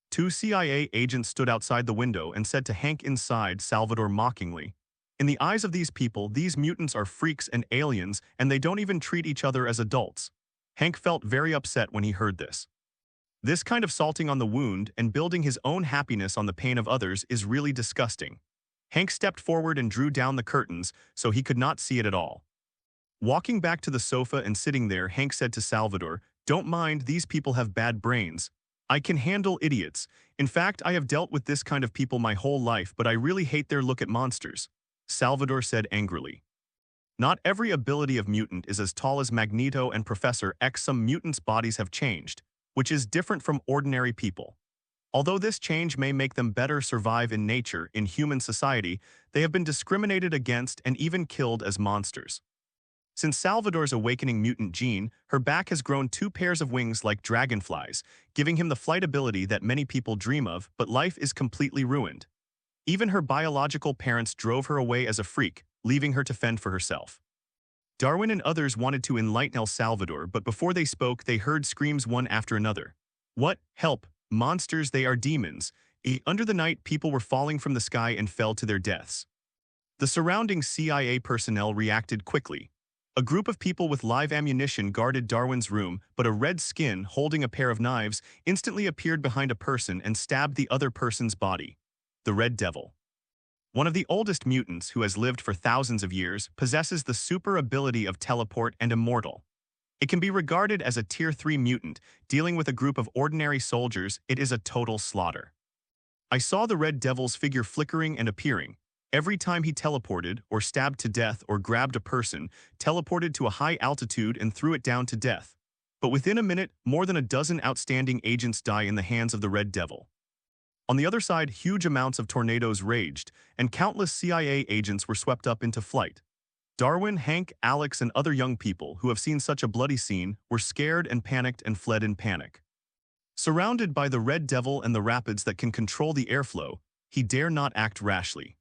Two CIA agents stood outside the window and said to Hank inside, Salvador mockingly, in the eyes of these people, these mutants are freaks and aliens, and they don't even treat each other as adults. Hank felt very upset when he heard this. This kind of salting on the wound and building his own happiness on the pain of others is really disgusting. Hank stepped forward and drew down the curtains so he could not see it at all. Walking back to the sofa and sitting there, Hank said to Salvador, don't mind, these people have bad brains. I can handle idiots. In fact, I have dealt with this kind of people my whole life, but I really hate their look at monsters, Salvador said angrily. Not every ability of mutant is as tall as Magneto and Professor X. Some mutants' bodies have changed, which is different from ordinary people. Although this change may make them better survive in nature, in human society, they have been discriminated against and even killed as monsters. Since Salvador's awakening mutant gene, her back has grown 2 pairs of wings like dragonflies, giving him the flight ability that many people dream of, but life is completely ruined. Even her biological parents drove her away as a freak, leaving her to fend for herself. Darwin and others wanted to enlighten El Salvador, but before they spoke, they heard screams one after another. What? Help! Monsters, they are demons. Under the night, people were falling from the sky and fell to their deaths. The surrounding CIA personnel reacted quickly. A group of people with live ammunition guarded Darwin's room, but a red skin holding a pair of knives instantly appeared behind a person and stabbed the other person's body. The Red Devil. One of the oldest mutants who has lived for thousands of years possesses the super ability of teleport and immortal. It can be regarded as a Tier 3 mutant. Dealing with a group of ordinary soldiers, it is a total slaughter. I saw the Red Devil's figure flickering and appearing. Every time he teleported, or stabbed to death, or grabbed a person, teleported to a high altitude and threw it down to death. But within a minute, more than a dozen outstanding agents die in the hands of the Red Devil. On the other side, huge amounts of tornadoes raged, and countless CIA agents were swept up into flight. Darwin, Hank, Alex, and other young people who have seen such a bloody scene were scared and panicked and fled in panic. Surrounded by the Red Devil and the rapids that can control the airflow, he dare not act rashly.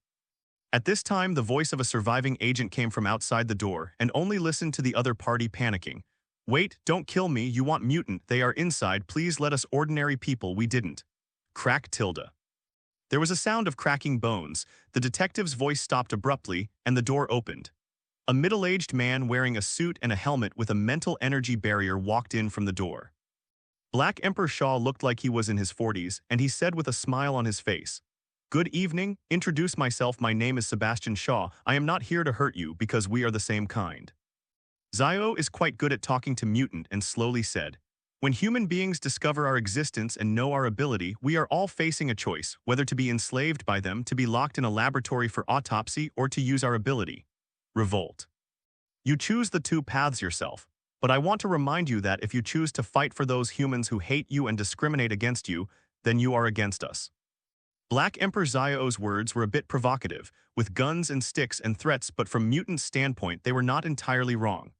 At this time, the voice of a surviving agent came from outside the door and only listened to the other party panicking. Wait, don't kill me, you want mutant, they are inside, please let us ordinary people, we didn't. Crack tilde. There was a sound of cracking bones, the detective's voice stopped abruptly, and the door opened. A middle-aged man wearing a suit and a helmet with a mental energy barrier walked in from the door. Black Emperor Shaw looked like he was in his 40s, and he said with a smile on his face, Good evening, introduce myself, my name is Sebastian Shaw, I am not here to hurt you because we are the same kind. Zio is quite good at talking to mutant and slowly said, When human beings discover our existence and know our ability, we are all facing a choice, whether to be enslaved by them, to be locked in a laboratory for autopsy, or to use our ability. Revolt. You choose the 2 paths yourself, but I want to remind you that if you choose to fight for those humans who hate you and discriminate against you, then you are against us. Black Emperor Zio's words were a bit provocative, with guns and sticks and threats, but from mutant's standpoint they were not entirely wrong.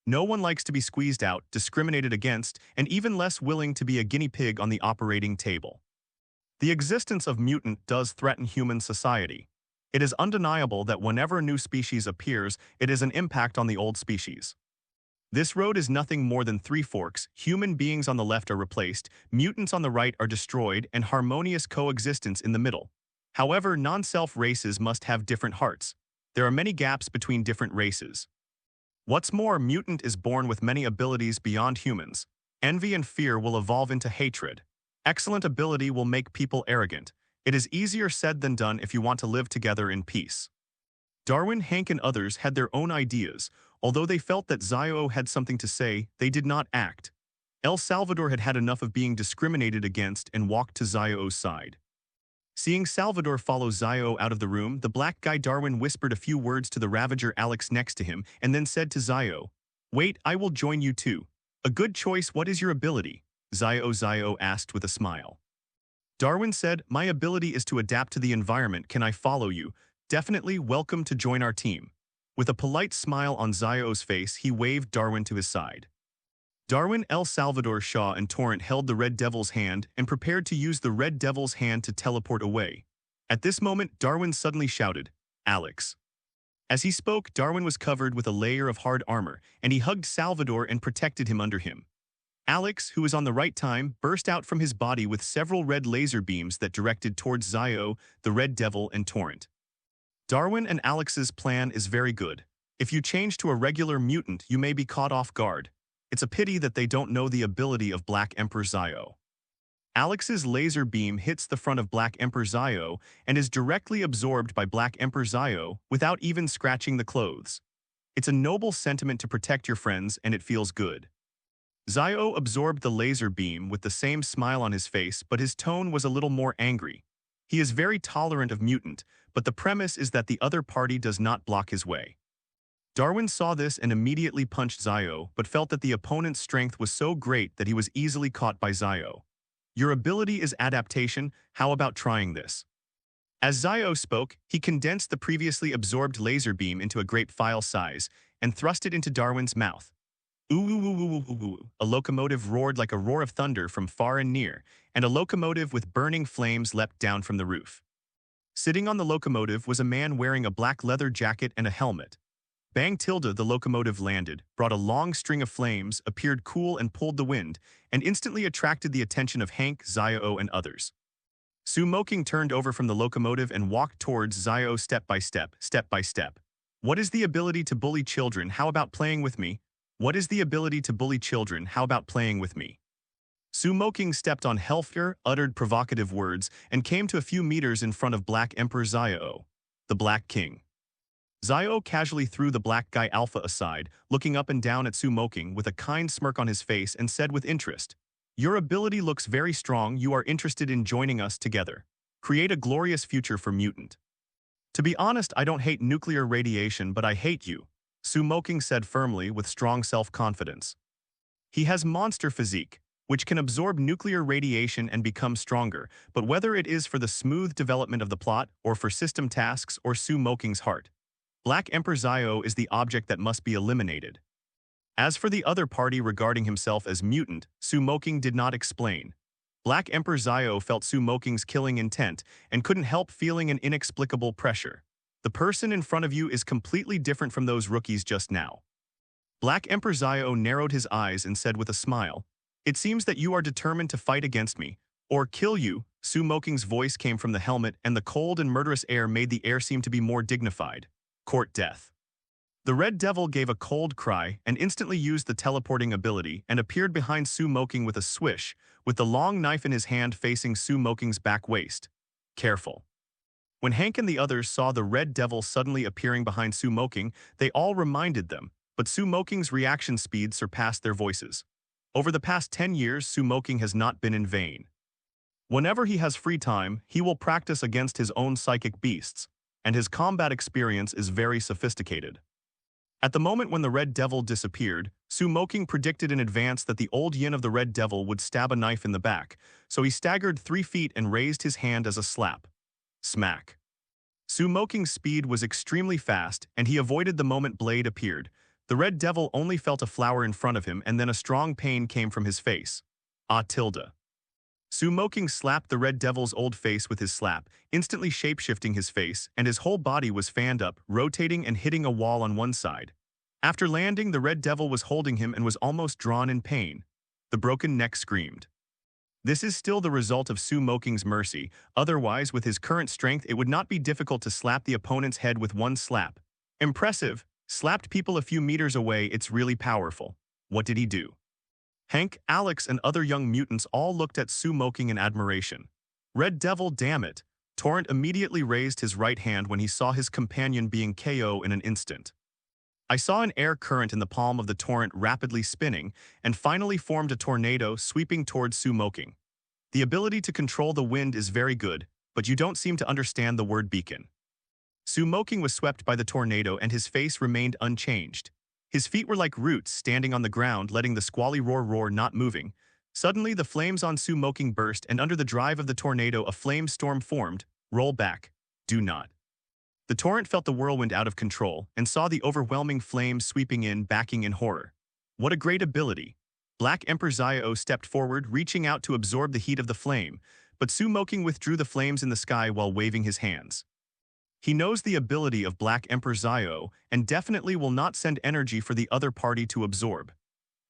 No one likes to be squeezed out, discriminated against, and even less willing to be a guinea pig on the operating table. The existence of mutant does threaten human society. It is undeniable that whenever a new species appears, it is an impact on the old species. This road is nothing more than 3 forks, human beings on the left are replaced, mutants on the right are destroyed, and harmonious coexistence in the middle. However, non-self races must have different hearts. There are many gaps between different races. What's more, mutant is born with many abilities beyond humans. Envy and fear will evolve into hatred. Excellent ability will make people arrogant. It is easier said than done if you want to live together in peace. Darwin, Hank, and others had their own ideas. Although they felt that Zio had something to say, they did not act. El Salvador had had enough of being discriminated against and walked to Zio's side. Seeing Salvador follow Zio out of the room, the black guy Darwin whispered a few words to the Ravager Alex next to him and then said to Zio, Wait, I will join you too. A good choice, what is your ability? Zio asked with a smile. Darwin said, "My ability is to adapt to the environment. Can I follow you? Definitely, welcome to join our team." With a polite smile on Zio's face, he waved Darwin to his side. Darwin, El Salvador Shaw, and Torrent held the Red Devil's hand and prepared to use the Red Devil's hand to teleport away. At this moment, Darwin suddenly shouted, "Alex." As he spoke, Darwin was covered with a layer of hard armor, and he hugged Salvador and protected him under him. Alex, who was on the right time, burst out from his body with several red laser beams that directed towards Zio, the Red Devil, and Torrent. Darwin and Alex's plan is very good. If you change to a regular mutant, you may be caught off guard. It's a pity that they don't know the ability of Black Emperor Zio. Alex's laser beam hits the front of Black Emperor Zio and is directly absorbed by Black Emperor Zio without even scratching the clothes. It's a noble sentiment to protect your friends, and it feels good. Zio absorbed the laser beam with the same smile on his face, but his tone was a little more angry. He is very tolerant of mutant, but the premise is that the other party does not block his way. Darwin saw this and immediately punched Zio, but felt that the opponent's strength was so great that he was easily caught by Zio. "Your ability is adaptation. How about trying this?" As Zio spoke, he condensed the previously absorbed laser beam into a grape file size and thrust it into Darwin's mouth. Ooh, ooh, ooh, ooh, ooh, ooh. A locomotive roared like a roar of thunder from far and near, and a locomotive with burning flames leapt down from the roof. Sitting on the locomotive was a man wearing a black leather jacket and a helmet. Bang tilde, the locomotive landed, brought a long string of flames, appeared cool and pulled the wind, and instantly attracted the attention of Hank, Zio, and others. Moqing turned over from the locomotive and walked towards Zio step by step, step by step. "What is the ability to bully children? How about playing with me? What is the ability to bully children? How about playing with me?" Moqing stepped on Hellfire, uttered provocative words, and came to a few meters in front of Black Emperor Zio, the Black King. Zio casually threw the black guy Alpha aside, looking up and down at Moqing with a kind smirk on his face, and said with interest, "Your ability looks very strong. You are interested in joining us together. Create a glorious future for mutant." "To be honest, I don't hate nuclear radiation, but I hate you," Moqing said firmly with strong self-confidence. He has Monster Physique, which can absorb nuclear radiation and become stronger, but whether it is for the smooth development of the plot or for system tasks or Moqing's heart, Black Emperor Zio is the object that must be eliminated. As for the other party regarding himself as mutant, Moqing did not explain. Black Emperor Zio felt Moqing's killing intent and couldn't help feeling an inexplicable pressure. The person in front of you is completely different from those rookies just now. Black Emperor Zio narrowed his eyes and said with a smile, "It seems that you are determined to fight against me, or kill you." Moqing's voice came from the helmet, and the cold and murderous air made the air seem to be more dignified. "Court death." The Red Devil gave a cold cry and instantly used the teleporting ability and appeared behind Moqing with a swish, with the long knife in his hand facing Moqing's back waist. "Careful." When Hank and the others saw the Red Devil suddenly appearing behind Moqing, they all reminded them, but Moqing's reaction speed surpassed their voices. Over the past 10 years, Moqing has not been in vain. Whenever he has free time, he will practice against his own psychic beasts, and his combat experience is very sophisticated. At the moment when the Red Devil disappeared, Moqing predicted in advance that the old yin of the Red Devil would stab a knife in the back, so he staggered 3 feet and raised his hand as a slap. Smack. Moqing's speed was extremely fast, and he avoided the moment blade appeared. The Red Devil only felt a flower in front of him, and then a strong pain came from his face. Ah tilde. Moqing slapped the Red Devil's old face with his slap, instantly shape-shifting his face, and his whole body was fanned up, rotating and hitting a wall on one side. After landing, the Red Devil was holding him and was almost drawn in pain. The broken neck screamed. This is still the result of Moqing's mercy, otherwise with his current strength it would not be difficult to slap the opponent's head with one slap. Impressive. Slapped people a few meters away, it's really powerful. What did he do? Hank, Alex, and other young mutants all looked at Moqing in admiration. Red Devil, damn it. Torrent immediately raised his right hand when he saw his companion being KO in an instant. I saw an air current in the palm of the Torrent rapidly spinning, and finally formed a tornado sweeping towards Moqing. The ability to control the wind is very good, but you don't seem to understand the word beacon. Moqing was swept by the tornado and his face remained unchanged. His feet were like roots standing on the ground, letting the squally roar not moving. Suddenly, the flames on Moqing burst, and under the drive of the tornado, a flame storm formed. Roll back. Do not. The torrent felt the whirlwind out of control and saw the overwhelming flames sweeping in, backing in horror. What a great ability! Black Emperor Xiao stepped forward, reaching out to absorb the heat of the flame, but Moqing withdrew the flames in the sky while waving his hands. He knows the ability of Black Emperor Xiao and definitely will not send energy for the other party to absorb.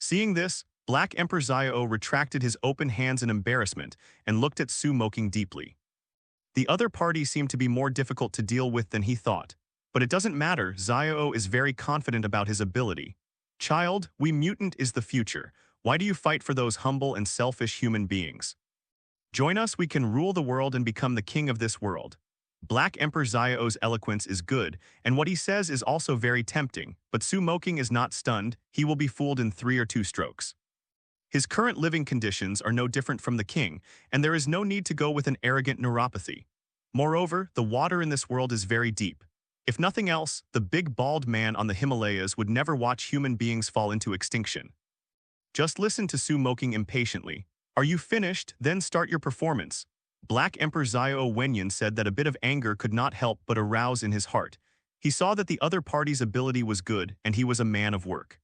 Seeing this, Black Emperor Xiao retracted his open hands in embarrassment and looked at Moqing deeply. The other party seemed to be more difficult to deal with than he thought. But it doesn't matter, Xiao is very confident about his ability. Child, we mutant is the future. Why do you fight for those humble and selfish human beings? Join us, we can rule the world and become the king of this world. Black Emperor Xiao's eloquence is good, and what he says is also very tempting, but Moqing is not stunned, he will be fooled in 3 or 2 strokes. His current living conditions are no different from the king, and there is no need to go with an arrogant neuropathy. Moreover, the water in this world is very deep. If nothing else, the big bald man on the Himalayas would never watch human beings fall into extinction. Just listen to Moqing impatiently. Are you finished? Then start your performance. Black Emperor Xiao Wenyan said that a bit of anger could not help but arouse in his heart. He saw that the other party's ability was good, and he was a man of work.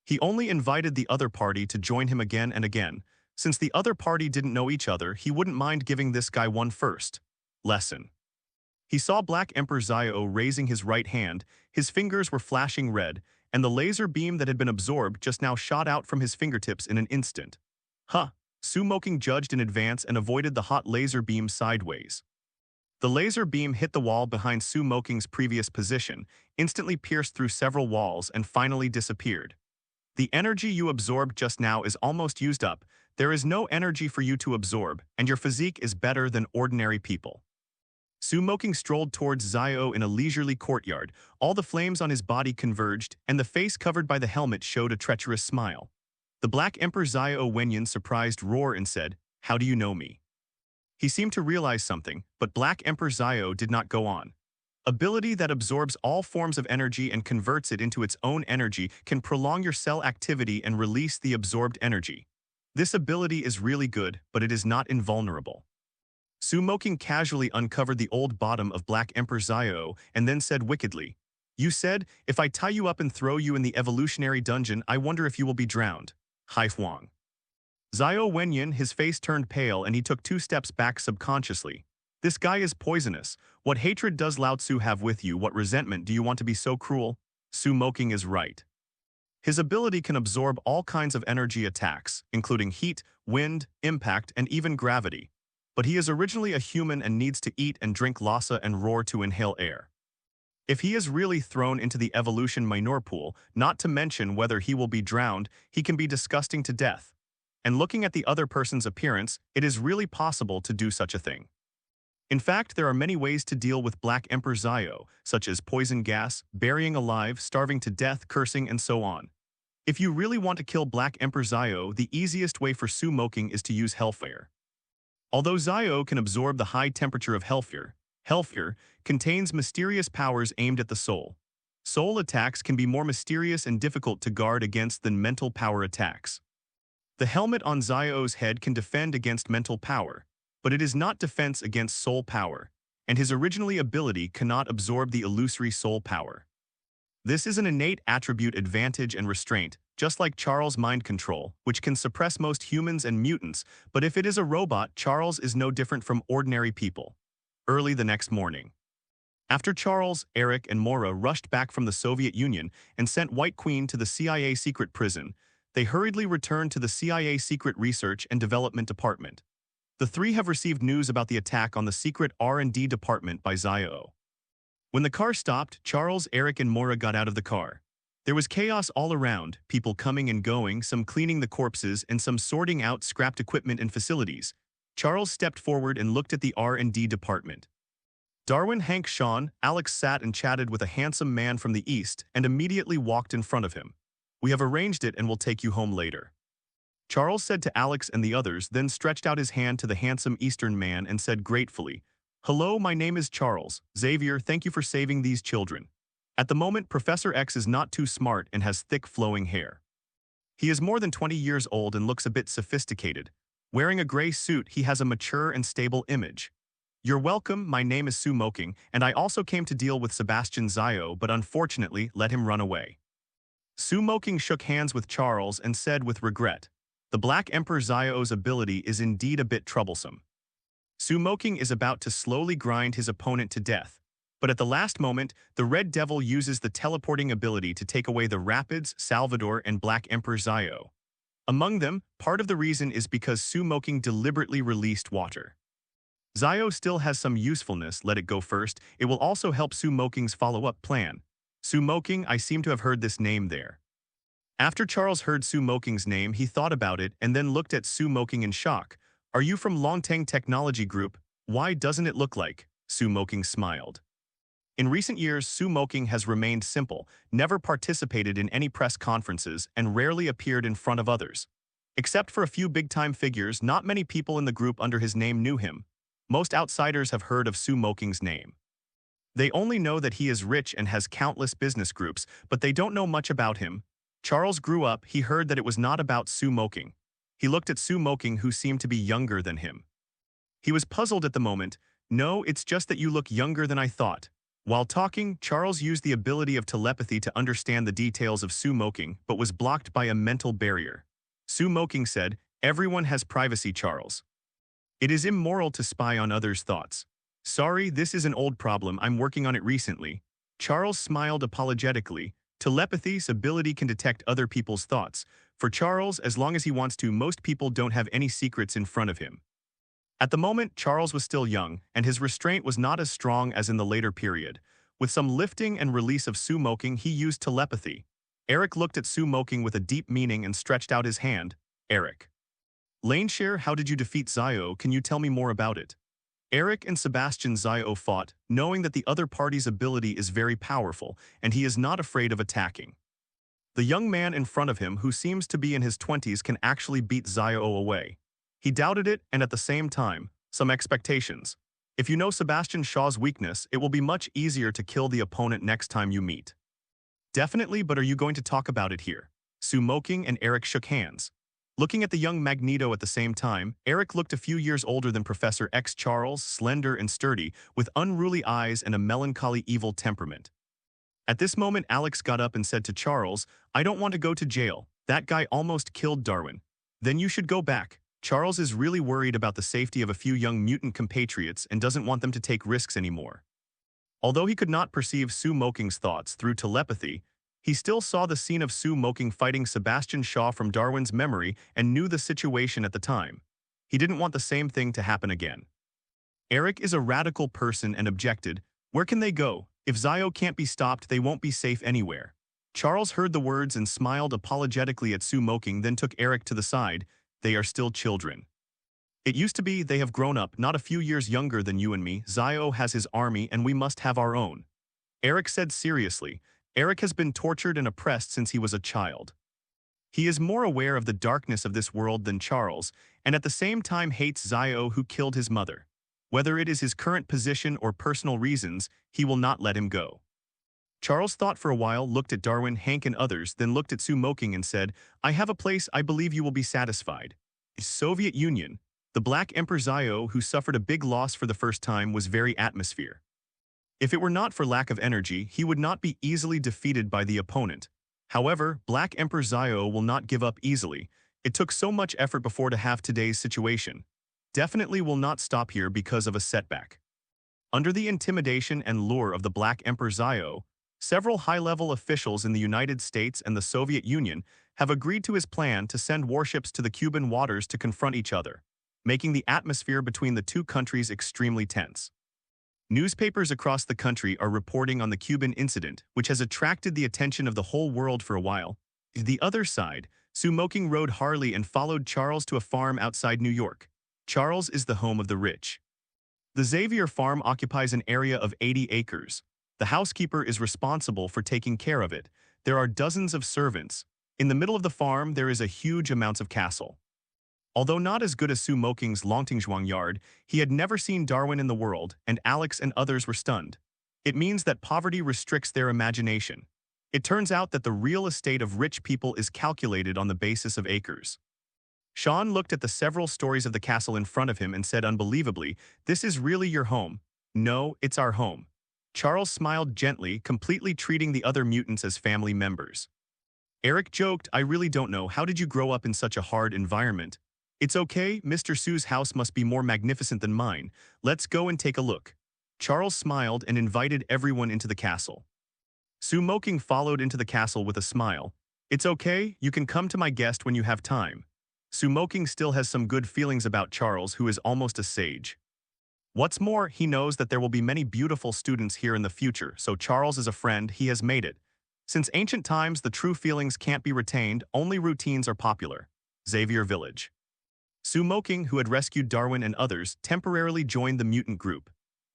He only invited the other party to join him again and again. Since the other party didn't know each other, he wouldn't mind giving this guy one first lesson. He saw Black Emperor Xiao raising his right hand, his fingers were flashing red, and the laser beam that had been absorbed just now shot out from his fingertips in an instant. Moqing judged in advance and avoided the hot laser beam sideways. The laser beam hit the wall behind Moqing's previous position, instantly pierced through several walls, and finally disappeared. The energy you absorbed just now is almost used up. There is no energy for you to absorb, and your physique is better than ordinary people. Moqing strolled towards Xiao in a leisurely courtyard. All the flames on his body converged, and the face covered by the helmet showed a treacherous smile. The Black Emperor Xiao Wenyan surprised roar and said, "How do you know me?" He seemed to realize something, but Black Emperor Xiao did not go on. Ability that absorbs all forms of energy and converts it into its own energy can prolong your cell activity and release the absorbed energy. This ability is really good, but it is not invulnerable. Moqing casually uncovered the old bottom of Black Emperor Xiao and then said wickedly, "You said, if I tie you up and throw you in the evolutionary dungeon, I wonder if you will be drowned." Hai Huang. Xiao Wenyan, his face turned pale and he took 2 steps back subconsciously. This guy is poisonous. What hatred does Lao Tzu have with you? What resentment do you want to be so cruel? Moqing is right. His ability can absorb all kinds of energy attacks, including heat, wind, impact, and even gravity. But he is originally a human and needs to eat and drink Lhasa and roar to inhale air. If he is really thrown into the evolution minor pool, not to mention whether he will be drowned, he can be disgusting to death. And looking at the other person's appearance, it is really possible to do such a thing. In fact, there are many ways to deal with Black Emperor Xiao, such as poison gas, burying alive, starving to death, cursing, and so on. If you really want to kill Black Emperor Xiao, the easiest way for Moqing is to use Hellfire. Although Xiao can absorb the high temperature of Hellfire, Hellfire contains mysterious powers aimed at the soul. Soul attacks can be more mysterious and difficult to guard against than mental power attacks. The helmet on Xiao's head can defend against mental power, but it is not defense against soul power, and his originally ability cannot absorb the illusory soul power. This is an innate attribute advantage and restraint, just like Charles' mind control, which can suppress most humans and mutants, but if it is a robot, Charles is no different from ordinary people. Early the next morning. After Charles, Eric, and Mora rushed back from the Soviet Union and sent White Queen to the CIA secret prison, they hurriedly returned to the CIA Secret Research and Development Department. The 3 have received news about the attack on the secret R&D department by Xiao. When the car stopped, Charles, Eric, and Mora got out of the car. There was chaos all around, people coming and going, some cleaning the corpses and some sorting out scrapped equipment and facilities. Charles stepped forward and looked at the R&D department. Darwin, Hank, Sean, Alex sat and chatted with a handsome man from the east and immediately walked in front of him. "We have arranged it and will take you home later." Charles said to Alex and the others, then stretched out his hand to the handsome Eastern man and said gratefully, "Hello, my name is Charles. Xavier, thank you for saving these children." At the moment, Professor X is not too smart and has thick flowing hair. He is more than 20 years old and looks a bit sophisticated. Wearing a gray suit, he has a mature and stable image. You're welcome, my name is Moqing, and I also came to deal with Sebastian Zio, but unfortunately let him run away. Moqing shook hands with Charles and said with regret, the Black Emperor Zio's ability is indeed a bit troublesome. Moqing is about to slowly grind his opponent to death, but at the last moment, the Red Devil uses the teleporting ability to take away the Rapids, Salvador, and Black Emperor Zio. Among them, part of the reason is because Moqing deliberately released water. Zio still has some usefulness, let it go first. It will also help Moqing's follow-up plan. Moqing, I seem to have heard this name there. After Charles heard Moqing's name, he thought about it and then looked at Moqing in shock. Are you from Longtang Technology Group? Why doesn't it look like? Moqing smiled. In recent years, Moqing has remained simple, never participated in any press conferences, and rarely appeared in front of others. Except for a few big-time figures, not many people in the group under his name knew him. Most outsiders have heard of Moqing's name. They only know that he is rich and has countless business groups, but they don't know much about him. Charles grew up, he heard that it was not about Moqing. He looked at Moqing, who seemed to be younger than him. He was puzzled at the moment. No, it's just that you look younger than I thought. While talking, Charles used the ability of telepathy to understand the details of Moqing, but was blocked by a mental barrier. Moqing said, everyone has privacy, Charles. It is immoral to spy on others' thoughts. Sorry, this is an old problem, I'm working on it recently. Charles smiled apologetically. Telepathy's ability can detect other people's thoughts. For Charles, as long as he wants to, most people don't have any secrets in front of him. At the moment, Charles was still young, and his restraint was not as strong as in the later period. With some lifting and release of Moqing, he used telepathy. Eric looked at Moqing with a deep meaning and stretched out his hand. Eric. Laneshare, how did you defeat Zio? Can you tell me more about it? Eric and Sebastian Zio fought, knowing that the other party's ability is very powerful, and he is not afraid of attacking. The young man in front of him, who seems to be in his 20s, can actually beat Zio away. He doubted it, and at the same time, some expectations. If you know Sebastian Shaw's weakness, it will be much easier to kill the opponent next time you meet. Definitely, but are you going to talk about it here? Moqing and Eric shook hands. Looking at the young Magneto at the same time, Eric looked a few years older than Professor X. Charles, slender and sturdy, with unruly eyes and a melancholy evil temperament. At this moment, Alex got up and said to Charles, I don't want to go to jail. That guy almost killed Darwin. Then you should go back. Charles is really worried about the safety of a few young mutant compatriots and doesn't want them to take risks anymore. Although he could not perceive Moqing's thoughts through telepathy, he still saw the scene of Moqing fighting Sebastian Shaw from Darwin's memory and knew the situation at the time. He didn't want the same thing to happen again. Eric is a radical person and objected, where can they go? If Zio can't be stopped, they won't be safe anywhere. Charles heard the words and smiled apologetically at Moqing, then took Eric to the side. They are still children. It used to be they have grown up, not a few years younger than you and me. Zio has his army and we must have our own. Eric said seriously. Eric has been tortured and oppressed since he was a child. He is more aware of the darkness of this world than Charles, and at the same time hates Zio, who killed his mother. Whether it is his current position or personal reasons, he will not let him go. Charles thought for a while, looked at Darwin, Hank and others, then looked at Moqing and said, I have a place I believe you will be satisfied. Soviet Union. The Black Emperor Zio, who suffered a big loss for the first time, was very atmosphere. If it were not for lack of energy, he would not be easily defeated by the opponent. However, Black Emperor Zio will not give up easily. It took so much effort before to have today's situation. Definitely will not stop here because of a setback. Under the intimidation and lure of the Black Emperor Zio, several high-level officials in the United States and the Soviet Union have agreed to his plan to send warships to the Cuban waters to confront each other, making the atmosphere between the two countries extremely tense. Newspapers across the country are reporting on the Cuban incident, which has attracted the attention of the whole world for a while. The other side, Moqing rode Harley and followed Charles to a farm outside New York. Charles is the home of the rich. The Xavier farm occupies an area of 80 acres. The housekeeper is responsible for taking care of it. There are dozens of servants. In the middle of the farm, there is a huge amount of castle. Although not as good as Moqing's Longtingzhuang yard, he had never seen Darwin in the world, and Alex and others were stunned. It means that poverty restricts their imagination. It turns out that the real estate of rich people is calculated on the basis of acres. Sean looked at the several stories of the castle in front of him and said unbelievably, "This is really your home." "No, it's our home." Charles smiled gently, completely treating the other mutants as family members. Eric joked, "I really don't know, how did you grow up in such a hard environment?" "It's okay, Mr. Su's house must be more magnificent than mine. Let's go and take a look." Charles smiled and invited everyone into the castle. Su Moqing followed into the castle with a smile. "It's okay, you can come to my guest when you have time." Su Moqing still has some good feelings about Charles, who is almost a sage. What's more, he knows that there will be many beautiful students here in the future, so Charles is a friend, he has made it. Since ancient times, the true feelings can't be retained, only routines are popular. Xavier Village. Su Moqing, who had rescued Darwin and others, temporarily joined the mutant group.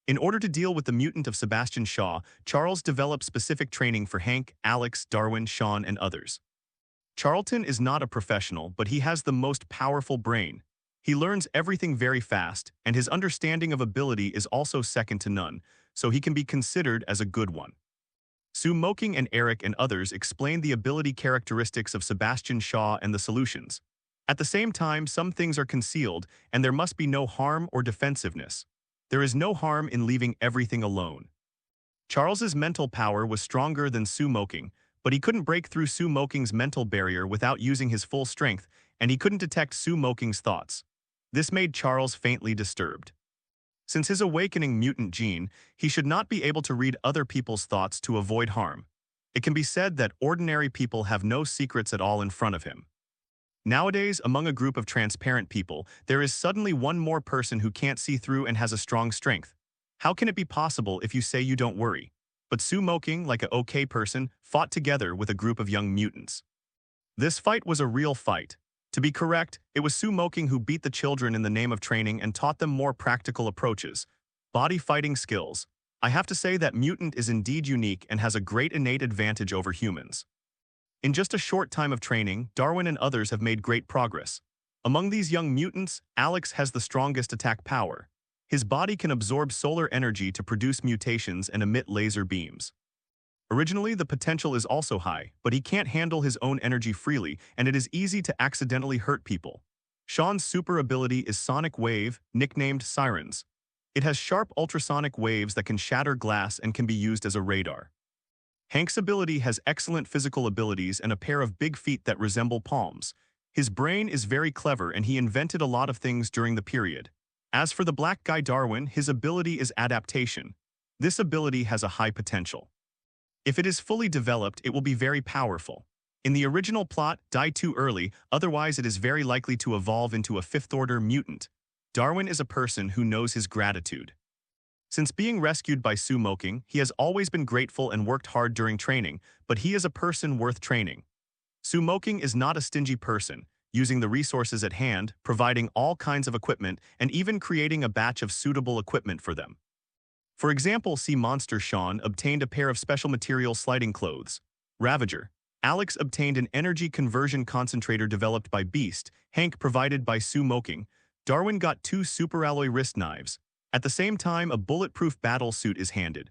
In order to deal with the mutant of Sebastian Shaw, Charles developed specific training for Hank, Alex, Darwin, Sean, and others. Charlton is not a professional, but he has the most powerful brain. He learns everything very fast, and his understanding of ability is also second to none, so he can be considered as a good one. Su Moqing and Eric and others explained the ability characteristics of Sebastian Shaw and the solutions. At the same time, some things are concealed, and there must be no harm or defensiveness. There is no harm in leaving everything alone. Charles's mental power was stronger than Su Moqing, but he couldn't break through Su Moqing's mental barrier without using his full strength, and he couldn't detect Su Moqing's thoughts. This made Charles faintly disturbed. Since his awakening mutant gene, he should not be able to read other people's thoughts to avoid harm. It can be said that ordinary people have no secrets at all in front of him. Nowadays, among a group of transparent people, there is suddenly one more person who can't see through and has a strong strength. How can it be possible if you say you don't worry? But Su Moqing, like a okay person, fought together with a group of young mutants. This fight was a real fight. To be correct, it was Su Moqing who beat the children in the name of training and taught them more practical approaches. Body fighting skills. I have to say that mutant is indeed unique and has a great innate advantage over humans. In just a short time of training, Darwin and others have made great progress. Among these young mutants, Alex has the strongest attack power. His body can absorb solar energy to produce mutations and emit laser beams. Originally, the potential is also high, but he can't handle his own energy freely, and it is easy to accidentally hurt people. Sean's super ability is Sonic Wave, nicknamed Sirens. It has sharp ultrasonic waves that can shatter glass and can be used as a radar. Hank's ability has excellent physical abilities and a pair of big feet that resemble palms. His brain is very clever and he invented a lot of things during the period. As for the black guy Darwin, his ability is adaptation. This ability has a high potential. If it is fully developed, it will be very powerful. In the original plot, die too early, otherwise it is very likely to evolve into a fifth-order mutant. Darwin is a person who knows his gratitude. Since being rescued by Su Moqing, he has always been grateful and worked hard during training, but he is a person worth training. Su Moqing is not a stingy person, using the resources at hand, providing all kinds of equipment, and even creating a batch of suitable equipment for them. For example, see Monster Sean obtained a pair of special material sliding clothes. Ravager. Alex obtained an energy conversion concentrator developed by Beast, Hank provided by Su Moqing. Darwin got 2 superalloy wrist knives. At the same time, a bulletproof battle suit is handed.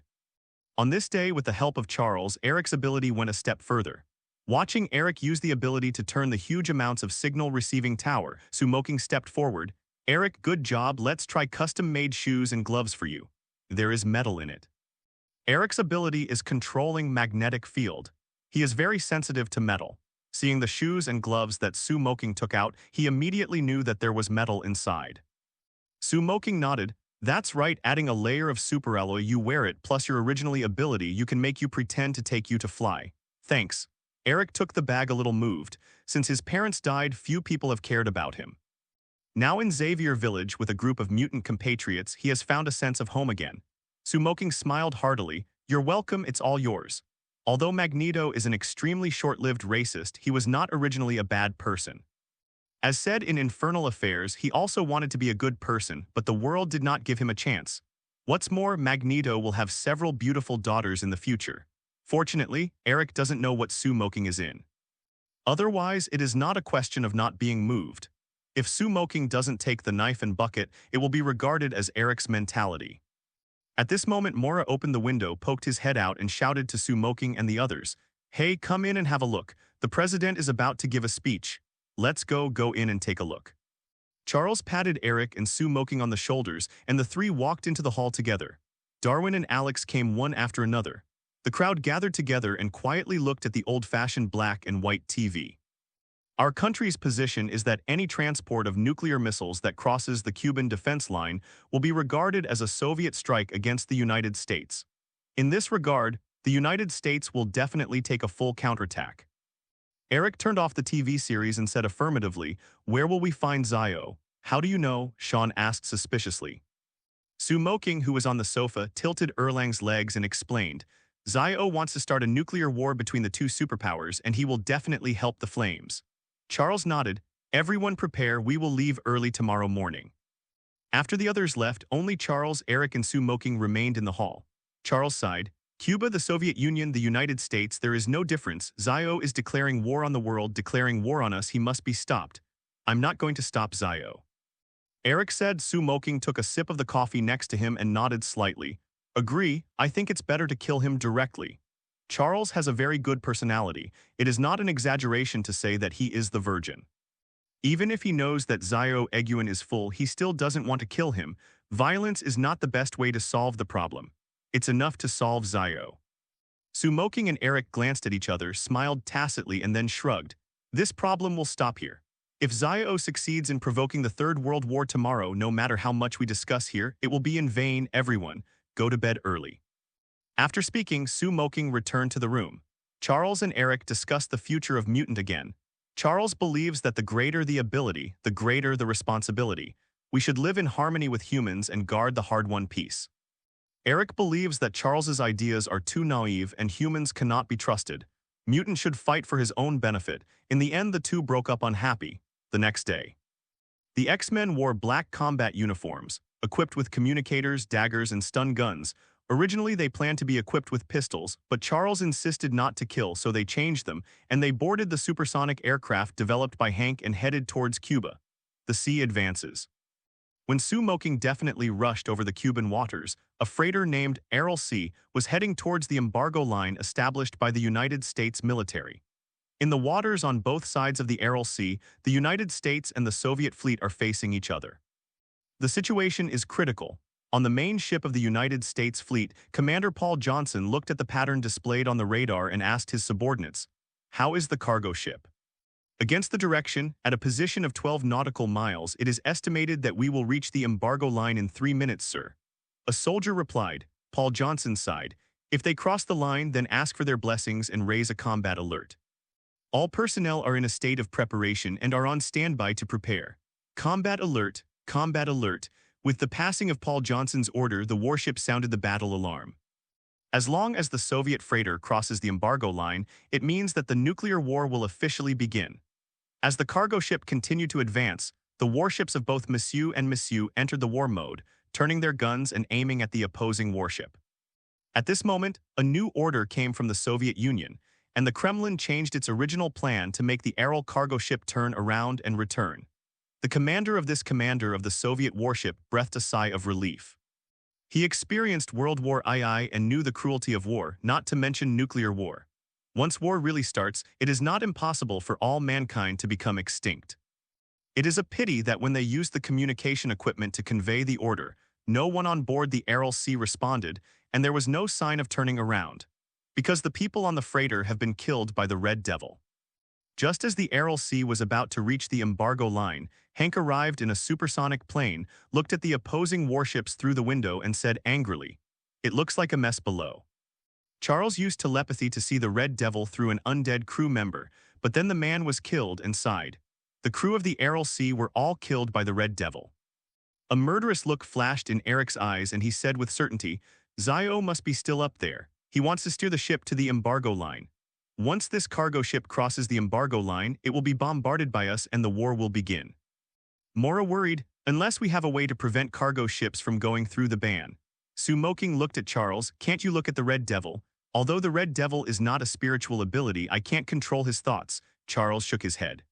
On this day, with the help of Charles, Eric's ability went a step further. Watching Eric use the ability to turn the huge amounts of signal receiving tower, Su Moqing stepped forward. "Eric, good job, let's try custom-made shoes and gloves for you. There is metal in it." Eric's ability is controlling magnetic field. He is very sensitive to metal. Seeing the shoes and gloves that Su Moqing took out, he immediately knew that there was metal inside. Su Moqing nodded. "That's right, adding a layer of superalloy you wear it plus your originally ability you can make you pretend to take you to fly. Thanks." Eric took the bag a little moved. Since his parents died, few people have cared about him. Now in Xavier Village with a group of mutant compatriots, he has found a sense of home again. Su Moqing smiled heartily. "You're welcome, it's all yours." Although Magneto is an extremely short-lived racist, he was not originally a bad person. As said in Infernal Affairs, he also wanted to be a good person, but the world did not give him a chance. What's more, Magneto will have several beautiful daughters in the future. Fortunately, Eric doesn't know what Su Moqing is in. Otherwise, it is not a question of not being moved. If Su Moqing doesn't take the knife and bucket, it will be regarded as Eric's mentality. At this moment, Mora opened the window, poked his head out, and shouted to Su Moqing and the others, Hey, come in and have a look. The president is about to give a speech. Let's go in and take a look. Charles patted Eric and Sue Moqing on the shoulders, and the three walked into the hall together. Darwin and Alex came one after another. The crowd gathered together and quietly looked at the old-fashioned black and white TV. Our country's position is that any transport of nuclear missiles that crosses the Cuban defense line will be regarded as a Soviet strike against the United States. In this regard, the United States will definitely take a full counterattack. Eric turned off the TV series and said affirmatively, "Where will we find Zio?" "How do you know?" Sean asked suspiciously. Sue Moqing, who was on the sofa, tilted Erlang's legs and explained, "Zio wants to start a nuclear war between the two superpowers, and he will definitely help the flames." Charles nodded. "Everyone prepare, we will leave early tomorrow morning." After the others left, only Charles, Eric, and Sue Moqing remained in the hall. Charles sighed. "Cuba, the Soviet Union, the United States, there is no difference. Zio is declaring war on the world, declaring war on us. He must be stopped. I'm not going to stop Zio." Eric said. Sue Moqing took a sip of the coffee next to him and nodded slightly. "Agree, I think it's better to kill him directly. Charles has a very good personality. It is not an exaggeration to say that he is the virgin. Even if he knows that Zio Eguin is full, he still doesn't want to kill him. Violence is not the best way to solve the problem. It's enough to solve Zio." Sue Moqing and Eric glanced at each other, smiled tacitly, and then shrugged. "This problem will stop here. If Zio succeeds in provoking the Third World War tomorrow, no matter how much we discuss here, it will be in vain. Everyone, go to bed early." After speaking, Sue Moqing returned to the room. Charles and Eric discussed the future of mutant again. Charles believes that the greater the ability, the greater the responsibility. We should live in harmony with humans and guard the hard-won peace. Eric believes that Charles's ideas are too naive and humans cannot be trusted. Mutant should fight for his own benefit. In the end, the two broke up unhappy. The next day, the X-Men wore black combat uniforms, equipped with communicators, daggers, and stun guns. Originally, they planned to be equipped with pistols, but Charles insisted not to kill, so they changed them, and they boarded the supersonic aircraft developed by Hank and headed towards Cuba. The sea advances. When Sue Moqing definitely rushed over the Cuban waters, a freighter named Aral Sea was heading towards the embargo line established by the United States military. In the waters on both sides of the Aral Sea, the United States and the Soviet fleet are facing each other. The situation is critical. On the main ship of the United States fleet, Commander Paul Johnson looked at the pattern displayed on the radar and asked his subordinates, "How is the cargo ship?" "Against the direction, at a position of 12 nautical miles, it is estimated that we will reach the embargo line in 3 minutes, sir." A soldier replied. Paul Johnson sighed. "If they cross the line, then ask for their blessings and raise a combat alert. All personnel are in a state of preparation and are on standby to prepare. Combat alert, combat alert." With the passing of Paul Johnson's order, the warship sounded the battle alarm. As long as the Soviet freighter crosses the embargo line, it means that the nuclear war will officially begin. As the cargo ship continued to advance, the warships of both Monsieur and Monsieur entered the war mode, turning their guns and aiming at the opposing warship. At this moment, a new order came from the Soviet Union, and the Kremlin changed its original plan to make the Aral cargo ship turn around and return. The commander of the Soviet warship breathed a sigh of relief. He experienced World War II and knew the cruelty of war, not to mention nuclear war. Once war really starts, it is not impossible for all mankind to become extinct. It is a pity that when they used the communication equipment to convey the order, no one on board the Aral Sea responded, and there was no sign of turning around, because the people on the freighter have been killed by the Red Devil. Just as the Aral Sea was about to reach the embargo line, Hank arrived in a supersonic plane, looked at the opposing warships through the window, and said angrily, "It looks like a mess below." Charles used telepathy to see the Red Devil through an undead crew member, but then the man was killed and sighed. The crew of the Aral Sea were all killed by the Red Devil. A murderous look flashed in Eric's eyes, and he said with certainty, "Zio must be still up there. He wants to steer the ship to the embargo line. Once this cargo ship crosses the embargo line, it will be bombarded by us and the war will begin." Mora worried, "Unless we have a way to prevent cargo ships from going through the ban." Sue Moqing looked at Charles. "Can't you look at the Red Devil? Although the Red Devil is not a spiritual ability, I can't control his thoughts." Charles shook his head.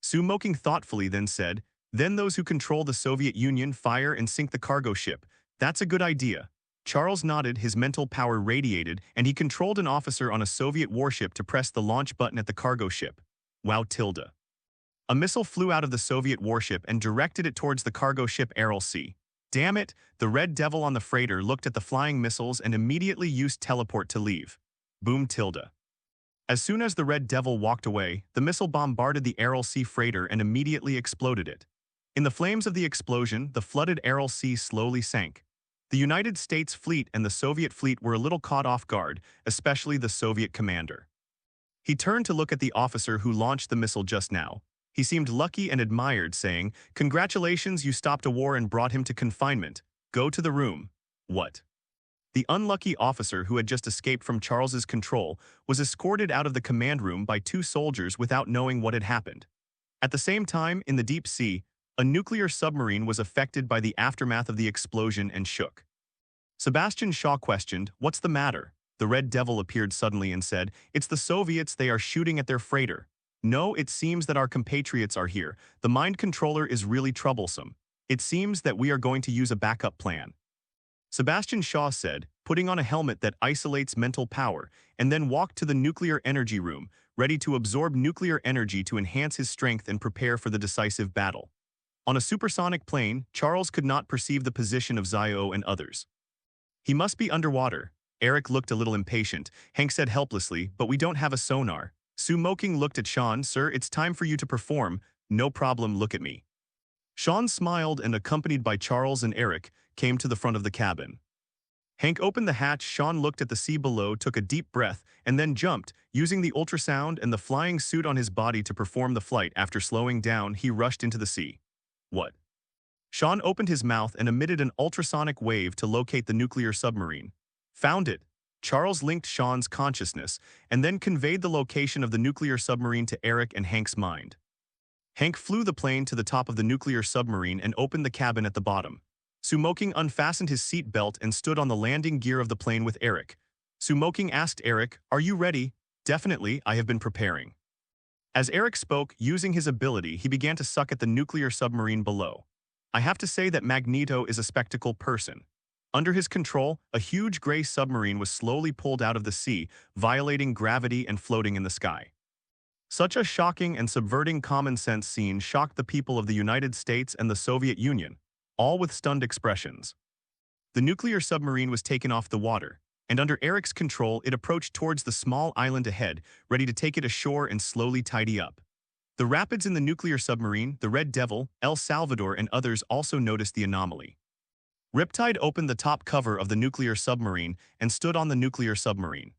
Sue Moqing thoughtfully then said, "Then those who control the Soviet Union fire and sink the cargo ship. That's a good idea." Charles nodded, his mental power radiated, and he controlled an officer on a Soviet warship to press the launch button at the cargo ship. Wow tilde. A missile flew out of the Soviet warship and directed it towards the cargo ship Aral Sea. Damn it, the Red Devil on the freighter looked at the flying missiles and immediately used teleport to leave. Boom tilde. As soon as the Red Devil walked away, the missile bombarded the Aral Sea freighter and immediately exploded it. In the flames of the explosion, the flooded Aral Sea slowly sank. The United States fleet and the Soviet fleet were a little caught off guard, especially the Soviet commander. He turned to look at the officer who launched the missile just now. He seemed lucky and admired, saying, "Congratulations, you stopped a war and brought him to confinement. Go to the room." What? The unlucky officer who had just escaped from Charles's control was escorted out of the command room by two soldiers without knowing what had happened. At the same time, in the deep sea, a nuclear submarine was affected by the aftermath of the explosion and shook. Sebastian Shaw questioned, "What's the matter?" The Red Devil appeared suddenly and said, "It's the Soviets, they are shooting at their freighter." "No, it seems that our compatriots are here. The mind controller is really troublesome. It seems that we are going to use a backup plan." Sebastian Shaw said, putting on a helmet that isolates mental power, and then walked to the nuclear energy room, ready to absorb nuclear energy to enhance his strength and prepare for the decisive battle. On a supersonic plane, Charles could not perceive the position of Zio and others. "He must be underwater." Eric looked a little impatient. Hank said helplessly, "But we don't have a sonar." Moqing looked at Sean. "Sir, it's time for you to perform." "No problem, look at me." Sean smiled and, accompanied by Charles and Eric, came to the front of the cabin. Hank opened the hatch. Sean looked at the sea below, took a deep breath, and then jumped, using the ultrasound and the flying suit on his body to perform the flight. After slowing down, he rushed into the sea. What? Sean opened his mouth and emitted an ultrasonic wave to locate the nuclear submarine. Found it. Charles linked Sean's consciousness and then conveyed the location of the nuclear submarine to Eric and Hank's mind. Hank flew the plane to the top of the nuclear submarine and opened the cabin at the bottom. Moqing unfastened his seat belt and stood on the landing gear of the plane with Eric. Moqing asked Eric, "Are you ready?" "Definitely, I have been preparing." As Eric spoke, using his ability, he began to suck at the nuclear submarine below. I have to say that Magneto is a spectacle person. Under his control, a huge gray submarine was slowly pulled out of the sea, violating gravity and floating in the sky. Such a shocking and subverting common sense scene shocked the people of the United States and the Soviet Union, all with stunned expressions. The nuclear submarine was taken off the water, and under Eric's control it approached towards the small island ahead, ready to take it ashore and slowly tidy up. The rapids in the nuclear submarine, the Red Devil, El Salvador and others also noticed the anomaly. Riptide opened the top cover of the nuclear submarine and stood on the nuclear submarine.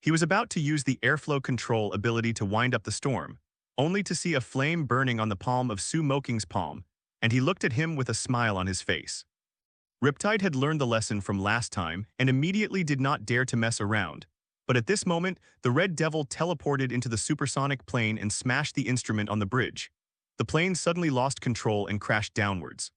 He was about to use the airflow control ability to wind up the storm, only to see a flame burning on the palm of Moqing's palm, and he looked at him with a smile on his face. Riptide had learned the lesson from last time and immediately did not dare to mess around, but at this moment, the Red Devil teleported into the supersonic plane and smashed the instrument on the bridge. The plane suddenly lost control and crashed downwards.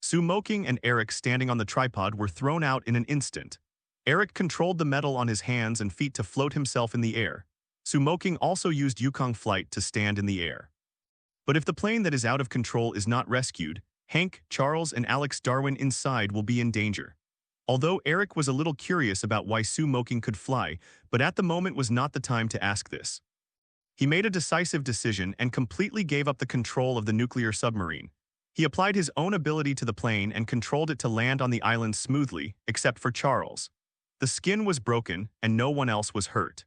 Moqing and Eric, standing on the tripod, were thrown out in an instant. Eric controlled the metal on his hands and feet to float himself in the air. Moqing also used Yukong flight to stand in the air. But if the plane that is out of control is not rescued, Hank, Charles, and Alex Darwin inside will be in danger. Although Eric was a little curious about why Moqing could fly, but at the moment was not the time to ask this. He made a decisive decision and completely gave up the control of the nuclear submarine. He applied his own ability to the plane and controlled it to land on the island smoothly, except for Charles. The skin was broken and no one else was hurt.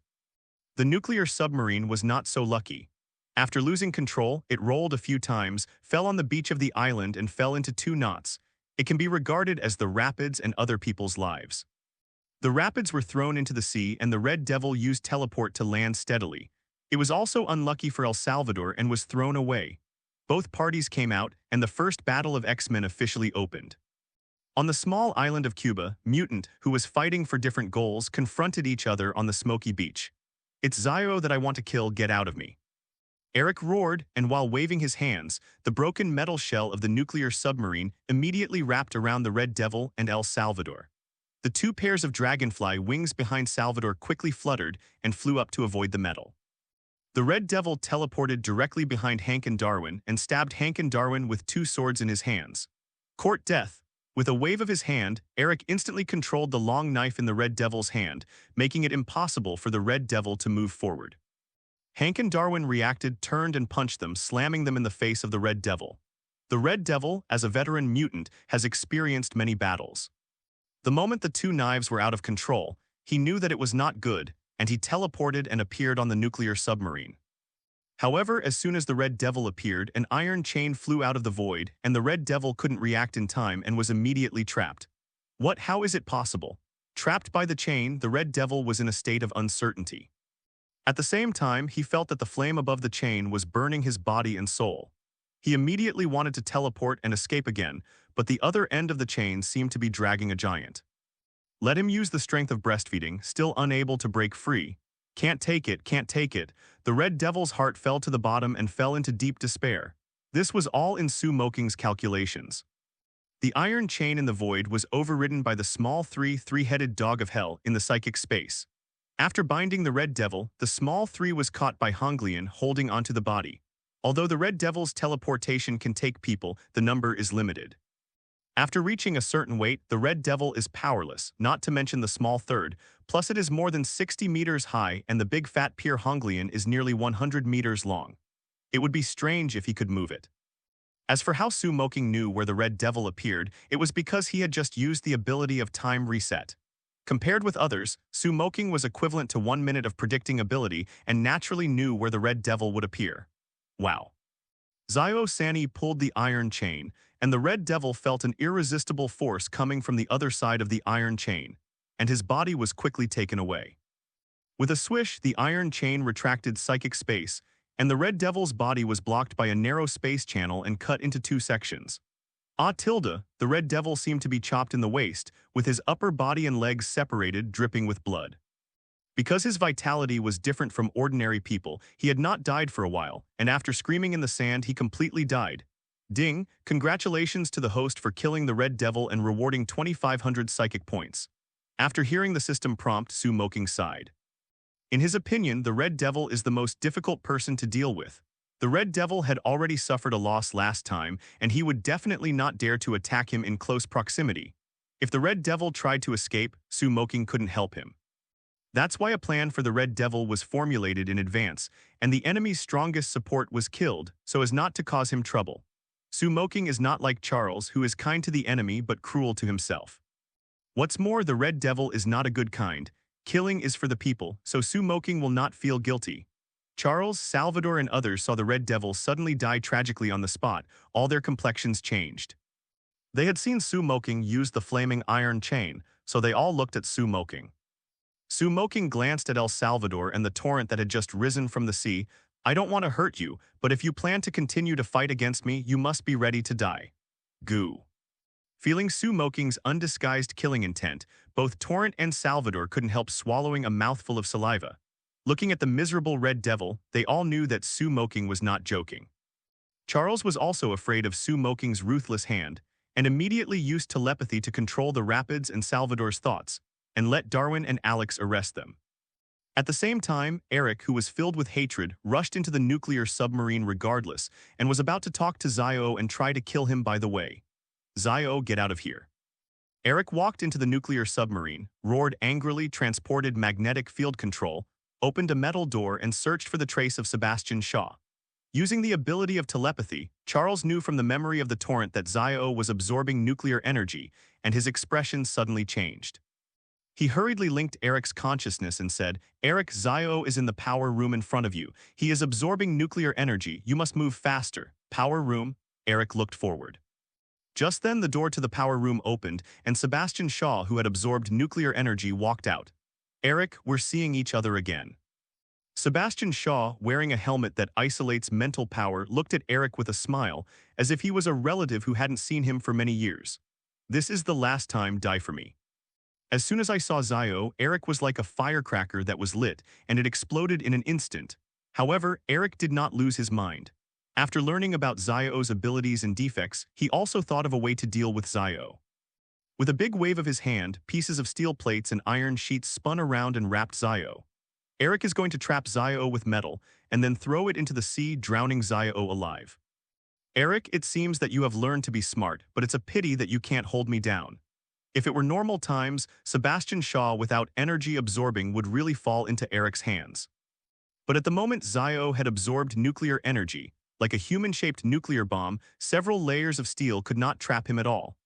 The nuclear submarine was not so lucky. After losing control, it rolled a few times, fell on the beach of the island and fell into 2 knots. It can be regarded as the rapids and other people's lives. The rapids were thrown into the sea and the Red Devil used teleport to land steadily. It was also unlucky for El Salvador and was thrown away. Both parties came out, and the first battle of X-Men officially opened. On the small island of Cuba, Mutant, who was fighting for different goals, confronted each other on the smoky beach. "It's Zio that I want to kill, get out of me." Eric roared, and while waving his hands, the broken metal shell of the nuclear submarine immediately wrapped around the Red Devil and El Salvador. The 2 pairs of dragonfly wings behind Salvador quickly fluttered and flew up to avoid the metal. The Red Devil teleported directly behind Hank and Darwin and stabbed Hank and Darwin with 2 swords in his hands. "Court death." With a wave of his hand, Eric instantly controlled the long knife in the Red Devil's hand, making it impossible for the Red Devil to move forward. Hank and Darwin reacted, turned and punched them, slamming them in the face of the Red Devil. The Red Devil, as a veteran mutant, has experienced many battles. The moment the two knives were out of control, he knew that it was not good, and he teleported and appeared on the nuclear submarine. However, as soon as the Red Devil appeared, an iron chain flew out of the void, and the Red Devil couldn't react in time and was immediately trapped. How is it possible? Trapped by the chain, the Red Devil was in a state of uncertainty. At the same time, he felt that the flame above the chain was burning his body and soul. He immediately wanted to teleport and escape again, but the other end of the chain seemed to be dragging a giant. Let him use the strength of breastfeeding, still unable to break free. Can't take it, can't take it. The Red Devil's heart fell to the bottom and fell into deep despair. This was all in Su Moqing's calculations. The iron chain in the void was overridden by the small three-headed dog of hell in the psychic space. After binding the Red Devil, the small three was caught by Honglian holding onto the body. Although the Red Devil's teleportation can take people, the number is limited. After reaching a certain weight, the Red Devil is powerless, not to mention the small third, plus it is more than 60 meters high and the big fat Pier Honglian is nearly 100 meters long. It would be strange if he could move it. As for how Su Moqing knew where the Red Devil appeared, it was because he had just used the ability of time reset. Compared with others, Su Moqing was equivalent to 1 minute of predicting ability and naturally knew where the Red Devil would appear. Wow. Zio Sani pulled the iron chain, and the Red Devil felt an irresistible force coming from the other side of the iron chain, and his body was quickly taken away. With a swish, the iron chain retracted psychic space, and the Red Devil's body was blocked by a narrow space channel and cut into 2 sections. The Red Devil seemed to be chopped in the waist, with his upper body and legs separated, dripping with blood. Because his vitality was different from ordinary people, he had not died for a while, and after screaming in the sand, he completely died. Ding, congratulations to the host for killing the Red Devil and rewarding 2,500 psychic points. After hearing the system prompt, Su Moqing sighed. In his opinion, the Red Devil is the most difficult person to deal with. The Red Devil had already suffered a loss last time, and he would definitely not dare to attack him in close proximity. If the Red Devil tried to escape, Su Moqing couldn't help him. That's why a plan for the Red Devil was formulated in advance, and the enemy's strongest support was killed, so as not to cause him trouble. Su Moqing is not like Charles, who is kind to the enemy but cruel to himself. What's more, the Red Devil is not a good kind. Killing is for the people, so Su Moqing will not feel guilty. Charles, Salvador, and others saw the Red Devil suddenly die tragically on the spot. All their complexions changed. They had seen Su Moqing use the flaming iron chain, so they all looked at Su Moqing. Su Moqing glanced at El Salvador and the torrent that had just risen from the sea. I don't want to hurt you, but if you plan to continue to fight against me, you must be ready to die. Goo. Feeling Su Moqing's undisguised killing intent, both Torrent and Salvador couldn't help swallowing a mouthful of saliva. Looking at the miserable Red Devil, they all knew that Su Moqing was not joking. Charles was also afraid of Su Moqing's ruthless hand, and immediately used telepathy to control the Rapids and Salvador's thoughts, and let Darwin and Alex arrest them. At the same time, Eric, who was filled with hatred, rushed into the nuclear submarine regardless, and was about to talk to Zio and try to kill him by the way. Zio, get out of here. Eric walked into the nuclear submarine, roared angrily, transported magnetic field control, opened a metal door and searched for the trace of Sebastian Shaw. Using the ability of telepathy, Charles knew from the memory of the torrent that Zio was absorbing nuclear energy, and his expression suddenly changed. He hurriedly linked Eric's consciousness and said, Eric, Zio is in the power room in front of you. He is absorbing nuclear energy. You must move faster. Power room? Eric looked forward. Just then the door to the power room opened, and Sebastian Shaw, who had absorbed nuclear energy, walked out. Eric, we're seeing each other again. Sebastian Shaw, wearing a helmet that isolates mental power, looked at Eric with a smile, as if he was a relative who hadn't seen him for many years. This is the last time, die for me. As soon as I saw Zio, Eric was like a firecracker that was lit, and it exploded in an instant. However, Eric did not lose his mind. After learning about Zio's abilities and defects, he also thought of a way to deal with Zio. With a big wave of his hand, pieces of steel plates and iron sheets spun around and wrapped Zio. Eric is going to trap Zio with metal, and then throw it into the sea, drowning Zio alive. Eric, it seems that you have learned to be smart, but it's a pity that you can't hold me down. If it were normal times, Sebastian Shaw without energy absorbing would really fall into Eric's hands. But at the moment Zio had absorbed nuclear energy, like a human-shaped nuclear bomb, several layers of steel could not trap him at all.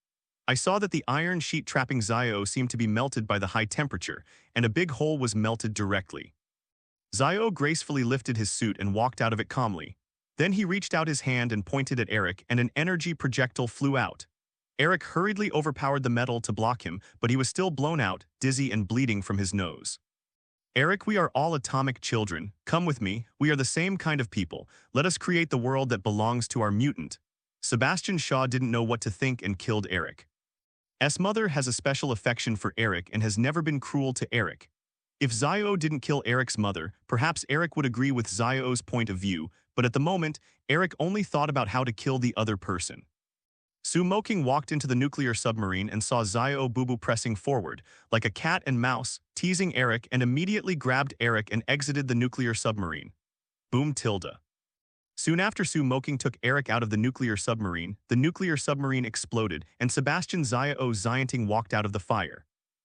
I saw that the iron sheet trapping Zio seemed to be melted by the high temperature, and a big hole was melted directly. Zio gracefully lifted his suit and walked out of it calmly. Then he reached out his hand and pointed at Eric, and an energy projectile flew out. Eric hurriedly overpowered the metal to block him, but he was still blown out, dizzy and bleeding from his nose. Eric, we are all atomic children. Come with me, we are the same kind of people. Let us create the world that belongs to our mutant. Sebastian Shaw didn't know what to think and killed Eric. S. Mother has a special affection for Eric and has never been cruel to Eric. If Zio didn't kill Eric's mother, perhaps Eric would agree with Zio's point of view, but at the moment, Eric only thought about how to kill the other person. Moqing walked into the nuclear submarine and saw Zio Boo Boo pressing forward, like a cat and mouse, teasing Eric, and immediately grabbed Eric and exited the nuclear submarine. Boom tilde. Soon after Moqing took Eric out of the nuclear submarine exploded, and Sebastian Zio Zianting walked out of the fire.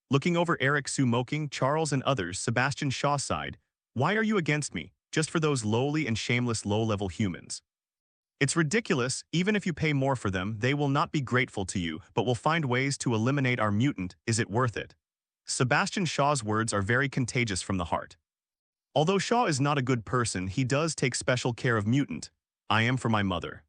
Looking over Eric, Moqing, Charles, and others, Sebastian Shaw sighed, "Why are you against me, just for those lowly and shameless low-level humans? It's ridiculous, even if you pay more for them, they will not be grateful to you, but will find ways to eliminate our mutant. Is it worth it?" Sebastian Shaw's words are very contagious from the heart. Although Shaw is not a good person, he does take special care of mutant. I am for my mother.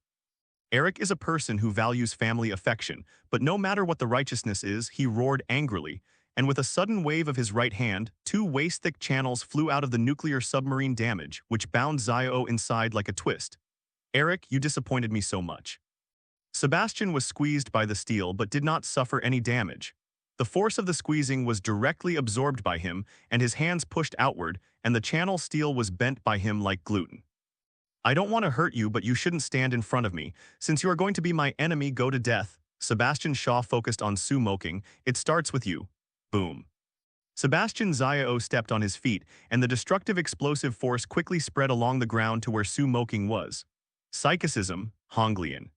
Eric is a person who values family affection, but no matter what the righteousness is, he roared angrily, and with a sudden wave of his right hand, 2 waist-thick channels flew out of the nuclear submarine damage, which bound Zio inside like a twist. Eric, you disappointed me so much. Sebastian was squeezed by the steel but did not suffer any damage. The force of the squeezing was directly absorbed by him, and his hands pushed outward, and the channel steel was bent by him like gluten. I don't want to hurt you, but you shouldn't stand in front of me. Since you are going to be my enemy, go to death. Sebastian Shaw focused on Moqing. It starts with you. Boom. Sebastian Zio stepped on his feet, and the destructive explosive force quickly spread along the ground to where Moqing was. Psychicism, Honglian.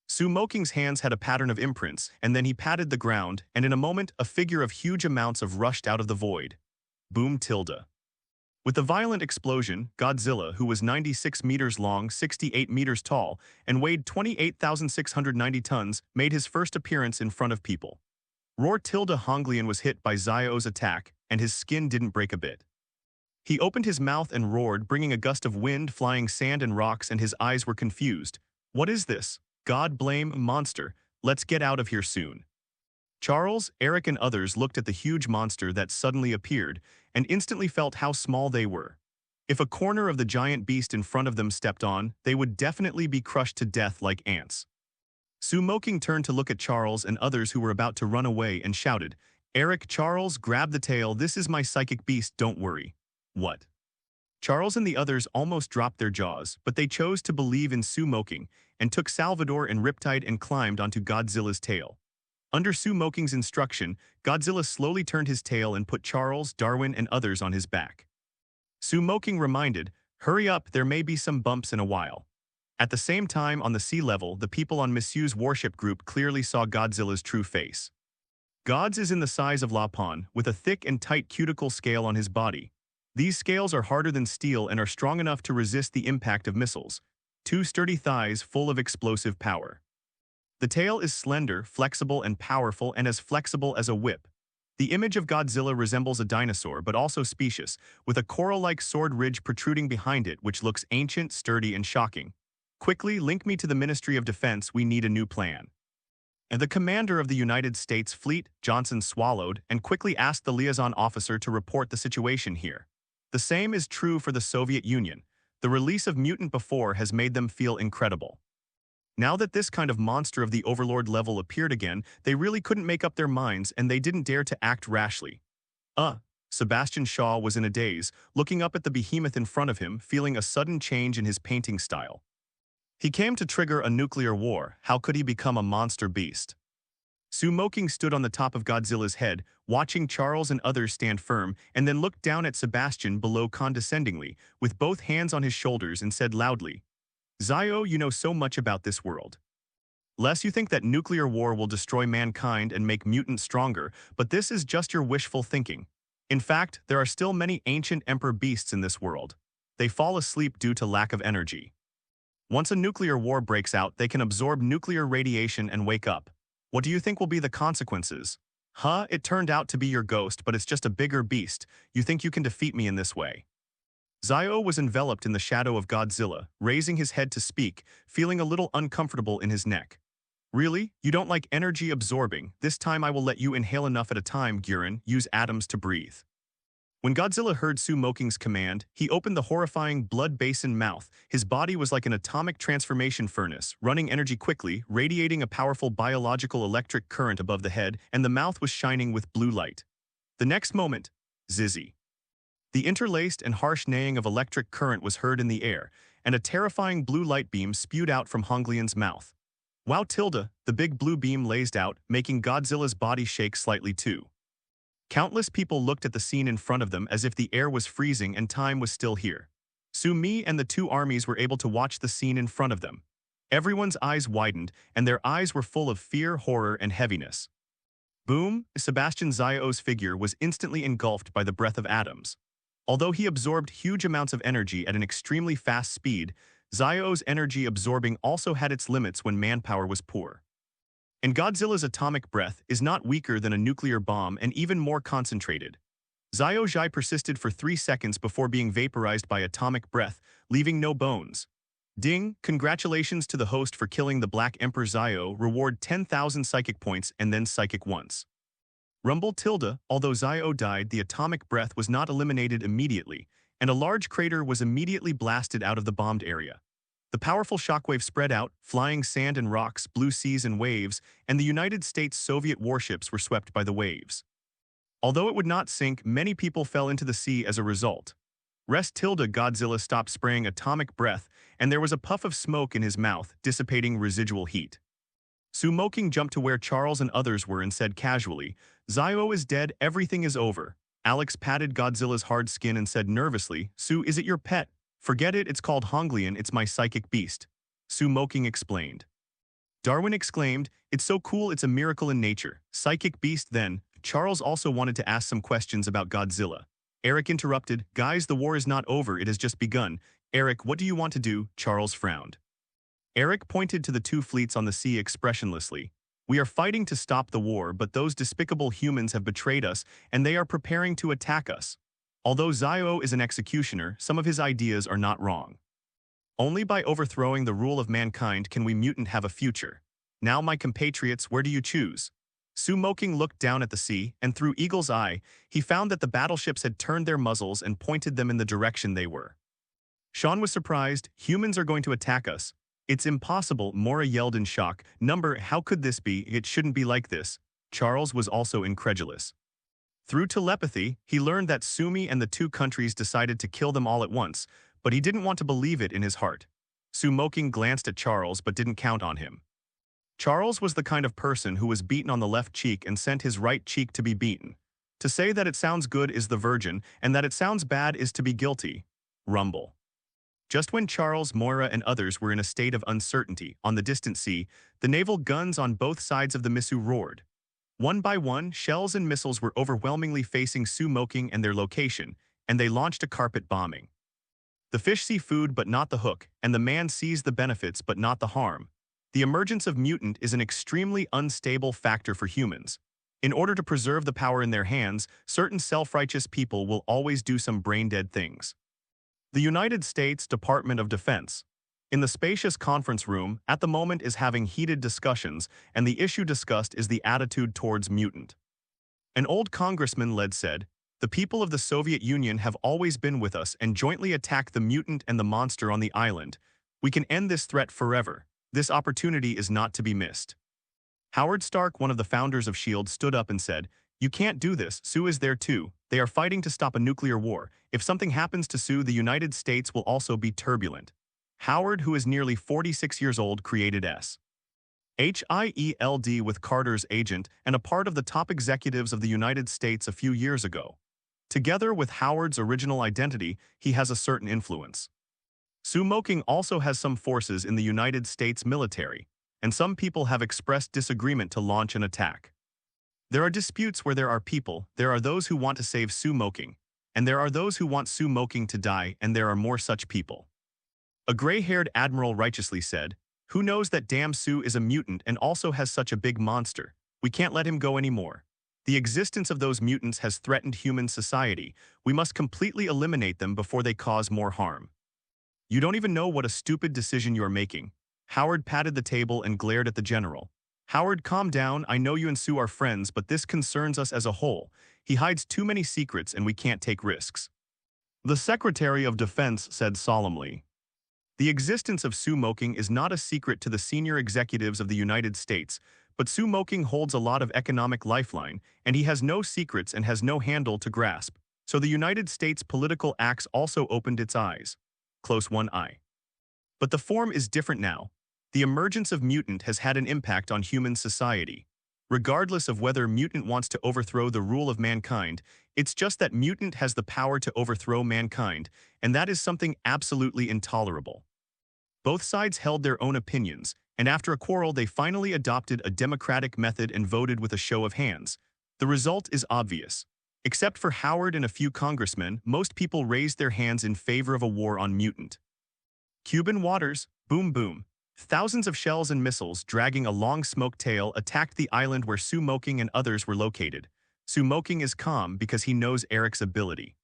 Moqing's hands had a pattern of imprints, and then he patted the ground, and in a moment, a figure of huge amounts of rushed out of the void. Boom tilde. With the violent explosion, Godzilla, who was 96 meters long, 68 meters tall, and weighed 28,690 tons, made his first appearance in front of people. Roar tilde Honglian was hit by Zio's attack, and his skin didn't break a bit. He opened his mouth and roared, bringing a gust of wind, flying sand and rocks, and his eyes were confused. What is this? God blame monster. Let's get out of here soon. Charles, Eric, and others looked at the huge monster that suddenly appeared and instantly felt how small they were. If a corner of the giant beast in front of them stepped on, they would definitely be crushed to death like ants. Moqing turned to look at Charles and others who were about to run away and shouted, "Eric, Charles, grab the tail. This is my psychic beast, don't worry." What? Charles and the others almost dropped their jaws, but they chose to believe in Moqing and took Salvador and Riptide and climbed onto Godzilla's tail. Under Moqing's instruction, Godzilla slowly turned his tail and put Charles, Darwin, and others on his back. Moqing reminded, "Hurry up, there may be some bumps in a while." At the same time, on the sea level, the people on Missu's warship group clearly saw Godzilla's true face. God's is in the size of Lapon, with a thick and tight cuticle scale on his body. These scales are harder than steel and are strong enough to resist the impact of missiles. 2 sturdy thighs full of explosive power. The tail is slender, flexible, and powerful, and as flexible as a whip. The image of Godzilla resembles a dinosaur, but also specious, with a coral-like sword ridge protruding behind it, which looks ancient, sturdy, and shocking. Quickly, link me to the Ministry of Defense. We need a new plan. And the commander of the United States Fleet, Johnson, swallowed and quickly asked the liaison officer to report the situation here. The same is true for the Soviet Union. The release of mutant before has made them feel incredible. Now that this kind of monster of the Overlord level appeared again, they really couldn't make up their minds and they didn't dare to act rashly. Sebastian Shaw was in a daze, looking up at the behemoth in front of him, feeling a sudden change in his painting style. He came to trigger a nuclear war. How could he become a monster beast? Moqing stood on the top of Godzilla's head, watching Charles and others stand firm, and then looked down at Sebastian below condescendingly, with both hands on his shoulders, and said loudly, Zio, you know so much about this world. Less you think that nuclear war will destroy mankind and make mutants stronger, but this is just your wishful thinking. In fact, there are still many ancient emperor beasts in this world. They fall asleep due to lack of energy. Once a nuclear war breaks out, they can absorb nuclear radiation and wake up. What do you think will be the consequences? Huh, it turned out to be your ghost, but it's just a bigger beast. You think you can defeat me in this way? Zio was enveloped in the shadow of Godzilla, raising his head to speak, feeling a little uncomfortable in his neck. Really? You don't like energy absorbing? This time I will let you inhale enough at a time, Gurin. Use atoms to breathe. When Godzilla heard Su Moqing's command, he opened the horrifying blood basin mouth. His body was like an atomic transformation furnace, running energy quickly, radiating a powerful biological electric current above the head, and the mouth was shining with blue light. The next moment, zizzy. The interlaced and harsh neighing of electric current was heard in the air, and a terrifying blue light beam spewed out from Honglian's mouth. Wow, tilde, the big blue beam blazed out, making Godzilla's body shake slightly too. Countless people looked at the scene in front of them as if the air was freezing and time was still here. Su-Mi and the two armies were able to watch the scene in front of them. Everyone's eyes widened, and their eyes were full of fear, horror, and heaviness. Boom! Sebastian Zio's figure was instantly engulfed by the breath of atoms. Although he absorbed huge amounts of energy at an extremely fast speed, Zio's energy absorbing also had its limits when manpower was poor. And Godzilla's atomic breath is not weaker than a nuclear bomb and even more concentrated. Zio Zhai persisted for 3 seconds before being vaporized by atomic breath, leaving no bones. Ding, congratulations to the host for killing the Black Emperor Zio, reward 10,000 psychic points and then psychic once. Rumble tilde, although Zio died, the atomic breath was not eliminated immediately, and a large crater was immediately blasted out of the bombed area. The powerful shockwave spread out, flying sand and rocks, blue seas and waves, and the United States Soviet warships were swept by the waves. Although it would not sink, many people fell into the sea as a result. Rest tilde Godzilla stopped spraying atomic breath, and there was a puff of smoke in his mouth, dissipating residual heat. Su Moqing jumped to where Charles and others were and said casually, "Zio is dead, everything is over." Alex patted Godzilla's hard skin and said nervously, "Su, is it your pet?" "Forget it, it's called Honglian, it's my psychic beast," Su Moqing explained. Darwin exclaimed, "It's so cool, it's a miracle in nature." Psychic beast then. Charles also wanted to ask some questions about Godzilla. Eric interrupted, "Guys, the war is not over, it has just begun." "Eric, what do you want to do?" Charles frowned. Eric pointed to the two fleets on the sea expressionlessly. "We are fighting to stop the war, but those despicable humans have betrayed us, and they are preparing to attack us. Although Zio is an executioner, some of his ideas are not wrong. Only by overthrowing the rule of mankind can we mutant have a future. Now, my compatriots, where do you choose?" Su Moqing looked down at the sea, and through Eagle's eye, he found that the battleships had turned their muzzles and pointed them in the direction they were. Sean was surprised. "Humans are going to attack us." "It's impossible," Mora yelled in shock. "Number, how could this be? It shouldn't be like this." Charles was also incredulous. Through telepathy, he learned that Sumi and the two countries decided to kill them all at once, but he didn't want to believe it in his heart. Su Moqing glanced at Charles but didn't count on him. Charles was the kind of person who was beaten on the left cheek and sent his right cheek to be beaten. To say that it sounds good is the virgin, and that it sounds bad is to be guilty. Rumble. Just when Charles, Moira, and others were in a state of uncertainty on the distant sea, the naval guns on both sides of the Misu roared. One by one, shells and missiles were overwhelmingly facing Su Moqing and their location, and they launched a carpet bombing. The fish see food but not the hook, and the man sees the benefits but not the harm. The emergence of mutant is an extremely unstable factor for humans. In order to preserve the power in their hands, certain self-righteous people will always do some brain-dead things. The United States Department of Defense, in the spacious conference room, at the moment is having heated discussions, and the issue discussed is the attitude towards mutant. An old congressman led said, "The people of the Soviet Union have always been with us and jointly attacked the mutant and the monster on the island. We can end this threat forever. This opportunity is not to be missed." Howard Stark, one of the founders of S.H.I.E.L.D., stood up and said, "You can't do this. Sue is there too. They are fighting to stop a nuclear war. If something happens to Sue, the United States will also be turbulent." Howard, who is nearly 46 years old, created S.H.I.E.L.D. with Carter's agent and a part of the top executives of the United States a few years ago. Together with Howard's original identity, he has a certain influence. Moqing also has some forces in the United States military, and some people have expressed disagreement to launch an attack. There are disputes where there are people, there are those who want to save Moqing, and there are those who want Moqing to die, and there are more such people. A gray-haired admiral righteously said, "Who knows that damn Sue is a mutant and also has such a big monster? We can't let him go anymore. The existence of those mutants has threatened human society. We must completely eliminate them before they cause more harm." "You don't even know what a stupid decision you're making." Howard patted the table and glared at the general. "Howard, calm down. I know you and Sue are friends, but this concerns us as a whole. He hides too many secrets and we can't take risks." The Secretary of Defense said solemnly, "The existence of Moqing is not a secret to the senior executives of the United States, but Moqing holds a lot of economic lifeline, and he has no secrets and has no handle to grasp. So the United States political axe also opened its eyes. Close one eye. But the form is different now. The emergence of mutant has had an impact on human society. Regardless of whether mutant wants to overthrow the rule of mankind, it's just that mutant has the power to overthrow mankind, and that is something absolutely intolerable." Both sides held their own opinions, and after a quarrel they finally adopted a democratic method and voted with a show of hands. The result is obvious. Except for Howard and a few congressmen, most people raised their hands in favor of a war on mutant. Cuban waters, boom boom. Thousands of shells and missiles dragging a long smoke tail attacked the island where Moqing and others were located. Moqing is calm because he knows Eric's ability.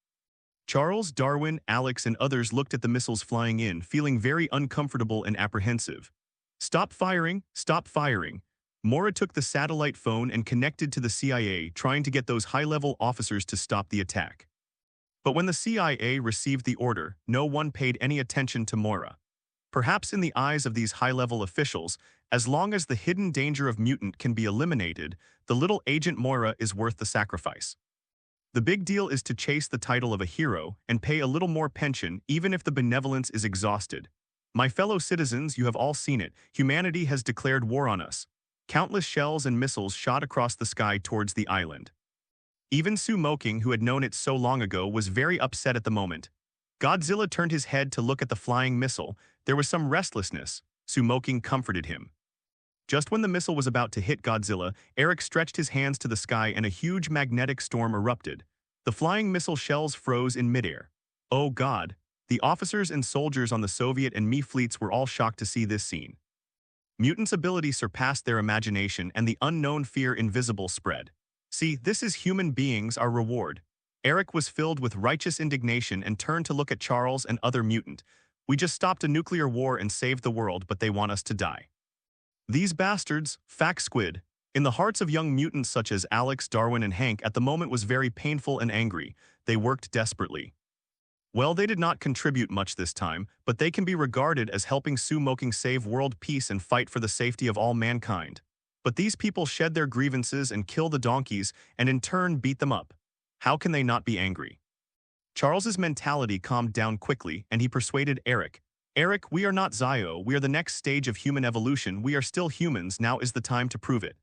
Charles, Darwin, Alex, and others looked at the missiles flying in, feeling very uncomfortable and apprehensive. "Stop firing, stop firing." Mora took the satellite phone and connected to the CIA, trying to get those high-level officers to stop the attack. But when the CIA received the order, no one paid any attention to Mora. Perhaps in the eyes of these high-level officials, as long as the hidden danger of mutant can be eliminated, the little Agent Mora is worth the sacrifice. The big deal is to chase the title of a hero and pay a little more pension even if the benevolence is exhausted. My fellow citizens, you have all seen it. Humanity has declared war on us. Countless shells and missiles shot across the sky towards the island. Even Moqing, who had known it so long ago, was very upset at the moment. Godzilla turned his head to look at the flying missile. There was some restlessness. Moqing comforted him. Just when the missile was about to hit Godzilla, Eric stretched his hands to the sky and a huge magnetic storm erupted. The flying missile shells froze in midair. Oh God! The officers and soldiers on the Soviet and Mi fleets were all shocked to see this scene. Mutants' ability surpassed their imagination and the unknown fear invisible spread. "See, this is human beings, our reward." Eric was filled with righteous indignation and turned to look at Charles and other mutant. "We just stopped a nuclear war and saved the world, but they want us to die. These bastards, fact squid." In the hearts of young mutants such as Alex, Darwin, and Hank at the moment was very painful and angry. They worked desperately. Well, they did not contribute much this time, but they can be regarded as helping Moqing save world peace and fight for the safety of all mankind. But these people shed their grievances and kill the donkeys and in turn beat them up. How can they not be angry? Charles's mentality calmed down quickly and he persuaded Eric. "Eric, we are not Zio, we are the next stage of human evolution, we are still humans, now is the time to prove it."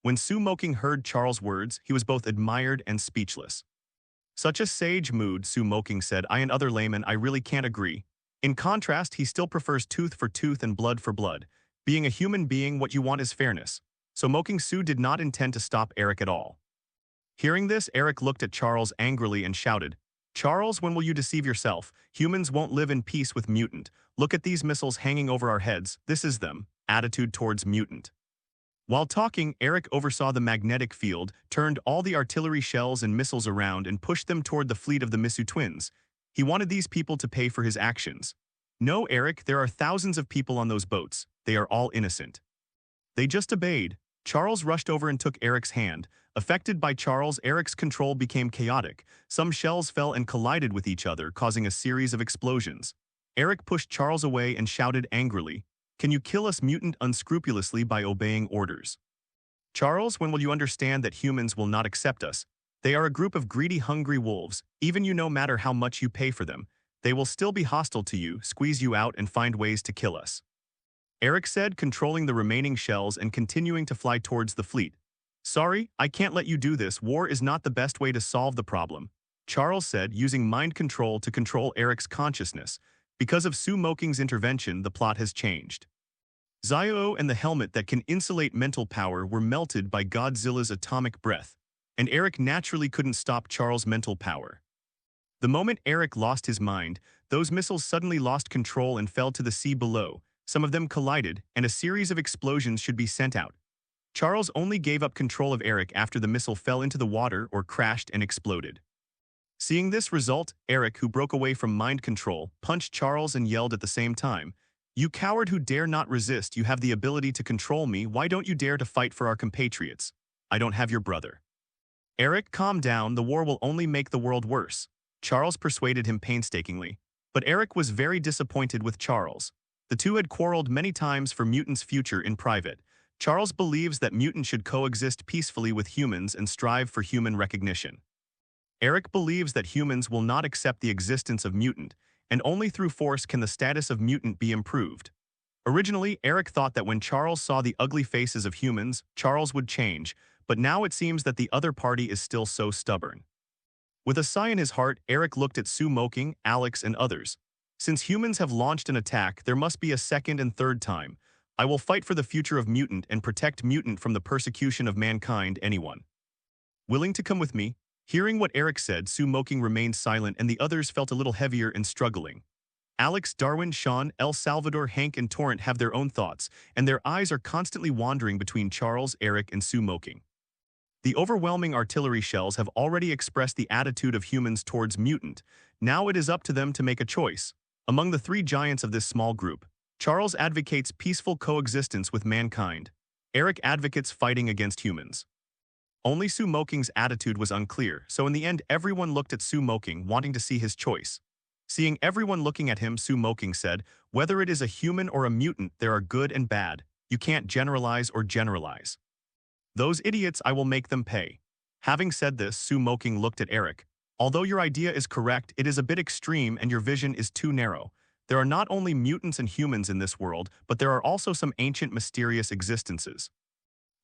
When Moqing heard Charles' words, he was both admired and speechless. "Such a sage mood," Moqing said. "I and other laymen, I really can't agree." In contrast, he still prefers tooth for tooth and blood for blood. Being a human being, what you want is fairness. Moqing did not intend to stop Eric at all. Hearing this, Eric looked at Charles angrily and shouted, "Charles, when will you deceive yourself? Humans won't live in peace with mutant. Look at these missiles hanging over our heads. This is them." Attitude towards mutant. While talking, Eric oversaw the magnetic field, turned all the artillery shells and missiles around and pushed them toward the fleet of the Misu twins. He wanted these people to pay for his actions. "No, Eric, there are thousands of people on those boats. They are all innocent." They just obeyed. Charles rushed over and took Eric's hand. Affected by Charles, Eric's control became chaotic. Some shells fell and collided with each other, causing a series of explosions. Eric pushed Charles away and shouted angrily, "Can you kill us mutant unscrupulously by obeying orders? Charles, when will you understand that humans will not accept us? They are a group of greedy, hungry wolves. Even you, no matter how much you pay for them, they will still be hostile to you, squeeze you out, and find ways to kill us." Eric said, controlling the remaining shells and continuing to fly towards the fleet. "Sorry, I can't let you do this. War is not the best way to solve the problem," Charles said, using mind control to control Eric's consciousness. Because of Su Moqing's intervention, the plot has changed. Zio and the helmet that can insulate mental power were melted by Godzilla's atomic breath, and Eric naturally couldn't stop Charles' mental power. The moment Eric lost his mind, those missiles suddenly lost control and fell to the sea below. Some of them collided, and a series of explosions should be sent out. Charles only gave up control of Eric after the missile fell into the water or crashed and exploded. Seeing this result, Eric, who broke away from mind control, punched Charles and yelled at the same time, "You coward who dare not resist, you have the ability to control me, why don't you dare to fight for our compatriots? I don't have your brother." "Eric, calm down, the war will only make the world worse," Charles persuaded him painstakingly. But Eric was very disappointed with Charles. The two had quarreled many times for mutants' future in private. Charles believes that mutants should coexist peacefully with humans and strive for human recognition. Eric believes that humans will not accept the existence of mutant, and only through force can the status of mutant be improved. Originally, Eric thought that when Charles saw the ugly faces of humans, Charles would change, but now it seems that the other party is still so stubborn. With a sigh in his heart, Eric looked at Su Moqing, Alex, and others. "Since humans have launched an attack, there must be a second and third time. I will fight for the future of mutant and protect mutant from the persecution of mankind, anyone willing to come with me?" Hearing what Eric said, Su Moqing remained silent and the others felt a little heavier and struggling. Alex, Darwin, Sean, El Salvador, Hank, and Torrent have their own thoughts, and their eyes are constantly wandering between Charles, Eric, and Su Moqing. The overwhelming artillery shells have already expressed the attitude of humans towards mutant. Now it is up to them to make a choice. Among the three giants of this small group, Charles advocates peaceful coexistence with mankind. Eric advocates fighting against humans. Only Su Moqing's attitude was unclear, so in the end everyone looked at Su Moqing, wanting to see his choice. Seeing everyone looking at him, Su Moqing said, "Whether it is a human or a mutant, there are good and bad. You can't generalize or generalize. Those idiots, I will make them pay." Having said this, Su Moqing looked at Eric. "Although your idea is correct, it is a bit extreme and your vision is too narrow. There are not only mutants and humans in this world, but there are also some ancient mysterious existences.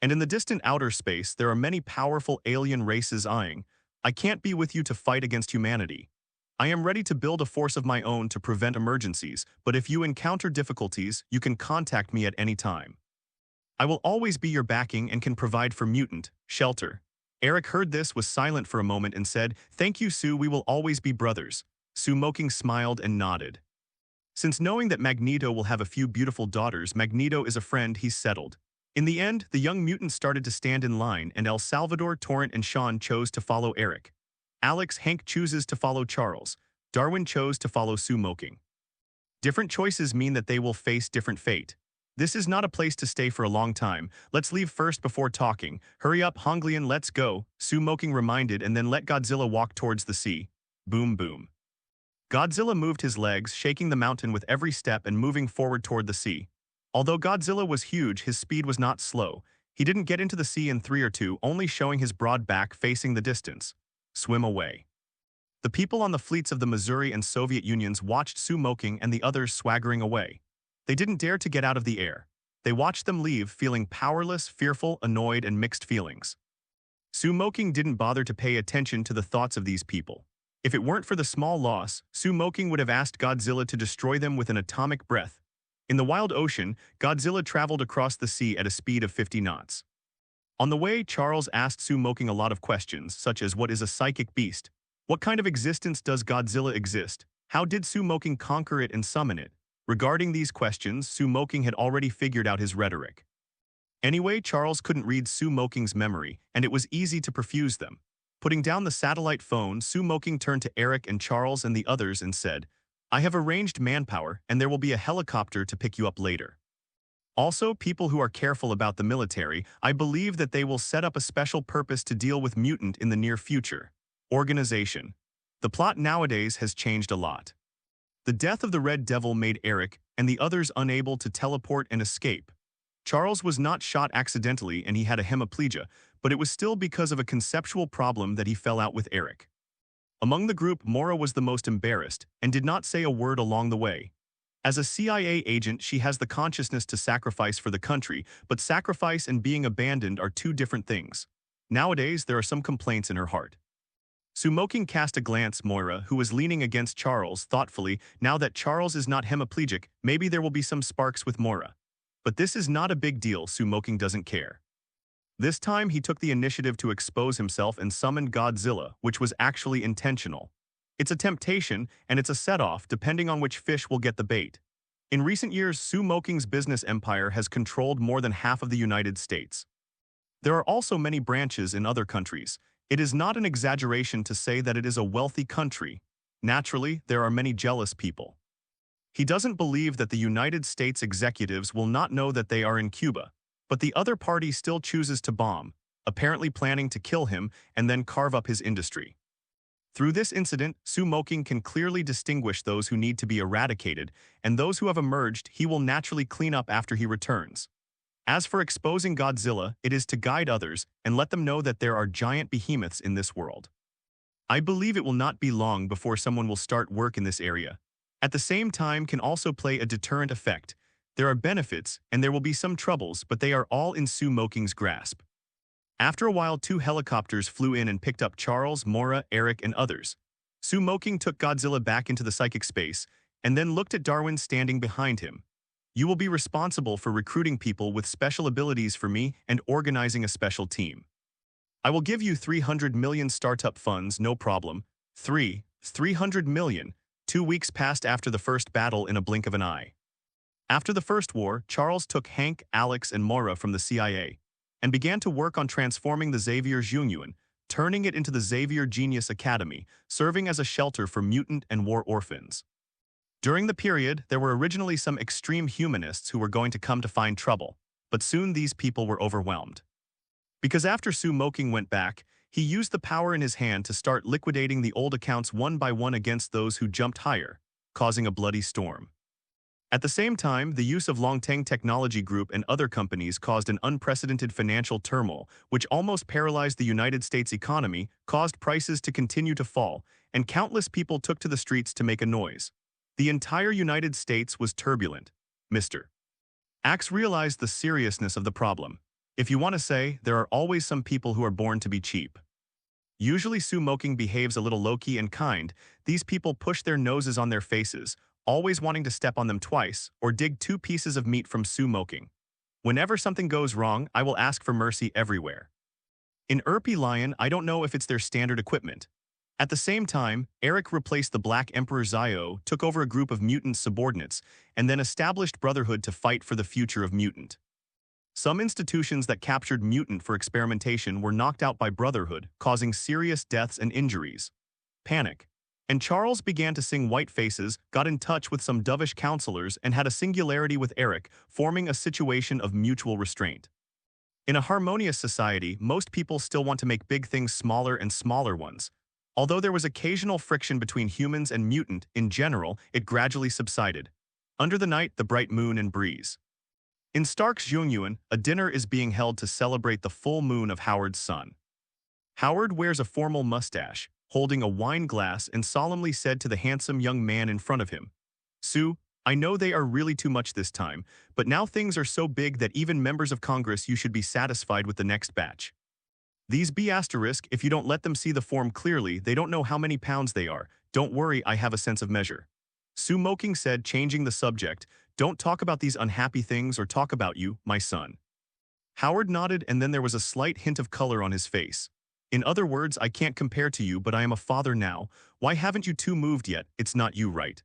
And in the distant outer space, there are many powerful alien races eyeing. I can't be with you to fight against humanity. I am ready to build a force of my own to prevent emergencies, but if you encounter difficulties, you can contact me at any time. I will always be your backing and can provide for mutant shelter." Eric heard this, was silent for a moment and said, "Thank you, Su, we will always be brothers." Su Moqing smiled and nodded. Since knowing that Magneto will have a few beautiful daughters, Magneto is a friend, he's settled. In the end, the young mutants started to stand in line, and El Salvador, Torrent, and Sean chose to follow Eric. Alex, Hank chooses to follow Charles. Darwin chose to follow Su Moqing. Different choices mean that they will face different fate. This is not a place to stay for a long time. Let's leave first before talking. Hurry up, Honglian, let's go, Su Moqing reminded, and then let Godzilla walk towards the sea. Boom, boom. Godzilla moved his legs, shaking the mountain with every step and moving forward toward the sea. Although Godzilla was huge, his speed was not slow. He didn't get into the sea in 3 or 2, only showing his broad back facing the distance. Swim away. The people on the fleets of the Missouri and Soviet Unions watched Su Moqing and the others swaggering away. They didn't dare to get out of the air. They watched them leave, feeling powerless, fearful, annoyed, and mixed feelings. Su Moqing didn't bother to pay attention to the thoughts of these people. If it weren't for the small loss, Su Moqing would have asked Godzilla to destroy them with an atomic breath. In the wild ocean, Godzilla traveled across the sea at a speed of 50 knots. On the way, Charles asked Su Moqing a lot of questions, such as what is a psychic beast? What kind of existence does Godzilla exist? How did Su Moqing conquer it and summon it? Regarding these questions, Su Moqing had already figured out his rhetoric. Anyway, Charles couldn't read Su Moqing's memory, and it was easy to perfuse them. Putting down the satellite phone, Su Moqing turned to Eric and Charles and the others and said, "I have arranged manpower, and there will be a helicopter to pick you up later. Also, people who are careful about the military, I believe that they will set up a special purpose to deal with mutant in the near future. Organization. The plot nowadays has changed a lot. The death of the Red Devil made Eric and the others unable to teleport and escape. Charles was not shot accidentally and he had a hemiplegia, but it was still because of a conceptual problem that he fell out with Eric. Among the group, Mora was the most embarrassed and did not say a word along the way. As a CIA agent, she has the consciousness to sacrifice for the country, but sacrifice and being abandoned are two different things. Nowadays, there are some complaints in her heart. Moqing cast a glance Moira, who was leaning against Charles, thoughtfully. Now that Charles is not hemiplegic, maybe there will be some sparks with Moira. But this is not a big deal, Moqing doesn't care. This time he took the initiative to expose himself and summoned Godzilla, which was actually intentional. It's a temptation, and it's a set-off depending on which fish will get the bait. In recent years, Moqing's business empire has controlled more than half of the United States. There are also many branches in other countries. It is not an exaggeration to say that it is a wealthy country. Naturally, there are many jealous people. He doesn't believe that the United States executives will not know that they are in Cuba, but the other party still chooses to bomb, apparently planning to kill him and then carve up his industry. Through this incident, Moqing can clearly distinguish those who need to be eradicated, and those who have emerged he will naturally clean up after he returns. As for exposing Godzilla, it is to guide others and let them know that there are giant behemoths in this world. I believe it will not be long before someone will start work in this area. At the same time can also play a deterrent effect. There are benefits, and there will be some troubles, but they are all in Moqing's grasp. After a while, 2 helicopters flew in and picked up Charles, Moira, Eric, and others. Moqing took Godzilla back into the psychic space, and then looked at Darwin standing behind him. You will be responsible for recruiting people with special abilities for me and organizing a special team. I will give you 300 million startup funds, no problem. 300 million. 2 weeks passed after the first battle in a blink of an eye. After the First War, Charles took Hank, Alex, and Moira from the CIA and began to work on transforming the Xavier Jungyuan, turning it into the Xavier Genius Academy, serving as a shelter for mutant and war orphans. During the period, there were originally some extreme humanists who were going to come to find trouble, but soon these people were overwhelmed. Because after Moqing went back, he used the power in his hand to start liquidating the old accounts one by one against those who jumped higher, causing a bloody storm. At the same time, the use of Tang Technology Group and other companies caused an unprecedented financial turmoil, which almost paralyzed the United States economy, caused prices to continue to fall, and countless people took to the streets to make a noise. The entire United States was turbulent. Mr. Axe realized the seriousness of the problem. If you want to say, there are always some people who are born to be cheap. Usually Moqing behaves a little low-key and kind. These people push their noses on their faces, always wanting to step on them twice, or dig 2 pieces of meat from Moqing. Whenever something goes wrong, I will ask for mercy everywhere. In Erpy Lion, I don't know if it's their standard equipment. At the same time, Eric replaced the Black Emperor Zio, took over a group of mutant subordinates, and then established Brotherhood to fight for the future of mutant. Some institutions that captured mutant for experimentation were knocked out by Brotherhood, causing serious deaths and injuries. Panic. And Charles began to sing White Faces, got in touch with some dovish counselors, and had a singularity with Eric, forming a situation of mutual restraint. In a harmonious society, most people still want to make big things smaller and smaller ones. Although there was occasional friction between humans and mutant, in general, it gradually subsided. Under the night, the bright moon and breeze. In Stark's Jungyuan, a dinner is being held to celebrate the full moon of Howard's son. Howard wears a formal mustache, holding a wine glass, and solemnly said to the handsome young man in front of him, "Sue, I know they are really too much this time, but now things are so big that even members of Congress you should be satisfied with the next batch. These B***, if you don't let them see the form clearly, they don't know how many pounds they are. Don't worry, I have a sense of measure." Moqing said, changing the subject, "Don't talk about these unhappy things or talk about you, my son." Howard nodded, and then there was a slight hint of color on his face. "In other words, I can't compare to you, but I am a father now. Why haven't you 2 moved yet? It's not you, right?"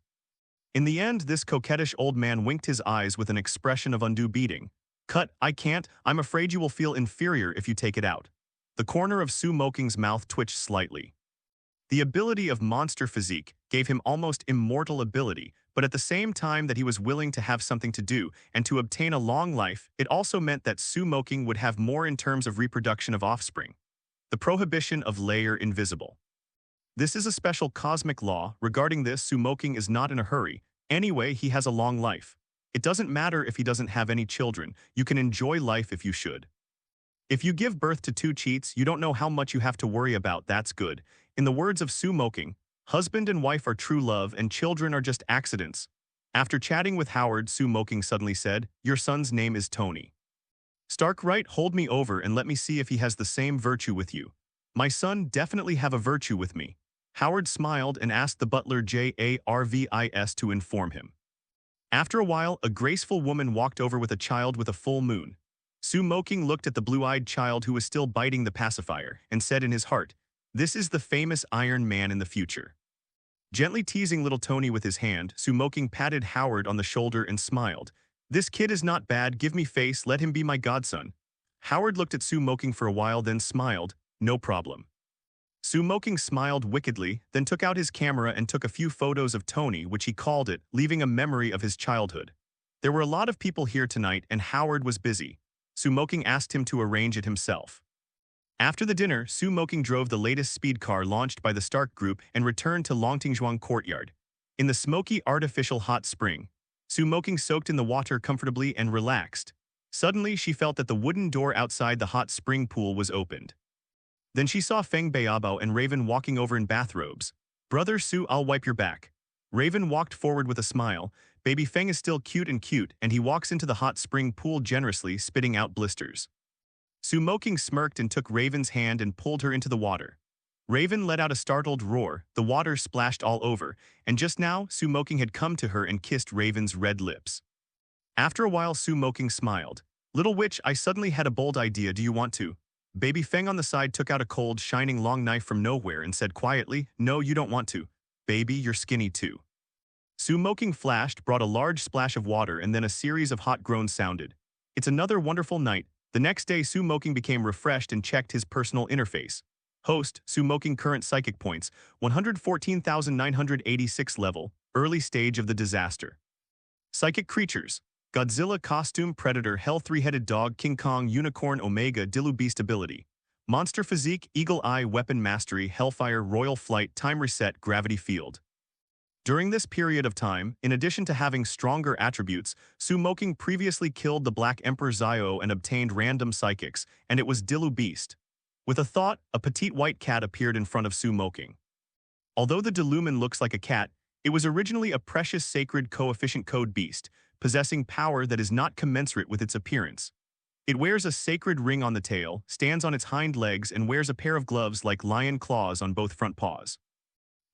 In the end, this coquettish old man winked his eyes with an expression of undue beating. "Cut, I can't. I'm afraid you will feel inferior if you take it out." The corner of Moqing's mouth twitched slightly. The ability of Monster Physique gave him almost immortal ability, but at the same time that he was willing to have something to do and to obtain a long life, it also meant that Moqing would have more in terms of reproduction of offspring. The prohibition of layer invisible. This is a special cosmic law. Regarding this, Moqing is not in a hurry. Anyway, he has a long life. It doesn't matter if he doesn't have any children. You can enjoy life if you should. If you give birth to 2 cheats, you don't know how much you have to worry about. That's good. In the words of Moqing, husband and wife are true love and children are just accidents. After chatting with Howard, Moqing suddenly said, "Your son's name is Tony." Stark, right? Hold me over and let me see if he has the same virtue with you. My son definitely have a virtue with me. Howard smiled and asked the butler Jarvis to inform him. After a while, a graceful woman walked over with a child with a full moon. Moqing looked at the blue-eyed child who was still biting the pacifier and said in his heart, "This is the famous Iron Man in the future." Gently teasing little Tony with his hand, Moqing patted Howard on the shoulder and smiled. "This kid is not bad, give me face, let him be my godson." Howard looked at Moqing for a while then smiled, "No problem." Moqing smiled wickedly, then took out his camera and took a few photos of Tony, which he called it, leaving a memory of his childhood. There were a lot of people here tonight and Howard was busy. Moqing asked him to arrange it himself. After the dinner, Moqing drove the latest speed car launched by the Stark Group and returned to Longtingzhuang Courtyard. In the smoky artificial hot spring, Moqing soaked in the water comfortably and relaxed. Suddenly, she felt that the wooden door outside the hot spring pool was opened. Then she saw Feng Beiabo and Raven walking over in bathrobes. "Brother Su, I'll wipe your back." Raven walked forward with a smile. Baby Feng is still cute, and he walks into the hot spring pool generously, spitting out blisters. Moqing smirked and took Raven's hand and pulled her into the water. Raven let out a startled roar, the water splashed all over, and just now, Moqing had come to her and kissed Raven's red lips. After a while, Moqing smiled. "Little witch, I suddenly had a bold idea, do you want to?" Baby Feng on the side took out a cold, shining long knife from nowhere and said quietly, "No, you don't want to. Baby, you're skinny too." Moqing flashed, brought a large splash of water, and then a series of hot groans sounded. "It's another wonderful night." The next day, Moqing became refreshed and checked his personal interface. Host, Moqing current psychic points, 114,986 level, early stage of the disaster. Psychic creatures. Godzilla costume, Predator, Hell, three-headed dog, King Kong, Unicorn, Omega, Dilu beast ability. Monster Physique, Eagle Eye, Weapon Mastery, Hellfire, Royal Flight, Time Reset, Gravity Field. During this period of time, in addition to having stronger attributes, Moqing previously killed the Black Emperor Zio and obtained random psychics, and it was Dilu beast. With a thought, a petite white cat appeared in front of Moqing. Although the Dilumen looks like a cat, it was originally a precious sacred coefficient code beast, possessing power that is not commensurate with its appearance. It wears a sacred ring on the tail, stands on its hind legs, and wears a pair of gloves like lion claws on both front paws.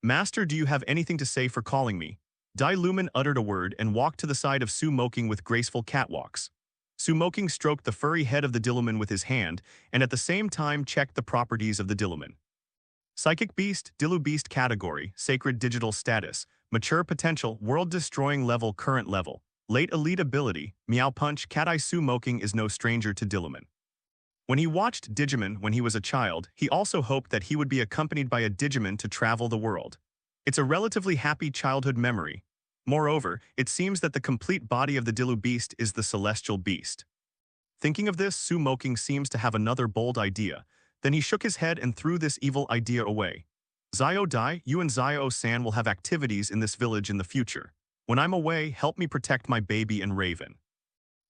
"Master, do you have anything to say for calling me?" Dai Lumen uttered a word and walked to the side of Moqing with graceful catwalks. Moqing stroked the furry head of the Dilumen with his hand, and at the same time checked the properties of the Dilumen. Psychic Beast, Dilu Beast category, Sacred Digital status, Mature potential, World-destroying level, current level. Late elite ability, Meow Punch. Cat Eye. Moqing is no stranger to Dilumen. When he watched Digimon when he was a child, he also hoped that he would be accompanied by a Digimon to travel the world. It's a relatively happy childhood memory. Moreover, it seems that the complete body of the Dilu beast is the celestial beast. Thinking of this, Moqing seems to have another bold idea. Then he shook his head and threw this evil idea away. "Zio Dai, you and Zio-san will have activities in this village in the future. When I'm away, help me protect my baby and Raven."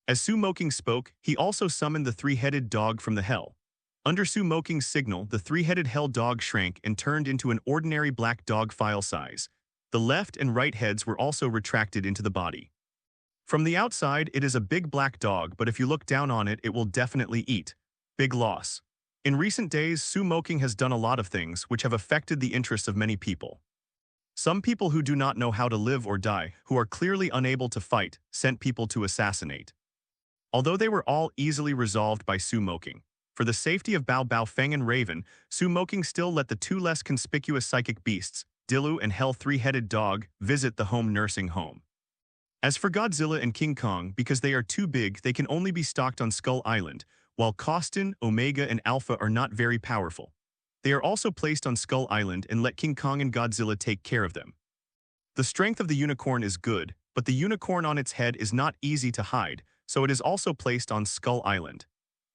As Moqing spoke, he also summoned the three-headed dog from the hell. Under Moqing's signal, the three-headed hell dog shrank and turned into an ordinary black dog file size. The left and right heads were also retracted into the body. From the outside, it is a big black dog, but if you look down on it, it will definitely eat. Big loss. In recent days, Moqing has done a lot of things which have affected the interests of many people. Some people who do not know how to live or die, who are clearly unable to fight, sent people to assassinate. Although they were all easily resolved by Moqing, for the safety of Bao Bao Feng and Raven, Moqing still let the two less conspicuous psychic beasts, Dilu and Hell three-headed dog, visit the home nursing home. As for Godzilla and King Kong, because they are too big, they can only be stocked on Skull Island, while Costin, Omega, and Alpha are not very powerful. They are also placed on Skull Island and let King Kong and Godzilla take care of them. The strength of the unicorn is good, but the unicorn on its head is not easy to hide, so it is also placed on Skull Island.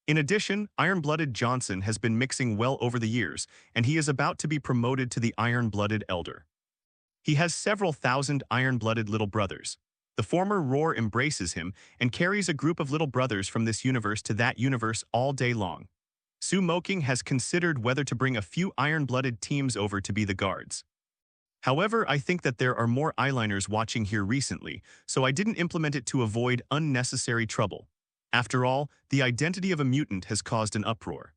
In addition, Iron-Blooded Johnson has been mixing well over the years, and he is about to be promoted to the Iron-Blooded Elder. He has several thousand iron-blooded little brothers. The former Roar embraces him and carries a group of little brothers from this universe to that universe all day long. Moqing has considered whether to bring a few iron-blooded teams over to be the guards. However, I think that there are more eyeliners watching here recently, so I didn't implement it to avoid unnecessary trouble. After all, the identity of a mutant has caused an uproar.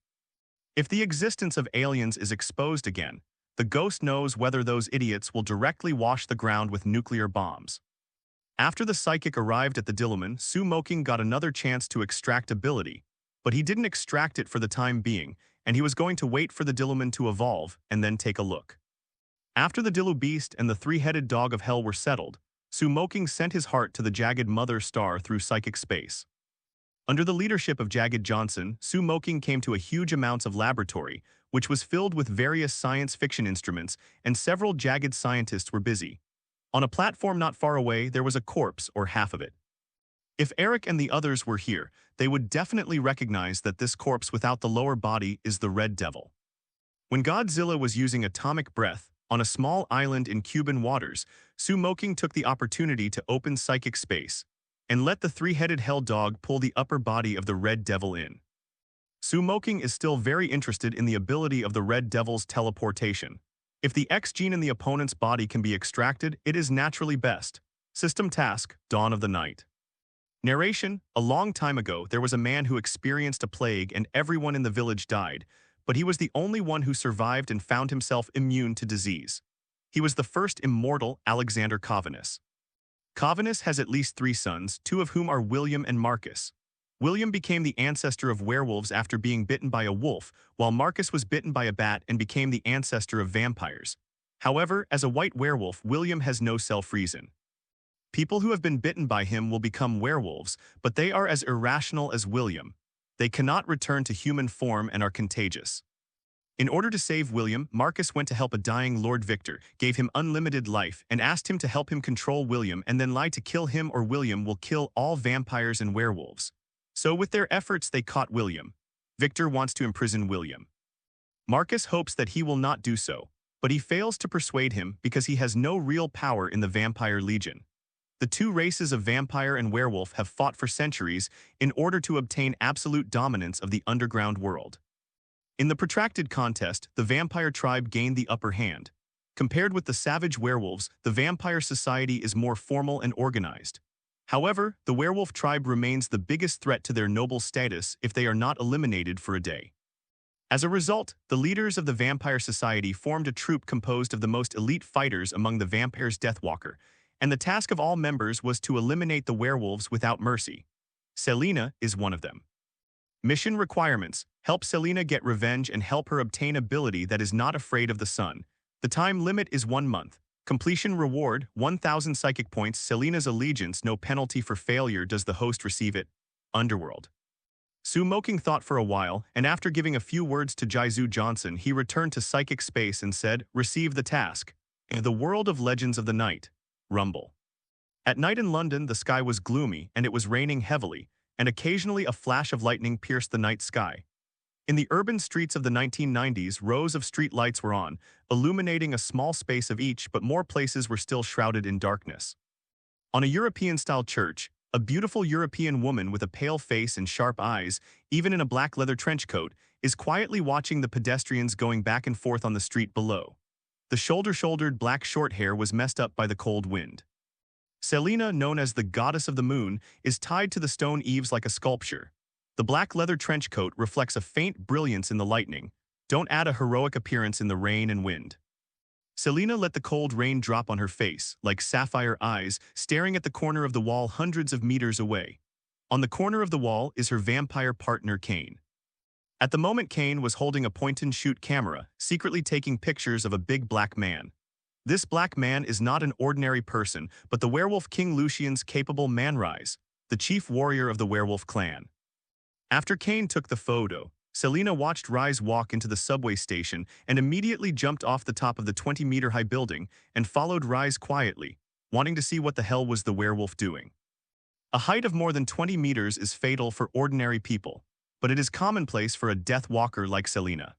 If the existence of aliens is exposed again, the ghost knows whether those idiots will directly wash the ground with nuclear bombs. After the psychic arrived at the Dilluman, Moqing got another chance to extract ability, but he didn't extract it for the time being, and he was going to wait for the Dilluman to evolve and then take a look. After the Dillu Beast and the three-headed dog of hell were settled, Moqing sent his heart to the Jagged Mother Star through psychic space. Under the leadership of Jagged Johnson, Moqing came to a huge amounts of laboratory, which was filled with various science fiction instruments, and several Jagged scientists were busy. On a platform not far away, there was a corpse, or half of it. If Eric and the others were here, they would definitely recognize that this corpse without the lower body is the Red Devil. When Godzilla was using atomic breath on a small island in Cuban waters, Moqing took the opportunity to open psychic space and let the three-headed hell dog pull the upper body of the Red Devil in. Moqing is still very interested in the ability of the Red Devil's teleportation. If the X gene in the opponent's body can be extracted, it is naturally best. System task, Dawn of the Night. Narration: a long time ago, there was a man who experienced a plague and everyone in the village died, but he was the only one who survived and found himself immune to disease. He was the first immortal Alexander Covenus. Covenus has at least 3 sons, 2 of whom are William and Marcus. William became the ancestor of werewolves after being bitten by a wolf, while Marcus was bitten by a bat and became the ancestor of vampires. However, as a white werewolf, William has no self-reason. People who have been bitten by him will become werewolves, but they are as irrational as William. They cannot return to human form and are contagious. In order to save William, Marcus went to help a dying Lord Victor, gave him unlimited life, and asked him to help him control William and then lied to kill him or William will kill all vampires and werewolves. So with their efforts they caught William. Victor wants to imprison William. Marcus hopes that he will not do so, but he fails to persuade him because he has no real power in the Vampire Legion. The 2 races of vampire and werewolf have fought for centuries in order to obtain absolute dominance of the underground world. In the protracted contest, the vampire tribe gained the upper hand. Compared with the savage werewolves, the vampire society is more formal and organized. However, the werewolf tribe remains the biggest threat to their noble status if they are not eliminated for a day. As a result, the leaders of the vampire society formed a troop composed of the most elite fighters among the vampires' Deathwalker, and the task of all members was to eliminate the werewolves without mercy. Selena is one of them. Mission requirements: help Selena get revenge and help her obtain ability that is not afraid of the sun. The time limit is 1 month. Completion reward: 1,000 psychic points. Selena's allegiance, no penalty for failure. Does the host receive it? Underworld. Moqing thought for a while, and after giving a few words to Jizu Johnson, he returned to psychic space and said, "Receive the task. In the world of Legends of the Night. Rumble." At night in London, the sky was gloomy and it was raining heavily, and occasionally a flash of lightning pierced the night sky. In the urban streets of the 1990s, rows of street lights were on, illuminating a small space of each, but more places were still shrouded in darkness. On a European-style church, a beautiful European woman with a pale face and sharp eyes, even in a black leather trench coat, is quietly watching the pedestrians going back and forth on the street below. The shoulder-shouldered black short hair was messed up by the cold wind. Selena, known as the Goddess of the Moon, is tied to the stone eaves like a sculpture. The black leather trench coat reflects a faint brilliance in the lightning. Don't add a heroic appearance in the rain and wind. Selena let the cold rain drop on her face, like sapphire eyes, staring at the corner of the wall hundreds of meters away. On the corner of the wall is her vampire partner, Kane. At the moment, Kane was holding a point-and-shoot camera, secretly taking pictures of a big black man. This black man is not an ordinary person, but the werewolf King Lucian's capable man Rise, the chief warrior of the werewolf clan. After Kane took the photo, Selena watched Rise walk into the subway station and immediately jumped off the top of the 20-meter-high building and followed Rise quietly, wanting to see what the hell was the werewolf doing. A height of more than 20 meters is fatal for ordinary people, but it is commonplace for a death walker like Selena.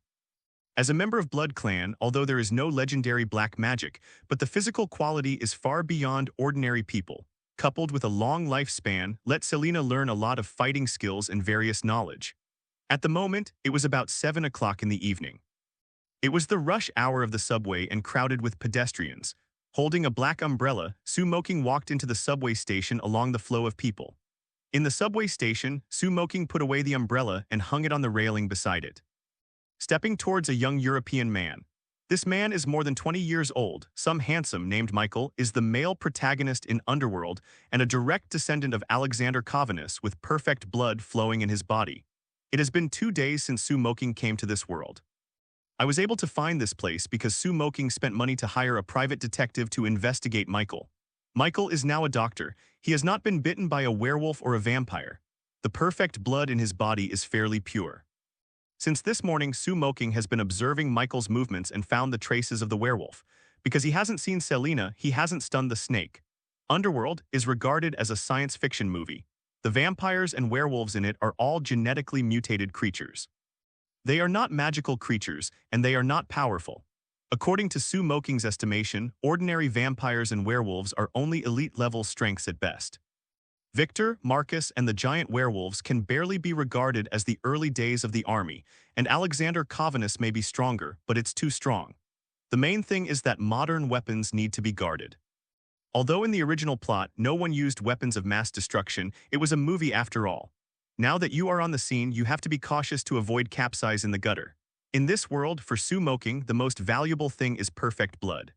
As a member of Blood Clan, although there is no legendary black magic, but the physical quality is far beyond ordinary people, coupled with a long lifespan, let Selena learn a lot of fighting skills and various knowledge. At the moment, it was about 7 o'clock in the evening. It was the rush hour of the subway and crowded with pedestrians. Holding a black umbrella, Moqing walked into the subway station along the flow of people. In the subway station, Moqing put away the umbrella and hung it on the railing beside it. stepping towards a young European man. This man is more than 20 years old. Some handsome named Michael is the male protagonist in Underworld and a direct descendant of Alexander Covenus with perfect blood flowing in his body. It has been 2 days since Su Moqing came to this world. I was able to find this place because Su Moqing spent money to hire a private detective to investigate Michael. Michael is now a doctor. He has not been bitten by a werewolf or a vampire. The perfect blood in his body is fairly pure. Since this morning, Su Moqing has been observing Michael's movements and found the traces of the werewolf. Because he hasn't seen Selena, he hasn't stunned the snake. Underworld is regarded as a science fiction movie. The vampires and werewolves in it are all genetically mutated creatures. They are not magical creatures, and they are not powerful. According to Su Moqing's estimation, ordinary vampires and werewolves are only elite-level strengths at best. Victor, Marcus, and the giant werewolves can barely be regarded as the early days of the army, and Alexander Covenus may be stronger, but it's too strong. The main thing is that modern weapons need to be guarded. Although in the original plot, no one used weapons of mass destruction, it was a movie after all. Now that you are on the scene, you have to be cautious to avoid capsize in the gutter. In this world, for Su Moqing, the most valuable thing is perfect blood.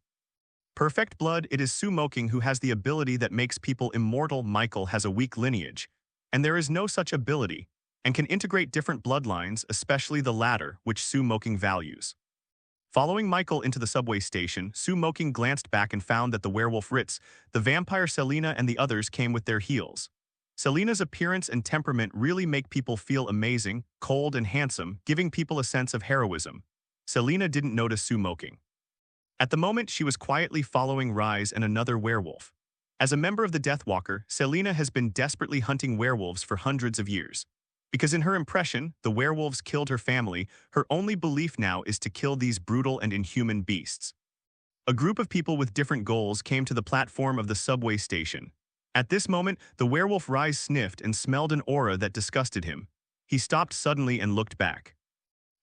Perfect blood, it is Su Moqing who has the ability that makes people immortal. Michael has a weak lineage, and there is no such ability, and can integrate different bloodlines, especially the latter, which Su Moqing values. Following Michael into the subway station, Su Moqing glanced back and found that the werewolf Ritz, the vampire Selena, and the others came with their heels. Selena's appearance and temperament really make people feel amazing, cold, and handsome, giving people a sense of heroism. Selena didn't notice Su Moqing. At the moment, she was quietly following Rise and another werewolf. As a member of the Deathwalker, Selena has been desperately hunting werewolves for hundreds of years. Because in her impression, the werewolves killed her family, her only belief now is to kill these brutal and inhuman beasts. A group of people with different goals came to the platform of the subway station. At this moment, the werewolf Rise sniffed and smelled an aura that disgusted him. He stopped suddenly and looked back.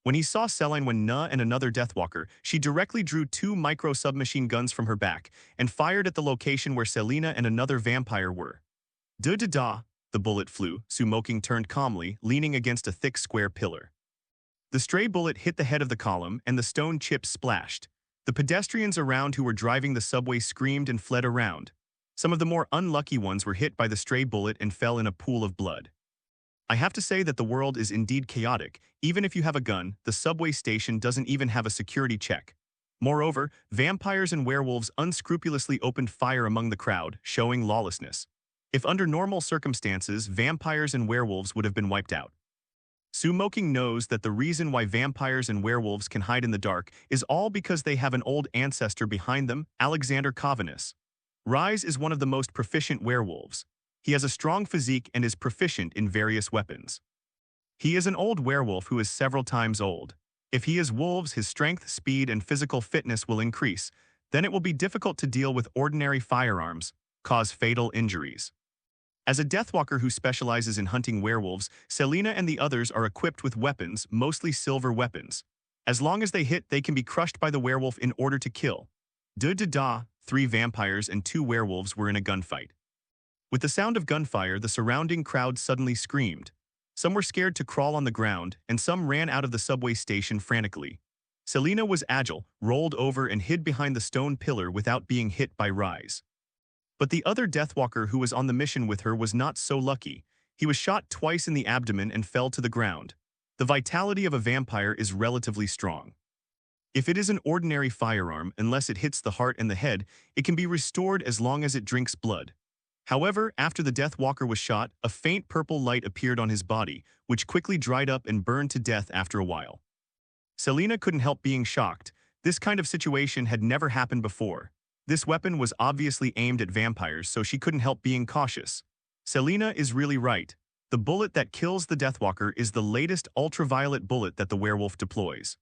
When he saw Selena and another Deathwalker, she directly drew 2 micro-submachine guns from her back and fired at the location where Selena and another vampire were. Da-da-da, the bullet flew. Su Moqing turned calmly, leaning against a thick square pillar. The stray bullet hit the head of the column and the stone chips splashed. The pedestrians around who were driving the subway screamed and fled around. Some of the more unlucky ones were hit by the stray bullet and fell in a pool of blood. I have to say that the world is indeed chaotic. Even if you have a gun, the subway station doesn't even have a security check. Moreover, vampires and werewolves unscrupulously opened fire among the crowd, showing lawlessness. If under normal circumstances, vampires and werewolves would have been wiped out. Su Moqing knows that the reason why vampires and werewolves can hide in the dark is all because they have an old ancestor behind them, Alexander Covenus. Rise is one of the most proficient werewolves. He has a strong physique and is proficient in various weapons. He is an old werewolf who is several times old. If he is wolves, his strength, speed, and physical fitness will increase. Then it will be difficult to deal with ordinary firearms, cause fatal injuries. As a Deathwalker who specializes in hunting werewolves, Selena and the others are equipped with weapons, mostly silver weapons. As long as they hit, they can be crushed by the werewolf in order to kill. Da-da-da, 3 vampires and 2 werewolves were in a gunfight. With the sound of gunfire, the surrounding crowd suddenly screamed. Some were scared to crawl on the ground, and some ran out of the subway station frantically. Selena was agile, rolled over and hid behind the stone pillar without being hit by Rise. But the other Deathwalker who was on the mission with her was not so lucky. He was shot twice in the abdomen and fell to the ground. The vitality of a vampire is relatively strong. If it is an ordinary firearm, unless it hits the heart and the head, it can be restored as long as it drinks blood. However, after the Deathwalker was shot, a faint purple light appeared on his body, which quickly dried up and burned to death after a while. Selena couldn't help being shocked. This kind of situation had never happened before. This weapon was obviously aimed at vampires, so she couldn't help being cautious. Selena is really right. The bullet that kills the Deathwalker is the latest ultraviolet bullet that the werewolf deploys.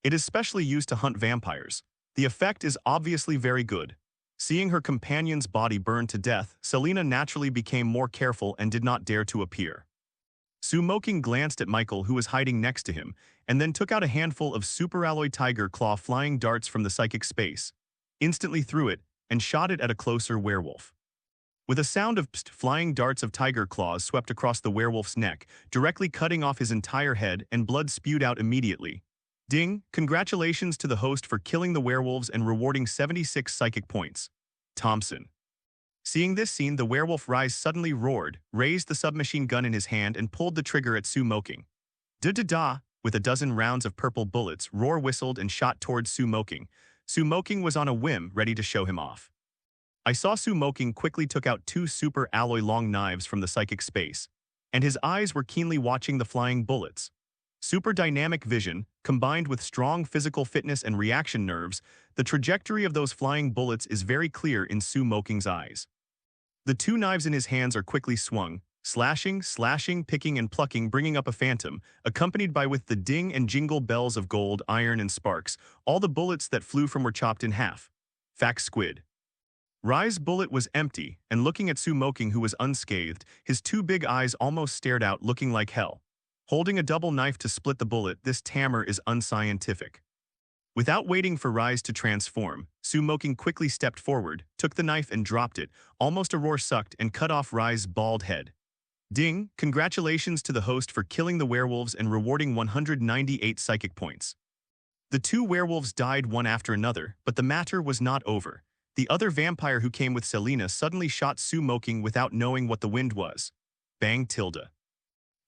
It is specially used to hunt vampires. The effect is obviously very good. Seeing her companion's body burn to death, Selena naturally became more careful and did not dare to appear. Su Moqing glanced at Michael, who was hiding next to him, and then took out a handful of superalloy tiger claw flying darts from the psychic space, instantly threw it, and shot it at a closer werewolf. With a sound of pst, flying darts of tiger claws swept across the werewolf's neck, directly cutting off his entire head, and blood spewed out immediately. Ding, congratulations to the host for killing the werewolves and rewarding 76 psychic points. Thompson. Seeing this scene, the werewolf Rise suddenly roared, raised the submachine gun in his hand and pulled the trigger at Moqing. Da-da-da, with a dozen rounds of purple bullets, Roar whistled and shot towards Moqing. Moqing was on a whim, ready to show him off. I saw Moqing quickly took out two super alloy long knives from the psychic space, and his eyes were keenly watching the flying bullets. Super dynamic vision, combined with strong physical fitness and reaction nerves, the trajectory of those flying bullets is very clear in Moqing's eyes. The two knives in his hands are quickly swung, slashing, picking and plucking, bringing up a phantom, accompanied by with the ding and jingle bells of gold, iron and sparks. All the bullets that flew from were chopped in half. Fact squid. Rai's bullet was empty, and looking at Moqing, who was unscathed, his two big eyes almost stared out, looking like hell. Holding a double knife to split the bullet, this tamer is unscientific. Without waiting for Rise to transform, Moqing quickly stepped forward, took the knife and dropped it, almost a roar sucked and cut off Rise's bald head. Ding, congratulations to the host for killing the werewolves and rewarding 198 psychic points. The two werewolves died one after another, but the matter was not over. The other vampire who came with Selena suddenly shot Moqing without knowing what the wind was. Bang tilde.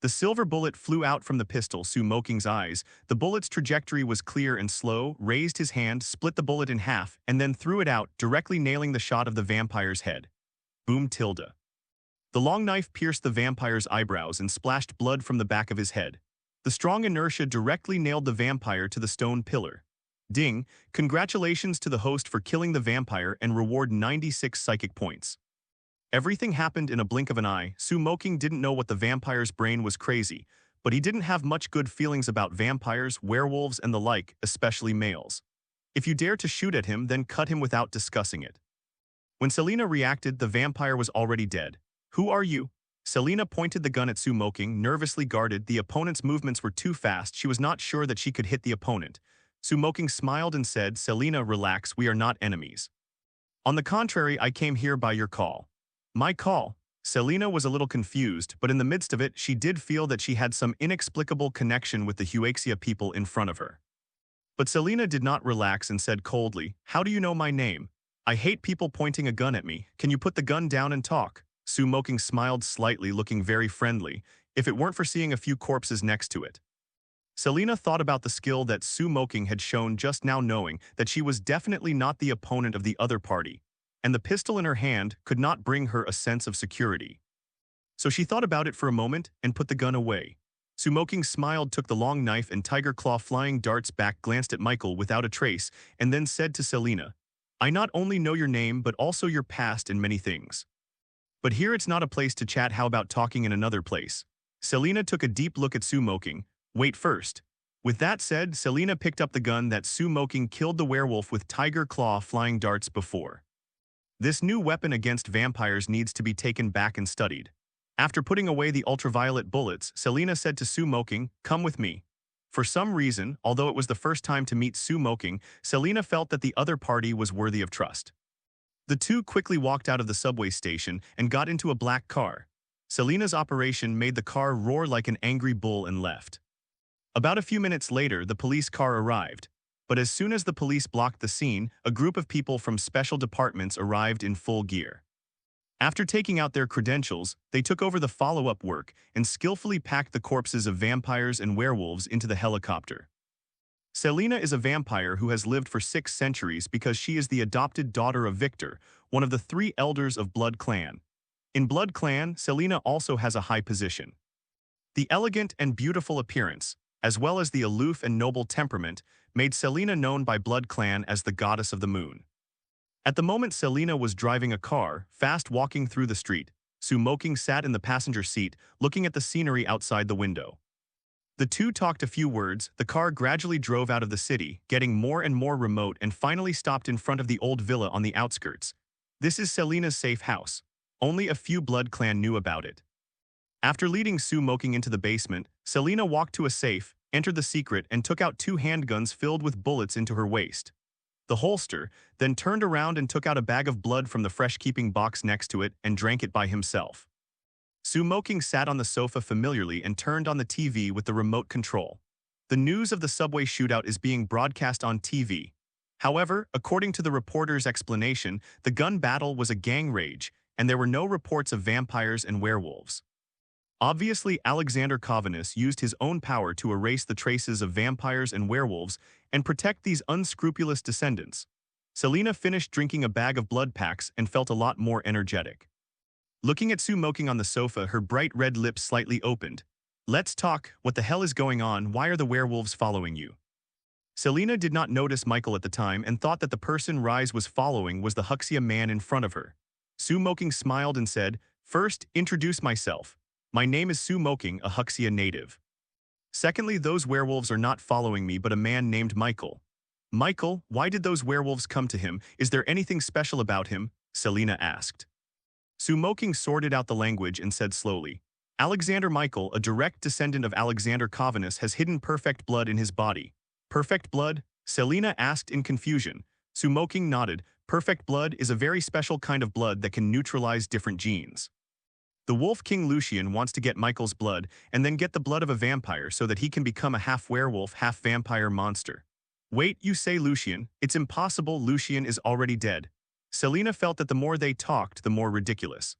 The silver bullet flew out from the pistol Moqing's eyes. The bullet's trajectory was clear and slow, raised his hand, split the bullet in half, and then threw it out, directly nailing the shot of the vampire's head. Boom tilde. The long knife pierced the vampire's eyebrows and splashed blood from the back of his head. The strong inertia directly nailed the vampire to the stone pillar. Ding, congratulations to the host for killing the vampire and reward 96 psychic points. Everything happened in a blink of an eye. Moqing didn't know what the vampire's brain was crazy, but he didn't have much good feelings about vampires, werewolves, and the like, especially males. If you dare to shoot at him, then cut him without discussing it. When Selena reacted, the vampire was already dead. Who are you? Selena pointed the gun at Moqing, nervously guarded. The opponent's movements were too fast. She was not sure that she could hit the opponent. Moqing smiled and said, Selena, relax, we are not enemies. On the contrary, I came here by your call. My call? Selena was a little confused, but in the midst of it, she did feel that she had some inexplicable connection with the Huaxia people in front of her. But Selena did not relax and said coldly, how do you know my name? I hate people pointing a gun at me. Can you put the gun down and talk? Moqing smiled slightly, looking very friendly, if it weren't for seeing a few corpses next to it. Selena thought about the skill that Moqing had shown just now, knowing that she was definitely not the opponent of the other party, and the pistol in her hand could not bring her a sense of security. So she thought about it for a moment and put the gun away. Moqing smiled, took the long knife and tiger claw flying darts back, glanced at Michael without a trace, and then said to Selena, I not only know your name but also your past and many things. But here it's not a place to chat, how about talking in another place? Selena took a deep look at Moqing. Wait first. With that said, Selena picked up the gun that Moqing killed the werewolf with tiger claw flying darts before. This new weapon against vampires needs to be taken back and studied. After putting away the ultraviolet bullets, Selena said to Moqing, come with me. For some reason, although it was the first time to meet Moqing, Selena felt that the other party was worthy of trust. The two quickly walked out of the subway station and got into a black car. Selena's operation made the car roar like an angry bull and left. About a few minutes later, the police car arrived. But as soon as the police blocked the scene, a group of people from special departments arrived in full gear. After taking out their credentials, they took over the follow-up work and skillfully packed the corpses of vampires and werewolves into the helicopter. Selena is a vampire who has lived for 6 centuries because she is the adopted daughter of Victor, one of the 3 elders of Blood Clan. In Blood Clan, Selena also has a high position. The elegant and beautiful appearance, as well as the aloof and noble temperament, made Selena known by Blood Clan as the Goddess of the Moon. At the moment Selena was driving a car, fast walking through the street, Moqing sat in the passenger seat, looking at the scenery outside the window. The two talked a few words. The car gradually drove out of the city, getting more and more remote, and finally stopped in front of the old villa on the outskirts. This is Selena's safe house. Only a few Blood Clan knew about it. After leading Moqing into the basement, Selena walked to a safe, entered the secret, and took out 2 handguns filled with bullets into her waist. The holster, then turned around and took out a bag of blood from the fresh-keeping box next to it and drank it by himself. Moqing sat on the sofa familiarly and turned on the TV with the remote control. the news of the subway shootout is being broadcast on TV. However, according to the reporter's explanation, the gun battle was a gang rage, and there were no reports of vampires and werewolves. Obviously, Alexander Kovanis used his own power to erase the traces of vampires and werewolves and protect these unscrupulous descendants. Selena finished drinking a bag of blood packs and felt a lot more energetic. Looking at Sue Moqing on the sofa, her bright red lips slightly opened. "Let's talk. What the hell is going on? Why are the werewolves following you?" Selena did not notice Michael at the time and thought that the person Rise was following was the Huxia man in front of her. Sue Moqing smiled and said, "First, introduce myself. My name is Sue Moqing, a Huxia native. Secondly, those werewolves are not following me but a man named Michael." "Michael, why did those werewolves come to him? Is there anything special about him?" Selena asked. Sue Moqing sorted out the language and said slowly, "Alexander Michael, a direct descendant of Alexander Kovanis, has hidden perfect blood in his body." "Perfect blood?" Selena asked in confusion. Sue Moqing nodded. "Perfect blood is a very special kind of blood that can neutralize different genes. The Wolf King Lucian wants to get Michael's blood and then get the blood of a vampire so that he can become a half-werewolf, half-vampire monster." "Wait, you say Lucian? It's impossible. Lucian is already dead." Selena felt that the more they talked, the more ridiculous.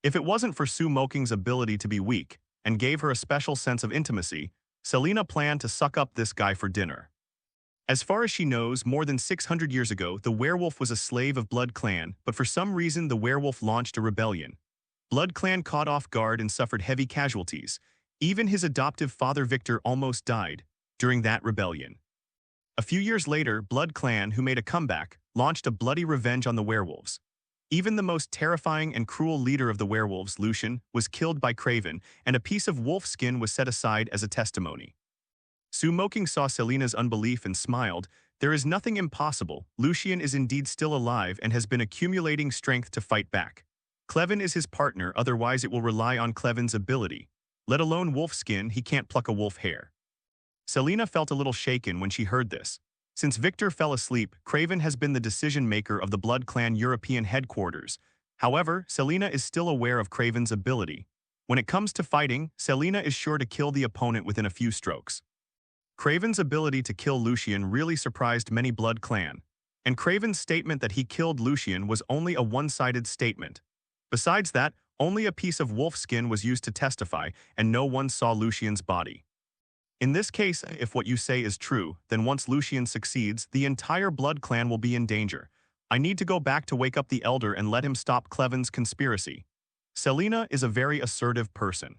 If it wasn't for Sue Moqing's ability to be weak and gave her a special sense of intimacy, Selena planned to suck up this guy for dinner. As far as she knows, more than 600 years ago, the werewolf was a slave of Blood Clan, but for some reason the werewolf launched a rebellion. Blood Clan caught off guard and suffered heavy casualties. Even his adoptive father Victor almost died during that rebellion. A few years later, Blood Clan, who made a comeback, launched a bloody revenge on the werewolves. Even the most terrifying and cruel leader of the werewolves, Lucian, was killed by Craven, and a piece of wolf skin was set aside as a testimony. Sue Moqing saw Selena's unbelief and smiled. "There is nothing impossible. Lucian is indeed still alive and has been accumulating strength to fight back. Clevin is his partner, otherwise it will rely on Clevin's ability. Let alone wolf skin, he can't pluck a wolf hair." Selena felt a little shaken when she heard this. Since Victor fell asleep, Craven has been the decision-maker of the Blood Clan European headquarters. However, Selena is still aware of Craven's ability. When it comes to fighting, Selena is sure to kill the opponent within a few strokes. Craven's ability to kill Lucian really surprised many Blood Clan, and Craven's statement that he killed Lucian was only a one-sided statement. Besides that, only a piece of wolf skin was used to testify, and no one saw Lucian's body. In this case, if what you say is true, then once Lucian succeeds, the entire Blood Clan will be in danger. I need to go back to wake up the Elder and let him stop Clevin's conspiracy. Selena is a very assertive person.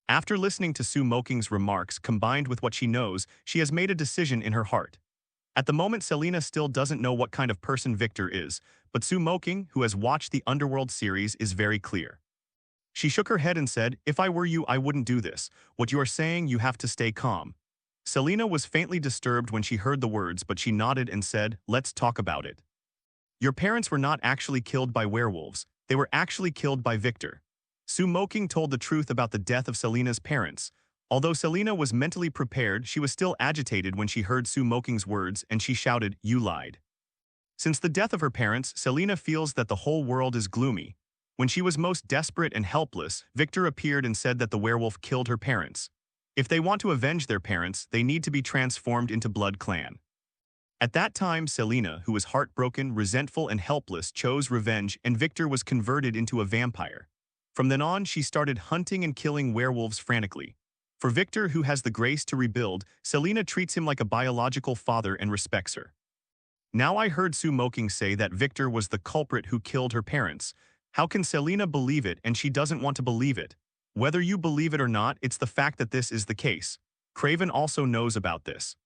After listening to Sue Moqing's remarks combined with what she knows, she has made a decision in her heart. At the moment, Selena still doesn't know what kind of person Victor is, but Sue Moqing, who has watched the Underworld series, is very clear. She shook her head and said, "If I were you, I wouldn't do this. What you are saying, you have to stay calm." Selena was faintly disturbed when she heard the words, but she nodded and said, "Let's talk about it. Your parents were not actually killed by werewolves. They were actually killed by Victor." Sue Moqing told the truth about the death of Selena's parents. Although Selena was mentally prepared, she was still agitated when she heard Sue Moqing's words, and she shouted, "You lied." Since the death of her parents, Selena feels that the whole world is gloomy. When she was most desperate and helpless, Victor appeared and said that the werewolf killed her parents. If they want to avenge their parents, they need to be transformed into Blood Clan. At that time, Selena, who was heartbroken, resentful, and helpless, chose revenge, and Victor was converted into a vampire. From then on, she started hunting and killing werewolves frantically. For Victor, who has the grace to rebuild, Selena treats him like a biological father and respects her. Now I heard Sue Moqing say that Victor was the culprit who killed her parents. How can Selena believe it, and she doesn't want to believe it? Whether you believe it or not, it's the fact that this is the case. Craven also knows about this.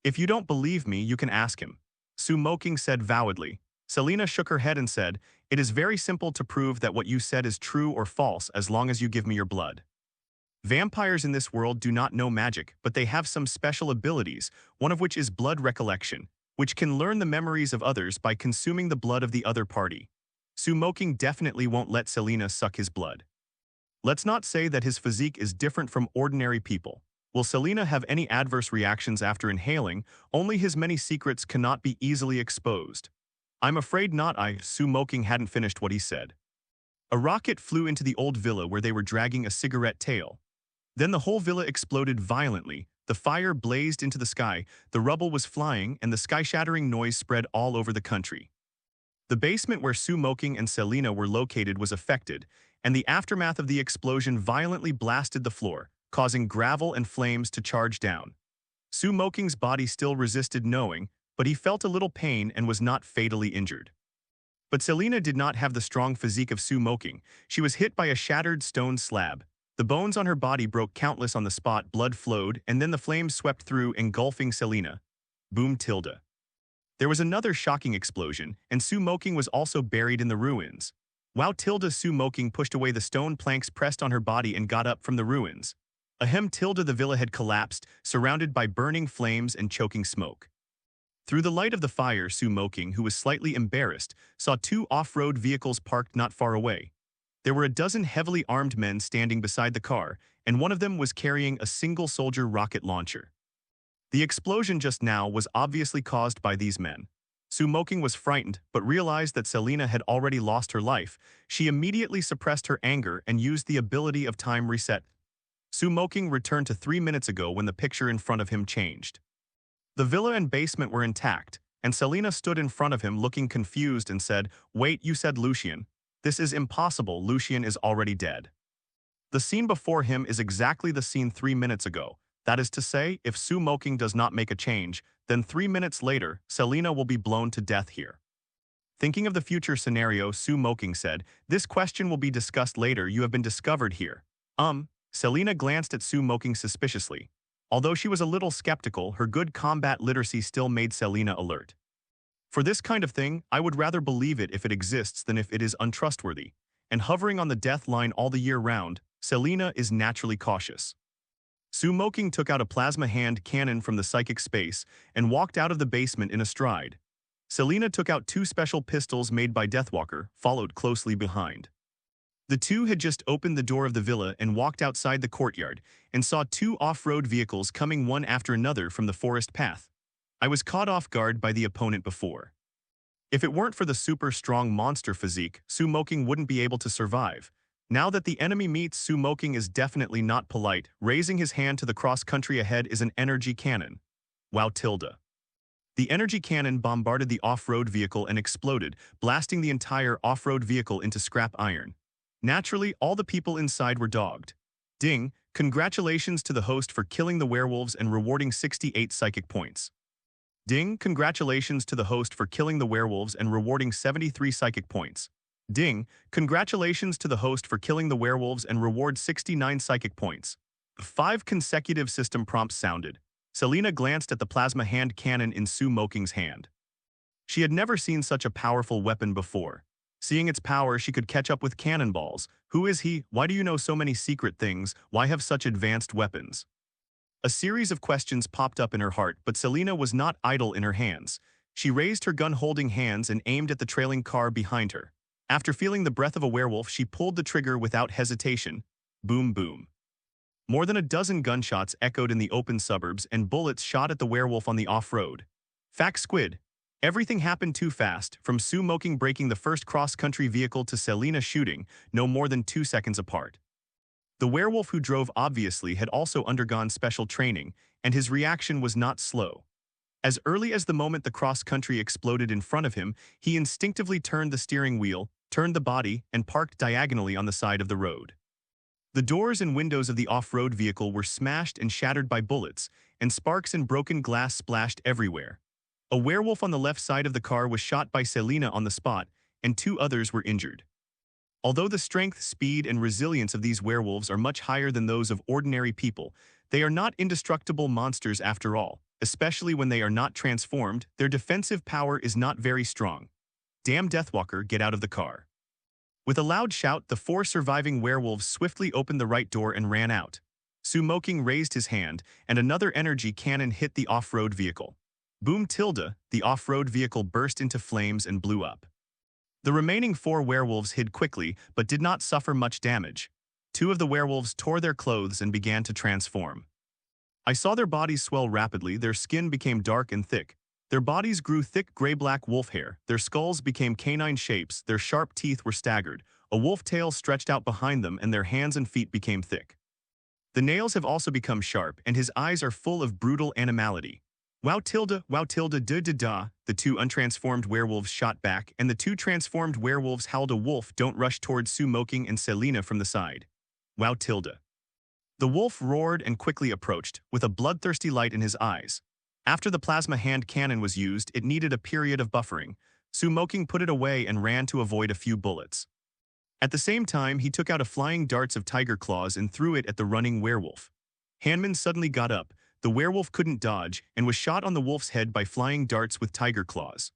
If you don't believe me, you can ask him. Sue Moqing said vowedly. Selena shook her head and said, "It is very simple to prove that what you said is true or false as long as you give me your blood. Vampires in this world do not know magic, but they have some special abilities, one of which is blood recollection, which can learn the memories of others by consuming the blood of the other party. Sue Moqing definitely won't let Selena suck his blood. Let's not say that his physique is different from ordinary people. Will Selena have any adverse reactions after inhaling? Only his many secrets cannot be easily exposed. I'm afraid not." Sue Moqing hadn't finished what he said. A rocket flew into the old villa where they were dragging a cigarette tail. Then the whole villa exploded violently. The fire blazed into the sky, the rubble was flying, and the sky-shattering noise spread all over the country. The basement where Moqing and Selena were located was affected, and the aftermath of the explosion violently blasted the floor, causing gravel and flames to charge down. Moqing's body still resisted knowing, but he felt a little pain and was not fatally injured. But Selena did not have the strong physique of Moqing. She was hit by a shattered stone slab. The bones on her body broke countless on the spot, blood flowed, and then the flames swept through, engulfing Selena. Boom tilde. There was another shocking explosion, and Moqing was also buried in the ruins. Wow tilde Moqing pushed away the stone planks pressed on her body and got up from the ruins. Ahem tilde the villa had collapsed, surrounded by burning flames and choking smoke. Through the light of the fire, Moqing, who was slightly embarrassed, saw two off-road vehicles parked not far away. There were a dozen heavily armed men standing beside the car, and one of them was carrying a single soldier rocket launcher. The explosion just now was obviously caused by these men. Moqing was frightened, but realized that Selena had already lost her life. She immediately suppressed her anger and used the ability of time reset. Moqing returned to 3 minutes ago when the picture in front of him changed. The villa and basement were intact, and Selena stood in front of him looking confused and said, "Wait, you said Lucian. This is impossible, Lucian is already dead." The scene before him is exactly the scene 3 minutes ago. That is to say, if Moqing does not make a change, then 3 minutes later, Selena will be blown to death here. Thinking of the future scenario, Moqing said, "This question will be discussed later, you have been discovered here." Selena glanced at Moqing suspiciously. Although she was a little skeptical, her good combat literacy still made Selena alert. For this kind of thing, I would rather believe it if it exists than if it is untrustworthy. And hovering on the death line all the year round, Selena is naturally cautious. Moqing took out a plasma hand cannon from the psychic space and walked out of the basement in a stride. Selena took out 2 special pistols made by Deathwalker, followed closely behind. The two had just opened the door of the villa and walked outside the courtyard and saw 2 off-road vehicles coming one after another from the forest path. I was caught off guard by the opponent before. If it weren't for the super strong monster physique, Moqing wouldn't be able to survive. Now that the enemy meets, Moqing is definitely not polite. Raising his hand to the cross-country ahead is an energy cannon. Wow tilde. The energy cannon bombarded the off-road vehicle and exploded, blasting the entire off-road vehicle into scrap iron. Naturally, all the people inside were dogged. Ding, congratulations to the host for killing the werewolves and rewarding 68 psychic points. Ding, congratulations to the host for killing the werewolves and rewarding 73 psychic points. Ding, congratulations to the host for killing the werewolves and reward 69 psychic points. 5 consecutive system prompts sounded. Selena glanced at the plasma hand cannon in Moqing's hand. She had never seen such a powerful weapon before. Seeing its power, she could catch up with cannonballs. Who is he? Why do you know so many secret things? Why have such advanced weapons? A series of questions popped up in her heart, but Selena was not idle in her hands. She raised her gun-holding hands and aimed at the trailing car behind her. After feeling the breath of a werewolf, she pulled the trigger without hesitation. Boom, boom. More than a dozen gunshots echoed in the open suburbs, and bullets shot at the werewolf on the off-road. Fact squid. Everything happened too fast, from Moqing breaking the first cross-country vehicle to Selena shooting, no more than 2 seconds apart. The werewolf who drove obviously had also undergone special training, and his reaction was not slow. As early as the moment the cross-country exploded in front of him, he instinctively turned the steering wheel, turned the body, and parked diagonally on the side of the road. The doors and windows of the off-road vehicle were smashed and shattered by bullets, and sparks and broken glass splashed everywhere. A werewolf on the left side of the car was shot by Selena on the spot, and 2 others were injured. Although the strength, speed, and resilience of these werewolves are much higher than those of ordinary people, they are not indestructible monsters after all. Especially when they are not transformed, their defensive power is not very strong. Damn Deathwalker, get out of the car. With a loud shout, the 4 surviving werewolves swiftly opened the right door and ran out. Moqing raised his hand, and another energy cannon hit the off-road vehicle. Boom tilde, the off-road vehicle burst into flames and blew up. The remaining 4 werewolves hid quickly, but did not suffer much damage. 2 of the werewolves tore their clothes and began to transform. I saw their bodies swell rapidly, their skin became dark and thick. Their bodies grew thick gray-black wolf hair, their skulls became canine shapes, their sharp teeth were staggered, a wolf tail stretched out behind them, and their hands and feet became thick. The nails have also become sharp, and his eyes are full of brutal animality. Wow tilde da da da, the two untransformed werewolves shot back, and the two transformed werewolves howled a wolf don't rush towards Moqing and Selena from the side. Wow tilde. The wolf roared and quickly approached, with a bloodthirsty light in his eyes. After the plasma hand cannon was used, it needed a period of buffering. Moqing put it away and ran to avoid a few bullets. At the same time, he took out a flying darts of tiger claws and threw it at the running werewolf. Hanman suddenly got up. The werewolf couldn't dodge and was shot on the wolf's head by flying darts with tiger claws.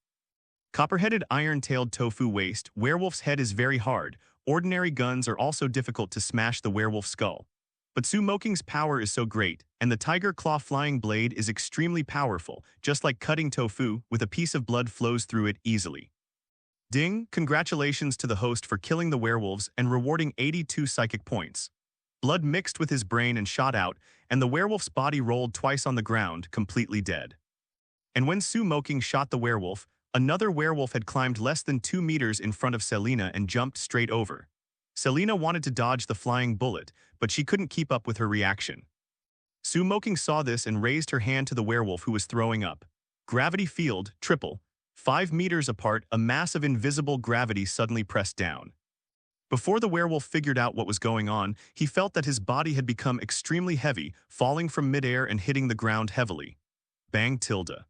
Copper-headed iron-tailed tofu waste, werewolf's head is very hard. Ordinary guns are also difficult to smash the werewolf's skull. But Moqing's power is so great, and the tiger claw flying blade is extremely powerful, just like cutting tofu, with a piece of blood flows through it easily. Ding, congratulations to the host for killing the werewolves and rewarding 82 psychic points. Blood mixed with his brain and shot out, and the werewolf's body rolled twice on the ground, completely dead. And when Moqing shot the werewolf, another werewolf had climbed less than 2 meters in front of Selena and jumped straight over. Selena wanted to dodge the flying bullet, but she couldn't keep up with her reaction. Moqing saw this and raised her hand to the werewolf who was throwing up. Gravity field, triple. 5 meters apart, a mass of invisible gravity suddenly pressed down. Before the werewolf figured out what was going on, he felt that his body had become extremely heavy, falling from midair and hitting the ground heavily. Bang tilde.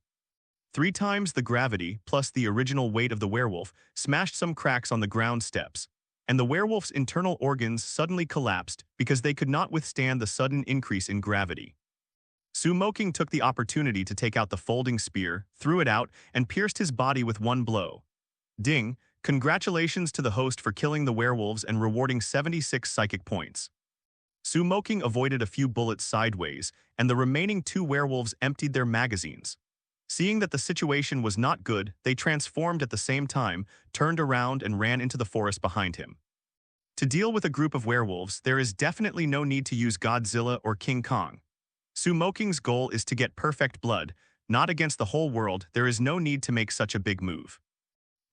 3 times the gravity, plus the original weight of the werewolf, smashed some cracks on the ground steps, and the werewolf's internal organs suddenly collapsed because they could not withstand the sudden increase in gravity. Moqing took the opportunity to take out the folding spear, threw it out, and pierced his body with one blow. Ding, congratulations to the host for killing the werewolves and rewarding 76 psychic points. Moqing avoided a few bullets sideways, and the remaining 2 werewolves emptied their magazines. Seeing that the situation was not good, they transformed at the same time, turned around and ran into the forest behind him. To deal with a group of werewolves, there is definitely no need to use Godzilla or King Kong. Moqing's goal is to get perfect blood, not against the whole world. There is no need to make such a big move.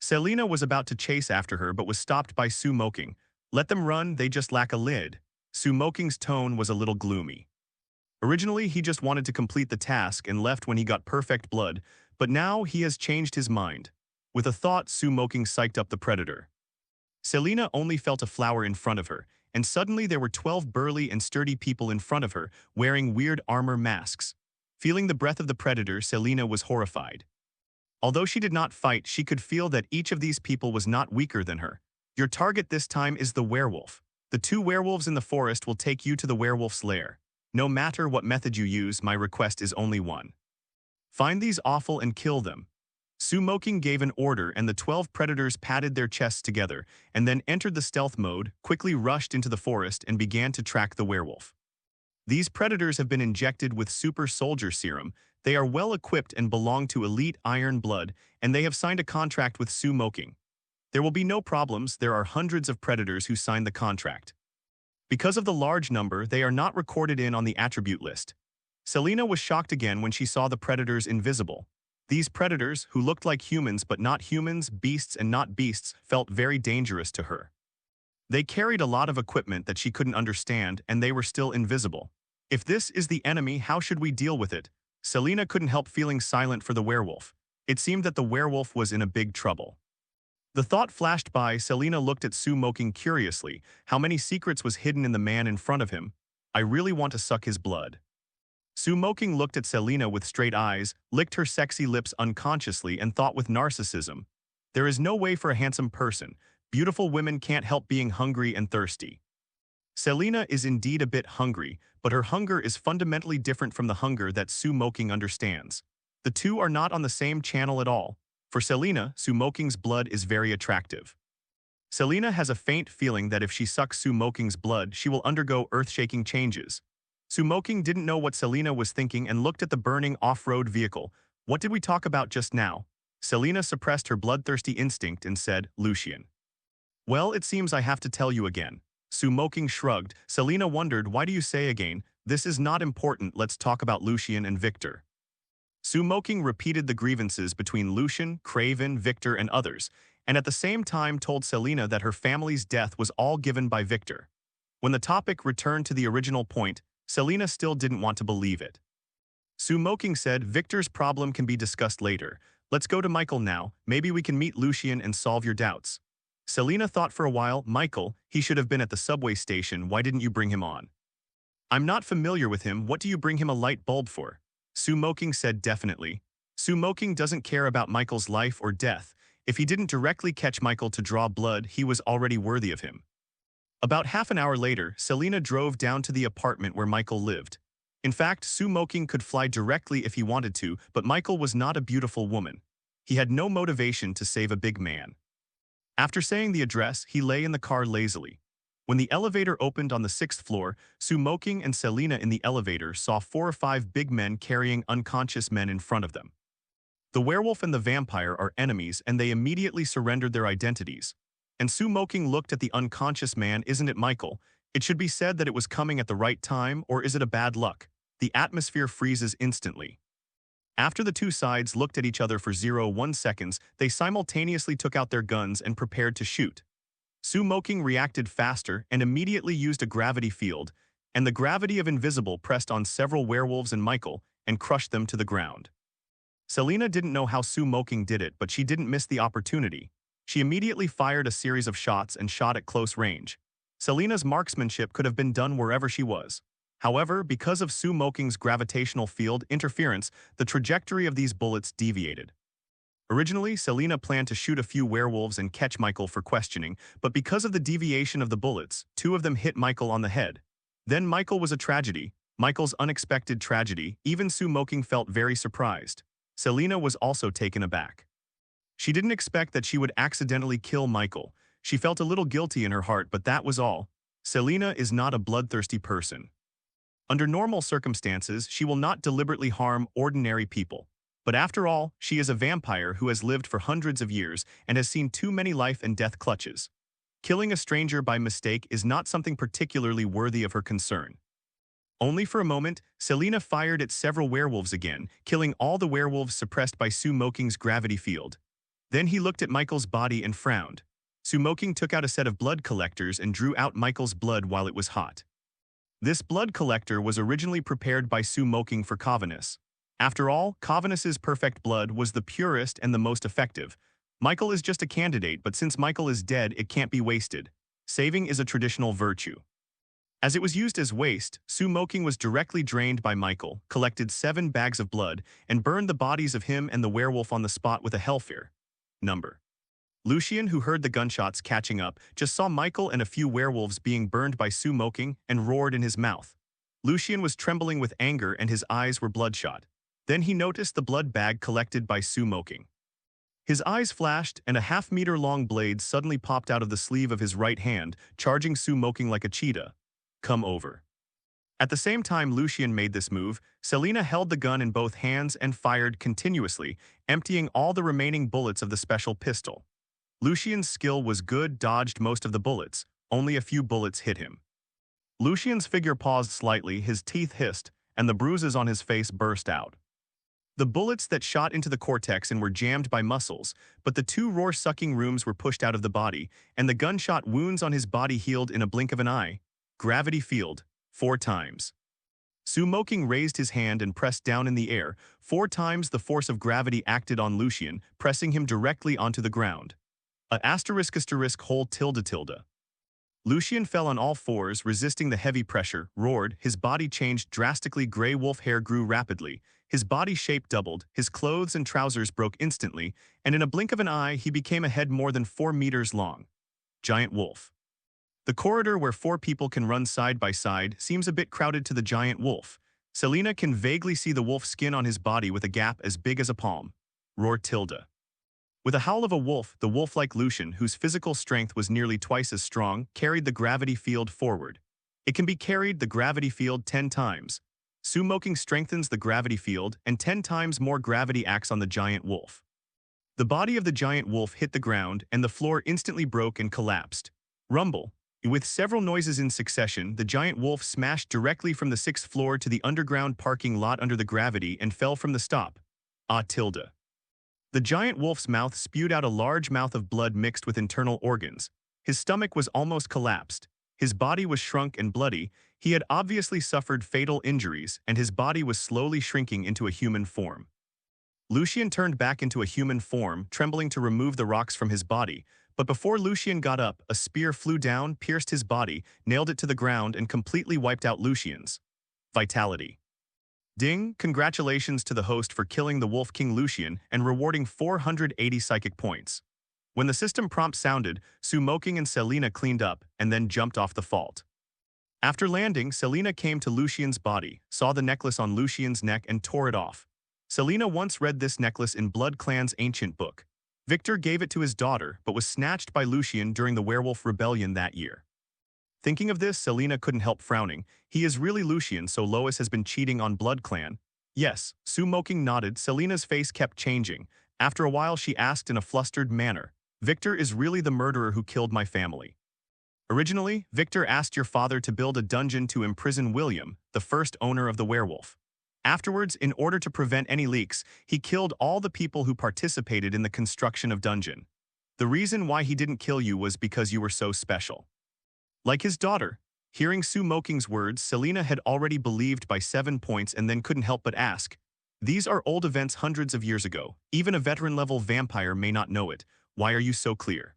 Selena was about to chase after her but was stopped by Moqing. Let them run, they just lack a lid. Moqing's tone was a little gloomy. Originally, he just wanted to complete the task and left when he got perfect blood, but now he has changed his mind. With a thought, Moqing psyched up the predator. Selena only felt a flower in front of her, and suddenly there were 12 burly and sturdy people in front of her, wearing weird armor masks. Feeling the breath of the predator, Selena was horrified. Although she did not fight, she could feel that each of these people was not weaker than her. Your target this time is the werewolf. The 2 werewolves in the forest will take you to the werewolf's lair. No matter what method you use, my request is only one. Find these awful and kill them. Moqing gave an order and the 12 predators patted their chests together and then entered the stealth mode, quickly rushed into the forest and began to track the werewolf. These predators have been injected with super soldier serum. They are well equipped and belong to elite iron blood, and they have signed a contract with Moqing. There will be no problems. There are hundreds of predators who signed the contract. Because of the large number, they are not recorded in on the attribute list. Selena was shocked again when she saw the predators invisible. These predators, who looked like humans but not humans, beasts and not beasts, felt very dangerous to her. They carried a lot of equipment that she couldn't understand, and they were still invisible. If this is the enemy, how should we deal with it? Selena couldn't help feeling silent for the werewolf. It seemed that the werewolf was in a big trouble. The thought flashed by. Selena looked at Moqing curiously. How many secrets was hidden in the man in front of him? I really want to suck his blood. Moqing looked at Selena with straight eyes, licked her sexy lips unconsciously, and thought with narcissism. There is no way for a handsome person. Beautiful women can't help being hungry and thirsty. Selena is indeed a bit hungry, but her hunger is fundamentally different from the hunger that Moqing understands. The two are not on the same channel at all. For Selena, Moqing's blood is very attractive. Selena has a faint feeling that if she sucks Moqing's blood, she will undergo earth-shaking changes. Moqing didn't know what Selena was thinking and looked at the burning off-road vehicle. What did we talk about just now? Selena suppressed her bloodthirsty instinct and said, Lucian. Well, it seems I have to tell you again. Moqing shrugged. Selena wondered, why do you say again? This is not important, let's talk about Lucian and Victor. Moqing repeated the grievances between Lucian, Craven, Victor, and others, and at the same time told Selena that her family's death was all given by Victor. When the topic returned to the original point, Selena still didn't want to believe it. Moqing said, Victor's problem can be discussed later. Let's go to Michael now, maybe we can meet Lucian and solve your doubts. Selena thought for a while, Michael, he should have been at the subway station, why didn't you bring him on? I'm not familiar with him, what do you bring him a light bulb for? Moqing said definitely. Moqing doesn't care about Michael's life or death. If he didn't directly catch Michael to draw blood, he was already worthy of him. About half an hour later, Selena drove down to the apartment where Michael lived. In fact, Moqing could fly directly if he wanted to, but Michael was not a beautiful woman. He had no motivation to save a big man. After saying the address, he lay in the car lazily. When the elevator opened on the 6th floor, Moqing and Selena in the elevator saw 4 or 5 big men carrying unconscious men in front of them. The werewolf and the vampire are enemies and they immediately surrendered their identities. And Moqing looked at the unconscious man, isn't it Michael? It should be said that it was coming at the right time, or is it a bad luck? The atmosphere freezes instantly. After the two sides looked at each other for 0.1 seconds, they simultaneously took out their guns and prepared to shoot. Moqing reacted faster and immediately used a gravity field, and the gravity of invisible pressed on several werewolves and Michael and crushed them to the ground. Selena didn't know how Moqing did it, but she didn't miss the opportunity. She immediately fired a series of shots and shot at close range. Selena's marksmanship could have been done wherever she was. However, because of Moqing's gravitational field interference, the trajectory of these bullets deviated. Originally, Selena planned to shoot a few werewolves and catch Michael for questioning, but because of the deviation of the bullets, 2 of them hit Michael on the head. Then Michael was a tragedy, Michael's unexpected tragedy. Even Moqing felt very surprised. Selena was also taken aback. She didn't expect that she would accidentally kill Michael. She felt a little guilty in her heart, but that was all. Selena is not a bloodthirsty person. Under normal circumstances, she will not deliberately harm ordinary people. But after all, she is a vampire who has lived for hundreds of years and has seen too many life and death clutches. Killing a stranger by mistake is not something particularly worthy of her concern. Only for a moment, Selena fired at several werewolves again, killing all the werewolves suppressed by Moqing's gravity field. Then he looked at Michael's body and frowned. Moqing took out a set of blood collectors and drew out Michael's blood while it was hot. This blood collector was originally prepared by Moqing for Covanus. After all, Covanus's perfect blood was the purest and the most effective. Michael is just a candidate, but since Michael is dead, it can't be wasted. Saving is a traditional virtue. As it was used as waste, Moqing was directly drained by Michael, collected 7 bags of blood, and burned the bodies of him and the werewolf on the spot with a Hellfire. Number. Lucian, who heard the gunshots catching up, just saw Michael and a few werewolves being burned by Moqing and roared in his mouth. Lucian was trembling with anger and his eyes were bloodshot. Then he noticed the blood bag collected by Moqing. His eyes flashed and a half-meter-long blade suddenly popped out of the sleeve of his right hand, charging Moqing like a cheetah. Come over. At the same time Lucian made this move, Selena held the gun in both hands and fired continuously, emptying all the remaining bullets of the special pistol. Lucian's skill was good, dodged most of the bullets. Only a few bullets hit him. Lucian's figure paused slightly, his teeth hissed, and the bruises on his face burst out. The bullets that shot into the cortex and were jammed by muscles, but the 2 roar-sucking rooms were pushed out of the body, and the gunshot wounds on his body healed in a blink of an eye. Gravity field, 4 times. Moqing raised his hand and pressed down in the air. 4 times the force of gravity acted on Lucian, pressing him directly onto the ground. ****. Lucian fell on all fours, resisting the heavy pressure, roared, his body changed drastically, gray wolf hair grew rapidly, his body shape doubled, his clothes and trousers broke instantly, and in a blink of an eye he became a head more than 4 meters long. Giant wolf. The corridor where 4 people can run side by side seems a bit crowded to the giant wolf. Selena can vaguely see the wolf skin on his body with a gap as big as a palm. Roar tilde. With a howl of a wolf, the wolf-like Lucian, whose physical strength was nearly twice as strong, carried the gravity field forward. It can be carried the gravity field 10 times. Moqing strengthens the gravity field, and 10 times more gravity acts on the giant wolf. The body of the giant wolf hit the ground, and the floor instantly broke and collapsed. Rumble. With several noises in succession, the giant wolf smashed directly from the 6th floor to the underground parking lot under the gravity and fell from the stop. ***. The giant wolf's mouth spewed out a large mouth of blood mixed with internal organs. His stomach was almost collapsed. His body was shrunk and bloody. He had obviously suffered fatal injuries, and his body was slowly shrinking into a human form. Lucien turned back into a human form, trembling to remove the rocks from his body, but before Lucien got up, a spear flew down, pierced his body, nailed it to the ground, and completely wiped out Lucien's vitality. Ding, congratulations to the host for killing the Wolf King Lucien and rewarding 480 psychic points. When the system prompt sounded, Moqing and Selena cleaned up and then jumped off the fault. After landing, Selena came to Lucien's body, saw the necklace on Lucien's neck and tore it off. Selena once read this necklace in Blood Clan's ancient book. Victor gave it to his daughter, but was snatched by Lucien during the werewolf rebellion that year. Thinking of this, Selena couldn't help frowning. He is really Lucien, so Lois has been cheating on Blood Clan. Yes, Moqing nodded. Selena's face kept changing. After a while, she asked in a flustered manner, Victor is really the murderer who killed my family. Originally, Victor asked your father to build a dungeon to imprison William, the first owner of the werewolf. Afterwards, in order to prevent any leaks, he killed all the people who participated in the construction of dungeon. The reason why he didn't kill you was because you were so special. Like his daughter, hearing Moqing's words, Selena had already believed by 7 points and then couldn't help but ask, these are old events hundreds of years ago. Even a veteran-level vampire may not know it. Why are you so clear?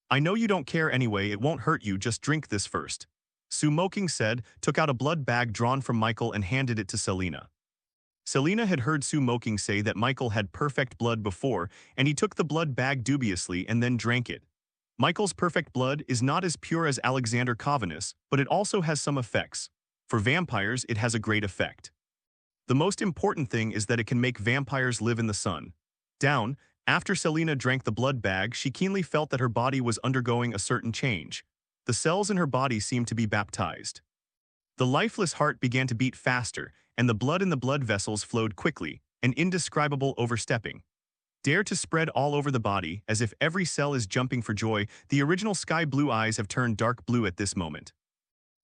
I know you don't care anyway, it won't hurt you, just drink this first. Moqing said, took out a blood bag drawn from Michael and handed it to Selena. Selena had heard Moqing say that Michael had perfect blood before, and he took the blood bag dubiously and then drank it. Michael's perfect blood is not as pure as Alexander Covenus, but it also has some effects. For vampires, it has a great effect. The most important thing is that it can make vampires live in the sun. Down, after Selena drank the blood bag, she keenly felt that her body was undergoing a certain change. The cells in her body seemed to be baptized. The lifeless heart began to beat faster, and the blood in the blood vessels flowed quickly, an indescribable overstepping. Dare to spread all over the body, as if every cell is jumping for joy. The original sky blue eyes have turned dark blue at this moment.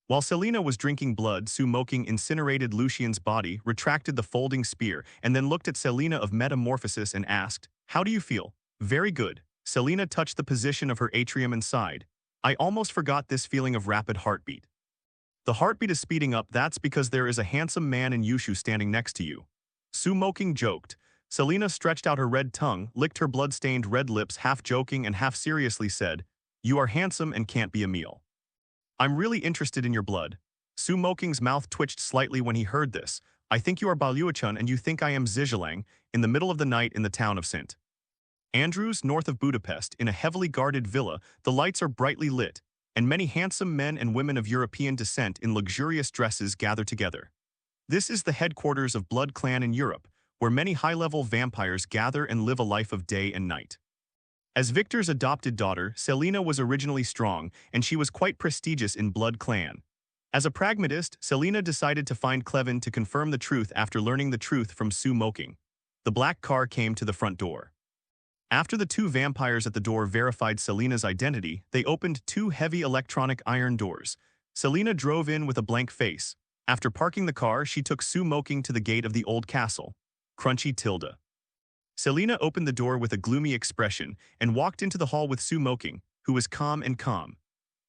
While Selena was drinking blood, Moqing incinerated Lucien's body, retracted the folding spear, and then looked at Selena of metamorphosis and asked, how do you feel? Very good. Selena touched the position of her atrium and sighed. I almost forgot this feeling of rapid heartbeat. The heartbeat is speeding up, that's because there is a handsome man in Yushu standing next to you. Moqing joked. Selena stretched out her red tongue, licked her blood-stained red lips, half joking and half seriously said, you are handsome and can't be a meal. I'm really interested in your blood. Moqing's mouth twitched slightly when he heard this. I think you are Baluachun and you think I am Zijilang, in the middle of the night in the town of St. Andrews, north of Budapest, in a heavily guarded villa. The lights are brightly lit, and many handsome men and women of European descent in luxurious dresses gather together. This is the headquarters of Blood Clan in Europe, where many high-level vampires gather and live a life of day and night. As Victor's adopted daughter, Selena was originally strong, and she was quite prestigious in Blood Clan. As a pragmatist, Selena decided to find Clevin to confirm the truth after learning the truth from Moqing. The black car came to the front door. After the two vampires at the door verified Selena's identity, they opened two heavy electronic iron doors. Selena drove in with a blank face. After parking the car, she took Moqing to the gate of the old castle. Crunchy Tilda. Selena opened the door with a gloomy expression and walked into the hall with Moqing, who was calm and calm.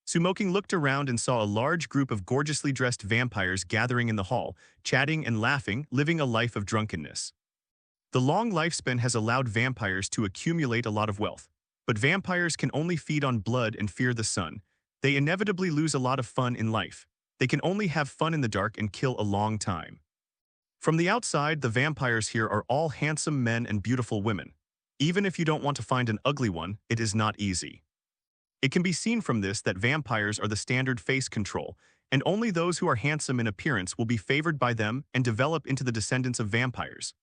Moqing looked around and saw a large group of gorgeously dressed vampires gathering in the hall, chatting and laughing, living a life of drunkenness. The long lifespan has allowed vampires to accumulate a lot of wealth, but vampires can only feed on blood and fear the sun. They inevitably lose a lot of fun in life. They can only have fun in the dark and kill a long time. From the outside, the vampires here are all handsome men and beautiful women. Even if you don't want to find an ugly one, it is not easy. It can be seen from this that vampires are the standard face control, and only those who are handsome in appearance will be favored by them and develop into the descendants of vampires.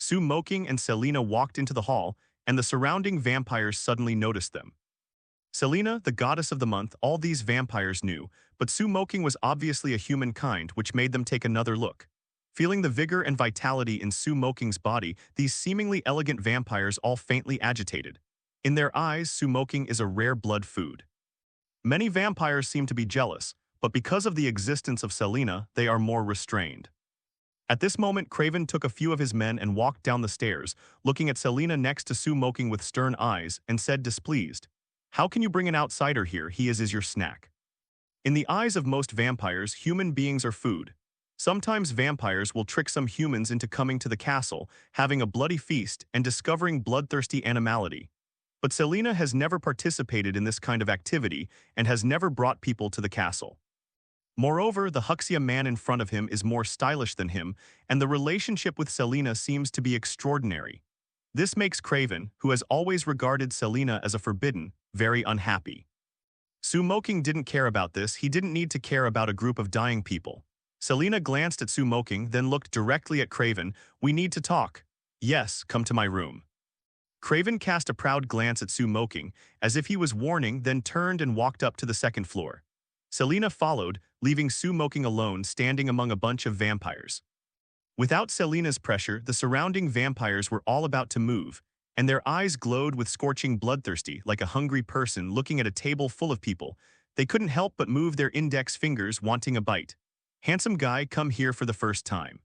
Moqing and Selena walked into the hall, and the surrounding vampires suddenly noticed them. Selena, the goddess of the month, all these vampires knew, but Moqing was obviously a humankind, which made them take another look. Feeling the vigor and vitality in Moqing's body, these seemingly elegant vampires all faintly agitated. In their eyes, Moqing is a rare blood food. Many vampires seem to be jealous, but because of the existence of Selena, they are more restrained. At this moment, Craven took a few of his men and walked down the stairs, looking at Selena next to Moqing with stern eyes, and said displeased, how can you bring an outsider here? He is your snack. In the eyes of most vampires, human beings are food. Sometimes vampires will trick some humans into coming to the castle, having a bloody feast, and discovering bloodthirsty animality. But Selena has never participated in this kind of activity and has never brought people to the castle. Moreover, the Huxia man in front of him is more stylish than him, and the relationship with Selena seems to be extraordinary. This makes Craven, who has always regarded Selena as a forbidden, very unhappy. Moqing didn't care about this. He didn't need to care about a group of dying people. Selena glanced at Moqing, then looked directly at Craven. "We need to talk." "Yes, come to my room." Craven cast a proud glance at Moqing, as if he was warning, then turned and walked up to the second floor. Selena followed, leaving Moqing alone, standing among a bunch of vampires. Without Selena's pressure, the surrounding vampires were all about to move, and their eyes glowed with scorching bloodthirsty, like a hungry person looking at a table full of people. They couldn't help but move their index fingers, wanting a bite. "Handsome guy, come here for the first time.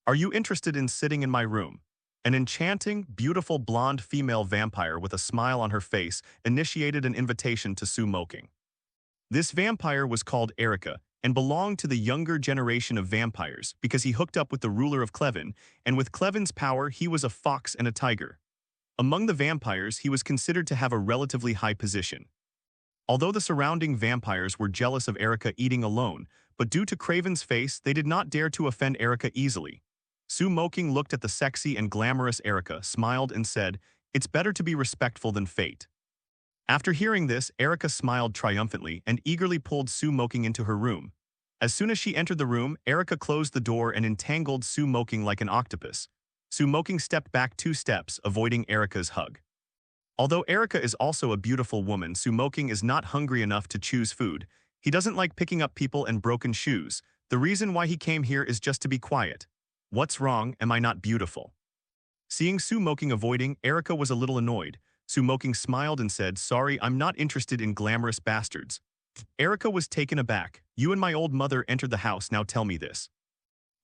Are you interested in sitting in my room?" An enchanting, beautiful blonde female vampire with a smile on her face initiated an invitation to Moqing. This vampire was called Erica and belonged to the younger generation of vampires because he hooked up with the ruler of Clevin, and with Clevin's power he was a fox and a tiger. Among the vampires, he was considered to have a relatively high position. Although the surrounding vampires were jealous of Erica eating alone, but due to Craven's face, they did not dare to offend Erica easily. Moqing looked at the sexy and glamorous Erica, smiled and said, "It's better to be respectful than fate." After hearing this, Erica smiled triumphantly and eagerly pulled Moqing into her room. As soon as she entered the room, Erica closed the door and entangled Moqing like an octopus. Moqing stepped back 2 steps, avoiding Erica's hug. Although Erica is also a beautiful woman, Moqing is not hungry enough to choose food. He doesn't like picking up people and broken shoes. The reason why he came here is just to be quiet. "What's wrong? Am I not beautiful?" Seeing Moqing avoiding, Erica was a little annoyed. Moqing smiled and said, "Sorry, I'm not interested in glamorous bastards." Erica was taken aback. "You and my old mother entered the house, now tell me this."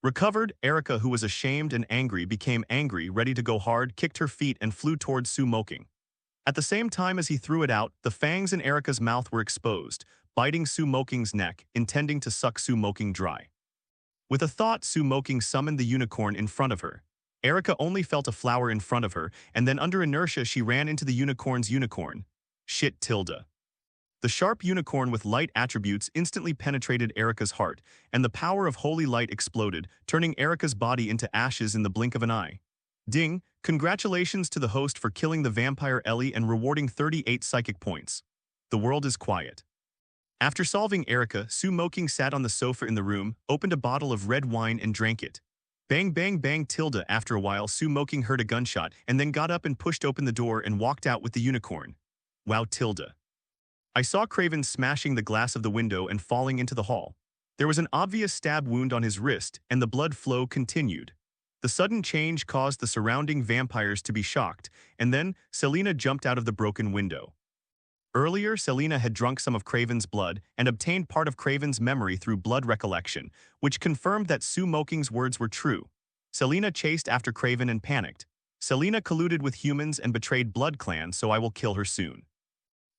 Recovered, Erica, who was ashamed and angry, became angry, ready to go hard, kicked her feet and flew towards Moqing. At the same time as he threw it out, the fangs in Erica's mouth were exposed, biting Moqing's neck, intending to suck Moqing dry. With a thought, Moqing summoned the unicorn in front of her. Erica only felt a flower in front of her, and then under inertia she ran into the unicorn's unicorn. Shit tilde. The sharp unicorn with light attributes instantly penetrated Erica's heart, and the power of holy light exploded, turning Erica's body into ashes in the blink of an eye. Ding! Congratulations to the host for killing the vampire Ellie and rewarding 38 psychic points. The world is quiet. After solving Erica, Moqing sat on the sofa in the room, opened a bottle of red wine and drank it. Bang bang bang tilde. After a while, Moqing heard a gunshot and then got up and pushed open the door and walked out with the unicorn. Wow tilde. I saw Craven smashing the glass of the window and falling into the hall. There was an obvious stab wound on his wrist, and the blood flow continued. The sudden change caused the surrounding vampires to be shocked, and then Selena jumped out of the broken window. Earlier, Selena had drunk some of Craven's blood and obtained part of Craven's memory through blood recollection, which confirmed that Moqing's words were true. Selena chased after Craven and panicked. "Selena colluded with humans and betrayed Blood Clan, so I will kill her soon."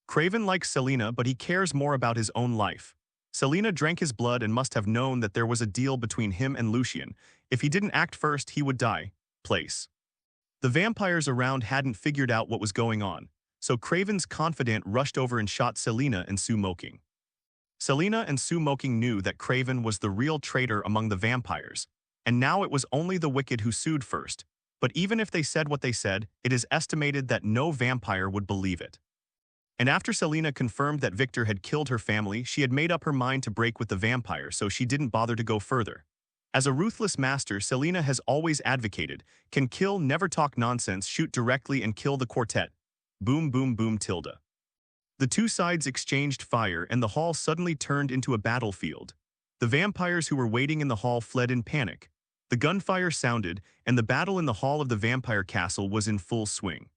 Craven likes Selena, but he cares more about his own life. Selena drank his blood and must have known that there was a deal between him and Lucien. If he didn't act first, he would die. Place. The vampires around hadn't figured out what was going on, so Craven's confidant rushed over and shot Selena and Moqing. Selena and Moqing knew that Craven was the real traitor among the vampires, and now it was only the wicked who sued first. But even if they said what they said, it is estimated that no vampire would believe it. And after Selena confirmed that Victor had killed her family, she had made up her mind to break with the vampire, so she didn't bother to go further. As a ruthless master, Selena has always advocated, can kill, never talk nonsense, shoot directly and kill the quartet. Boom boom boom tilde. The two sides exchanged fire and the hall suddenly turned into a battlefield. The vampires who were waiting in the hall fled in panic. The gunfire sounded, and the battle in the hall of the vampire castle was in full swing.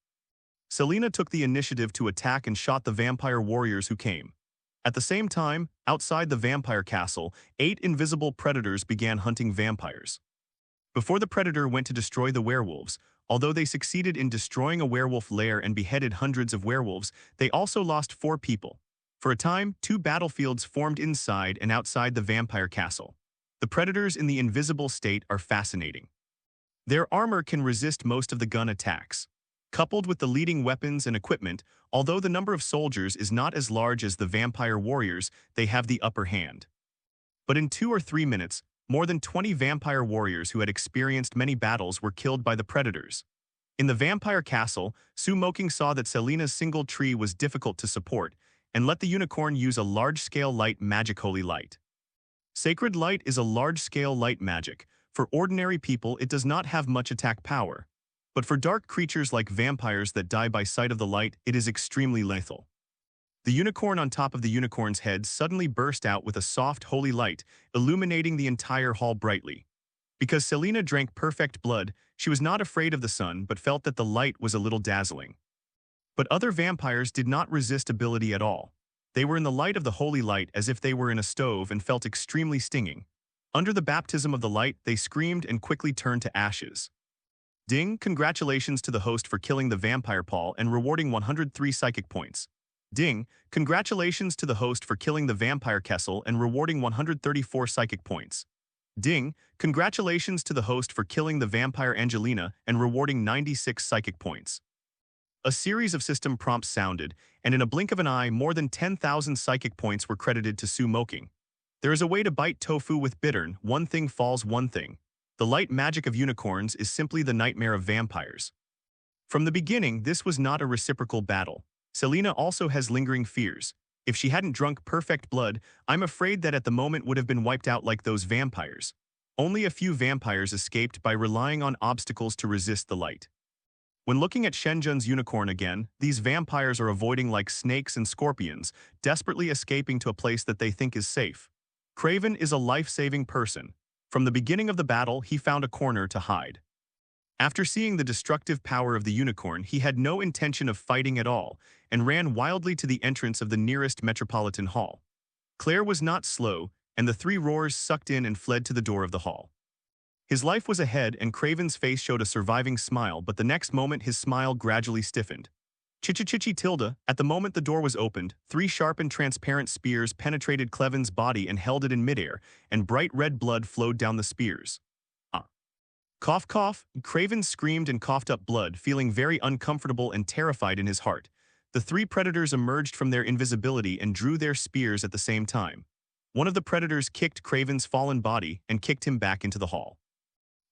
Selena took the initiative to attack and shot the vampire warriors who came. At the same time, outside the vampire castle, 8 invisible predators began hunting vampires. Before the predator went to destroy the werewolves, although they succeeded in destroying a werewolf lair and beheaded hundreds of werewolves, they also lost 4 people. For a time, two battlefields formed inside and outside the vampire castle. The predators in the invisible state are fascinating. Their armor can resist most of the gun attacks. Coupled with the leading weapons and equipment, although the number of soldiers is not as large as the vampire warriors, they have the upper hand. But in 2 or 3 minutes, more than 20 vampire warriors who had experienced many battles were killed by the predators. In the vampire castle, Moqing saw that Selina's single tree was difficult to support, and let the unicorn use a large-scale light magic holy light. Sacred light is a large-scale light magic. For ordinary people, it does not have much attack power. But for dark creatures like vampires that die by sight of the light, it is extremely lethal. The unicorn on top of the unicorn's head suddenly burst out with a soft holy light, illuminating the entire hall brightly. Because Selina drank perfect blood, she was not afraid of the sun but felt that the light was a little dazzling. But other vampires did not resist ability at all. They were in the light of the holy light as if they were in a stove and felt extremely stinging. Under the baptism of the light, they screamed and quickly turned to ashes. Ding, congratulations to the host for killing the vampire Paul and rewarding 103 psychic points. Ding, congratulations to the host for killing the vampire Kessel and rewarding 134 psychic points. Ding, congratulations to the host for killing the vampire Angelina and rewarding 96 psychic points. A series of system prompts sounded, and in a blink of an eye, more than 10,000 psychic points were credited to Moqing. There is a way to bite tofu with bittern, one thing falls one thing. The light magic of unicorns is simply the nightmare of vampires. From the beginning, this was not a reciprocal battle. Selina also has lingering fears. If she hadn't drunk perfect blood, I'm afraid that at the moment would have been wiped out like those vampires. Only a few vampires escaped by relying on obstacles to resist the light. When looking at Shenzhen's unicorn again, these vampires are avoiding like snakes and scorpions, desperately escaping to a place that they think is safe. Craven is a life-saving person. From the beginning of the battle, he found a corner to hide. After seeing the destructive power of the unicorn, he had no intention of fighting at all, and ran wildly to the entrance of the nearest metropolitan hall. Claire was not slow, and the three roars sucked in and fled to the door of the hall. His life was ahead, and Craven's face showed a surviving smile, but the next moment his smile gradually stiffened. Chichi tilde, at the moment the door was opened, 3 sharp and transparent spears penetrated Cleven's body and held it in midair, and bright red blood flowed down the spears. Cough cough, Craven screamed and coughed up blood, feeling very uncomfortable and terrified in his heart. The 3 predators emerged from their invisibility and drew their spears at the same time. One of the predators kicked Craven's fallen body and kicked him back into the hall.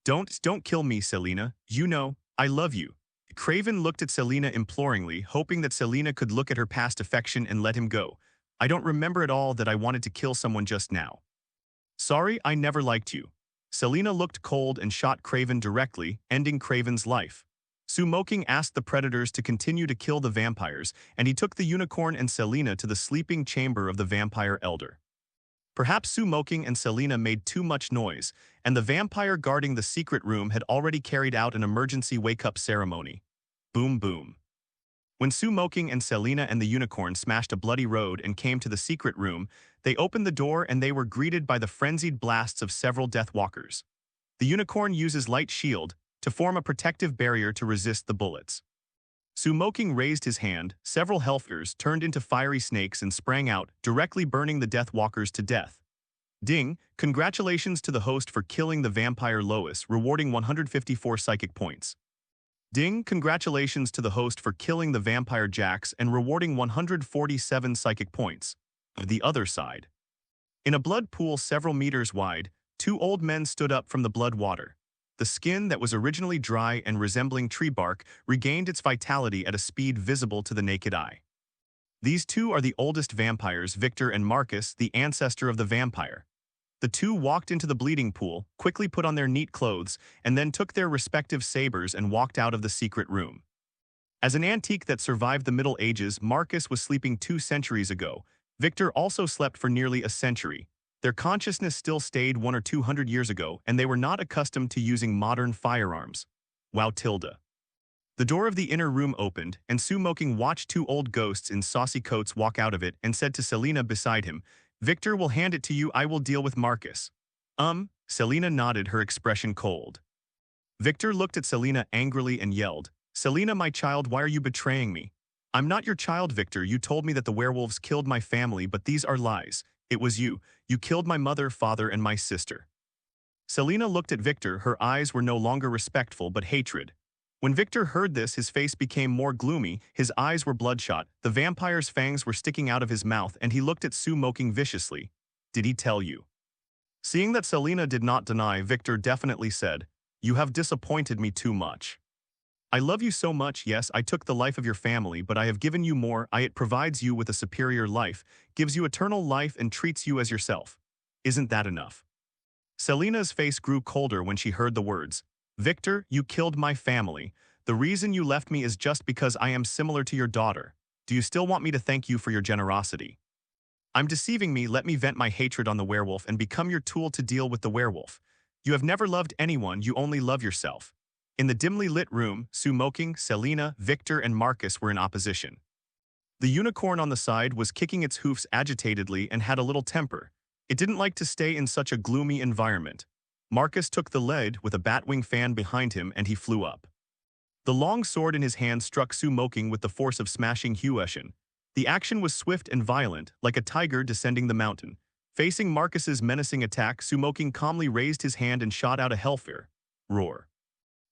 Don't kill me, Selina. You know, I love you. Craven looked at Selina imploringly, hoping that Selina could look at her past affection and let him go. I don't remember at all that I wanted to kill someone just now. Sorry, I never liked you. Selina looked cold and shot Craven directly, ending Craven's life. Moqing asked the predators to continue to kill the vampires, and he took the unicorn and Selina to the sleeping chamber of the vampire elder. Perhaps Moqing and Selina made too much noise, and the vampire guarding the secret room had already carried out an emergency wake-up ceremony. Boom boom. When Moqing and Selina and the unicorn smashed a bloody road and came to the secret room, they opened the door and they were greeted by the frenzied blasts of several deathwalkers. The unicorn uses light shield to form a protective barrier to resist the bullets. Moqing raised his hand, several Hellfires turned into fiery snakes and sprang out, directly burning the deathwalkers to death. Ding, congratulations to the host for killing the vampire Lois, rewarding 154 psychic points. Ding, congratulations to the host for killing the vampire Jax and rewarding 147 psychic points. The other side. In a blood pool several meters wide, 2 old men stood up from the blood water. The skin that was originally dry and resembling tree bark regained its vitality at a speed visible to the naked eye. These 2 are the oldest vampires, Victor and Marcus, the ancestor of the vampire. The 2 walked into the bleeding pool, quickly put on their neat clothes, and then took their respective sabers and walked out of the secret room. As an antique that survived the Middle Ages, Marcus was sleeping 2 centuries ago. Victor also slept for nearly a century. Their consciousness still stayed 100 or 200 years ago, and they were not accustomed to using modern firearms. Wow tilde. The door of the inner room opened, and Moqing watched 2 old ghosts in saucy coats walk out of it and said to Selina beside him, Victor will hand it to you, I will deal with Marcus. Selina nodded, her expression cold. Victor looked at Selina angrily and yelled, Selina, my child, why are you betraying me? I'm not your child, Victor. You told me that the werewolves killed my family, but these are lies. It was you. You killed my mother, father, and my sister. Selena looked at Victor. Her eyes were no longer respectful but hatred. When Victor heard this, his face became more gloomy, his eyes were bloodshot, the vampire's fangs were sticking out of his mouth, and he looked at Sue Moqing viciously. Did he tell you? Seeing that Selena did not deny, Victor definitely said, You have disappointed me too much. I love you so much. Yes, I took the life of your family, but I have given you more. It provides you with a superior life, gives you eternal life, and treats you as yourself. Isn't that enough? Selena's face grew colder when she heard the words. Victor, you killed my family. The reason you left me is just because I am similar to your daughter. Do you still want me to thank you for your generosity? I'm deceiving me. Let me vent my hatred on the werewolf and become your tool to deal with the werewolf. You have never loved anyone, you only love yourself. In the dimly lit room, Sue Moqing, Selena, Victor, and Marcus were in opposition. The unicorn on the side was kicking its hoofs agitatedly and had a little temper. It didn't like to stay in such a gloomy environment. Marcus took the lead with a batwing fan behind him and he flew up. The long sword in his hand struck Sue Moqing with the force of smashing Hueshin. The action was swift and violent, like a tiger descending the mountain. Facing Marcus's menacing attack, Sue Moqing calmly raised his hand and shot out a Hellfire. Roar.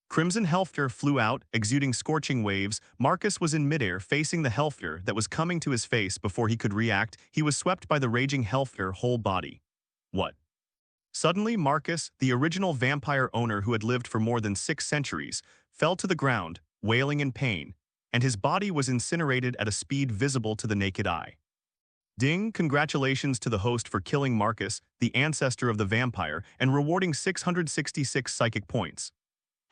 Crimson Hellfire flew out, exuding scorching waves. Marcus was in midair facing the Hellfire that was coming to his face. Before he could react, he was swept by the raging Hellfire whole body. What? Suddenly, Marcus, the original vampire owner who had lived for more than 6 centuries, fell to the ground, wailing in pain, and his body was incinerated at a speed visible to the naked eye. Ding! Congratulations to the host for killing Marcus, the ancestor of the vampire, and rewarding 666 psychic points.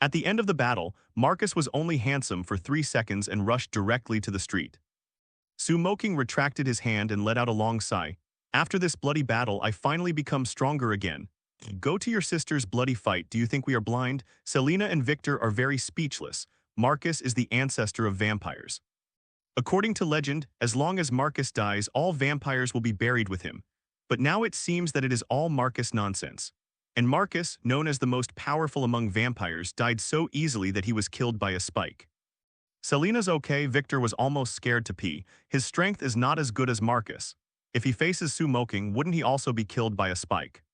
At the end of the battle, Marcus was only handsome for 3 seconds and rushed directly to the street. Sue Moqing retracted his hand and let out a long sigh. After this bloody battle, I finally become stronger again. Go to your sister's bloody fight. Do you think we are blind? Selena and Victor are very speechless. Marcus is the ancestor of vampires. According to legend, as long as Marcus dies, all vampires will be buried with him. But now it seems that it is all Marcus nonsense. And Marcus, known as the most powerful among vampires, died so easily that he was killed by a spike. Selena's okay. Victor was almost scared to pee. His strength is not as good as Marcus. If he faces Sue Moqing, wouldn't he also be killed by a spike?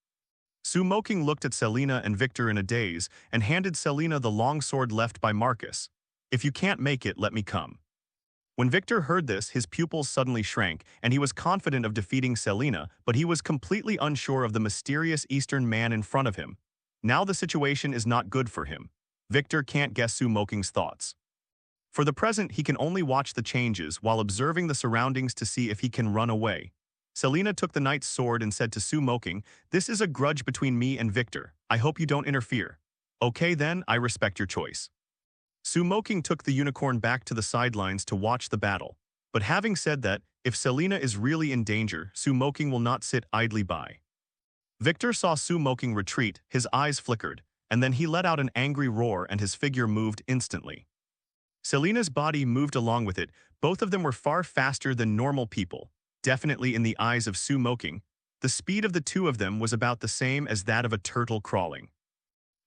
Sue Moqing looked at Selena and Victor in a daze and handed Selena the long sword left by Marcus. If you can't make it, let me come. When Victor heard this, his pupils suddenly shrank, and he was confident of defeating Selena, but he was completely unsure of the mysterious Eastern man in front of him. Now the situation is not good for him. Victor can't guess Sue Moqing's thoughts. For the present, he can only watch the changes while observing the surroundings to see if he can run away. Selena took the knight's sword and said to Sue Moqing, This is a grudge between me and Victor. I hope you don't interfere. Okay then, I respect your choice. Sue Moqing took the unicorn back to the sidelines to watch the battle. But having said that, if Selena is really in danger, Sue Moqing will not sit idly by. Victor saw Sue Moqing retreat, his eyes flickered, and then he let out an angry roar and his figure moved instantly. Selena's body moved along with it. Both of them were far faster than normal people. Definitely in the eyes of Sue Moqing, the speed of the two of them was about the same as that of a turtle crawling.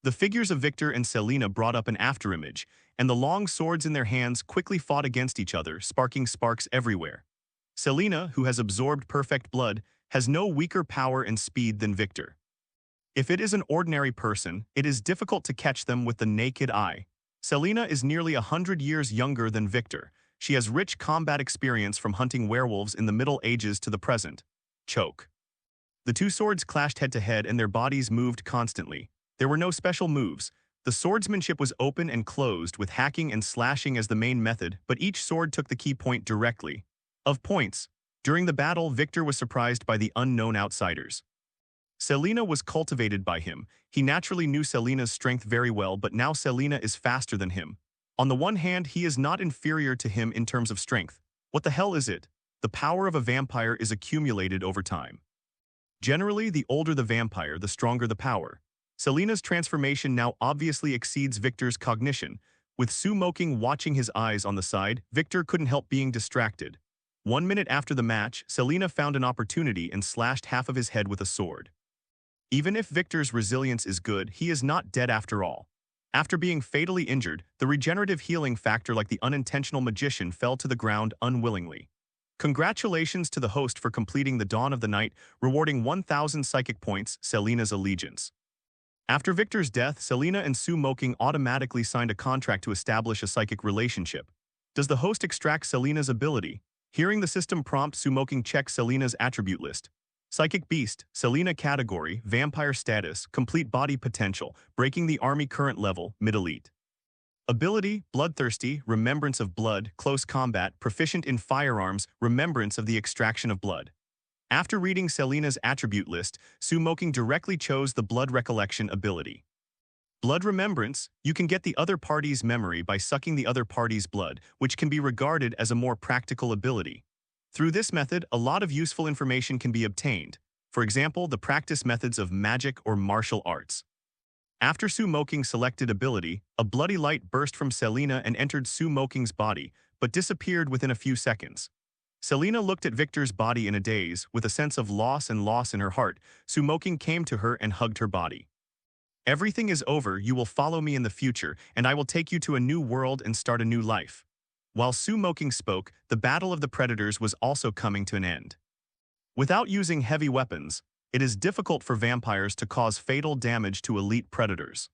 The figures of Victor and Selena brought up an afterimage, and the long swords in their hands quickly fought against each other, sparking sparks everywhere. Selena, who has absorbed perfect blood, has no weaker power and speed than Victor. If it is an ordinary person, it is difficult to catch them with the naked eye. Selena is nearly 100 years younger than Victor. She has rich combat experience from hunting werewolves in the Middle Ages to the present. Choke. The two swords clashed head-to-head and their bodies moved constantly. There were no special moves. The swordsmanship was open and closed with hacking and slashing as the main method, but each sword took the key point directly. Of points, during the battle, Victor was surprised by the unknown outsiders. Selena was cultivated by him. He naturally knew Selena's strength very well, but now Selena is faster than him. On the one hand, he is not inferior to him in terms of strength. What the hell is it? The power of a vampire is accumulated over time. Generally, the older the vampire, the stronger the power. Selena's transformation now obviously exceeds Victor's cognition. With Sue Moqing watching his eyes on the side, Victor couldn't help being distracted. 1 minute after the match, Selena found an opportunity and slashed half of his head with a sword. Even if Victor's resilience is good, he is not dead after all. After being fatally injured, the regenerative healing factor like the unintentional magician fell to the ground unwillingly. Congratulations to the host for completing the Dawn of the Night, rewarding 1,000 psychic points, Selina's allegiance. After Victor's death, Selina and Su Moqing automatically signed a contract to establish a psychic relationship. Does the host extract Selina's ability? Hearing the system prompt, Su Moqing checks Selina's attribute list. Psychic Beast, Selina category, Vampire status, complete body potential, breaking the army current level, mid-elite. Ability, Bloodthirsty, Remembrance of Blood, Close Combat, Proficient in Firearms, Remembrance of the Extraction of Blood. After reading Selina's attribute list, Su Moqing directly chose the Blood Recollection ability. Blood Remembrance, you can get the other party's memory by sucking the other party's blood, which can be regarded as a more practical ability. Through this method, a lot of useful information can be obtained. For example, the practice methods of magic or martial arts. After Su Moqing selected ability, a bloody light burst from Selina and entered Su Moqing's body, but disappeared within a few seconds. Selina looked at Victor's body in a daze, with a sense of loss in her heart. Su Moqing came to her and hugged her body. Everything is over, you will follow me in the future, and I will take you to a new world and start a new life. While Su Moqing spoke, the battle of the predators was also coming to an end. Without using heavy weapons, it is difficult for vampires to cause fatal damage to elite predators.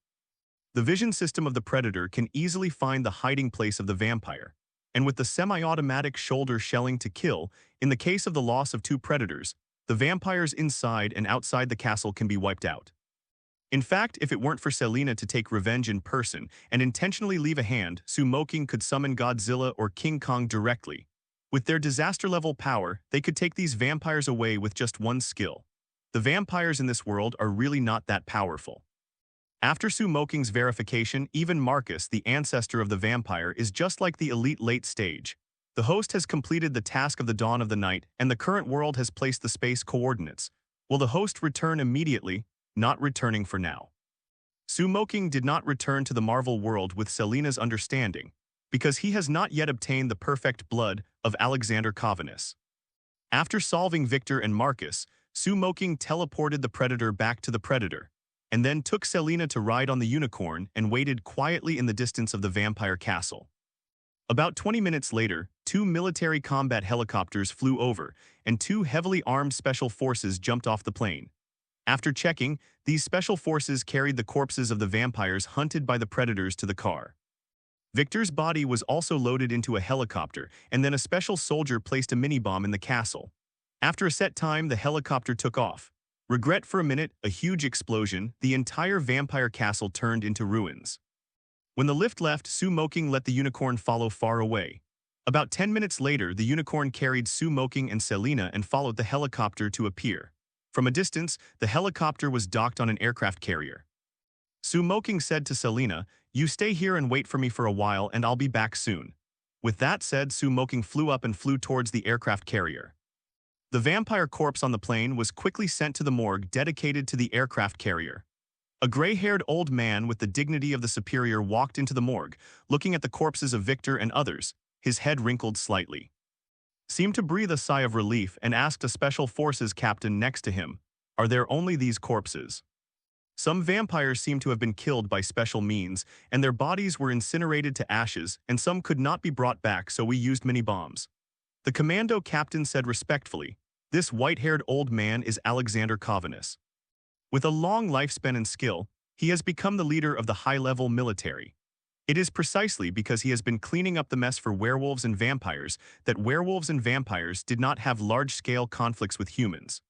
The vision system of the predator can easily find the hiding place of the vampire, and with the semi-automatic shoulder shelling to kill, in the case of the loss of two predators, the vampires inside and outside the castle can be wiped out. In fact, if it weren't for Selina to take revenge in person and intentionally leave a hand, Su Moqing could summon Godzilla or King Kong directly. With their disaster-level power, they could take these vampires away with just one skill. The vampires in this world are really not that powerful. After Su Moqing's verification, even Marcus, the ancestor of the vampire, is just like the elite late stage. The host has completed the task of the Dawn of the Night, and the current world has placed the space coordinates. Will the host return immediately? Not returning for now. Su Moqing did not return to the Marvel world with Selina's understanding, because he has not yet obtained the perfect blood of Alexander Covenus. After solving Victor and Marcus, Su Moqing teleported the predator back to the predator, and then took Selina to ride on the unicorn and waited quietly in the distance of the vampire castle. About 20 minutes later, 2 military combat helicopters flew over, and 2 heavily armed special forces jumped off the plane. After checking, these special forces carried the corpses of the vampires hunted by the predators to the car. Victor's body was also loaded into a helicopter, and then a special soldier placed a mini-bomb in the castle. After a set time, the helicopter took off. Regret for a minute, a huge explosion, the entire vampire castle turned into ruins. When the lift left, Su Moqing let the unicorn follow far away. About 10 minutes later, the unicorn carried Su Moqing and Selina and followed the helicopter to a pier. From a distance, the helicopter was docked on an aircraft carrier. Su Moqing said to Selina, "You stay here and wait for me for a while and I'll be back soon." With that said, Su Moqing flew up and flew towards the aircraft carrier. The vampire corpse on the plane was quickly sent to the morgue dedicated to the aircraft carrier. A gray-haired old man with the dignity of the superior walked into the morgue, looking at the corpses of Victor and others, his head wrinkled slightly. Seemed to breathe a sigh of relief and asked a special forces captain next to him, "Are there only these corpses?" Some vampires seem to have been killed by special means, and their bodies were incinerated to ashes, and some could not be brought back, so we used mini-bombs. The commando captain said respectfully, "This white-haired old man is Alexander Covenus. With a long lifespan and skill, he has become the leader of the high-level military. It is precisely because he has been cleaning up the mess for werewolves and vampires that werewolves and vampires did not have large-scale conflicts with humans."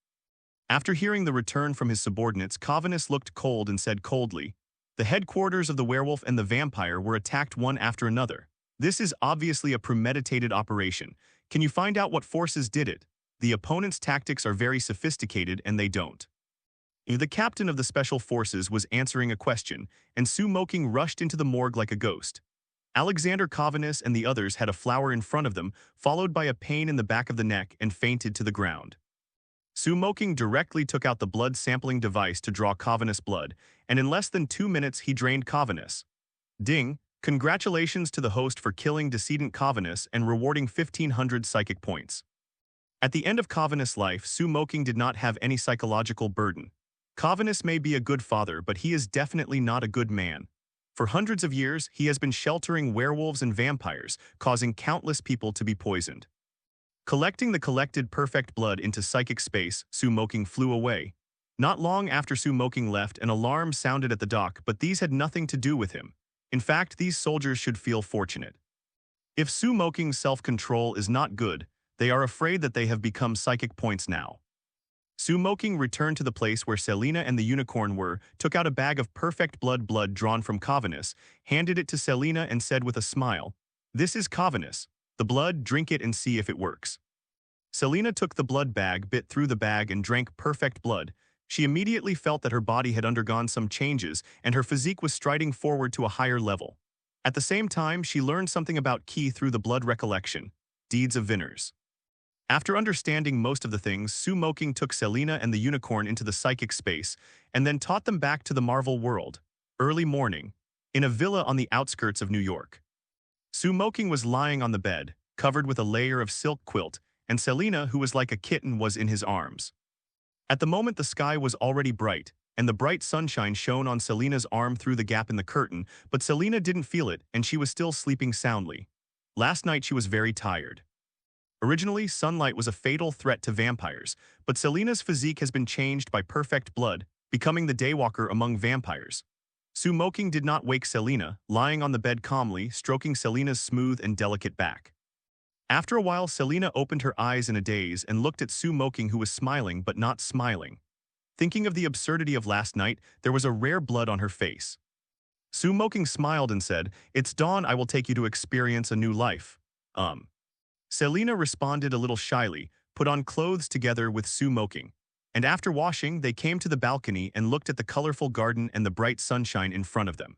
After hearing the return from his subordinates, Covenus looked cold and said coldly, "The headquarters of the werewolf and the vampire were attacked one after another. This is obviously a premeditated operation. Can you find out what forces did it? The opponent's tactics are very sophisticated and they don't." The captain of the special forces was answering a question, and Su Moqing rushed into the morgue like a ghost. Alexander Covenus and the others had a flower in front of them, followed by a pain in the back of the neck, and fainted to the ground. Su Moqing directly took out the blood sampling device to draw Covenus' blood, and in less than 2 minutes he drained Covenus. Ding! Congratulations to the host for killing decedent Covenus and rewarding 1,500 psychic points. At the end of Covenus' life, Su Moqing did not have any psychological burden. Covenus may be a good father, but he is definitely not a good man. For hundreds of years, he has been sheltering werewolves and vampires, causing countless people to be poisoned. Collecting the collected perfect blood into psychic space, Moqing flew away. Not long after Moqing left, an alarm sounded at the dock, but these had nothing to do with him. In fact, these soldiers should feel fortunate. If Moqing's self-control is not good, they are afraid that they have become psychic points now. Moqing returned to the place where Selena and the unicorn were, took out a bag of perfect blood drawn from Covanus, handed it to Selena and said with a smile, "This is Covanus. The blood, drink it and see if it works." Selena took the blood bag, bit through the bag and drank perfect blood. She immediately felt that her body had undergone some changes and her physique was striding forward to a higher level. At the same time, she learned something about Ki through the blood recollection, deeds of Vinners. After understanding most of the things, Moqing took Selena and the unicorn into the psychic space and then taught them back to the Marvel world. Early morning, in a villa on the outskirts of New York. Moqing was lying on the bed, covered with a layer of silk quilt, and Selena, who was like a kitten, was in his arms. At the moment the sky was already bright, and the bright sunshine shone on Selena's arm through the gap in the curtain, but Selena didn't feel it and she was still sleeping soundly. Last night she was very tired. Originally, sunlight was a fatal threat to vampires, but Selena's physique has been changed by perfect blood, becoming the daywalker among vampires. Moqing did not wake Selena, lying on the bed calmly, stroking Selena's smooth and delicate back. After a while, Selena opened her eyes in a daze and looked at Moqing, who was smiling but not smiling. Thinking of the absurdity of last night, there was a rare blood on her face. Moqing smiled and said, "It's dawn, I will take you to experience a new life." Selena responded a little shyly, put on clothes together with Moqing. And after washing, they came to the balcony and looked at the colorful garden and the bright sunshine in front of them.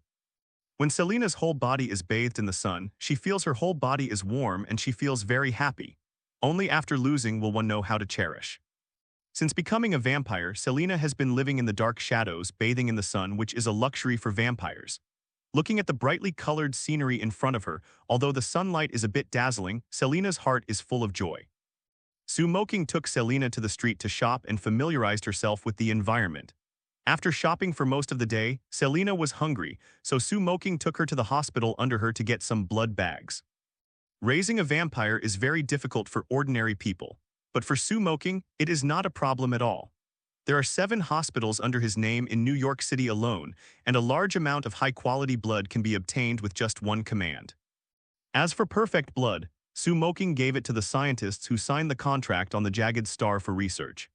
When Selena's whole body is bathed in the sun, she feels her whole body is warm and she feels very happy. Only after losing will one know how to cherish. Since becoming a vampire, Selena has been living in the dark shadows, bathing in the sun, which is a luxury for vampires. Looking at the brightly colored scenery in front of her, although the sunlight is a bit dazzling, Selena's heart is full of joy. Moqing took Selena to the street to shop and familiarized herself with the environment. After shopping for most of the day, Selena was hungry, so Moqing took her to the hospital under her to get some blood bags. Raising a vampire is very difficult for ordinary people, but for Moqing, it is not a problem at all. There are 7 hospitals under his name in New York City alone, and a large amount of high-quality blood can be obtained with just one command. As for perfect blood, Moqing gave it to the scientists who signed the contract on the jagged star for research.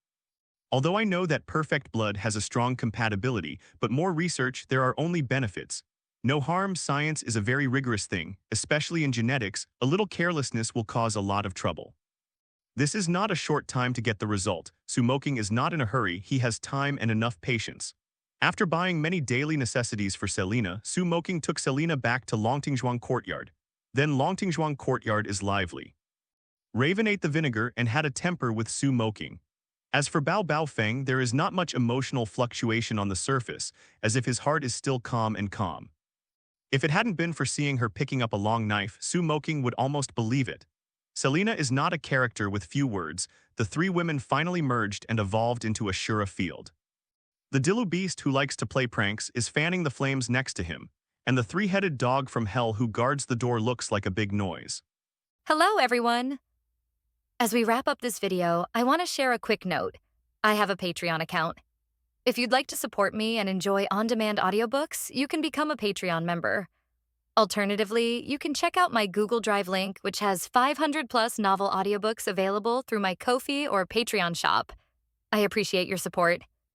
Although I know that perfect blood has a strong compatibility, but more research, there are only benefits. No harm. Science is a very rigorous thing, especially in genetics. A little carelessness will cause a lot of trouble. This is not a short time to get the result. Moqing is not in a hurry, he has time and enough patience. After buying many daily necessities for Selena, Moqing took Selena back to Longtingjuan Courtyard. Then Longtingjuan Courtyard is lively. Raven ate the vinegar and had a temper with Moqing. As for Bao Bao Feng, there is not much emotional fluctuation on the surface, as if his heart is still calm and calm. If it hadn't been for seeing her picking up a long knife, Moqing would almost believe it. Selena is not a character with few words. The 3 women finally merged and evolved into a Shura field. The Dilu beast who likes to play pranks is fanning the flames next to him, and the 3-headed dog from hell who guards the door looks like a big noise. Hello, everyone! As we wrap up this video, I want to share a quick note. I have a Patreon account. If you'd like to support me and enjoy on-demand audiobooks, you can become a Patreon member. Alternatively, you can check out my Google Drive link, which has 500+ novel audiobooks available through my Ko-fi or Patreon shop. I appreciate your support.